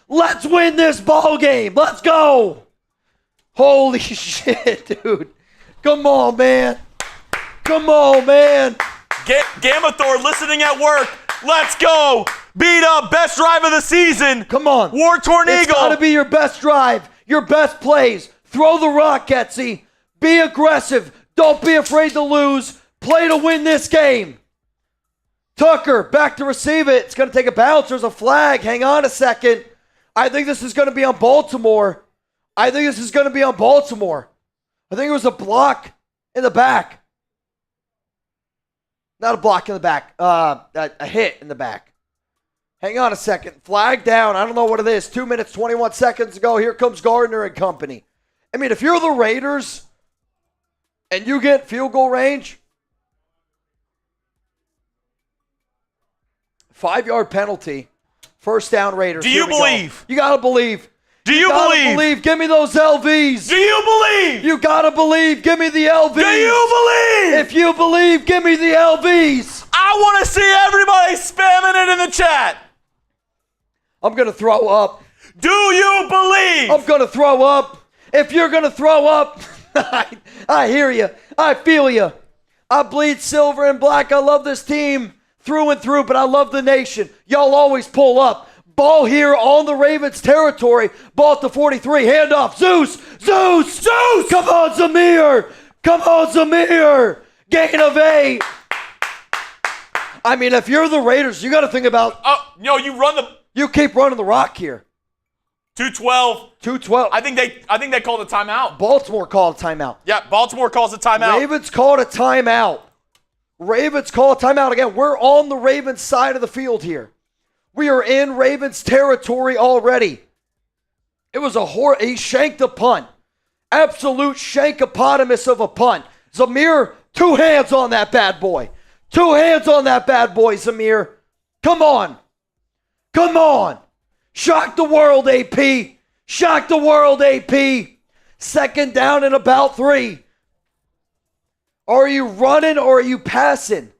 Let's win this ball game. Let's go. Holy shit, dude. Come on, man. Come on, man. Gamma Thor listening at work. Let's go. Beat up. Best drive of the season. Come on. War Torn Eagle. It's got to be your best drive, your best plays. Throw the rock, Getsy. Be aggressive. Don't be afraid to lose. Play to win this game. Tucker, back to receive it. It's going to take a bounce. There's a flag. Hang on a second. I think this is going to be on Baltimore. I think it was a block in the back. Not a block in the back. A hit in the back. Hang on a second. Flag down. I don't know what it is. 2 minutes, 21 seconds ago. Here comes Gardner and company. I mean, if you're the Raiders and you get field goal range, 5-yard penalty, 1st down Raiders. Do you believe? You got to believe. Do you believe? Give me those LVs. Do you believe? You gotta believe. Give me the LVs. Do you believe? If you believe, give me the LVs. I want to see everybody spamming it in the chat. I'm gonna throw up. Do you believe? I'm gonna throw up. If you're gonna throw up, I hear you. I feel you. I bleed silver and black. I love this team through and through, but I love the nation. Y'all always pull up. Ball here on the Ravens territory. Ball at the 43. Handoff. Zeus. Come on, Zamir. Gain of 8. I mean, if you're the Raiders, you got to think about. You keep running the rock here. 2:12. I think they called a timeout. Baltimore called a timeout. Yeah, Baltimore calls a timeout. Ravens called a timeout. Again. We're on the Ravens side of the field here. We are in Ravens territory already. It was he shanked a punt. Absolute shankopotamus of a punt. Zamir, 2 hands on that bad boy. 2 hands on that bad boy, Zamir. Come on. Shock the world, AP. 2nd down and about 3. Are you running or are you passing?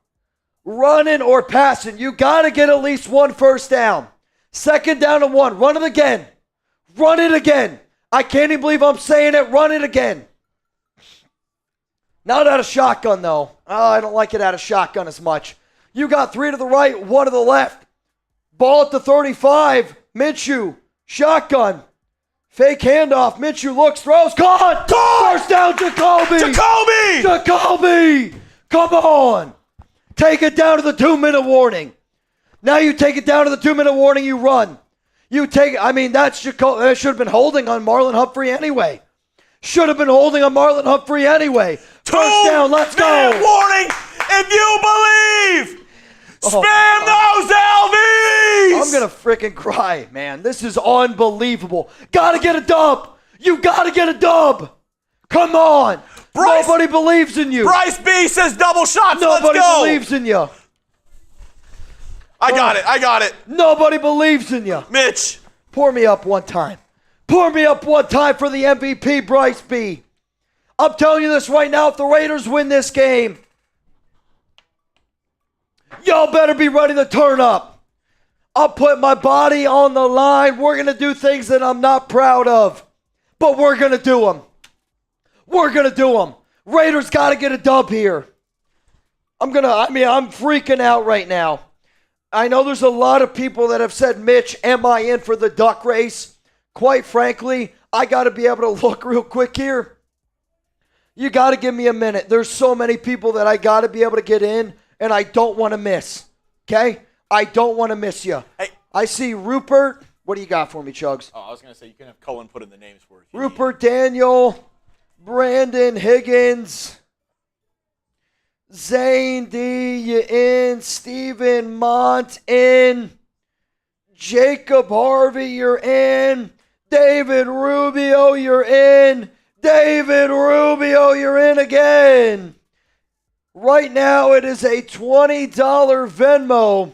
Running or passing. You got to get at least 1 first down. 2nd down and 1. Run it again. I can't even believe I'm saying it. Run it again. Not out of shotgun, though. Oh, I don't like it out of shotgun as much. You got 3 to the right, 1 to the left. Ball at the 35. Minshew. Shotgun. Fake handoff. Minshew looks, throws. Caught! First down, Jakobi! Come on! Take it down to the 2-minute warning. Now you take it down to the 2-minute warning, you run. That should have been holding on Marlon Humphrey anyway. First down, let's go. Warning if you believe. Spam those LVs. I'm going to freaking cry, man. This is unbelievable. Got to get a dub. You got to get a dub. Come on. Nobody believes in you. Bryce B says double shots. Nobody believes in you. I got it. Nobody believes in you. Mitch. Pour me up one time for the MVP, Bryce B. I'm telling you this right now, if the Raiders win this game, y'all better be ready to turn up. I'll put my body on the line. We're going to do things that I'm not proud of, but we're going to do them. We're going to do them. Raiders got to get a dub here. I'm freaking out right now. I know there's a lot of people that have said, Mitch, am I in for the duck race? Quite frankly, I got to be able to look real quick here. You got to give me a minute. There's so many people that I got to be able to get in, and I don't want to miss. Okay? I don't want to miss you. Hey. I see Rupert. What do you got for me, Chugs? Oh, I was going to say, you can have Cullen put in the names for us. Rupert, Daniel, Brandon, Higgins, Zane D, you in, Steven Mont in, Jacob Harvey, you're in, David Rubio, you're in, David Rubio, you're in again. Right now it is a $20 Venmo,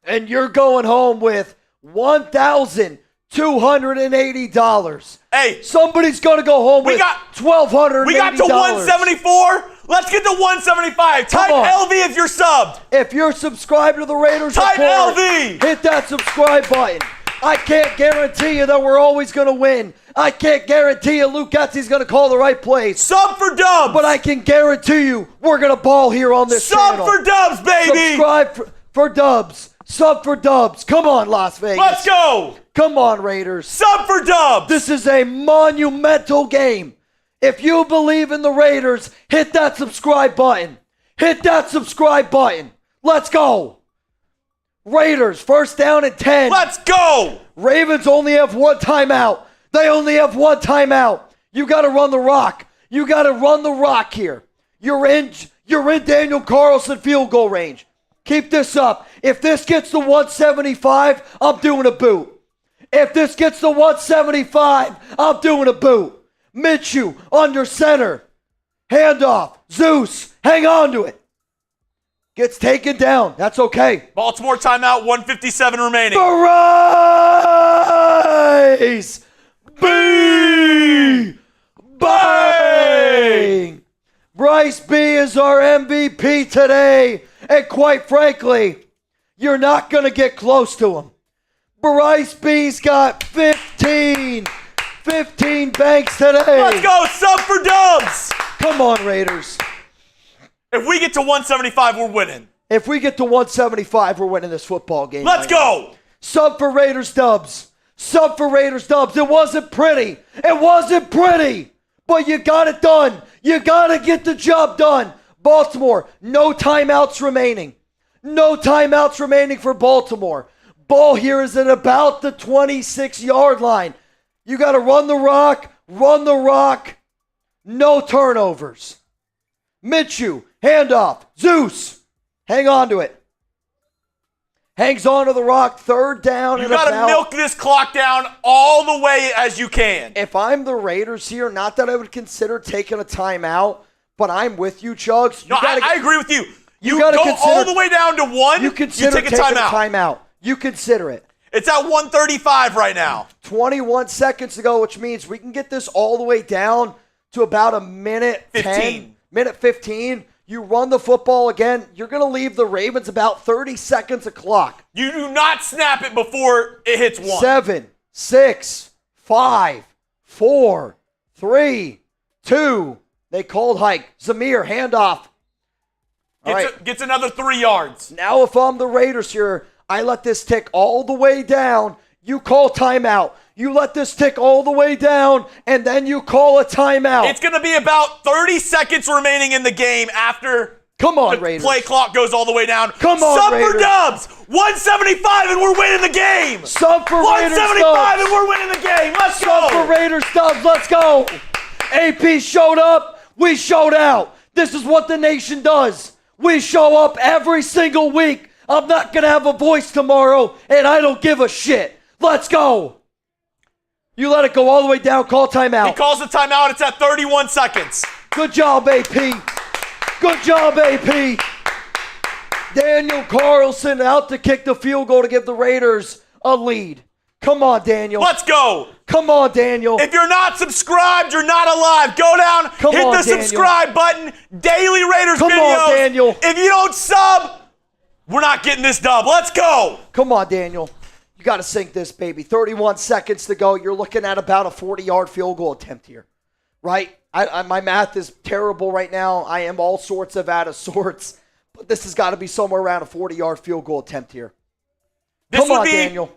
and you're going home with $1,280. Hey, somebody's going to go home with $1,280. We got to 174. Let's get to 175. Type LV if you're subbed. If you're subscribed to the Raiders Type Report, LV. Hit that subscribe button. I can't guarantee you that we're always going to win. I can't guarantee you Luke Getsy's going to call the right plays. Sub for dubs. But I can guarantee you we're going to ball here on this channel. Sub for dubs, baby. Subscribe for dubs. Sub for dubs. Come on, Las Vegas. Let's go. Come on, Raiders. Sub for dubs. This is a monumental game. If you believe in the Raiders, hit that subscribe button. Hit that subscribe button. Let's go. Raiders, first down and 10. Let's go. Ravens only have one timeout. They only have one timeout. You got to run the rock. You got to run the rock here. You're in Daniel Carlson field goal range. Keep this up. If this gets to 175, I'm doing a boot. If this gets to 175, I'm doing a boot. Minshew under center. Handoff. Zeus. Hang on to it. Gets taken down. That's okay. Baltimore timeout, 1:57 remaining. Bryce B. Bang! Bryce B is our MVP today. And quite frankly, you're not going to get close to him. Bryce B's got 15 banks today. Let's go. Sub for dubs. Come on, Raiders. If we get to 175, we're winning. If we get to 175, we're winning this football game. Let's go. Sub for Raiders dubs. Sub for Raiders dubs. It wasn't pretty. It wasn't pretty. But you got it done. You got to get the job done. Baltimore, no timeouts remaining. No timeouts remaining for Baltimore. Ball here is at about the 26-yard line. You got to run the rock. No turnovers. Minshew, handoff. Zeus, hang on to it. Hangs on to the rock, third down. You got to milk this clock down all the way as you can. If I'm the Raiders here, not that I would consider taking a timeout, but I'm with you, Chugs. I agree with you. You gotta go all the way down to one, you consider take a timeout. You consider it. It's at 1:35 right now. 21 seconds to go, which means we can get this all the way down to about a minute 15. Minute 15. You run the football again. You're going to leave the Ravens about 30 seconds of clock. You do not snap it before it hits 1. 7, 6, 5, 4, 3, 2. They cold hike. Zamir, handoff. Gets another 3 yards. Now if I'm the Raiders here, I let this tick all the way down. You call timeout. You let this tick all the way down, and then you call a timeout. It's going to be about 30 seconds remaining in the game after the Raiders. Play clock goes all the way down. Come on, Sub Raiders. for dubs. 175 and we're winning the game. Sub for Raiders 175 and we're winning the game. Let's go. Sub for Raiders dubs. Let's go. AP showed up. We showed out. This is what the nation does. We show up every single week. I'm not going to have a voice tomorrow, and I don't give a shit. Let's go. You let it go all the way down. Call timeout. He calls the timeout. It's at 31 seconds. Good job, AP. Good job, AP. Daniel Carlson out to kick the field goal to give the Raiders a lead. Come on, Daniel. Let's go. Come on, Daniel. If you're not subscribed, you're not alive. Go down, hit the subscribe button. Daily Raiders videos. Come on, Daniel. If you don't sub, we're not getting this dub. Let's go. Come on, Daniel. You got to sink this, baby. 31 seconds to go. You're looking at about a 40-yard field goal attempt here, right? My math is terrible right now. I am all sorts of out of sorts. But this has got to be somewhere around a 40-yard field goal attempt here. Come on, Daniel.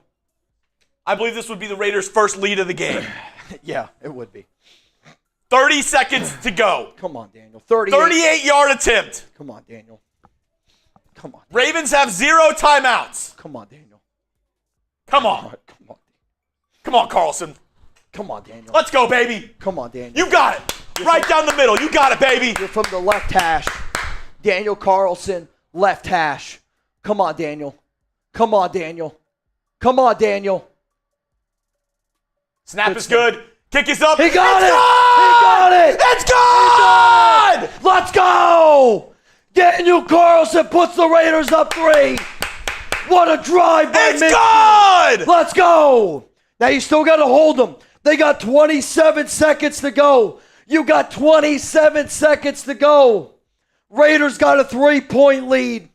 I believe this would be the Raiders' first lead of the game. Yeah, it would be. 30 seconds to go. Come on, Daniel. 38-yard attempt. Come on, Daniel. Come on. Ravens have 0 timeouts. Come on, Daniel. Come on. Come on. Come on, Carlson. Come on, Daniel. Let's go, baby. Come on, Daniel. You got it. Right down the middle. You got it, baby. You're from the left hash. Daniel Carlson, left hash. Come on, Daniel. Come on, Daniel. Come on, Daniel. Snap is good. Kick is up. He got it. He got it. It's good. Let's go. Daniel Carlson puts the Raiders up 3. What a drive by Mitchell. It's good. Let's go. Now you still got to hold them. They got 27 seconds to go. You got 27 seconds to go. Raiders got a 3-point lead.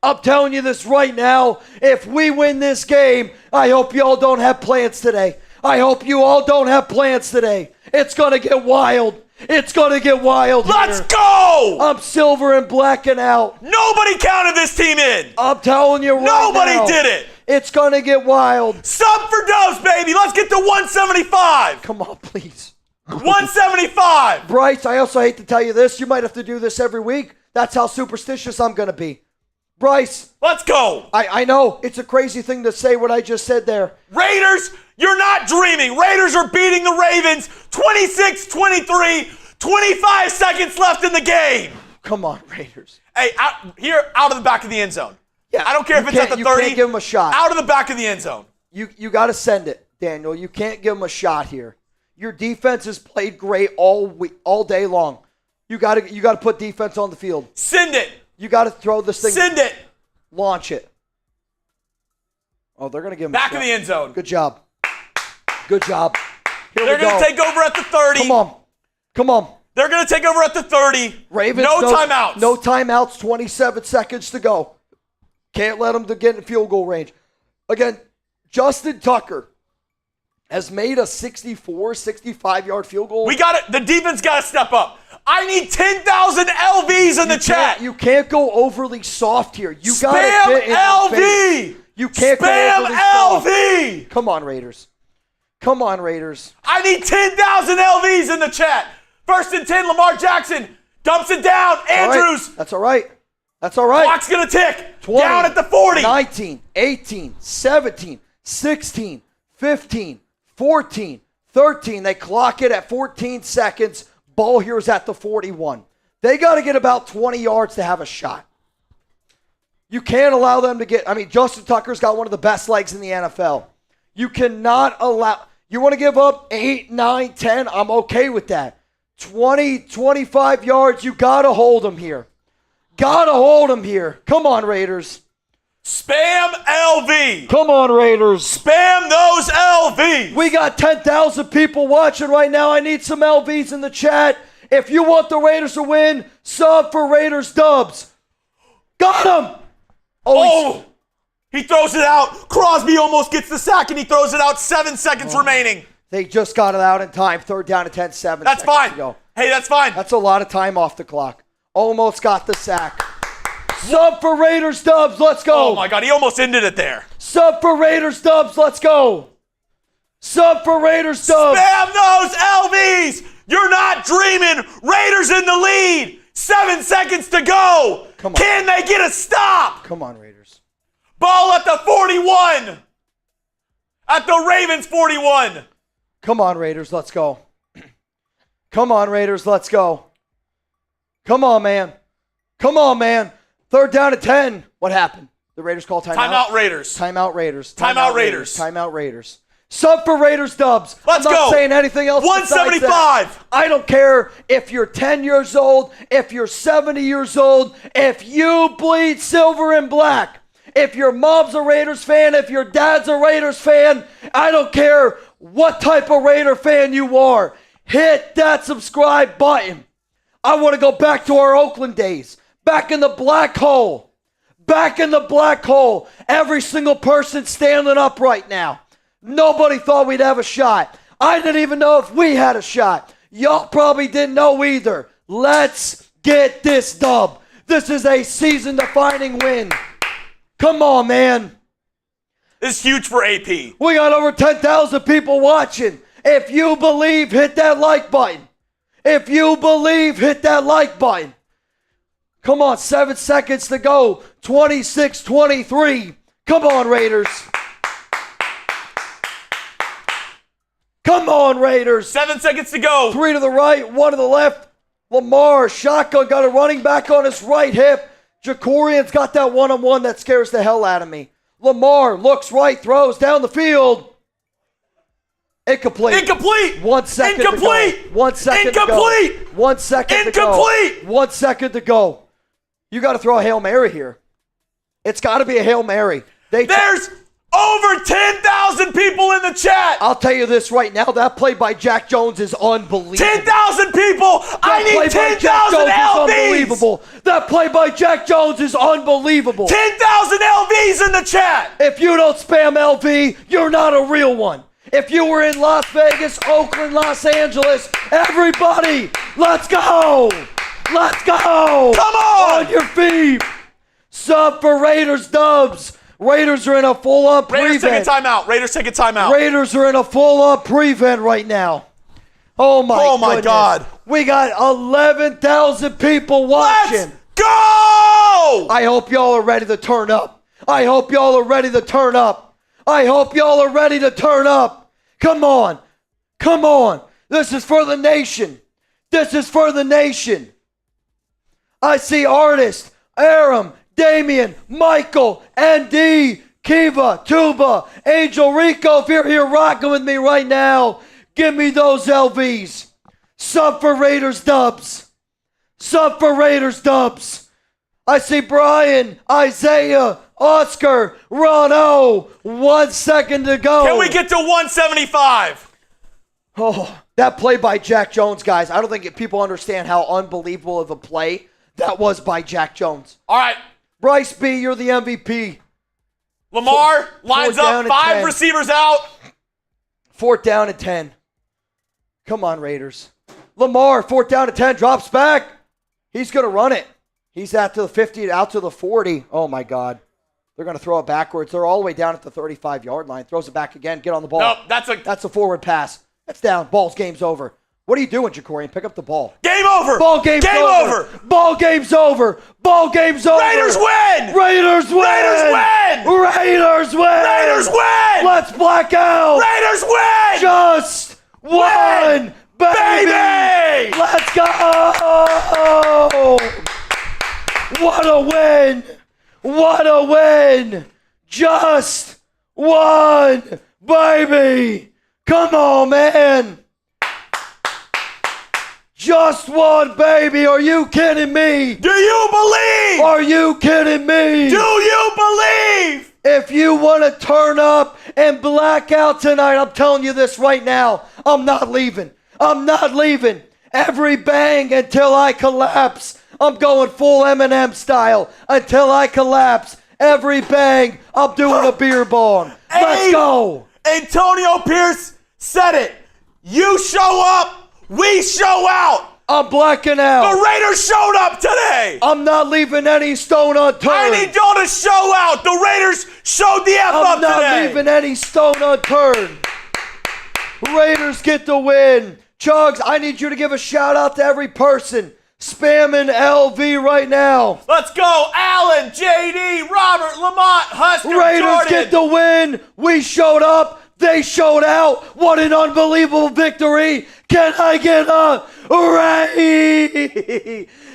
I'm telling you this right now. If we win this game, I hope you all don't have plans today. I hope you all don't have plans today. It's going to get wild. It's going to get wild. Let's go. I'm silver and blacking out. Nobody counted this team in. I'm telling you right Nobody now. did it. It's going to get wild. Sub for dubs, baby. Let's get to 175. Come on, please. 175. Bryce, I also hate to tell you this. You might have to do this every week. That's how superstitious I'm going to be. Bryce. Let's go. I know. It's a crazy thing to say what I just said there. Raiders, you're not dreaming. Raiders are beating the Ravens 26-23. 25 seconds left in the game. Come on, Raiders. Hey, out of the back of the end zone. Yeah, I don't care if it's at the 30. You can't give him a shot. Out of the back of the end zone. You got to send it, Daniel. You can't give him a shot here. Your defense has played great all day long. You got to put defense on the field. Send it. You got to throw this thing. Send it. Launch it. Oh, they're going to give him back a shot. of the end zone. Good job. Good job. They're going to take over at the 30. Come on. Come on. They're going to take over at the 30. Ravens. No timeouts. No timeouts. 27 seconds to go. Can't let them get in field goal range. Again, Justin Tucker has made a 64, 65-yard field goal. We got it. The defense got to step up. I need 10,000 LVs in the chat. You can't go overly soft here. You got to get in LV. You can't go overly LV. Soft. Come on, Raiders. Come on, Raiders. I need 10,000 LVs in the chat. 1st and 10, Lamar Jackson dumps it down. Andrews. That's all right. That's all right. Clock's going to tick. 20, down at the 40. 19, 18, 17, 16, 15, 14, 13. They clock it at 14 seconds. Ball here is at the 41. They got to get about 20 yards to have a shot. You can't allow them to get, Justin Tucker's got one of the best legs in the NFL. You cannot allow, you want to give up 8, 9, 10, I'm okay with that. 20, 25 yards, you got to hold them here. Got to hold them here. Come on, Raiders. Spam LV. Come on, Raiders. Spam those LVs. We got 10,000 people watching right now. I need some LVs in the chat. If you want the Raiders to win, sub for Raiders dubs. Got him. Oh, he throws it out. Crosby almost gets the sack, and he throws it out. 7 seconds remaining. They just got it out in time. 3rd down and 10, 7 That's seconds fine. to go. Hey, that's fine. That's a lot of time off the clock. Almost got the sack. Sub for Raiders dubs. Let's go. Oh, my God. He almost ended it there. Sub for Raiders dubs. Let's go. Sub for Raiders dubs. Spam those LVs. You're not dreaming. Raiders in the lead. 7 seconds to go. Come on. Can they get a stop? Come on, Raiders. Ball at the 41. At the Ravens 41. Come on, Raiders. Let's go. Come on, Raiders. Let's go. Come on, man. Come on, man. 3rd down and 10. What happened? The Raiders call timeout? Timeout Raiders. Timeout Raiders. Timeout Raiders. Timeout Raiders. Sub for Raiders dubs. Let's I'm not go. saying anything else. 175. I don't care if you're 10 years old, if you're 70 years old, if you bleed silver and black. If your mom's a Raiders fan, if your dad's a Raiders fan, I don't care what type of Raider fan you are. Hit that subscribe button. I want to go back to our Oakland days. Back in the black hole. Back in the black hole. Every single person standing up right now. Nobody thought we'd have a shot. I didn't even know if we had a shot. Y'all probably didn't know either. Let's get this dub. This is a season-defining win. Come on, man. This is huge for AP. We got over 10,000 people watching. If you believe, hit that like button. If you believe, hit that like button. Come on, 7 seconds to go. 26-23. Come on, Raiders. Come on, Raiders. 7 seconds to go. 3 to the right, 1 to the left. Lamar, shotgun, got a running back on his right hip. Jacorian's got that one-on-one that scares the hell out of me. Lamar looks right, throws down the field. Incomplete. 1 second Incomplete. to go. 1 second Incomplete. to go. 1 second to go. Incomplete. 1 second to go. You got to throw a Hail Mary here. It's got to be a Hail Mary. There's over 10,000 people in the chat. I'll tell you this right now. That play by Jack Jones is unbelievable. 10,000 people. I need 10,000 LVs. Unbelievable. That play by Jack Jones is unbelievable. 10,000 LVs in the chat. If you don't spam LV, you're not a real one. If you were in Las Vegas, Oakland, Los Angeles, everybody, let's go. Let's go. Come on. On your feet. Sub for Raiders dubs. Raiders are in a full-on prevent. Raiders take a timeout. Raiders take a timeout. Raiders are in a full-on prevent right now. Oh, my God. We got 11,000 people watching. Let's go. I hope y'all are ready to turn up. I hope y'all are ready to turn up. I hope y'all are ready to turn up. Come on. Come on. This is for the nation. This is for the nation. I see Artist, Aram, Damian, Michael, ND, Kiva, Tuba, Angel Rico. If you're here rocking with me right now, give me those LVs. Sub for Raiders dubs. Sub for Raiders dubs. I see Brian, Isaiah, Oscar, Ron-O. 1 second to go. Can we get to 175? Oh, that play by Jack Jones, guys. I don't think people understand how unbelievable of a play that was by Jack Jones. All right. Bryce B, you're the MVP. Lamar lines up, 5 receivers out. 4th down and 10. Come on, Raiders. Lamar, 4th down and 10, drops back. He's going to run it. He's out to the 50, out to the 40. Oh, my God. They're going to throw it backwards. They're all the way down at the 35-yard line. Throws it back again. Get on the ball. Nope, that's a forward pass. That's down. Game's over. What are you doing, Jacorian? Pick up the ball. Game over. Game's over. Ball game's over. Ball game's over. Raiders win. Raiders win. Raiders win. Raiders win. Raiders win. Let's black out. Raiders win. Just one, baby. Let's go. What a win. What a win. Just one, baby. Come on, man. Just one, baby. Are you kidding me? Do you believe? Are you kidding me? Do you believe? If you want to turn up and black out tonight, I'm telling you this right now, I'm not leaving. I'm not leaving. Every bang until I collapse. I'm going full Eminem style until I collapse. Every bang, I'm doing a beer bong. Let's go. Antonio Pierce said it. You show up, we show out. I'm blacking out. The Raiders showed up today. I'm not leaving any stone unturned. I need y'all to show out. The Raiders showed the F up today. I'm not leaving any stone unturned. Raiders get the win. Chugs, I need you to give a shout out to every person spamming LV right now. Let's go. Allen, JD, Robert, Lamont, Husker, Raiders Jordan. get the win. We showed up. They showed out. What an unbelievable victory. Can I get a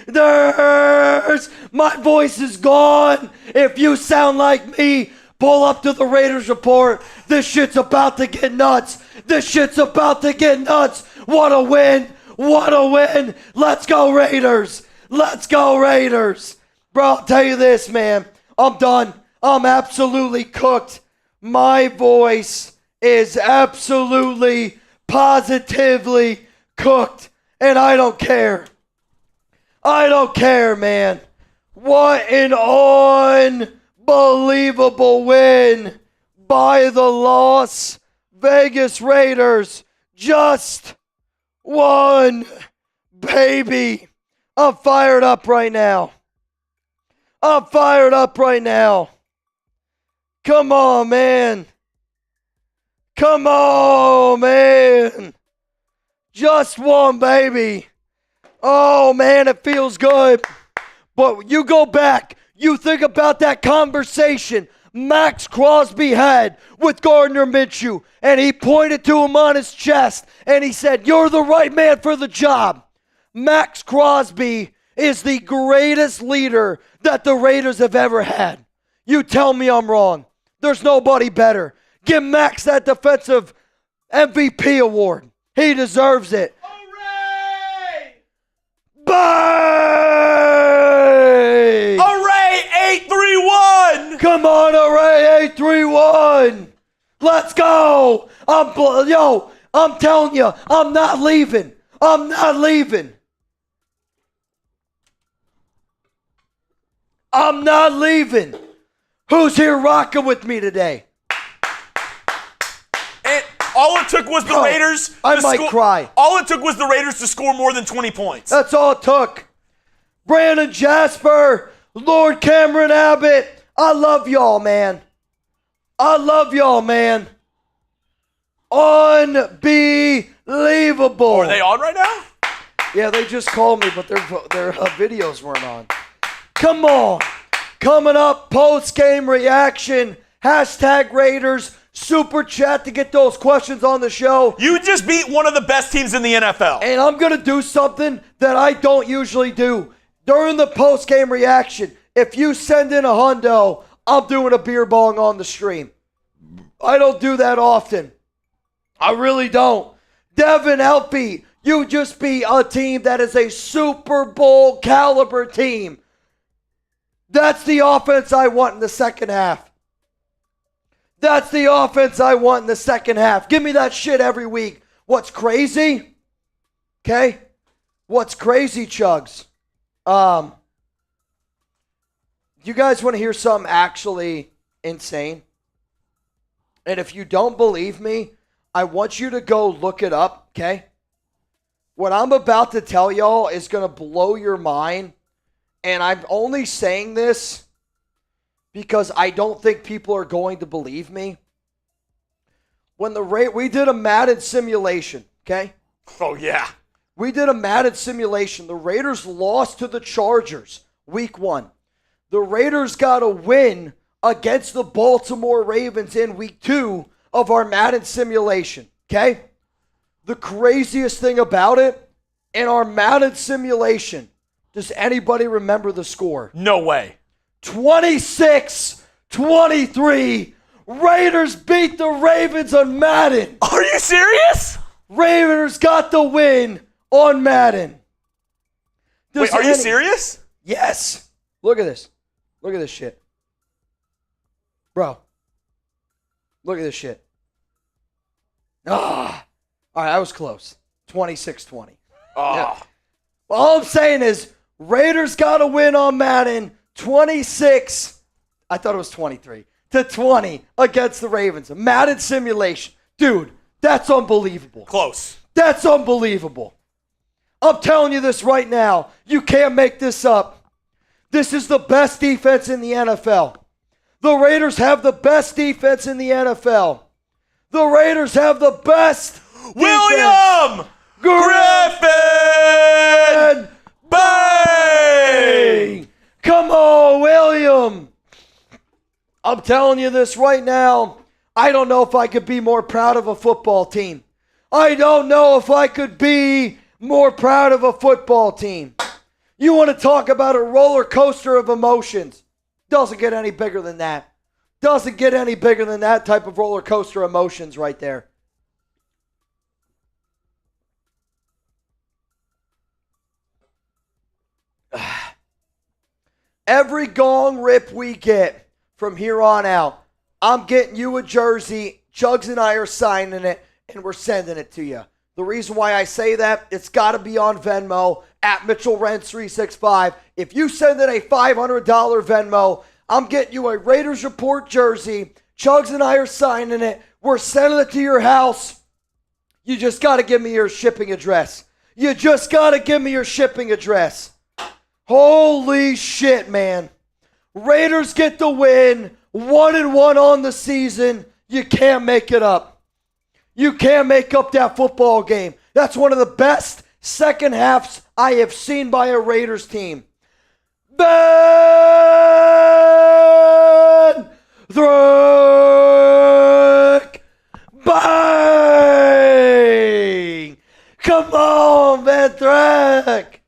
Raiders? My voice is gone. If you sound like me, pull up to the Raiders Report. This shit's about to get nuts. This shit's about to get nuts. What a win. What a win. Let's go, Raiders. Let's go, Raiders. Bro, I'll tell you this, man. I'm done. I'm absolutely cooked. My voice is absolutely, positively cooked. And I don't care. I don't care, man. What an unbelievable win by the Las Vegas Raiders. Just one, baby. I'm fired up right now. I'm fired up right now. Come on, man. Come on, man. Just one, baby. Oh, man, it feels good. But you go back, you think about that conversation Maxx Crosby had with Gardner Minshew, and he pointed to him on his chest, and he said, "You're the right man for the job." Maxx Crosby is the greatest leader that the Raiders have ever had. You tell me I'm wrong. There's nobody better. Give Max that defensive MVP award. He deserves it. Hooray! Bang! Hooray, 831! Come on, Array 831. Let's go. I'm telling you, I'm not leaving. I'm not leaving. I'm not leaving. Who's here rocking with me today? And all it took was the Raiders. I might cry. All it took was the Raiders to score more than 20 points. That's all it took. Brandon Jasper, Lord Cameron Abbott, I love y'all, man. I love y'all, man. Unbelievable. Are they on right now? Yeah, they just called me, but their videos weren't on. Come on. Coming up, post-game reaction, hashtag Raiders, super chat to get those questions on the show. You just beat one of the best teams in the NFL. And I'm going to do something that I don't usually do. During the post-game reaction, if you send in a hundo, I'm doing a beer bong on the stream. I don't do that often. I really don't. Devin Helpy, you just beat a team that is a Super Bowl caliber team. That's the offense I want in the second half. That's the offense I want in the second half. Give me that shit every week. What's crazy? Okay? What's crazy, Chugs? You guys want to hear something actually insane? And if you don't believe me, I want you to go look it up, okay? What I'm about to tell y'all is going to blow your mind. And I'm only saying this because I don't think people are going to believe me. When we did a Madden simulation, okay? Oh, yeah. We did a Madden simulation. The Raiders lost to the Chargers week 1. The Raiders got a win against the Baltimore Ravens in week 2 of our Madden simulation, okay? The craziest thing about it, in our Madden simulation, does anybody remember the score? No way. 26-23. Raiders beat the Ravens on Madden. Are you serious? Raiders got the win on Madden. Wait, are you serious? Yes. Look at this. Look at this shit. Bro. Look at this shit. All right, I was close. 26-20. Yeah. All I'm saying is Raiders got a win on Madden 26, I thought it was 23, to 20 against the Ravens. A Madden simulation. Dude, that's unbelievable. Close. That's unbelievable. I'm telling you this right now. You can't make this up. This is the best defense in the NFL. The Raiders have the best defense in the NFL. The Raiders have the best William Griffin! Bang! Come on, William. I'm telling you this right now. I don't know if I could be more proud of a football team. I don't know if I could be more proud of a football team. You want to talk about a roller coaster of emotions. Doesn't get any bigger than that. Doesn't get any bigger than that type of roller coaster emotions right there. Every gong rip we get from here on out, I'm getting you a jersey. Chugs and I are signing it, and we're sending it to you. The reason why I say that, it's got to be on Venmo at Mitchell Renz 365. If you send in a $500 Venmo, I'm getting you a Raiders Report jersey. Chugs and I are signing it. We're sending it to your house. You just got to give me your shipping address. You just got to give me your shipping address. Holy shit, man. Raiders get the win. 1-1 on the season. You can't make it up. You can't make up that football game. That's one of the best second halves I have seen by a Raiders team. Ben Thrick. Bang! Come on, Ben Thrick.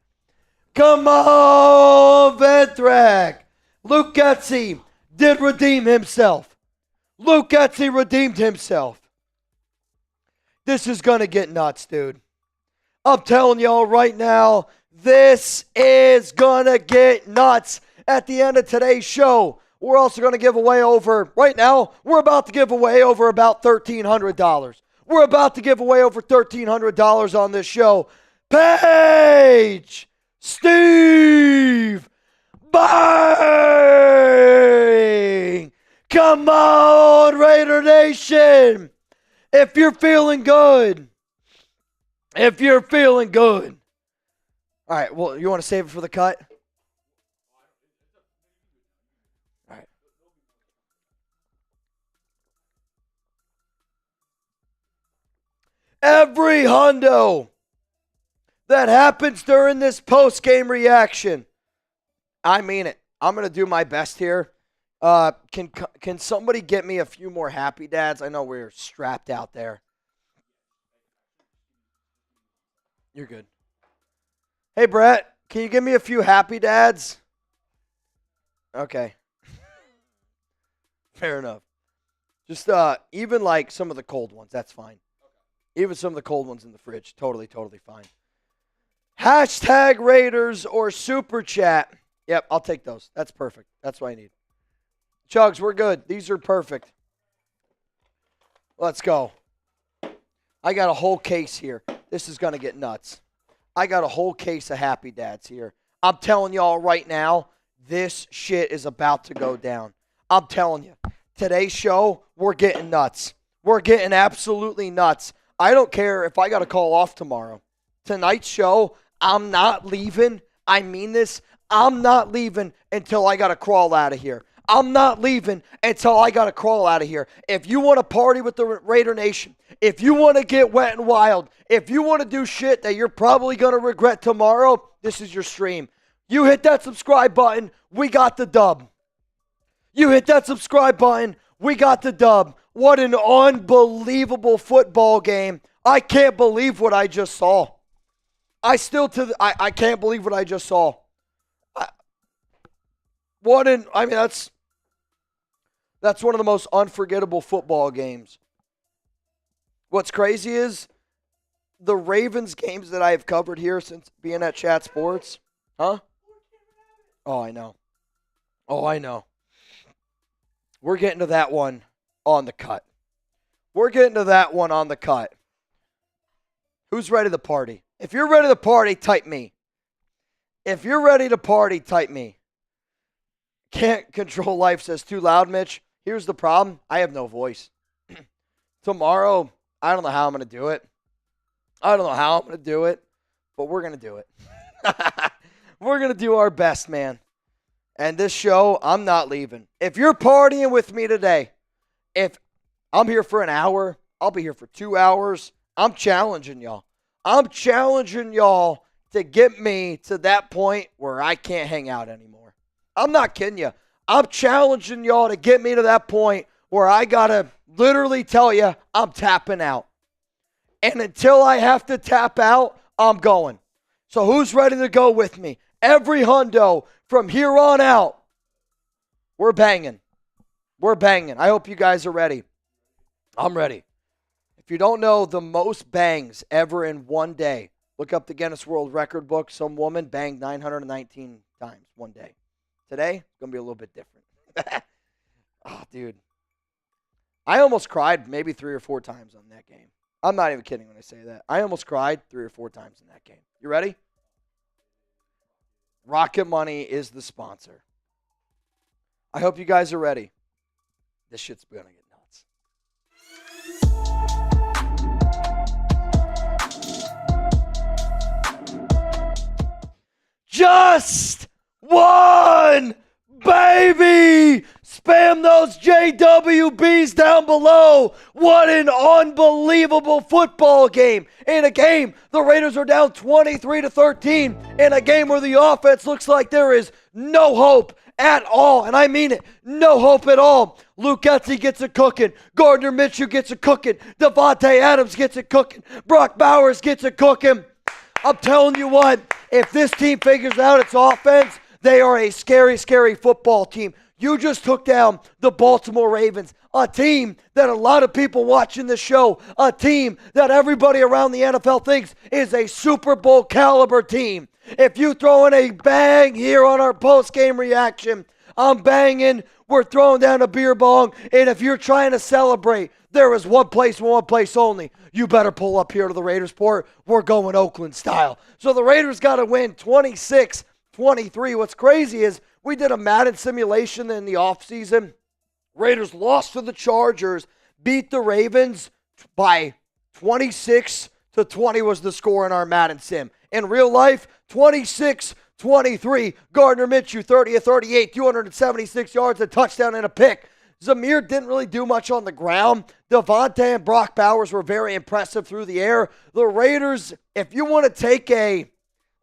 Come on, Ben Thrick. Luke Getsy did redeem himself. Luke Getsy redeemed himself. This is going to get nuts, dude. I'm telling y'all right now, this is going to get nuts. At the end of today's show, we're also going to give away right now, we're about to give away over about $1,300. We're about to give away over $1,300 on this show. Paige, Steve, bang! Come on, Raider Nation. If you're feeling good. All right, well, you want to save it for the cut? All right. Every hundo that happens during this post-game reaction, I mean it. I'm going to do my best here. Can somebody get me a few more happy dads? I know we're strapped out there. You're good. Hey, Brett, can you give me a few happy dads? Okay. Fair enough. Just even like some of the cold ones, that's fine. Even some of the cold ones in the fridge, totally fine. Hashtag Raiders or Super Chat. Yep, I'll take those. That's perfect. That's what I need. Chugs, we're good. These are perfect. Let's go. I got a whole case here. This is going to get nuts. I got a whole case of Happy Dads here. I'm telling y'all right now, this shit is about to go down. I'm telling you. Today's show, we're getting nuts. We're getting absolutely nuts. I don't care if I got to call off tomorrow. Tonight's show, I'm not leaving. I mean this. I'm not leaving until I got to crawl out of here. I'm not leaving until I got to crawl out of here. If you want to party with the Raider Nation, if you want to get wet and wild, if you want to do shit that you're probably going to regret tomorrow, this is your stream. You hit that subscribe button, we got the dub. You hit that subscribe button, we got the dub. What an unbelievable football game. I can't believe what I just saw. I can't believe what I just saw. That's one of the most unforgettable football games. What's crazy is the Ravens games that I have covered here since being at Chat Sports. Huh? Oh, I know. We're getting to that one on the cut. Who's ready to party? If you're ready to party, type me. Can't control life says too loud, Mitch. Here's the problem. I have no voice. Tomorrow, I don't know how I'm going to do it. But we're going to do it. We're going to do our best, man. And this show, I'm not leaving. If you're partying with me today, if I'm here for an hour, I'll be here for 2 hours. I'm challenging y'all. To get me to that point where I can't hang out anymore. I'm not kidding you. I'm challenging y'all to get me to that point where I got to literally tell you I'm tapping out. And until I have to tap out, I'm going. So who's ready to go with me? Every hundo from here on out, we're banging. I hope you guys are ready. I'm ready. If you don't know the most bangs ever in one day, look up the Guinness World Record book. Some woman banged 919 times one day. Today, it's going to be a little bit different. Oh, dude. I almost cried maybe 3 or 4 times on that game. I'm not even kidding when I say that. I almost cried 3 or 4 times in that game. You ready? Rocket Money is the sponsor. I hope you guys are ready. This shit's going to get nuts. Just one, baby! Spam those JWBs down below. What an unbelievable football game. In a game, the Raiders are down 23-13. In a game where the offense looks like there is no hope at all. And I mean it, no hope at all. Luke Getsy gets it cooking. Gardner Minshew gets it cooking. Davante Adams gets it cooking. Brock Bowers gets it cooking. I'm telling you what, if this team figures out its offense, they are a scary, scary football team. You just took down the Baltimore Ravens, a team that a lot of people watching the show, a team that everybody around the NFL thinks is a Super Bowl caliber team. If you throw in a bang here on our post-game reaction, I'm banging, we're throwing down a beer bong, and if you're trying to celebrate, there is one place and one place only. You better pull up here to the Raiders Port. We're going Oakland style. So the Raiders got to win 26-23. What's crazy is we did a Madden simulation in the offseason. Raiders lost to the Chargers, beat the Ravens by 26-20 was the score in our Madden sim. In real life, 26-23. Gardner Minshew, 30-38, 276 yards, a touchdown and a pick. Zamir didn't really do much on the ground. Davante and Brock Bowers were very impressive through the air. The Raiders, if you want to take a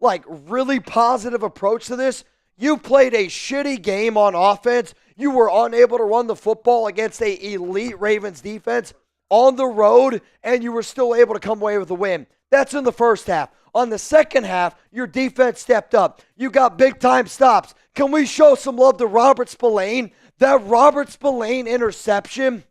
really positive approach to this, you played a shitty game on offense. You were unable to run the football against an elite Ravens defense on the road, and you were still able to come away with a win. That's in the first half. On the second half, your defense stepped up. You got big-time stops. Can we show some love to Robert Spillane? That Robert Spillane interception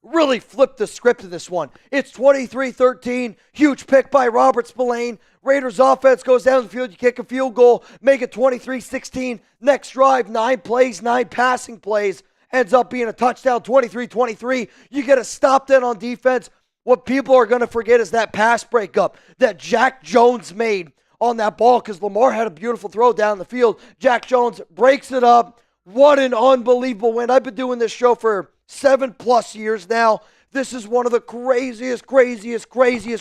really flipped the script of this one. It's 23-13, huge pick by Robert Spillane. Raiders offense goes down the field, you kick a field goal, make it 23-16. Next drive, 9 plays, 9 passing plays, ends up being a touchdown, 23-23. You get a stop then on defense. What people are going to forget is that pass breakup that Jack Jones made on that ball because Lamar had a beautiful throw down the field. Jack Jones breaks it up. What an unbelievable win. I've been doing this show for 7+ years now. This is one of the craziest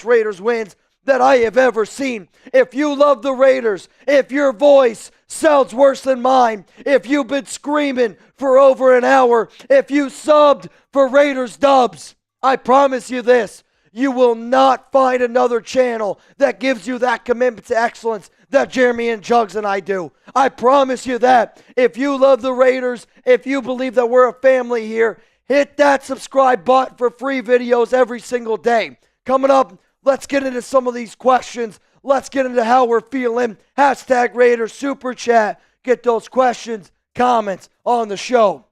Raiders wins that I have ever seen. If you love the Raiders, if your voice sounds worse than mine, if you've been screaming for over an hour, if you subbed for Raiders dubs, I promise you this, you will not find another channel that gives you that commitment to excellence that Jeremy and Jugs and I do. I promise you that. If you love the Raiders, if you believe that we're a family here, hit that subscribe button for free videos every single day. Coming up, let's get into some of these questions. Let's get into how we're feeling. Hashtag Raiders Super Chat. Get those questions, comments on the show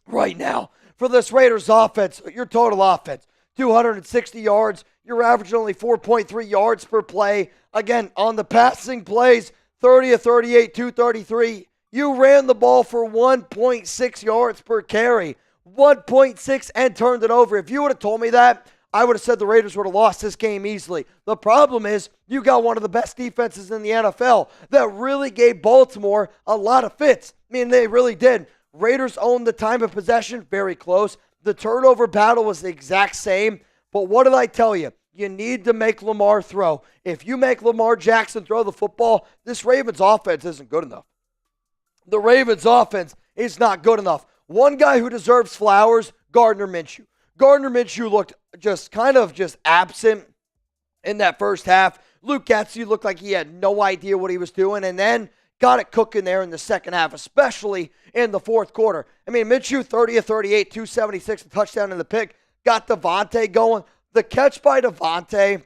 right now. For this Raiders offense, your total offense, 260 yards. You're averaging only 4.3 yards per play. Again, on the passing plays, 30-38, 233. You ran the ball for 1.6 yards per carry. 1.6 and turned it over. If you would have told me that, I would have said the Raiders would have lost this game easily. The problem is you got one of the best defenses in the NFL that really gave Baltimore a lot of fits. I mean, they really did. Raiders owned the time of possession, very close. The turnover battle was the exact same. But what did I tell you? You need to make Lamar throw. If you make Lamar Jackson throw the football, this Ravens offense isn't good enough. The Ravens offense is not good enough. One guy who deserves flowers, Gardner Minshew. Gardner Minshew looked just absent in that first half. Luke Getsy looked like he had no idea what he was doing, and then got it cooking there in the second half, especially in the fourth quarter. I mean, Minshew, 30-38, 276, a touchdown in the pick, got Davante going. The catch by Davante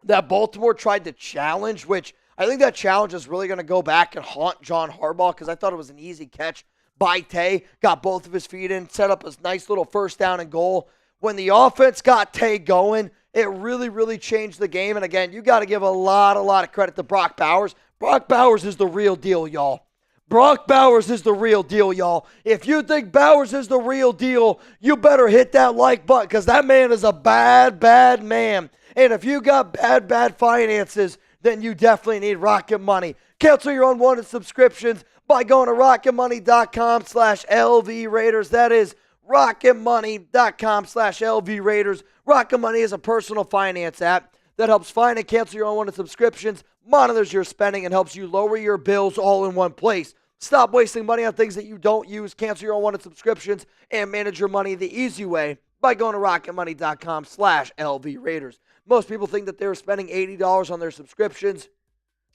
that Baltimore tried to challenge, which I think that challenge is really going to go back and haunt John Harbaugh because I thought it was an easy catch by Tay. Got both of his feet in, set up a nice little first down and goal. When the offense got Tay going, it really changed the game. And again, you got to give a lot of credit to Brock Bowers. Brock Bowers is the real deal, y'all. Brock Bowers is the real deal, y'all. If you think Bowers is the real deal, you better hit that like button because that man is a bad, bad man. And if you got bad, bad finances, then you definitely need Rocket Money. Cancel your unwanted subscriptions by going to rocketmoney.com/LV Raiders. That is rocketmoney.com/LV Raiders. Rocket Money is a personal finance app that helps find and cancel your unwanted subscriptions, monitors your spending, and helps you lower your bills all in one place. Stop wasting money on things that you don't use, cancel your unwanted subscriptions, and manage your money the easy way by going to rocketmoney.com/LV Raiders. Most people think that they're spending $80 on their subscriptions,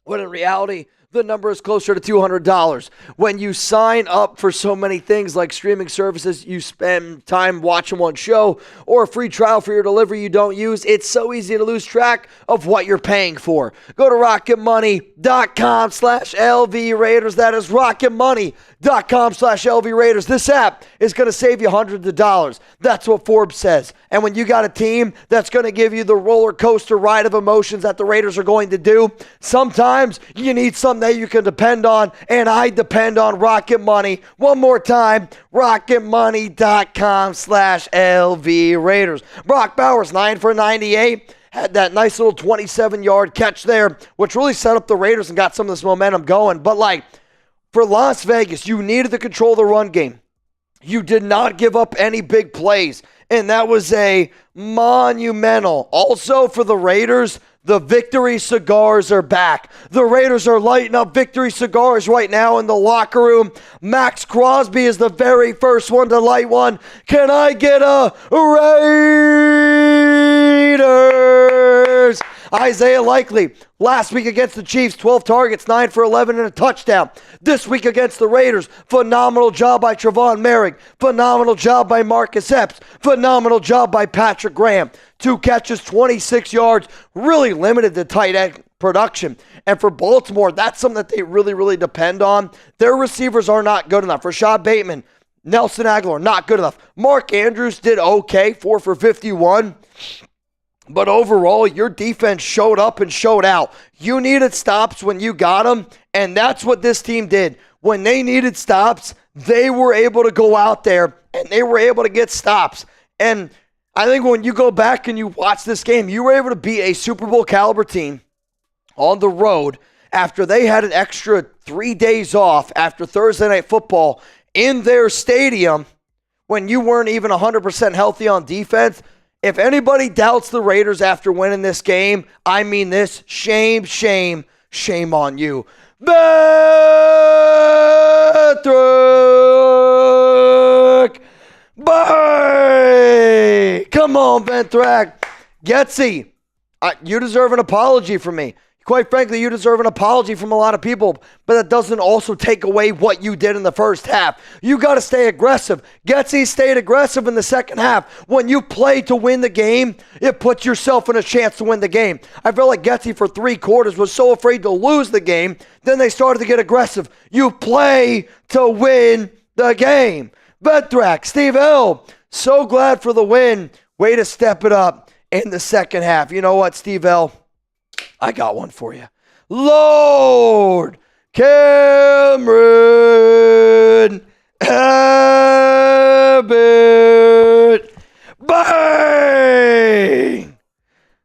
when in reality, the number is closer to $200. When you sign up for so many things like streaming services, you spend time watching one show, or a free trial for your delivery you don't use, it's so easy to lose track of what you're paying for. Go to rocketmoney.com/LV Raiders. That is rocketmoney.com/LV Raiders. This app is going to save you hundreds of dollars. That's what Forbes says. And when you got a team that's going to give you the roller coaster ride of emotions that the Raiders are going to do, sometimes you need something that you can depend on, and I depend on Rocket Money. One more time, rocketmoney.com/LV Raiders. Brock Bowers, 9 for 98. Had that nice little 27-yard catch there, which really set up the Raiders and got some of this momentum going. But for Las Vegas, you needed to control the run game. You did not give up any big plays, and that was a monumental. Also for the Raiders, the victory cigars are back. The Raiders are lighting up victory cigars right now in the locker room. Maxx Crosby is the very first one to light one. Can I get a Raiders? Isaiah Likely, last week against the Chiefs, 12 targets, 9 for 11 and a touchdown. This week against the Raiders, phenomenal job by Trevon Merrick, phenomenal job by Marcus Epps, phenomenal job by Patrick Graham. 2 catches, 26 yards, really limited the tight end production. And for Baltimore, that's something that they really, really depend on. Their receivers are not good enough. Rashad Bateman, Nelson Aguilar, not good enough. Mark Andrews did okay, 4 for 51. But overall, your defense showed up and showed out. You needed stops when you got them, and that's what this team did. When they needed stops, they were able to go out there, and they were able to get stops. And I think when you go back and you watch this game, you were able to beat a Super Bowl caliber team on the road after they had an extra 3 days off after Thursday Night Football in their stadium when you weren't even 100% healthy on defense. If anybody doubts the Raiders after winning this game, I mean this, shame, shame, shame on you. Ventrac! Bye! Come on, Ventrac. Getsy, you deserve an apology from me. Quite frankly, you deserve an apology from a lot of people, but that doesn't also take away what you did in the first half. You got to stay aggressive. Getsy stayed aggressive in the second half. When you play to win the game, it puts yourself in a chance to win the game. I felt like Getsy for 3 quarters was so afraid to lose the game, then they started to get aggressive. You play to win the game. Ventrac, Steve L., so glad for the win. Way to step it up in the second half. You know what, Steve L., I got one for you. Lord Cameron Abbott. Bang!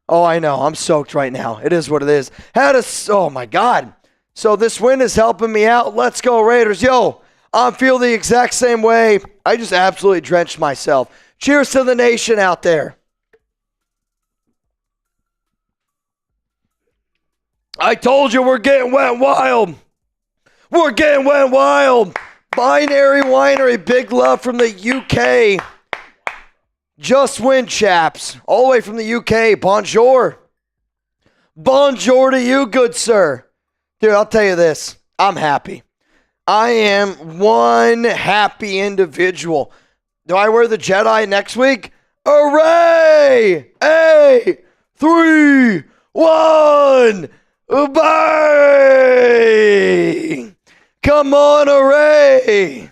Oh, I know. I'm soaked right now. It is what it is. Oh, my God. So this win is helping me out. Let's go, Raiders. Yo, I feel the exact same way. I just absolutely drenched myself. Cheers to the nation out there. I told you we're getting wet and wild. We're getting wet and wild. Binary Winery, big love from the UK. Just win, chaps. All the way from the UK. Bonjour. Bonjour to you, good sir. Dude, I'll tell you this. I'm happy. I am one happy individual. Do I wear the Jedi next week? Hooray! Hey! 3, 1... Bye! Come on, hooray!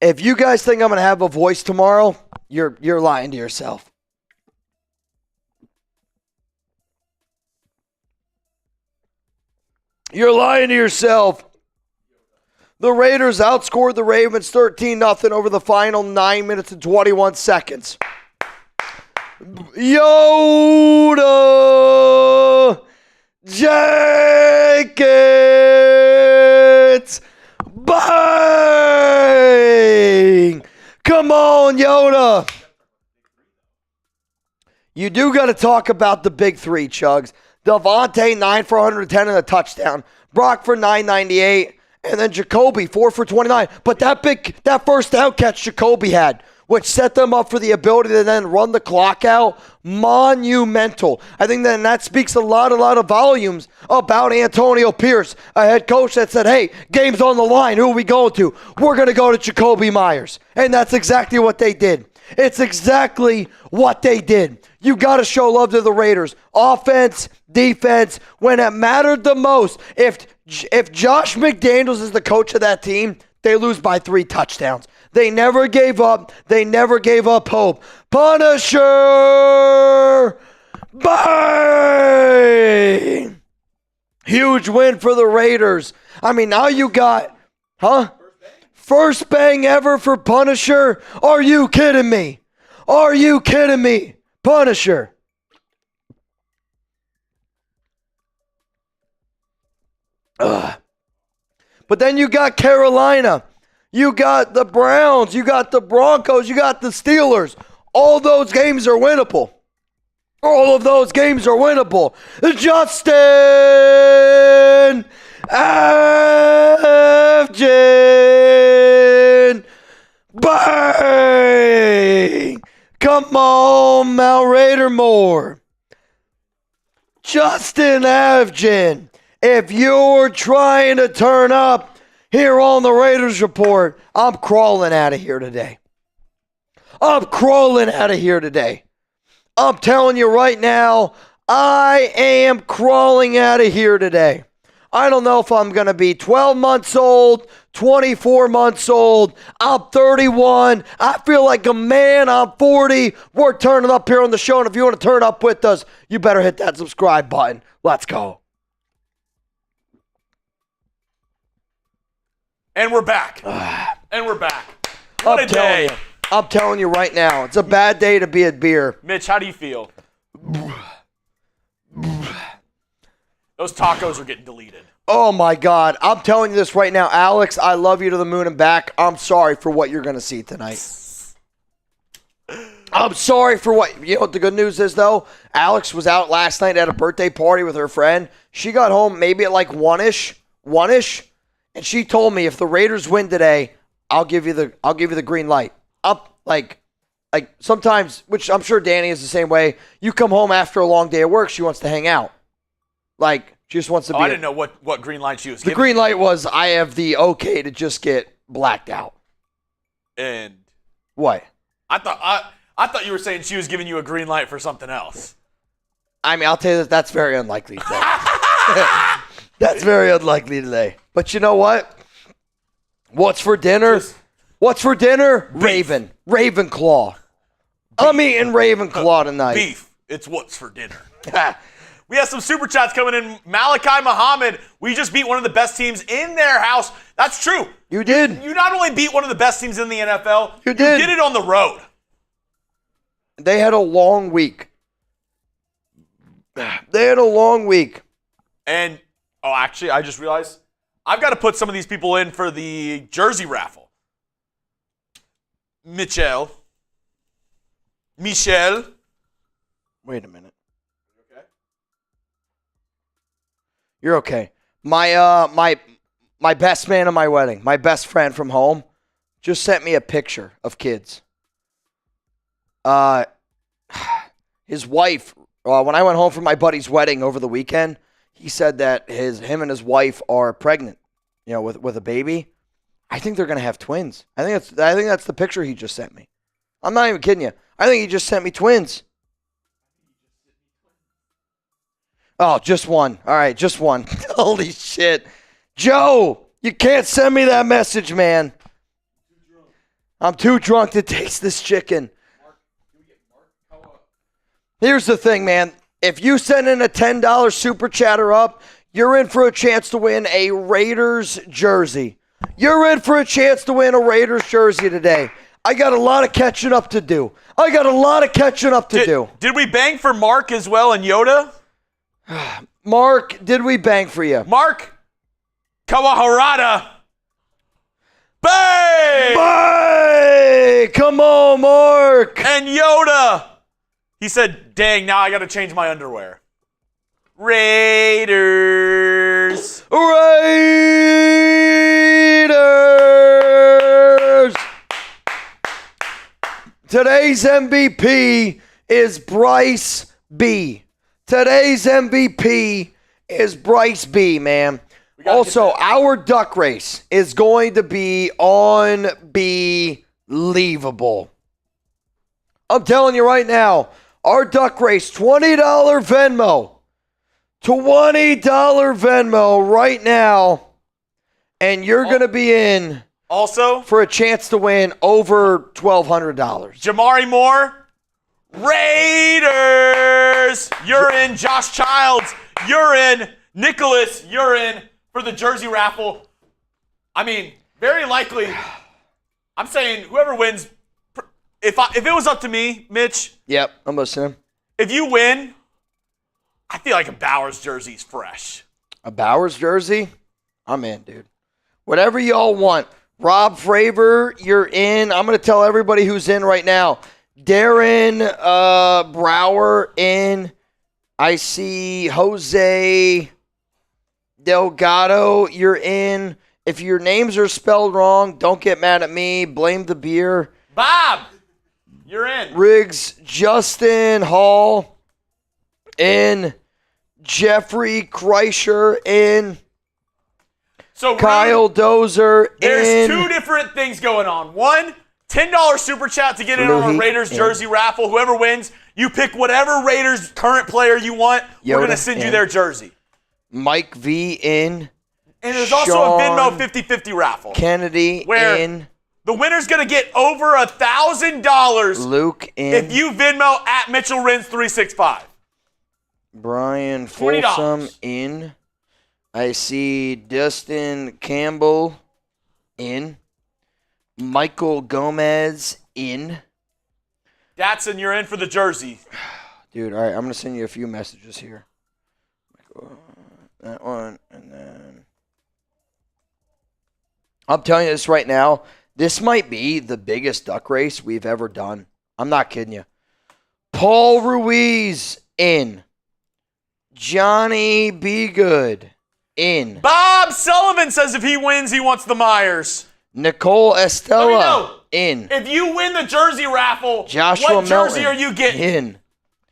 If you guys think I'm going to have a voice tomorrow, you're lying to yourself. You're lying to yourself. The Raiders outscored the Ravens 13-0 over the final 9 minutes and 21 seconds. Yoda Jenkins. Bang! Come on, Yoda. You do got to talk about the big three, Chugs. Davante, 9 for 110 and a touchdown. Brock for 998. And then Jakobi, 4 for 29. But that first down catch Jakobi had, which set them up for the ability to then run the clock out, monumental. I think that speaks a lot of volumes about Antonio Pierce, a head coach that said, hey, game's on the line. Who are we going to? We're going to go to Jakobi Meyers. And that's exactly what they did. It's exactly what they did. You got to show love to the Raiders. Offense, defense, when it mattered the most. If Josh McDaniels is the coach of that team, they lose by 3 touchdowns. They never gave up. They never gave up hope. Punisher! Bang! Huge win for the Raiders. I mean, now you got, First bang ever for Punisher? Are you kidding me? Are you kidding me? Punisher. Ugh. But then you got Carolina. You got the Browns. You got the Broncos. You got the Steelers. All those games are winnable. All of those games are winnable. Justin Afton. Bang! Come on, Mount Raidermore. Justin Afton. If you're trying to turn up here on the Raiders Report, I'm crawling out of here today. I'm crawling out of here today. I'm telling you right now, I am crawling out of here today. I don't know if I'm going to be 12 months old, 24 months old. I'm 31. I feel like a man. I'm 40. We're turning up here on the show, and if you want to turn up with us, you better hit that subscribe button. Let's go. And we're back. And we're back. What a day. I'm telling you right now, it's a bad day to be at beer. Mitch, how do you feel? Those tacos are getting deleted. Oh, my God. I'm telling you this right now. Alex, I love you to the moon and back. I'm sorry for what you're going to see tonight. I'm sorry for what... You know what the good news is, though? Alex was out last night at a birthday party with her friend. She got home maybe at like 1-ish. And she told me if the Raiders win today, I'll give you the green light. Up like sometimes, which I'm sure Danny is the same way. You come home after a long day of work, she wants to hang out. Like she just wants to be. I didn't know what green light she was giving. The green light was I have the okay to just get blacked out. And what? I thought you were saying she was giving you a green light for something else. I mean, I'll tell you that's very unlikely today. That's very unlikely today. But you know what? What's for dinner? What's for dinner? Beef. Ravenclaw. I'm eating Ravenclaw tonight. Beef. It's what's for dinner. We have some super chats coming in. Malachi Muhammad, we just beat one of the best teams in their house. That's true. You did. You not only beat one of the best teams in the NFL, you did it on the road. They had a long week. And, actually, I just realized I've got to put some of these people in for the jersey raffle. Michelle. Wait a minute. Okay. You're okay. My best man at my wedding, my best friend from home, just sent me a picture of kids. His wife, when I went home from my buddy's wedding over the weekend, he said that him and his wife are pregnant, with a baby. I think they're gonna have twins. I think that's the picture he just sent me. I'm not even kidding you. I think he just sent me twins. Oh, just one. All right, just one. Holy shit. Joe, you can't send me that message, man. I'm too drunk to taste this chicken. Here's the thing, man. If you send in a $10 super chatter up, you're in for a chance to win a Raiders jersey. You're in for a chance to win a Raiders jersey today. I got a lot of catching up to do. Did we bang for Mark as well and Yoda? Mark, did we bang for you? Mark Kawaharada. Bang! Bang! Come on, Mark. And Yoda. He said, dang, now I got to change my underwear. Raiders. Today's MVP is Bryce B. Man. Also, our duck race is going to be unbelievable. I'm telling you right now, our duck race, $20 Venmo. $20 Venmo right now. And you're going to be in also for a chance to win over $1,200. Jamari Moore, Raiders. You're in. Josh Childs, you're in. Nicholas, you're in for the jersey raffle. I mean, very likely, I'm saying whoever wins, if it was up to me, Mitch. Yep, I'm listening. If you win, I feel like a Bowers jersey's fresh. A Bowers jersey? I'm in, dude. Whatever y'all want. Rob Fravor, you're in. I'm going to tell everybody who's in right now. Darren Brower in. I see Jose Delgado, you're in. If your names are spelled wrong, don't get mad at me. Blame the beer. Bob, you're in. Riggs, Justin Hall in. Jeffrey Kreischer in. So Kyle Dozer in. There's two different things going on. One, $10 super chat to get in on a Raiders jersey raffle. Whoever wins, you pick whatever Raiders current player you want. We're going to send you their jersey. Mike V in. And there's also a Venmo 50-50 raffle. Kennedy where in. The winner's going to get over $1,000. Luke in. If you Venmo at Mitchell Renz 365. Brian Folsom in. I see Dustin Campbell in. Michael Gomez in. Datsun, you're in for the jersey. Dude, all right, I'm going to send you a few messages here. That one, and then. I'm telling you this right now. This might be the biggest duck race we've ever done. I'm not kidding you. Paul Ruiz in. Johnny Be Good in. Bob Sullivan says if he wins, he wants the Myers. Nicole Estella in. If you win the jersey raffle, Joshua what jersey Melton are you getting? In.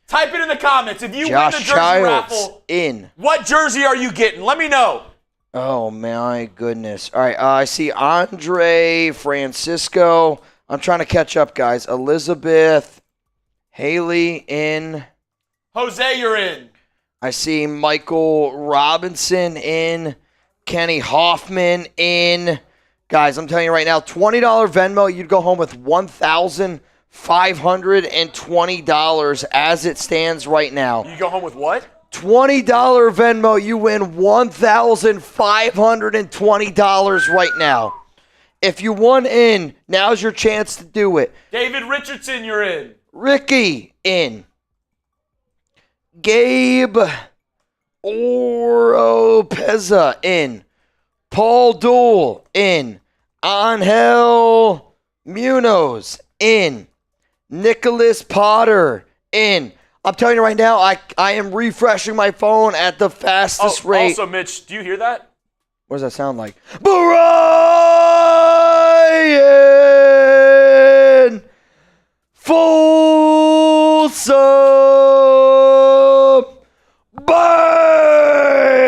Type it in the comments. If you win the jersey Childs raffle, in. What jersey are you getting? Let me know. Oh, my goodness. All right, I see Andre Francisco. I'm trying to catch up, guys. Elizabeth Haley in. Jose, you're in. I see Michael Robinson in. Kenny Hoffman in. Guys, I'm telling you right now, $20 Venmo, you'd go home with $1,520 as it stands right now. You go home with what? $20 Venmo, you win $1,520 right now. If you won in, now's your chance to do it. David Richardson, you're in. Ricky in. Gabe Oropeza in. Paul Dool in. Angel Munoz in. Nicholas Potter in. I'm telling you right now, I am refreshing my phone at the fastest rate. Also, Mitch, do you hear that? What does that sound like? Brian Folsom. Bang!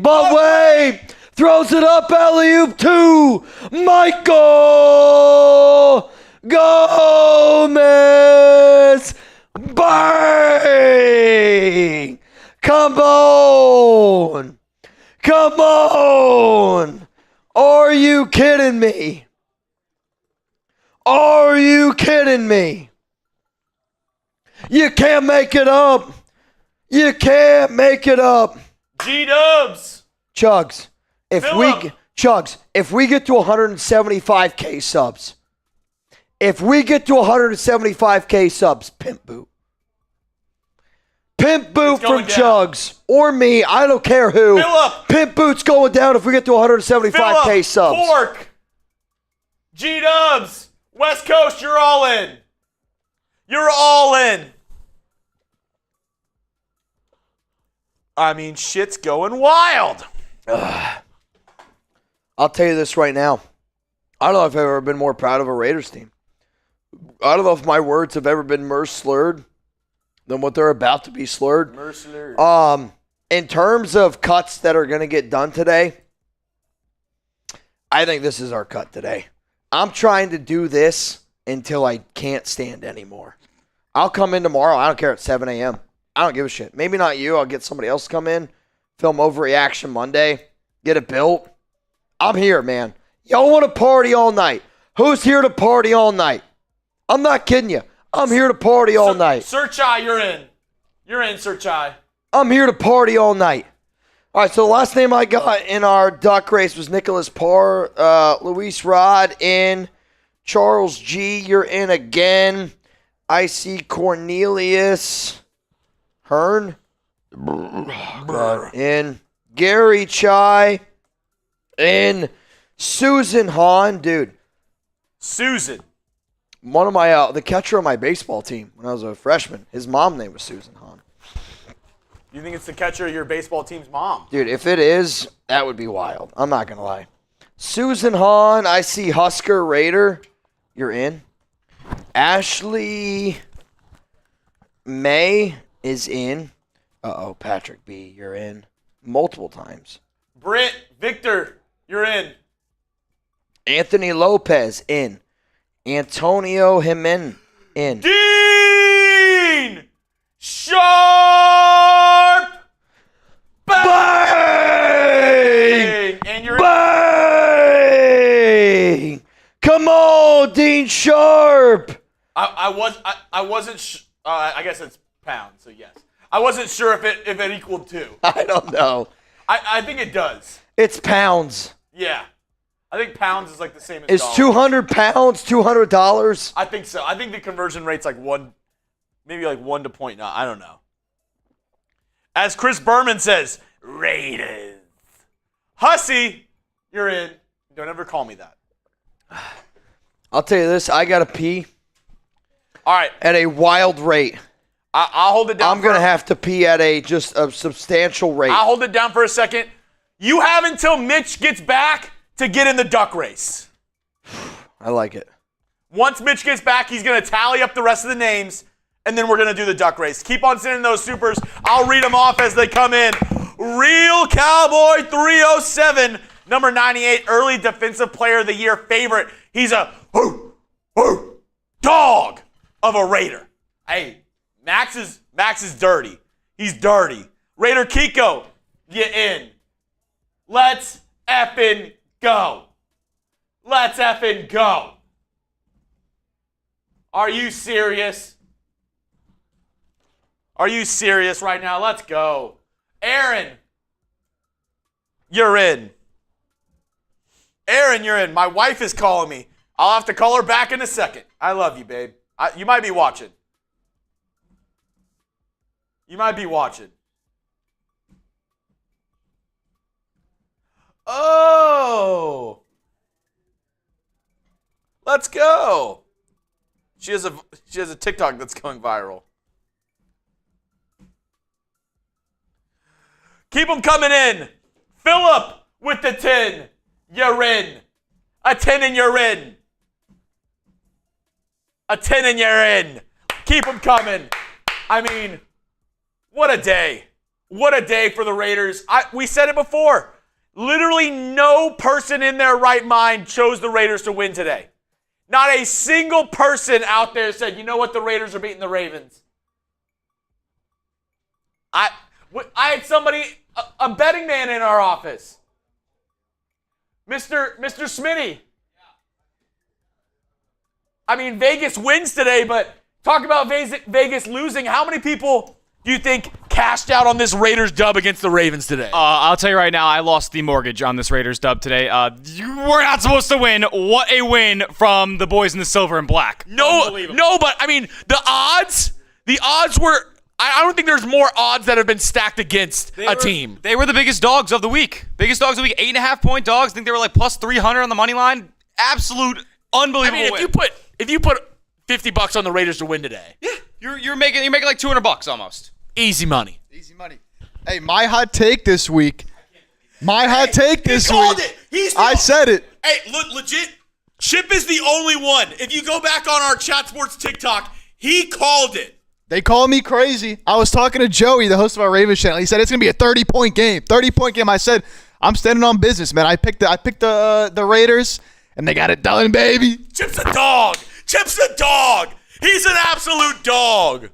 But wait! Throws it up, alley-oop to Michael Gomez. Bang! Come on! Come on! Are you kidding me? Are you kidding me? You can't make it up. You can't make it up. G-Dubs. Chugs, if Phillip. Chugs, if we get to 175K subs, pimp boot. Pimp boot from Chugs or me, I don't care who. Phillip. Pimp boot's going down if we get to 175K subs. Pork. G-Dubs. West Coast, you're all in. You're all in. I mean, shit's going wild. I'll tell you this right now. I don't know if I've ever been more proud of a Raiders team. I don't know if my words have ever been more slurred than what they're about to be slurred. In terms of cuts that are going to get done today, I think this is our cut today. I'm trying to do this until I can't stand anymore. I'll come in tomorrow. I don't care at 7 a.m. I don't give a shit. Maybe not you. I'll get somebody else to come in, film Overreaction Monday, get it built. I'm here, man. Y'all want to party all night? Who's here to party all night? I'm not kidding you. I'm here to party all night. Sir Chai, you're in. You're in, Sir Chai. I'm here to party all night. All right, so the last name I got in our duck race was Nicholas Parr. Luis Rod in. Charles G, you're in again. I see Cornelius Hearn in. Gary Chai in. Susan Hahn, dude. Susan. One of my, the catcher on my baseball team when I was a freshman, his mom name was Susan Hahn. You think it's the catcher of your baseball team's mom? Dude, if it is, that would be wild. I'm not going to lie. Susan Hahn, I see Husker Raider. You're in. Ashley May is in. Patrick B, you're in. Multiple times. Britt, Victor, you're in. Anthony Lopez, in. Antonio Jimenez, in. Dean Sharp! Bang! And you're Bang! Come on, Dean Sharp! I wasn't I guess it's pounds, so yes. I wasn't sure if it equaled 2. I don't know. I think it does. It's pounds. Yeah. I think pounds is like the same as Is dollars. 200 pounds $200? I think so. I think the conversion rate's like 1, maybe like 1 to 0.9. I don't know. As Chris Berman says, Raiders. Hussy, you're in. Don't ever call me that. I'll tell you this. I got to pee. All right. At a wild rate. I'll hold it down. I'm going to have to pee at a substantial rate. I'll hold it down for a second. You have until Mitch gets back to get in the duck race. I like it. Once Mitch gets back, he's going to tally up the rest of the names, and then we're going to do the duck race. Keep on sending those supers. I'll read them off as they come in. Real Cowboy 307, number 98, early defensive player of the year favorite. He's a dog of a Raider. Hey, Max is dirty. He's dirty. Raider Kiko, you in. Let's effing go. Let's effing go. Are you serious? Are you serious right now? Let's go. Aaron, you're in. Aaron, you're in. My wife is calling me. I'll have to call her back in a second. I love you, babe. You might be watching. You might be watching. Oh. Let's go. She has a TikTok that's going viral. Keep them coming in. Phillip with the 10. You're in. A 10 and you're in. A 10 and you're in. Keep them coming. I mean, what a day. What a day for the Raiders. We said it before. Literally no person in their right mind chose the Raiders to win today. Not a single person out there said, you know what, the Raiders are beating the Ravens. I had somebody, a betting man in our office. Mr. Smitty. I mean, Vegas wins today, but talk about Vegas losing. How many people do you think cashed out on this Raiders dub against the Ravens today? I'll tell you right now, I lost the mortgage on this Raiders dub today. You were not supposed to win. What a win from the boys in the silver and black. No, but I mean, the odds were, I don't think there's more odds that have been stacked against a team. They were the biggest dogs of the week. 8.5-point dogs. I think they were like plus 300 on the money line. Absolute unbelievable I mean, win. if you put $50 on the Raiders to win today. Yeah, you're making like $200 almost. Easy money. Easy money. Hey, my hot take this week. I said it. Hey, look, legit. Chip is the only one. If you go back on our Chat Sports TikTok, he called it. They called me crazy. I was talking to Joey, the host of our Ravens channel. He said it's gonna be a 30-point game. 30-point game. I said I'm standing on business, man. I picked the Raiders, and they got it done, baby. Chip's a dog. He's an absolute dog.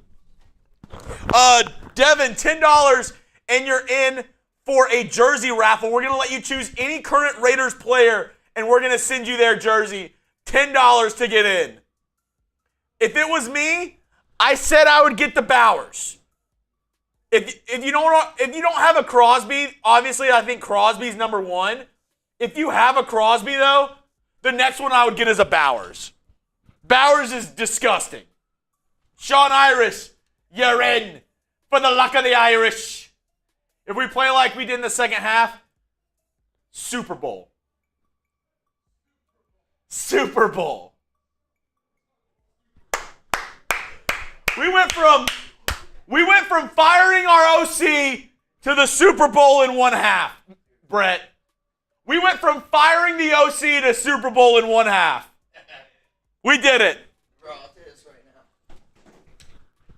Devin, $10, and you're in for a jersey raffle. We're going to let you choose any current Raiders player, and we're going to send you their jersey. $10 to get in. If it was me, I said I would get the Bowers. If you don't have a Crosby, obviously I think Crosby's number one. If you have a Crosby, though, the next one I would get is a Bowers. Bowers is disgusting. Sean Iris, you're in for the luck of the Irish. If we play like we did in the second half, Super Bowl. Super Bowl. We went from firing our OC to the Super Bowl in one half, Brett. We went from firing the OC to Super Bowl in one half. We did it. Bro, I'll tell you this right now.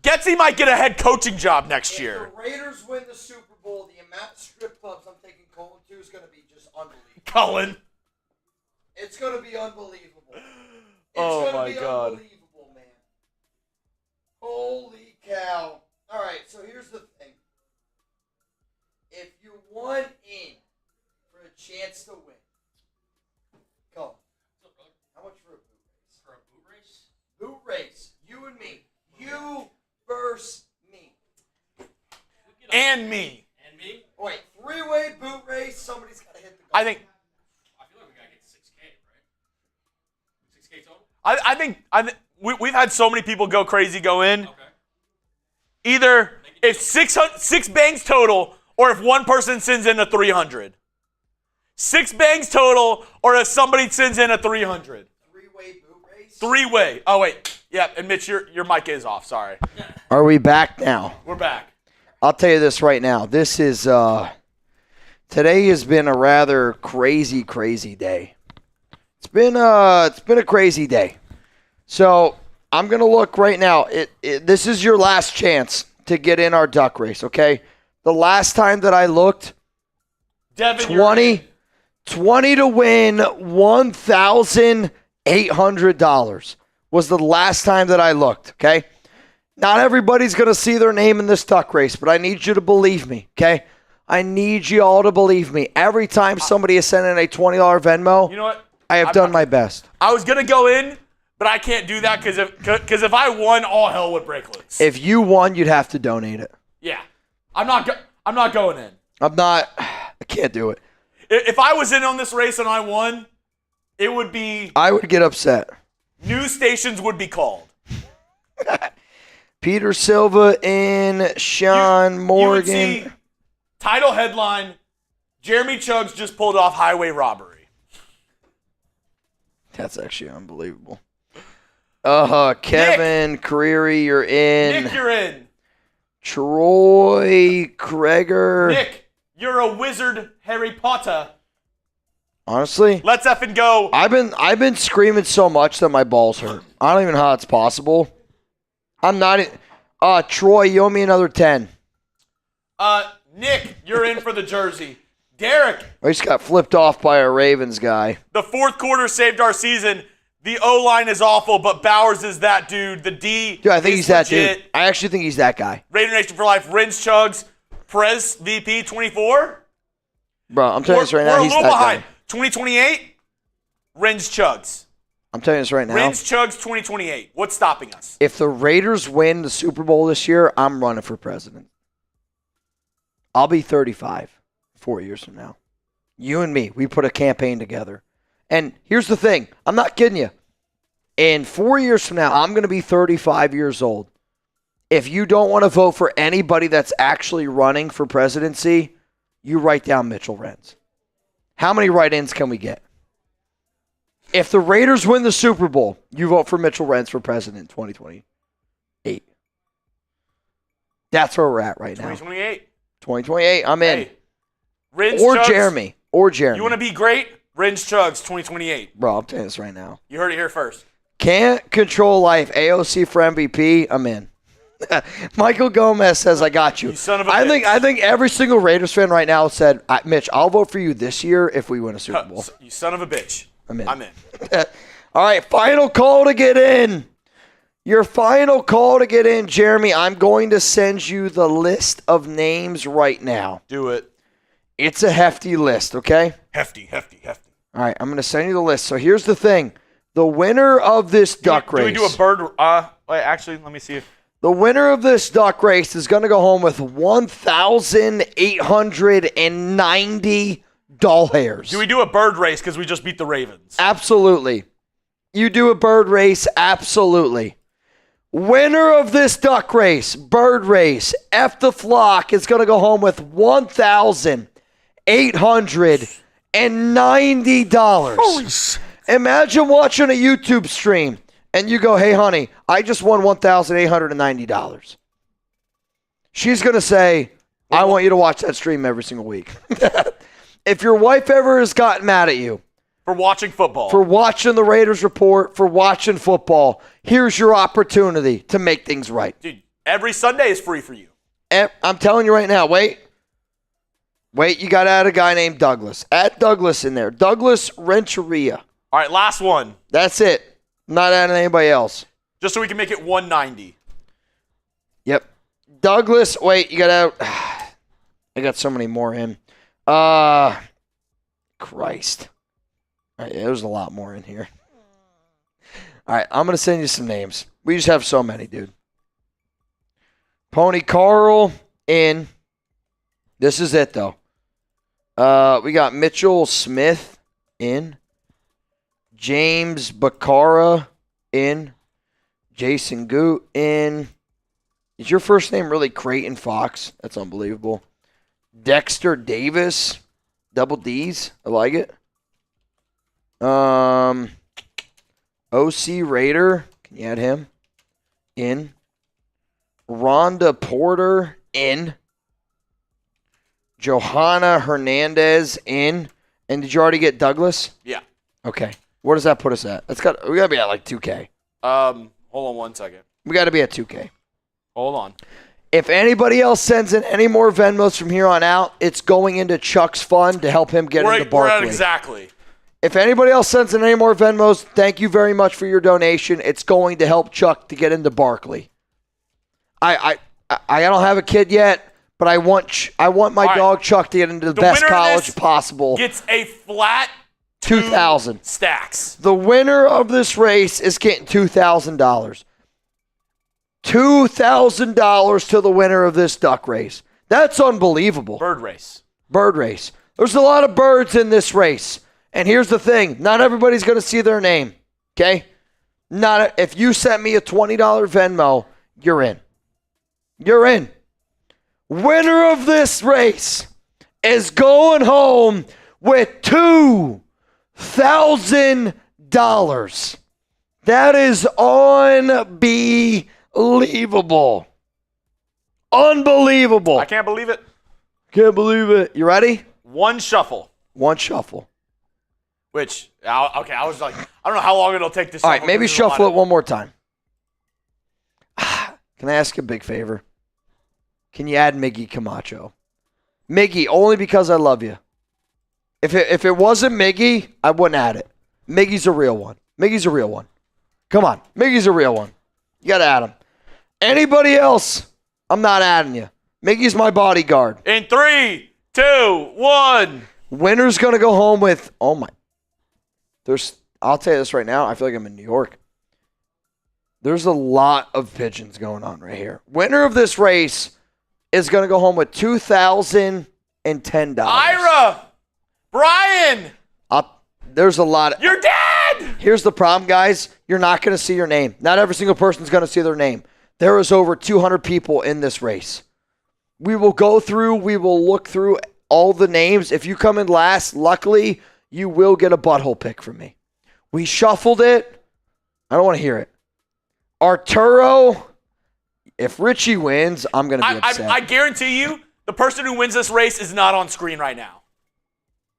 Getsy might get a head coaching job next year. If the Raiders win the Super Bowl, the amount of strip clubs I'm taking Colin to is going to be just unbelievable. Cullen. It's going to be unbelievable. Oh, my God. Unbelievable, man. Holy cow. All right, so here's the thing. If you want in for a chance to win, go. How much for a boot race? For a boot race? Boot race. You and me. You versus me. And me. And me? Oh, wait, three-way boot race. Somebody's got to hit the goal. I think I feel like we got to get 6K, right? 6K total? I think we've had so many people go crazy go in. Okay. Either if six bangs total, or if one person sends in a 300. 6 bangs total, or if somebody sends in a 300. Three-way boot race? Three-way. Oh, wait. Yeah, and Mitch, your mic is off. Sorry. Are we back now? We're back. I'll tell you this right now. This is today has been a rather crazy day. It's been a crazy day. So I'm gonna look right now. This is your last chance to get in our duck race. Okay. The last time that I looked, Devin, 20 to win $1,800 was the last time that I looked. Okay. Not everybody's going to see their name in this duck race, but I need you to believe me, okay? I need you all to believe me. Every time somebody is sending a $20 Venmo, you know what? I have done my best. I was going to go in, but I can't do that because if I won, all hell would break loose. If you won, you'd have to donate it. Yeah. I'm not going in. I can't do it. If I was in on this race and I won, it would be... I would get upset. News stations would be called. Peter Silva in, Sean Morgan. You would see title headline, Jeremy Chubbs just pulled off highway robbery. That's actually unbelievable. Kevin Creary, you're in. Nick, you're in. Troy Kreger. Nick, you're a wizard, Harry Potter. Honestly, let's effing go. I've been screaming so much that my balls hurt. I don't even know how it's possible. I'm not. Troy, you owe me another 10. Nick, you're in for the jersey. Derek. I just got flipped off by a Ravens guy. The fourth quarter saved our season. The O-line is awful, but Bowers is that dude. The D Dude, I think he's that legit. dude. I actually think he's that guy. Raider Nation for life. Renz Chugs. Prez VP 24. Bro, I'm telling you this right now. We're He's a little that behind. guy. 2028. Renz Chugs. I'm telling you this right now. Renz Chugs 2028. What's stopping us? If the Raiders win the Super Bowl this year, I'm running for president. I'll be 35 4 years from now. You and me, we put a campaign together. And here's the thing. I'm not kidding you. In 4 years from now, I'm going to be 35 years old. If you don't want to vote for anybody that's actually running for presidency, you write down Mitchell Renz. How many write-ins can we get? If the Raiders win the Super Bowl, you vote for Mitchell Renz for president in 2028. That's where we're at right now. 2028. 2028, I'm in. Hey, Renz Or Chugs. Jeremy. Or Jeremy. You want to be great? Renz Chugs 2028. Bro, I'm telling you this right now. You heard it here first. Can't control life. AOC for MVP. I'm in. Michael Gomez says, I got you. You son of a bitch. I think every single Raiders fan right now said, Mitch, I'll vote for you this year if we win a Super Bowl. You son of a bitch. I'm in. I'm in. All right, final call to get in. Your final call to get in, Jeremy. I'm going to send you the list of names right now. Do it. It's a hefty list, okay? Hefty. All right, I'm going to send you the list. So here's the thing. The winner of this duck race. Do we do a bird? Wait, actually, let me see if. The winner of this duck race is going to go home with 1,890 doll hairs. Do we do a bird race because we just beat the Ravens? Absolutely. You do a bird race? Absolutely. Winner of this duck race, bird race, F the flock, is going to go home with $1,890. Imagine watching a YouTube stream and you go, hey, honey, I just won $1,890. She's going to say, I want you to watch that stream every single week. If your wife ever has gotten mad at you For watching football. for watching the Raiders report, for watching football, here's your opportunity to make things right. Dude, every Sunday is free for you. And I'm telling you right now, wait, you got to add a guy named Douglas. Add Douglas in there. Douglas Renteria. All right, last one. That's it. Not adding anybody else. Just so we can make it 190. Yep. Douglas, wait, you got to I got so many more in. Christ. All right, there's a lot more in here. All right, I'm going to send you some names. We just have so many, dude. Pony Carl in. This is it, though. We got Mitchell Smith in. James Bacara in. Jason Goot in. Is your first name really Creighton Fox? That's unbelievable. Dexter Davis. Double D's. I like it. OC Raider. Can you add him? In. Rhonda Porter. In. Johanna Hernandez. In. And did you already get Douglas? Yeah. Okay. Where does that put us at? We got to be at like 2K. Hold on 1 second. We got to be at 2K. Hold on. If anybody else sends in any more Venmos from here on out, it's going into Chuck's fund to help him get into We're at Barkley. exactly. If anybody else sends in any more Venmos, thank you very much for your donation. It's going to help Chuck to get into Barkley. I don't have a kid yet, but I want my dog Chuck to get into the best college possible. Gets a flat 2,000 stacks. The winner of this race is getting $2,000. $2,000 to the winner of this duck race. That's unbelievable. Bird race. There's a lot of birds in this race. And here's the thing. Not everybody's going to see their name. Okay? If you sent me a $20 Venmo, you're in. You're in. Winner of this race is going home with $2,000. That is unbelievable. Unbelievable. I can't believe it. Can't believe it. You ready? One shuffle. Which, okay, I was like, I don't know how long it'll take to shuffle. All right, maybe shuffle it one more time. Can I ask you a big favor? Can you add Miggy Camacho? Miggy, only because I love you. If it wasn't Miggy, I wouldn't add it. Miggy's a real one. Come on. Miggy's a real one. You got to add him. Anybody else, I'm not adding you. Miggy's my bodyguard. In 3, 2, 1. Winner's going to go home with, I'll tell you this right now. I feel like I'm in New York. There's a lot of pigeons going on right here. Winner of this race is going to go home with $2,010. Ira! Brian! There's a lot of... You're dead! Here's the problem, guys. You're not going to see your name. Not every single person's going to see their name. There is over 200 people in this race. We will go through, we will look through all the names. If you come in last, luckily, you will get a butthole pick from me. We shuffled it. I don't want to hear it. Arturo, if Richie wins, I'm going to be upset. I guarantee you, the person who wins this race is not on screen right now.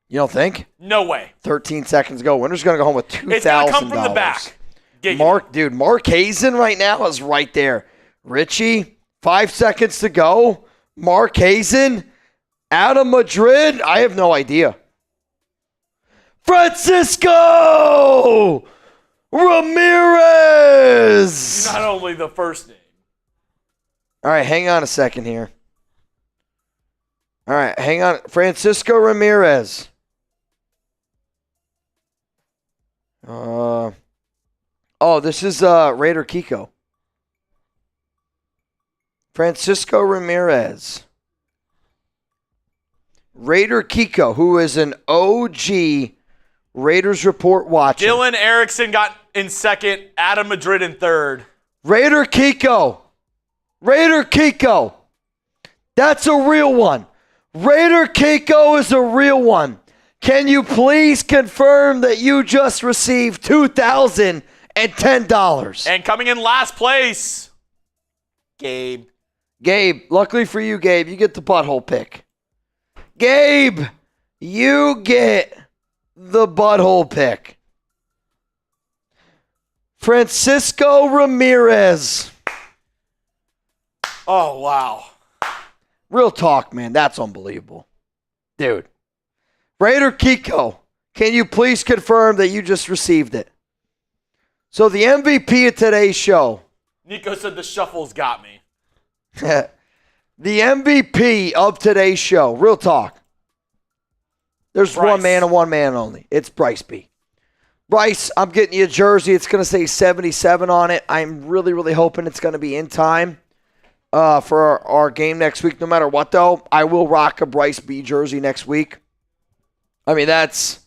You don't think? No way. 13 seconds ago. Winner's going to go home with $2,000. It's going to come from the back. Mark Hazen right now is right there. Richie, 5 seconds to go. Mark Hazen, Adam Madrid, I have no idea. Francisco Ramirez. Not only the first name. All right, hang on a second here. All right, hang on. Francisco Ramirez. This is Raider Kiko. Francisco Ramirez. Raider Kiko, who is an OG Raiders Report watcher. Dylan Erickson got in second. Adam Madrid in third. Raider Kiko. That's a real one. Raider Kiko is a real one. Can you please confirm that you just received $2,010? And coming in last place, Gabe. Gabe, luckily for you, Gabe, you get the butthole pick. Gabe, you get the butthole pick. Francisco Ramirez. Oh, wow. Real talk, man. That's unbelievable. Dude. Raider Kiko, can you please confirm that you just received it? So the MVP of today's show. Nico said the shuffle's got me. The MVP of today's show. Real talk. There's Bryce. one man and one man only. It's Bryce B. Bryce, I'm getting you a jersey. It's going to say 77 on it. I'm really, really hoping it's going to be in time for our game next week. No matter what, though, I will rock a Bryce B jersey next week. I mean, that's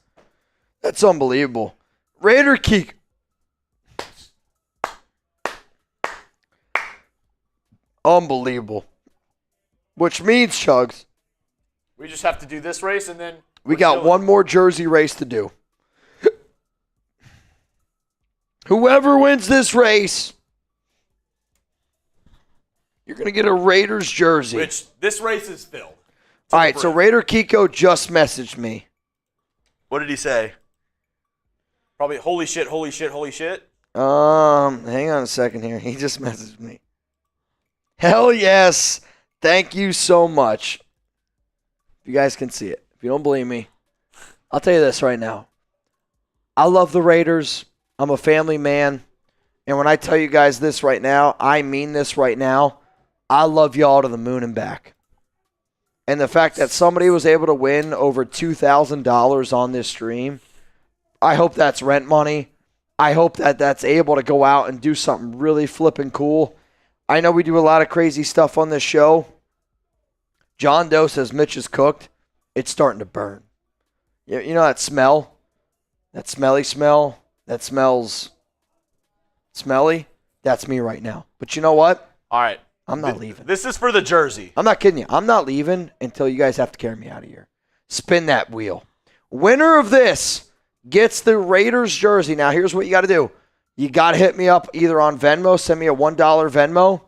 unbelievable. Raider Kiko. Unbelievable. Which means, Chugs, We just have to do this race and then we got one more jersey race to do. Whoever wins this race, you're going to get a Raiders jersey. Which this race is filled. All right, so Raider Kiko just messaged me. What did he say? Probably holy shit, holy shit, holy shit. Hang on a second here. He just messaged me. Hell yes. Thank you so much. If you guys can see it. If you don't believe me, I'll tell you this right now. I love the Raiders. I'm a family man. And when I tell you guys this right now, I mean this right now. I love y'all to the moon and back. And the fact that somebody was able to win over $2,000 on this stream, I hope that's rent money. I hope that that's able to go out and do something really flipping cool. I know we do a lot of crazy stuff on this show. John Doe says Mitch is cooked. It's starting to burn. You know that smell? That smelly smell? That smells smelly? That's me right now. But you know what? All right. I'm not leaving. This is for the jersey. I'm not kidding you. I'm not leaving until you guys have to carry me out of here. Spin that wheel. Winner of this gets the Raiders jersey. Now, here's what you got to do. You got to hit me up either on Venmo. Send me a $1 Venmo.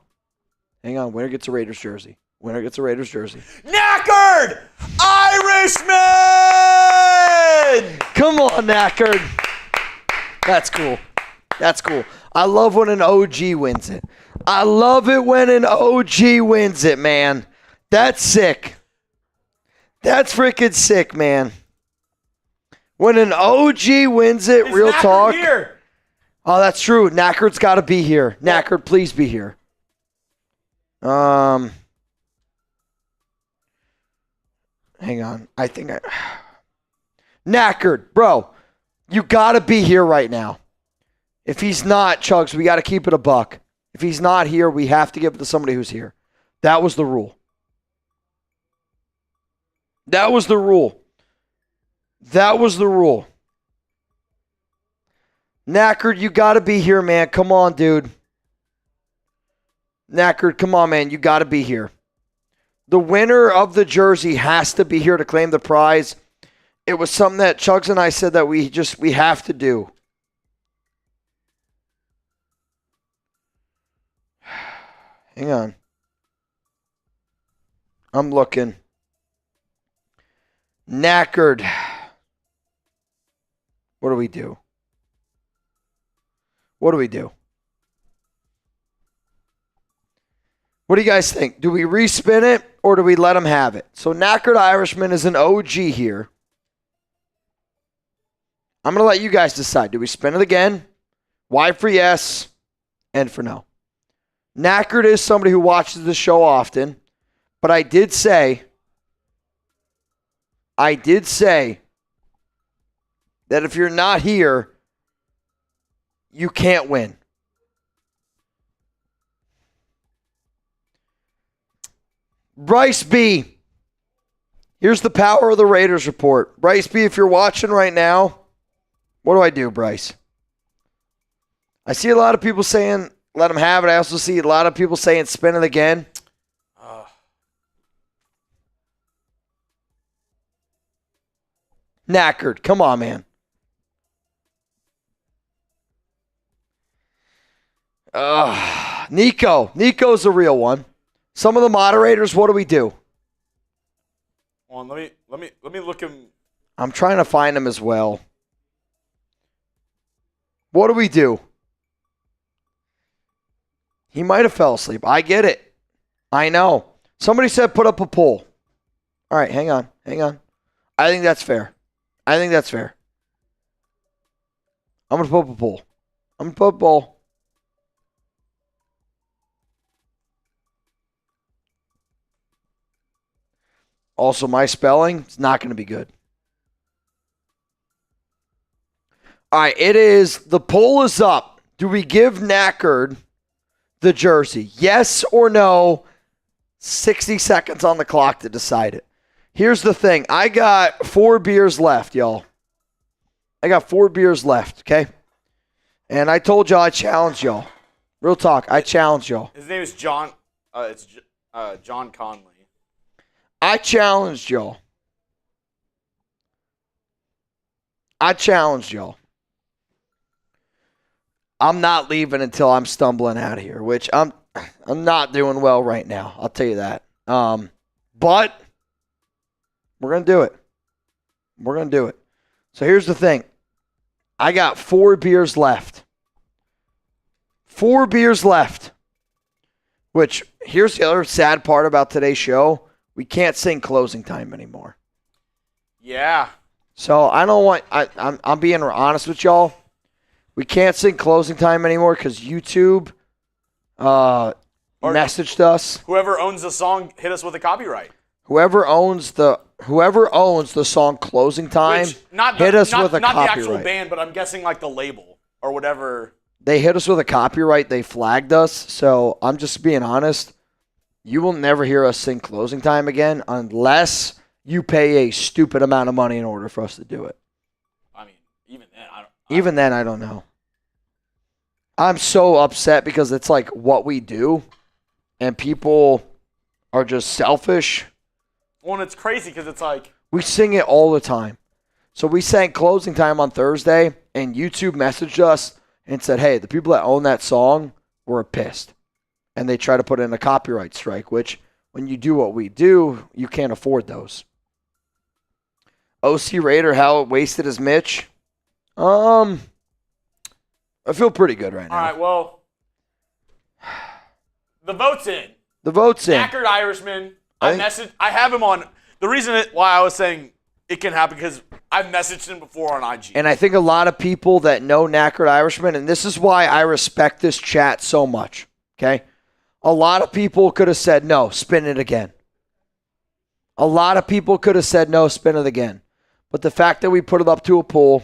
Hang on. Winner gets a Raiders jersey. Winner gets a Raiders jersey. Knackered Irishman! Come on, Knackered. That's cool. That's cool. I love when an OG wins it. I love it when an OG wins it, man. That's sick. That's freaking sick, man. When an OG wins it, Is real Knackered talk. Here? Oh, that's true. Knackered's got to be here. Knackered, please be here. Hang on. Knackered, bro. You got to be here right now. If he's not, Chugs, we got to keep it a buck. If he's not here, we have to give it to somebody who's here. That was the rule. That was the rule. That was the rule. Knackered, you got to be here, man. Come on, dude. Knackered, come on, man. You got to be here. The winner of the jersey has to be here to claim the prize. It was something that Chugs and I said that we have to do. Hang on. I'm looking. Knackered. What do we do? What do we do? What do you guys think? Do we respin it or do we let him have it? So Knackered Irishman is an OG here. I'm going to let you guys decide. Do we spin it again? Y for yes, and for no. Knackered is somebody who watches the show often, but I did say that if you're not here, you can't win. Bryce B. Here's the power of the Raiders report. Bryce B, if you're watching right now, what do I do, Bryce? I see a lot of people saying, let him have it. I also see a lot of people saying, spin it again. Knackered. Come on, man. Nico. Nico's a real one. Some of the moderators, what do we do? Hold on, let me look him. I'm trying to find him as well. What do we do? He might have fell asleep. I get it. I know. Somebody said put up a poll. All right, hang on. I think that's fair. I'm going to put up a poll. Also, my spelling is not going to be good. All right, the poll is up. Do we give Knackered the jersey? Yes or no? 60 seconds on the clock to decide it. Here's the thing. I got 4 beers left, y'all. I got 4 beers left, okay? And I told y'all I challenged y'all. Real talk, I challenged y'all. His name is John. It's John Conley. I challenged y'all. I'm not leaving until I'm stumbling out of here, which I'm not doing well right now. I'll tell you that. But we're going to do it. So here's the thing. I got 4 beers left. 4 beers left. Which, here's the other sad part about today's show. We can't sing closing time anymore. Yeah. So I don't want, I'm being honest with y'all. We can't sing closing time anymore because YouTube messaged us. Whoever owns the song, hit us with a copyright. Whoever owns the song closing time, hit us with a copyright. Not the actual band, but I'm guessing like the label or whatever. They hit us with a copyright. They flagged us. So I'm just being honest. You will never hear us sing closing time again unless you pay a stupid amount of money in order for us to do it. I mean, even then, I don't know. I'm so upset because it's like what we do, and people are just selfish. Well, and it's crazy because it's like we sing it all the time. So we sang closing time on Thursday, and YouTube messaged us and said, hey, the people that own that song were pissed. And they try to put in a copyright strike, which when you do what we do, you can't afford those. OC Raider, how wasted is Mitch? I feel pretty good right now. All right, well, the vote's in. Knackered Irishman. I have him on. The reason why I was saying it can happen because I've messaged him before on IG. And I think a lot of people that know Knackered Irishman, and this is why I respect this chat so much, okay? A lot of people could have said, no, spin it again. A lot of people could have said, no, spin it again. But the fact that we put it up to a poll,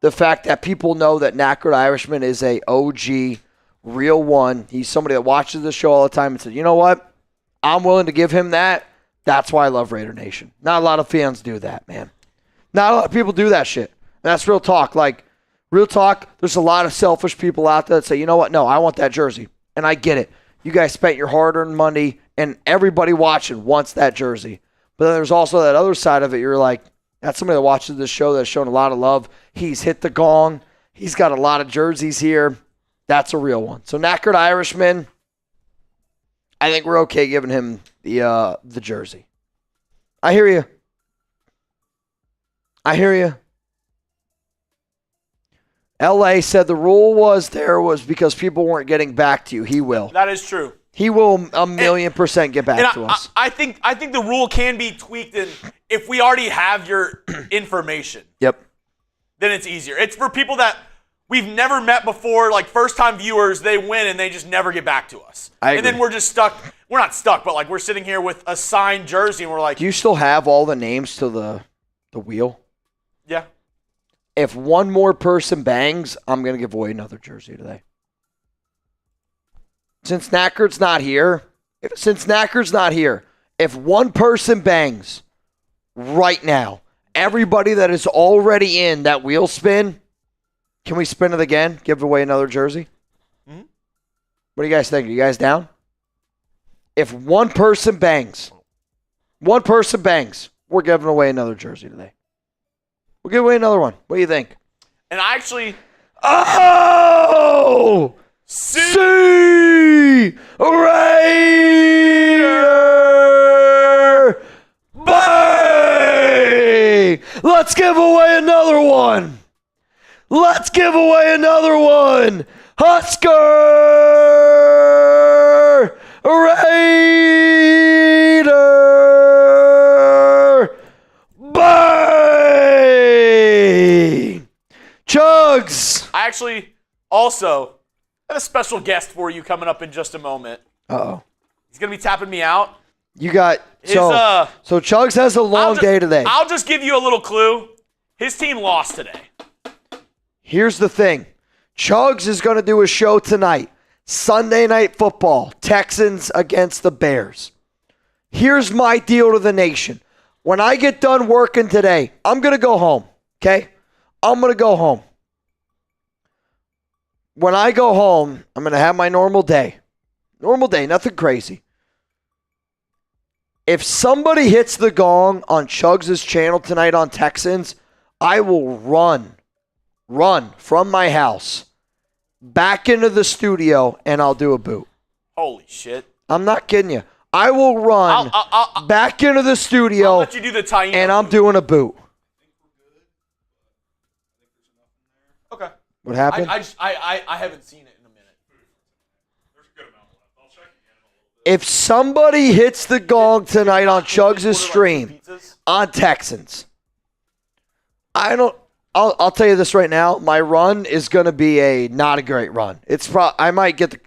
the fact that people know that Knackered Irishman is a OG, real one. He's somebody that watches the show all the time and said, you know what? I'm willing to give him that That's why I love Raider Nation. Not a lot of fans do that, man. Not a lot of people do that shit. That's real talk. Like, real talk, there's a lot of selfish people out there that say, you know what? No, I want that jersey. And I get it. You guys spent your hard-earned money, and everybody watching wants that jersey. But then there's also that other side of it. You're like, that's somebody that watches this show that's shown a lot of love. He's hit the gong. He's got a lot of jerseys here. That's a real one. So Knackered Irishman, I think we're okay giving him the jersey. I hear you. I hear you. LA said the rule was because people weren't getting back to you. He will. That is true. He will 1,000,000% get back to us. I think the rule can be tweaked if we already have your information. Yep. Then it's easier. It's for people that we've never met before, like first-time viewers, they win and they just never get back to us. I agree. And then we're just stuck. We're not stuck, but like we're sitting here with a signed jersey and we're like, Do you still have all the names to the wheel? yeah. If one more person bangs, I'm going to give away another jersey today. Since Knackered's not here, if one person bangs right now, everybody that is already in that wheel spin, can we spin it again? Give away another jersey? Mm-hmm. What do you guys think? Are you guys down? If one person bangs, we're giving away another jersey today. We'll give away another one. What do you think? And I actually... Oh! See Raider! Bang! Let's give away another one. Husker Raider! Bang! Chugs! I actually also have a special guest for you coming up in just a moment. Uh-oh. He's going to be tapping me out. You got... So Chugs has a long day today. I'll just give you a little clue. His team lost today. Here's the thing. Chugs is going to do a show tonight. Sunday Night Football. Texans against the Bears. Here's my deal to the nation. When I get done working today, I'm going to go home. Okay? I'm going to go home. When I go home, I'm going to have my normal day. Normal day, nothing crazy. If somebody hits the gong on Chugs' channel tonight on Texans, I will run from my house back into the studio and I'll do a boot. Holy shit. I'm not kidding you. I will run back into the studio I'll let you do the tie-in and I'm doing a boot. Okay. What happened? I haven't seen it in a minute. There's a good amount left. I'll check again in a little bit. If somebody hits the gong tonight on Chugs' stream on Texans, I'll tell you this right now. My run is going to be not a great run. I might get the.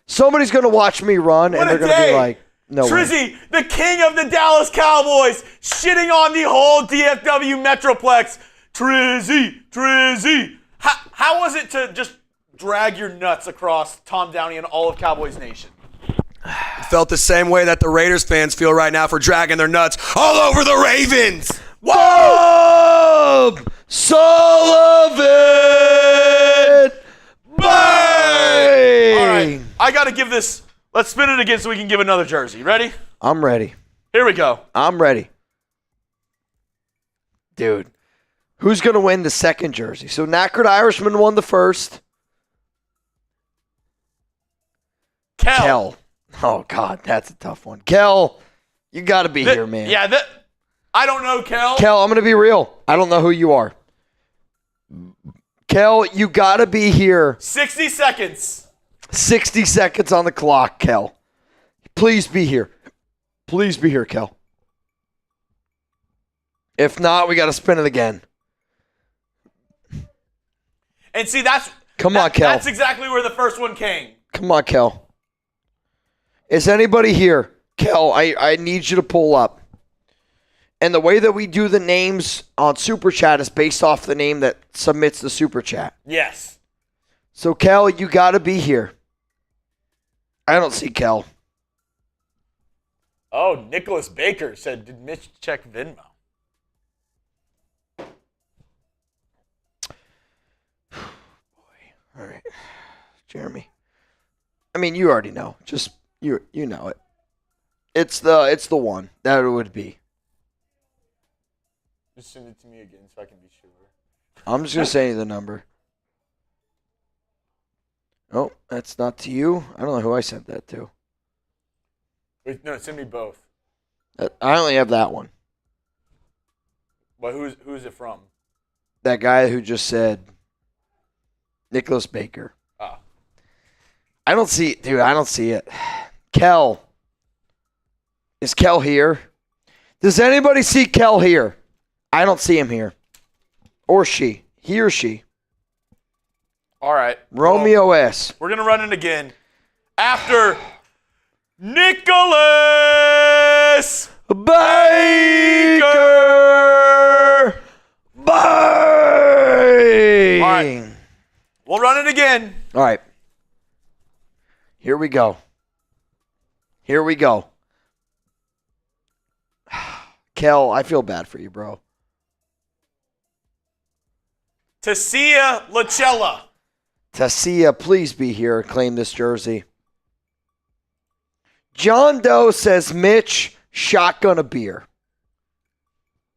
Somebody's going to watch me run and they're going to be like, no way. Trizzy, the king of the Dallas Cowboys, shitting on the whole DFW Metroplex. Trizzy. How was it to just drag your nuts across Tom Downey and all of Cowboys Nation? Felt the same way that the Raiders fans feel right now for dragging their nuts all over the Ravens. Bob Sullivan! Bang! All right, I got to give this. Let's spin it again so we can give another jersey. Ready? I'm ready. Here we go. I'm ready. Dude, who's going to win the second jersey? So Knackered Irishman won the first. Kel. Oh, God, that's a tough one. Kel, you got to be here, man. Yeah, I don't know, Kel. Kel, I'm going to be real. I don't know who you are. Kel, you got to be here. 60 seconds. 60 seconds on the clock, Kel. Please be here. Please be here, Kel. If not, we got to spin it again. And see, Come on, Kel. That's exactly where the first one came. Come on, Kel. Is anybody here? Kel, I need you to pull up. And the way that we do the names on Super Chat is based off the name that submits the Super Chat. Yes. So, Kel, you got to be here. I don't see Kel. Oh, Nicholas Baker said, did Mitch check Venmo? All right, Jeremy. I mean, you already know. Just you know it. It's the one that it would be. Just send it to me again so I can be sure. I'm just gonna say the number. Oh, that's not to you. I don't know who I sent that to. Wait, no, send me both. I only have that one. But who's it from? That guy who just said Nicholas Baker. Oh. I don't see it, dude. I don't see it. Kel. Is Kel here? Does anybody see Kel here? I don't see him here. Or she. He or she. All right. Romeo S. We're going to run it again. After Nicholas Baker. Bang! All right. We'll run it again. All right. Here we go. Here we go. Kel, I feel bad for you, bro. Tasia Lachella. Tasia, please be here and claim this jersey. John Doe says, Mitch, shotgun a beer.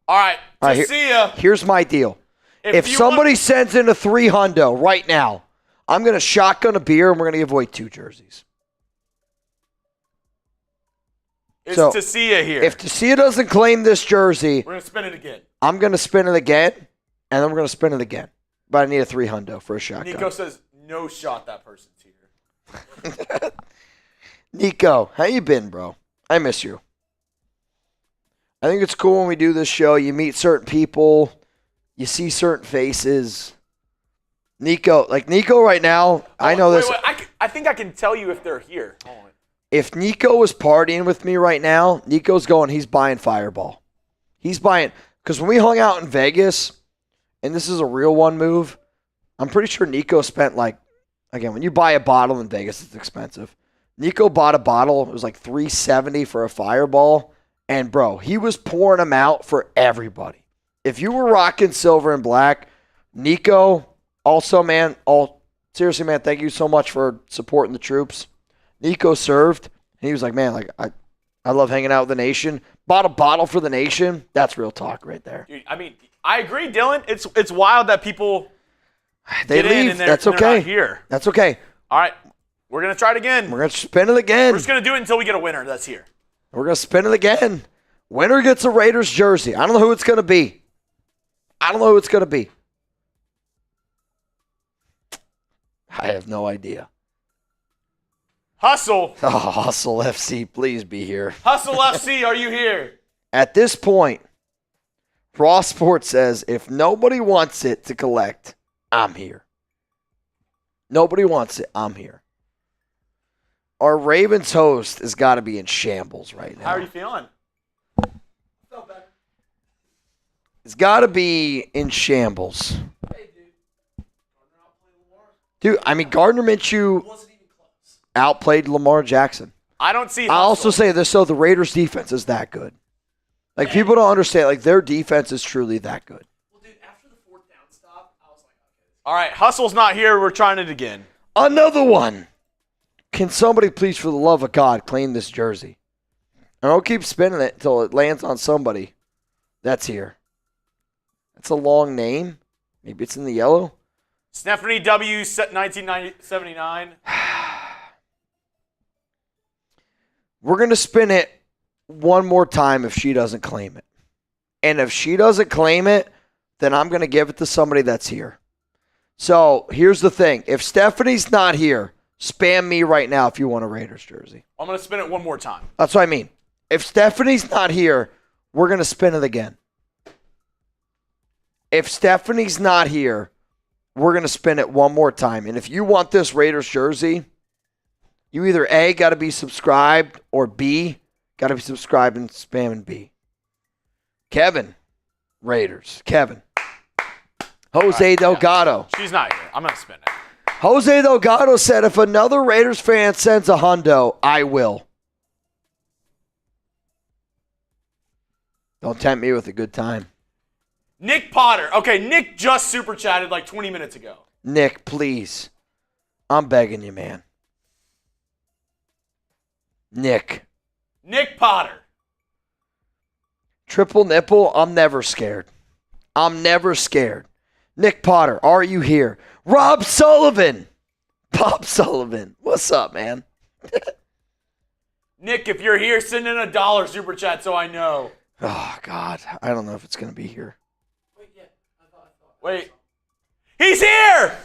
All right. All right, Tasia. here's my deal. If you somebody want- sends in a $300 right now, I'm going to shotgun a beer and we're going to give away 2 jerseys. It's So, Tasia here. If Tasia doesn't claim this jersey, We're going to spin it again. I'm going to spin it again, and then we're going to spin it again. But I need a $300 for a shotgun. Nico says, no shot that person's here. Nico, how you been, bro? I miss you. I think it's cool when we do this show. You meet certain people. You see certain faces. Nico right now, I know this. Wait, I think I can tell you if they're here. Hold on. If Nico was partying with me right now, Nico's going, he's buying Fireball. He's buying, because when we hung out in Vegas, and this is a real one move, I'm pretty sure Nico spent again, when you buy a bottle in Vegas, it's expensive. Nico bought a bottle, it was like $370 for a Fireball, and bro, he was pouring them out for everybody. If you were rocking silver and black, Nico, also, man, seriously, man, thank you so much for supporting the troops. Nico served, and he was like, man, I love hanging out with the nation. Bought a bottle for the nation. That's real talk right there. Dude, I mean, I agree, Dylan. It's wild that people They get leave. in and That's they're okay. not here. That's okay. All right. We're going to try it again. We're going to spin it again. We're just going to do it until we get a winner that's here. We're going to spin it again. Winner gets a Raiders jersey. I don't know who it's going to be. I have no idea. Hustle. Oh, Hustle FC, please be here. Hustle FC, are you here? At this point, Raw Sports says, if nobody wants it to collect, I'm here. Nobody wants it, I'm here. Our Ravens host has got to be in shambles right now. How are you feeling? It's got to be in shambles. Dude, I mean, Gardner Minshew outplayed Lamar Jackson. I don't see I'll also say this, so the Raiders' defense is that good. People don't understand, their defense is truly that good. Well, dude, after the 4th down stop, I was like, okay. All right, Hustle's not here. We're trying it again. Another one. Can somebody please, for the love of God, claim this jersey? And I'll keep spinning it until it lands on somebody that's here. That's a long name. Maybe it's in the yellow. Stephanie W. 1979. We're going to spin it one more time if she doesn't claim it. And if she doesn't claim it, then I'm going to give it to somebody that's here. So here's the thing. If Stephanie's not here, spam me right now if you want a Raiders jersey. I'm going to spin it one more time. That's what I mean. If Stephanie's not here, we're going to spin it again. If Stephanie's not here, we're going to spin it one more time. And if you want this Raiders jersey, you either A, got to be subscribed, or B, got to be subscribed and spamming B. Kevin, Raiders. Kevin. Jose Delgado. She's not here. I'm going to spin it. Jose Delgado said, if another Raiders fan sends a hundo, I will. Don't tempt me with a good time. Nick Potter. Okay, Nick just super chatted like 20 minutes ago. Nick, please. I'm begging you, man. Nick Potter. Triple nipple, I'm never scared. I'm never scared. Nick Potter, are you here? Rob Sullivan. Bob Sullivan. What's up, man? Nick, if you're here, send in $1 super chat so I know. Oh, God. I don't know if it's going to be here. Wait. He's here!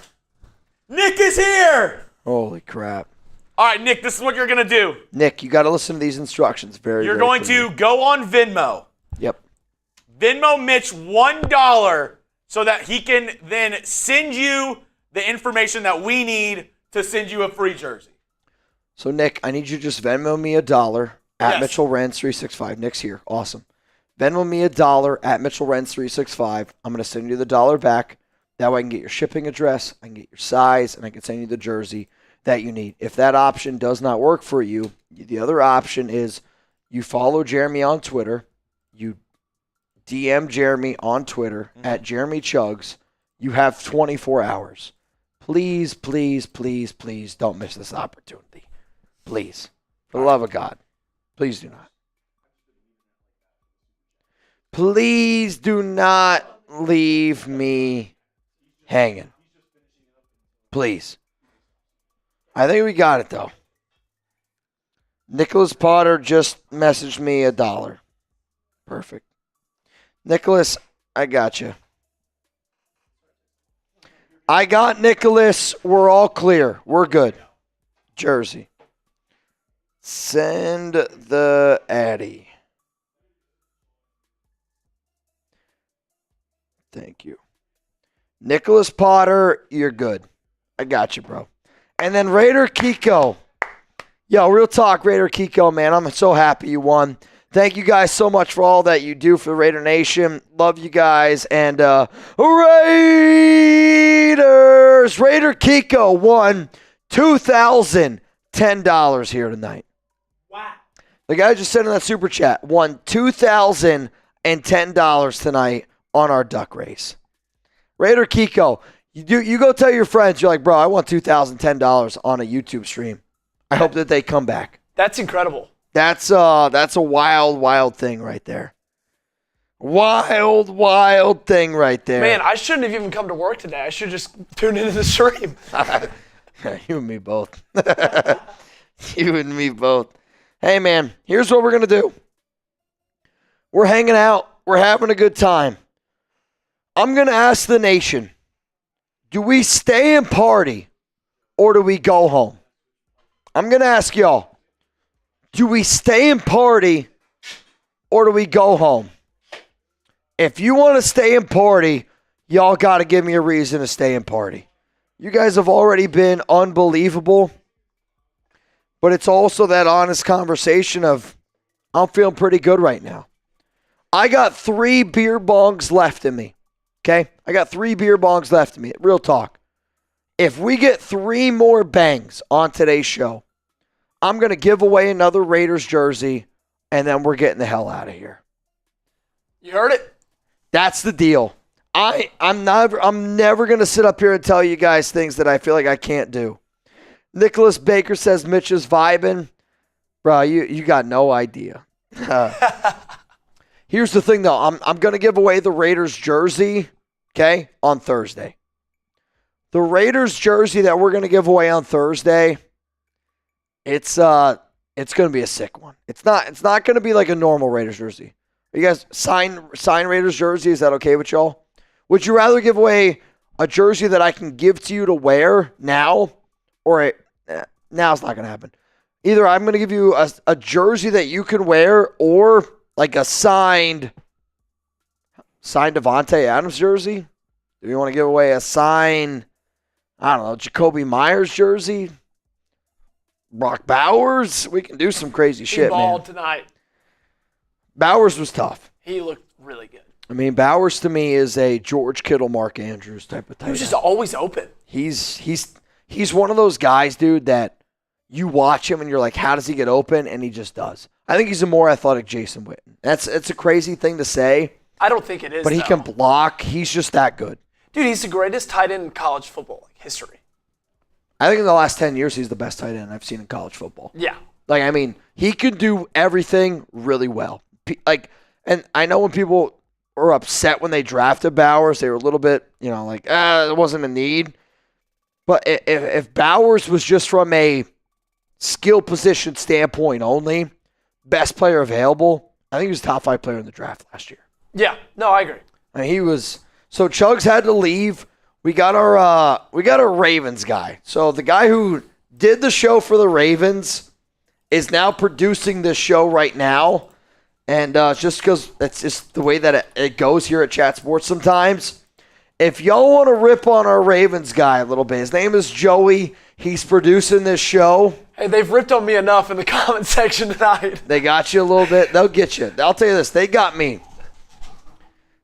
Nick is here! Holy crap. All right, Nick, this is what you're going to do. Nick, you got to listen to these instructions. You're going to go on Venmo. Yep. Venmo Mitch $1 so that he can then send you the information that we need to send you a free jersey. So, Nick, I need you to just Venmo me $1 at Yes. Mitchell Renz 365. Nick's here. Awesome. Venmo me $1 at Mitchell Renz 365. I'm going to send you the $1 back. That way I can get your shipping address, I can get your size, and I can send you the jersey that you need. If that option does not work for you, the other option is you follow Jeremy on Twitter. You DM Jeremy on Twitter at Jeremy Chugs. You have 24 hours. Please, please, please, please don't miss this opportunity. Please. For the love of God. Please do not. Please do not leave me hanging. Please. I think we got it, though. Nicholas Potter just messaged me $1. Perfect. Nicholas, I got you. I got Nicholas. We're all clear. We're good. Jersey. Send the Addy. Thank you. Nicholas Potter, you're good. I got you, bro. And then Raider Kiko. Yo, real talk, Raider Kiko, man. I'm so happy you won. Thank you guys so much for all that you do for the Raider Nation. Love you guys. And Raiders! Raider Kiko won $2,010 here tonight. Wow. The guy just sent in that super chat won $2,010 tonight on our duck race. Raider Kiko, you go tell your friends, you're like, bro, I won $2,010 on a YouTube stream. I hope that they come back. That's incredible. That's a wild, wild thing right there. Wild, wild thing right there. Man, I shouldn't have even come to work today. I should just tune into the stream. You and me both. You and me both. Hey, man, here's what we're going to do. We're hanging out. We're having a good time. I'm going to ask the nation, do we stay and party or do we go home? I'm going to ask y'all, do we stay and party or do we go home? If you want to stay and party, y'all got to give me a reason to stay and party. You guys have already been unbelievable, but it's also that honest conversation of, I'm feeling pretty good right now. I got 3 beer bongs left in me, okay? I got 3 beer bongs left in me. Real talk. If we get 3 more bangs on today's show, I'm going to give away another Raiders jersey, and then we're getting the hell out of here. You heard it? That's the deal. I'm never going to sit up here and tell you guys things that I feel like I can't do. Nicholas Baker says Mitch is vibing. Bro, you got no idea. Here's the thing, though. I'm going to give away the Raiders jersey, okay, on Thursday. The Raiders jersey that we're going to give away on Thursday, it's going to be a sick one. It's not going to be like a normal Raiders jersey. Are you guys sign Raiders jersey? Is that okay with y'all? Would you rather give away a jersey that I can give to you to wear now, or now it's not going to happen. Either I'm going to give you a jersey that you can wear, or like a signed Davante Adams jersey. Do you want to give away a signed, I don't know, Jakobi Meyers jersey? Brock Bowers? We can do some crazy shit, man. He balled tonight. Bowers was tough. He looked really good. I mean, Bowers to me is a George Kittle, Mark Andrews type of tight He was just end. always open. He's one of those guys, dude, that you watch him and you're like, how does he get open? And he just does. I think he's a more athletic Jason Witten. It's a crazy thing to say. I don't think it is, But he can block. He's just that good. Dude, he's the greatest tight end in college football history. I think in the last 10 years, he's the best tight end I've seen in college football. Yeah. Like, I mean, he could do everything really well. And I know when people were upset when they drafted Bowers, they were a little bit, like, it wasn't a need. But if Bowers was just from a skill position standpoint only, best player available, I think he was top 5 player in the draft last year. Yeah. No, I agree. And he was. So Chugs had to leave. We got our Ravens guy. So the guy who did the show for the Ravens is now producing this show right now. And just because that's just the way that it goes here at Chat Sports sometimes. If y'all want to rip on our Ravens guy a little bit, his name is Joey. He's producing this show. Hey, they've ripped on me enough in the comment section tonight. They got you a little bit. They'll get you. I'll tell you this. They got me.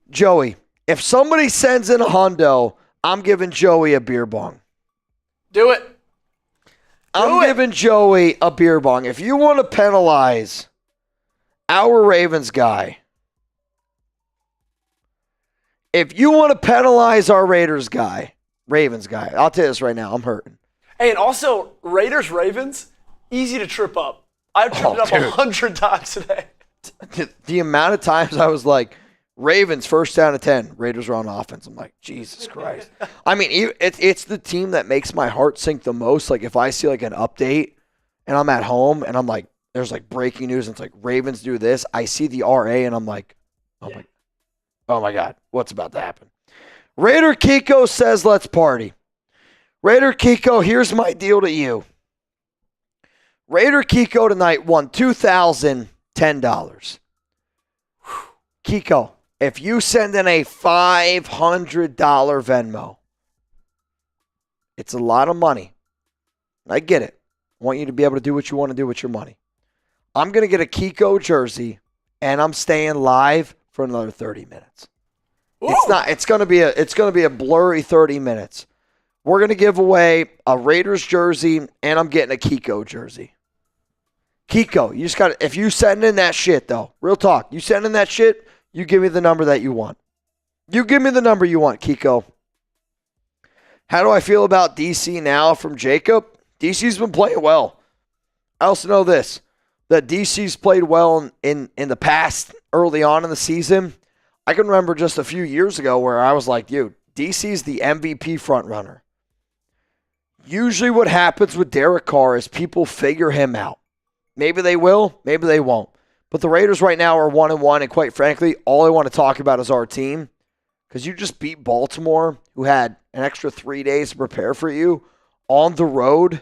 Joey, if somebody sends in a hundo, I'm giving Joey a beer bong. Do it. I'm giving Joey a beer bong. If you want to penalize our Ravens guy, if you want to penalize our Ravens guy, I'll tell you this right now, I'm hurting. Hey, and also, Raiders-Ravens, easy to trip up. I've tripped up 100 times today. The amount of times I was like, Ravens, first down to 10. Raiders are on offense. I'm like, Jesus Christ. I mean, it's the team that makes my heart sink the most. Like, if I see, like, an update and I'm at home and I'm like, there's, like, breaking news and it's like, Ravens do this. I see the RA and I'm like, oh, my God, what's about to happen? Raider Kiko says, let's party. Raider Kiko, here's my deal to you. Raider Kiko tonight won $2,010. Kiko, if you send in a $500 Venmo, it's a lot of money. I get it. I want you to be able to do what you want to do with your money. I'm going to get a Kiko jersey, and I'm staying live for another 30 minutes. Ooh. It's going to be a blurry 30 minutes. We're going to give away a Raiders jersey, and I'm getting a Kiko jersey. Kiko, you just got to, if you send in that shit, though, real talk, you send in that shit, you give me the number that you want. You give me the number you want, Kiko. How do I feel about DC now from Jacob? DC's been playing well. I also know this, that DC's played well in the past, early on in the season. I can remember just a few years ago where I was like, dude, DC's the MVP front runner. Usually what happens with Derek Carr is people figure him out. Maybe they will, maybe they won't. But the Raiders right now are 1-1, and quite frankly, all I want to talk about is our team. Because you just beat Baltimore, who had an extra 3 days to prepare for you, on the road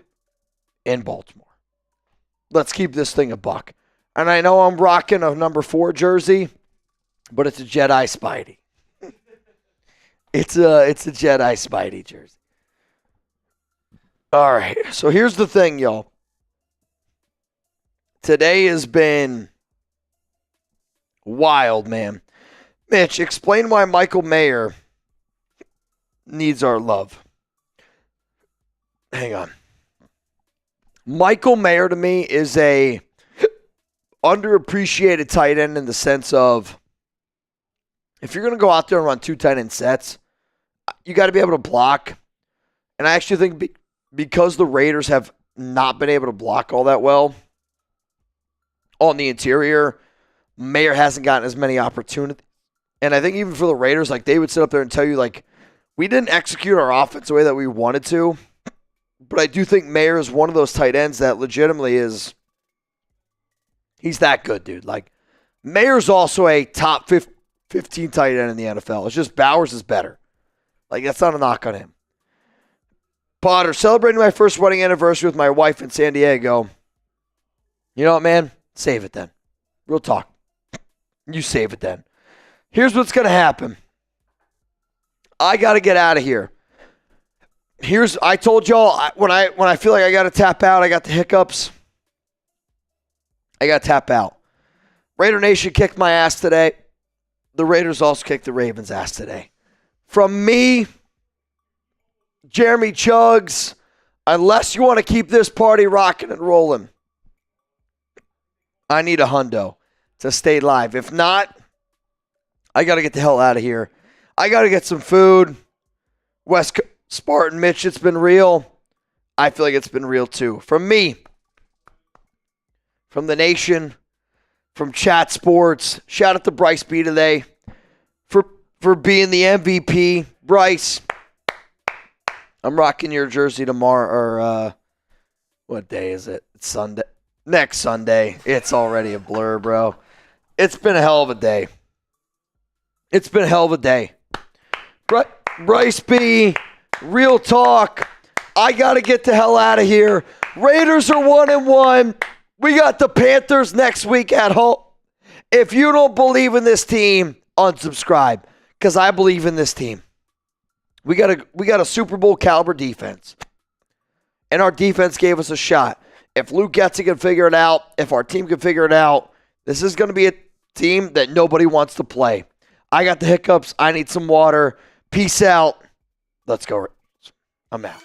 in Baltimore. Let's keep this thing a buck. And I know I'm rocking a number 4 jersey, but it's a Jedi Spidey. It's a Jedi Spidey jersey. All right, so here's the thing, y'all. Today has been wild, man. Mitch, explain why Michael Mayer needs our love. Hang on. Michael Mayer to me is a underappreciated tight end in the sense of if you're going to go out there and run 2 tight end sets, you got to be able to block. And I actually think because the Raiders have not been able to block all that well on the interior, Mayer hasn't gotten as many opportunities. And I think even for the Raiders, like they would sit up there and tell you, like, we didn't execute our offense the way that we wanted to. But I do think Mayer is one of those tight ends that legitimately is, he's that good, dude. Like, Mayer's also a top 15 tight end in the NFL. It's just Bowers is better. Like, that's not a knock on him. Potter, celebrating my first wedding anniversary with my wife in San Diego. You know what, man? Save it then. Real talk. You save it then. Here's what's going to happen. I got to get out of here. I told y'all, when I feel like I got to tap out, I got the hiccups. I got to tap out. Raider Nation kicked my ass today. The Raiders also kicked the Ravens' ass today. From me, Jeremy Chugs, Unless you want to keep this party rocking and rolling, I need a hundo to stay live. If not, I got to get the hell out of here. I got to get some food. West Spartan Mitch, it's been real. I feel like it's been real too. From me, from the nation, from Chat Sports. Shout out to Bryce B today for being the MVP. Bryce, I'm rocking your jersey tomorrow. Or what day is it? It's Sunday. Next Sunday. It's already a blur, bro. It's been a hell of a day. It's been a hell of a day. Bryce B, real talk. I got to get the hell out of here. Raiders are 1-1. We got the Panthers next week at home. If you don't believe in this team, unsubscribe, because I believe in this team. We got a Super Bowl caliber defense, and our defense gave us a shot. If Luke Getsy can figure it out, if our team can figure it out, this is going to be a team that nobody wants to play. I got the hiccups. I need some water. Peace out. Let's go. I'm out.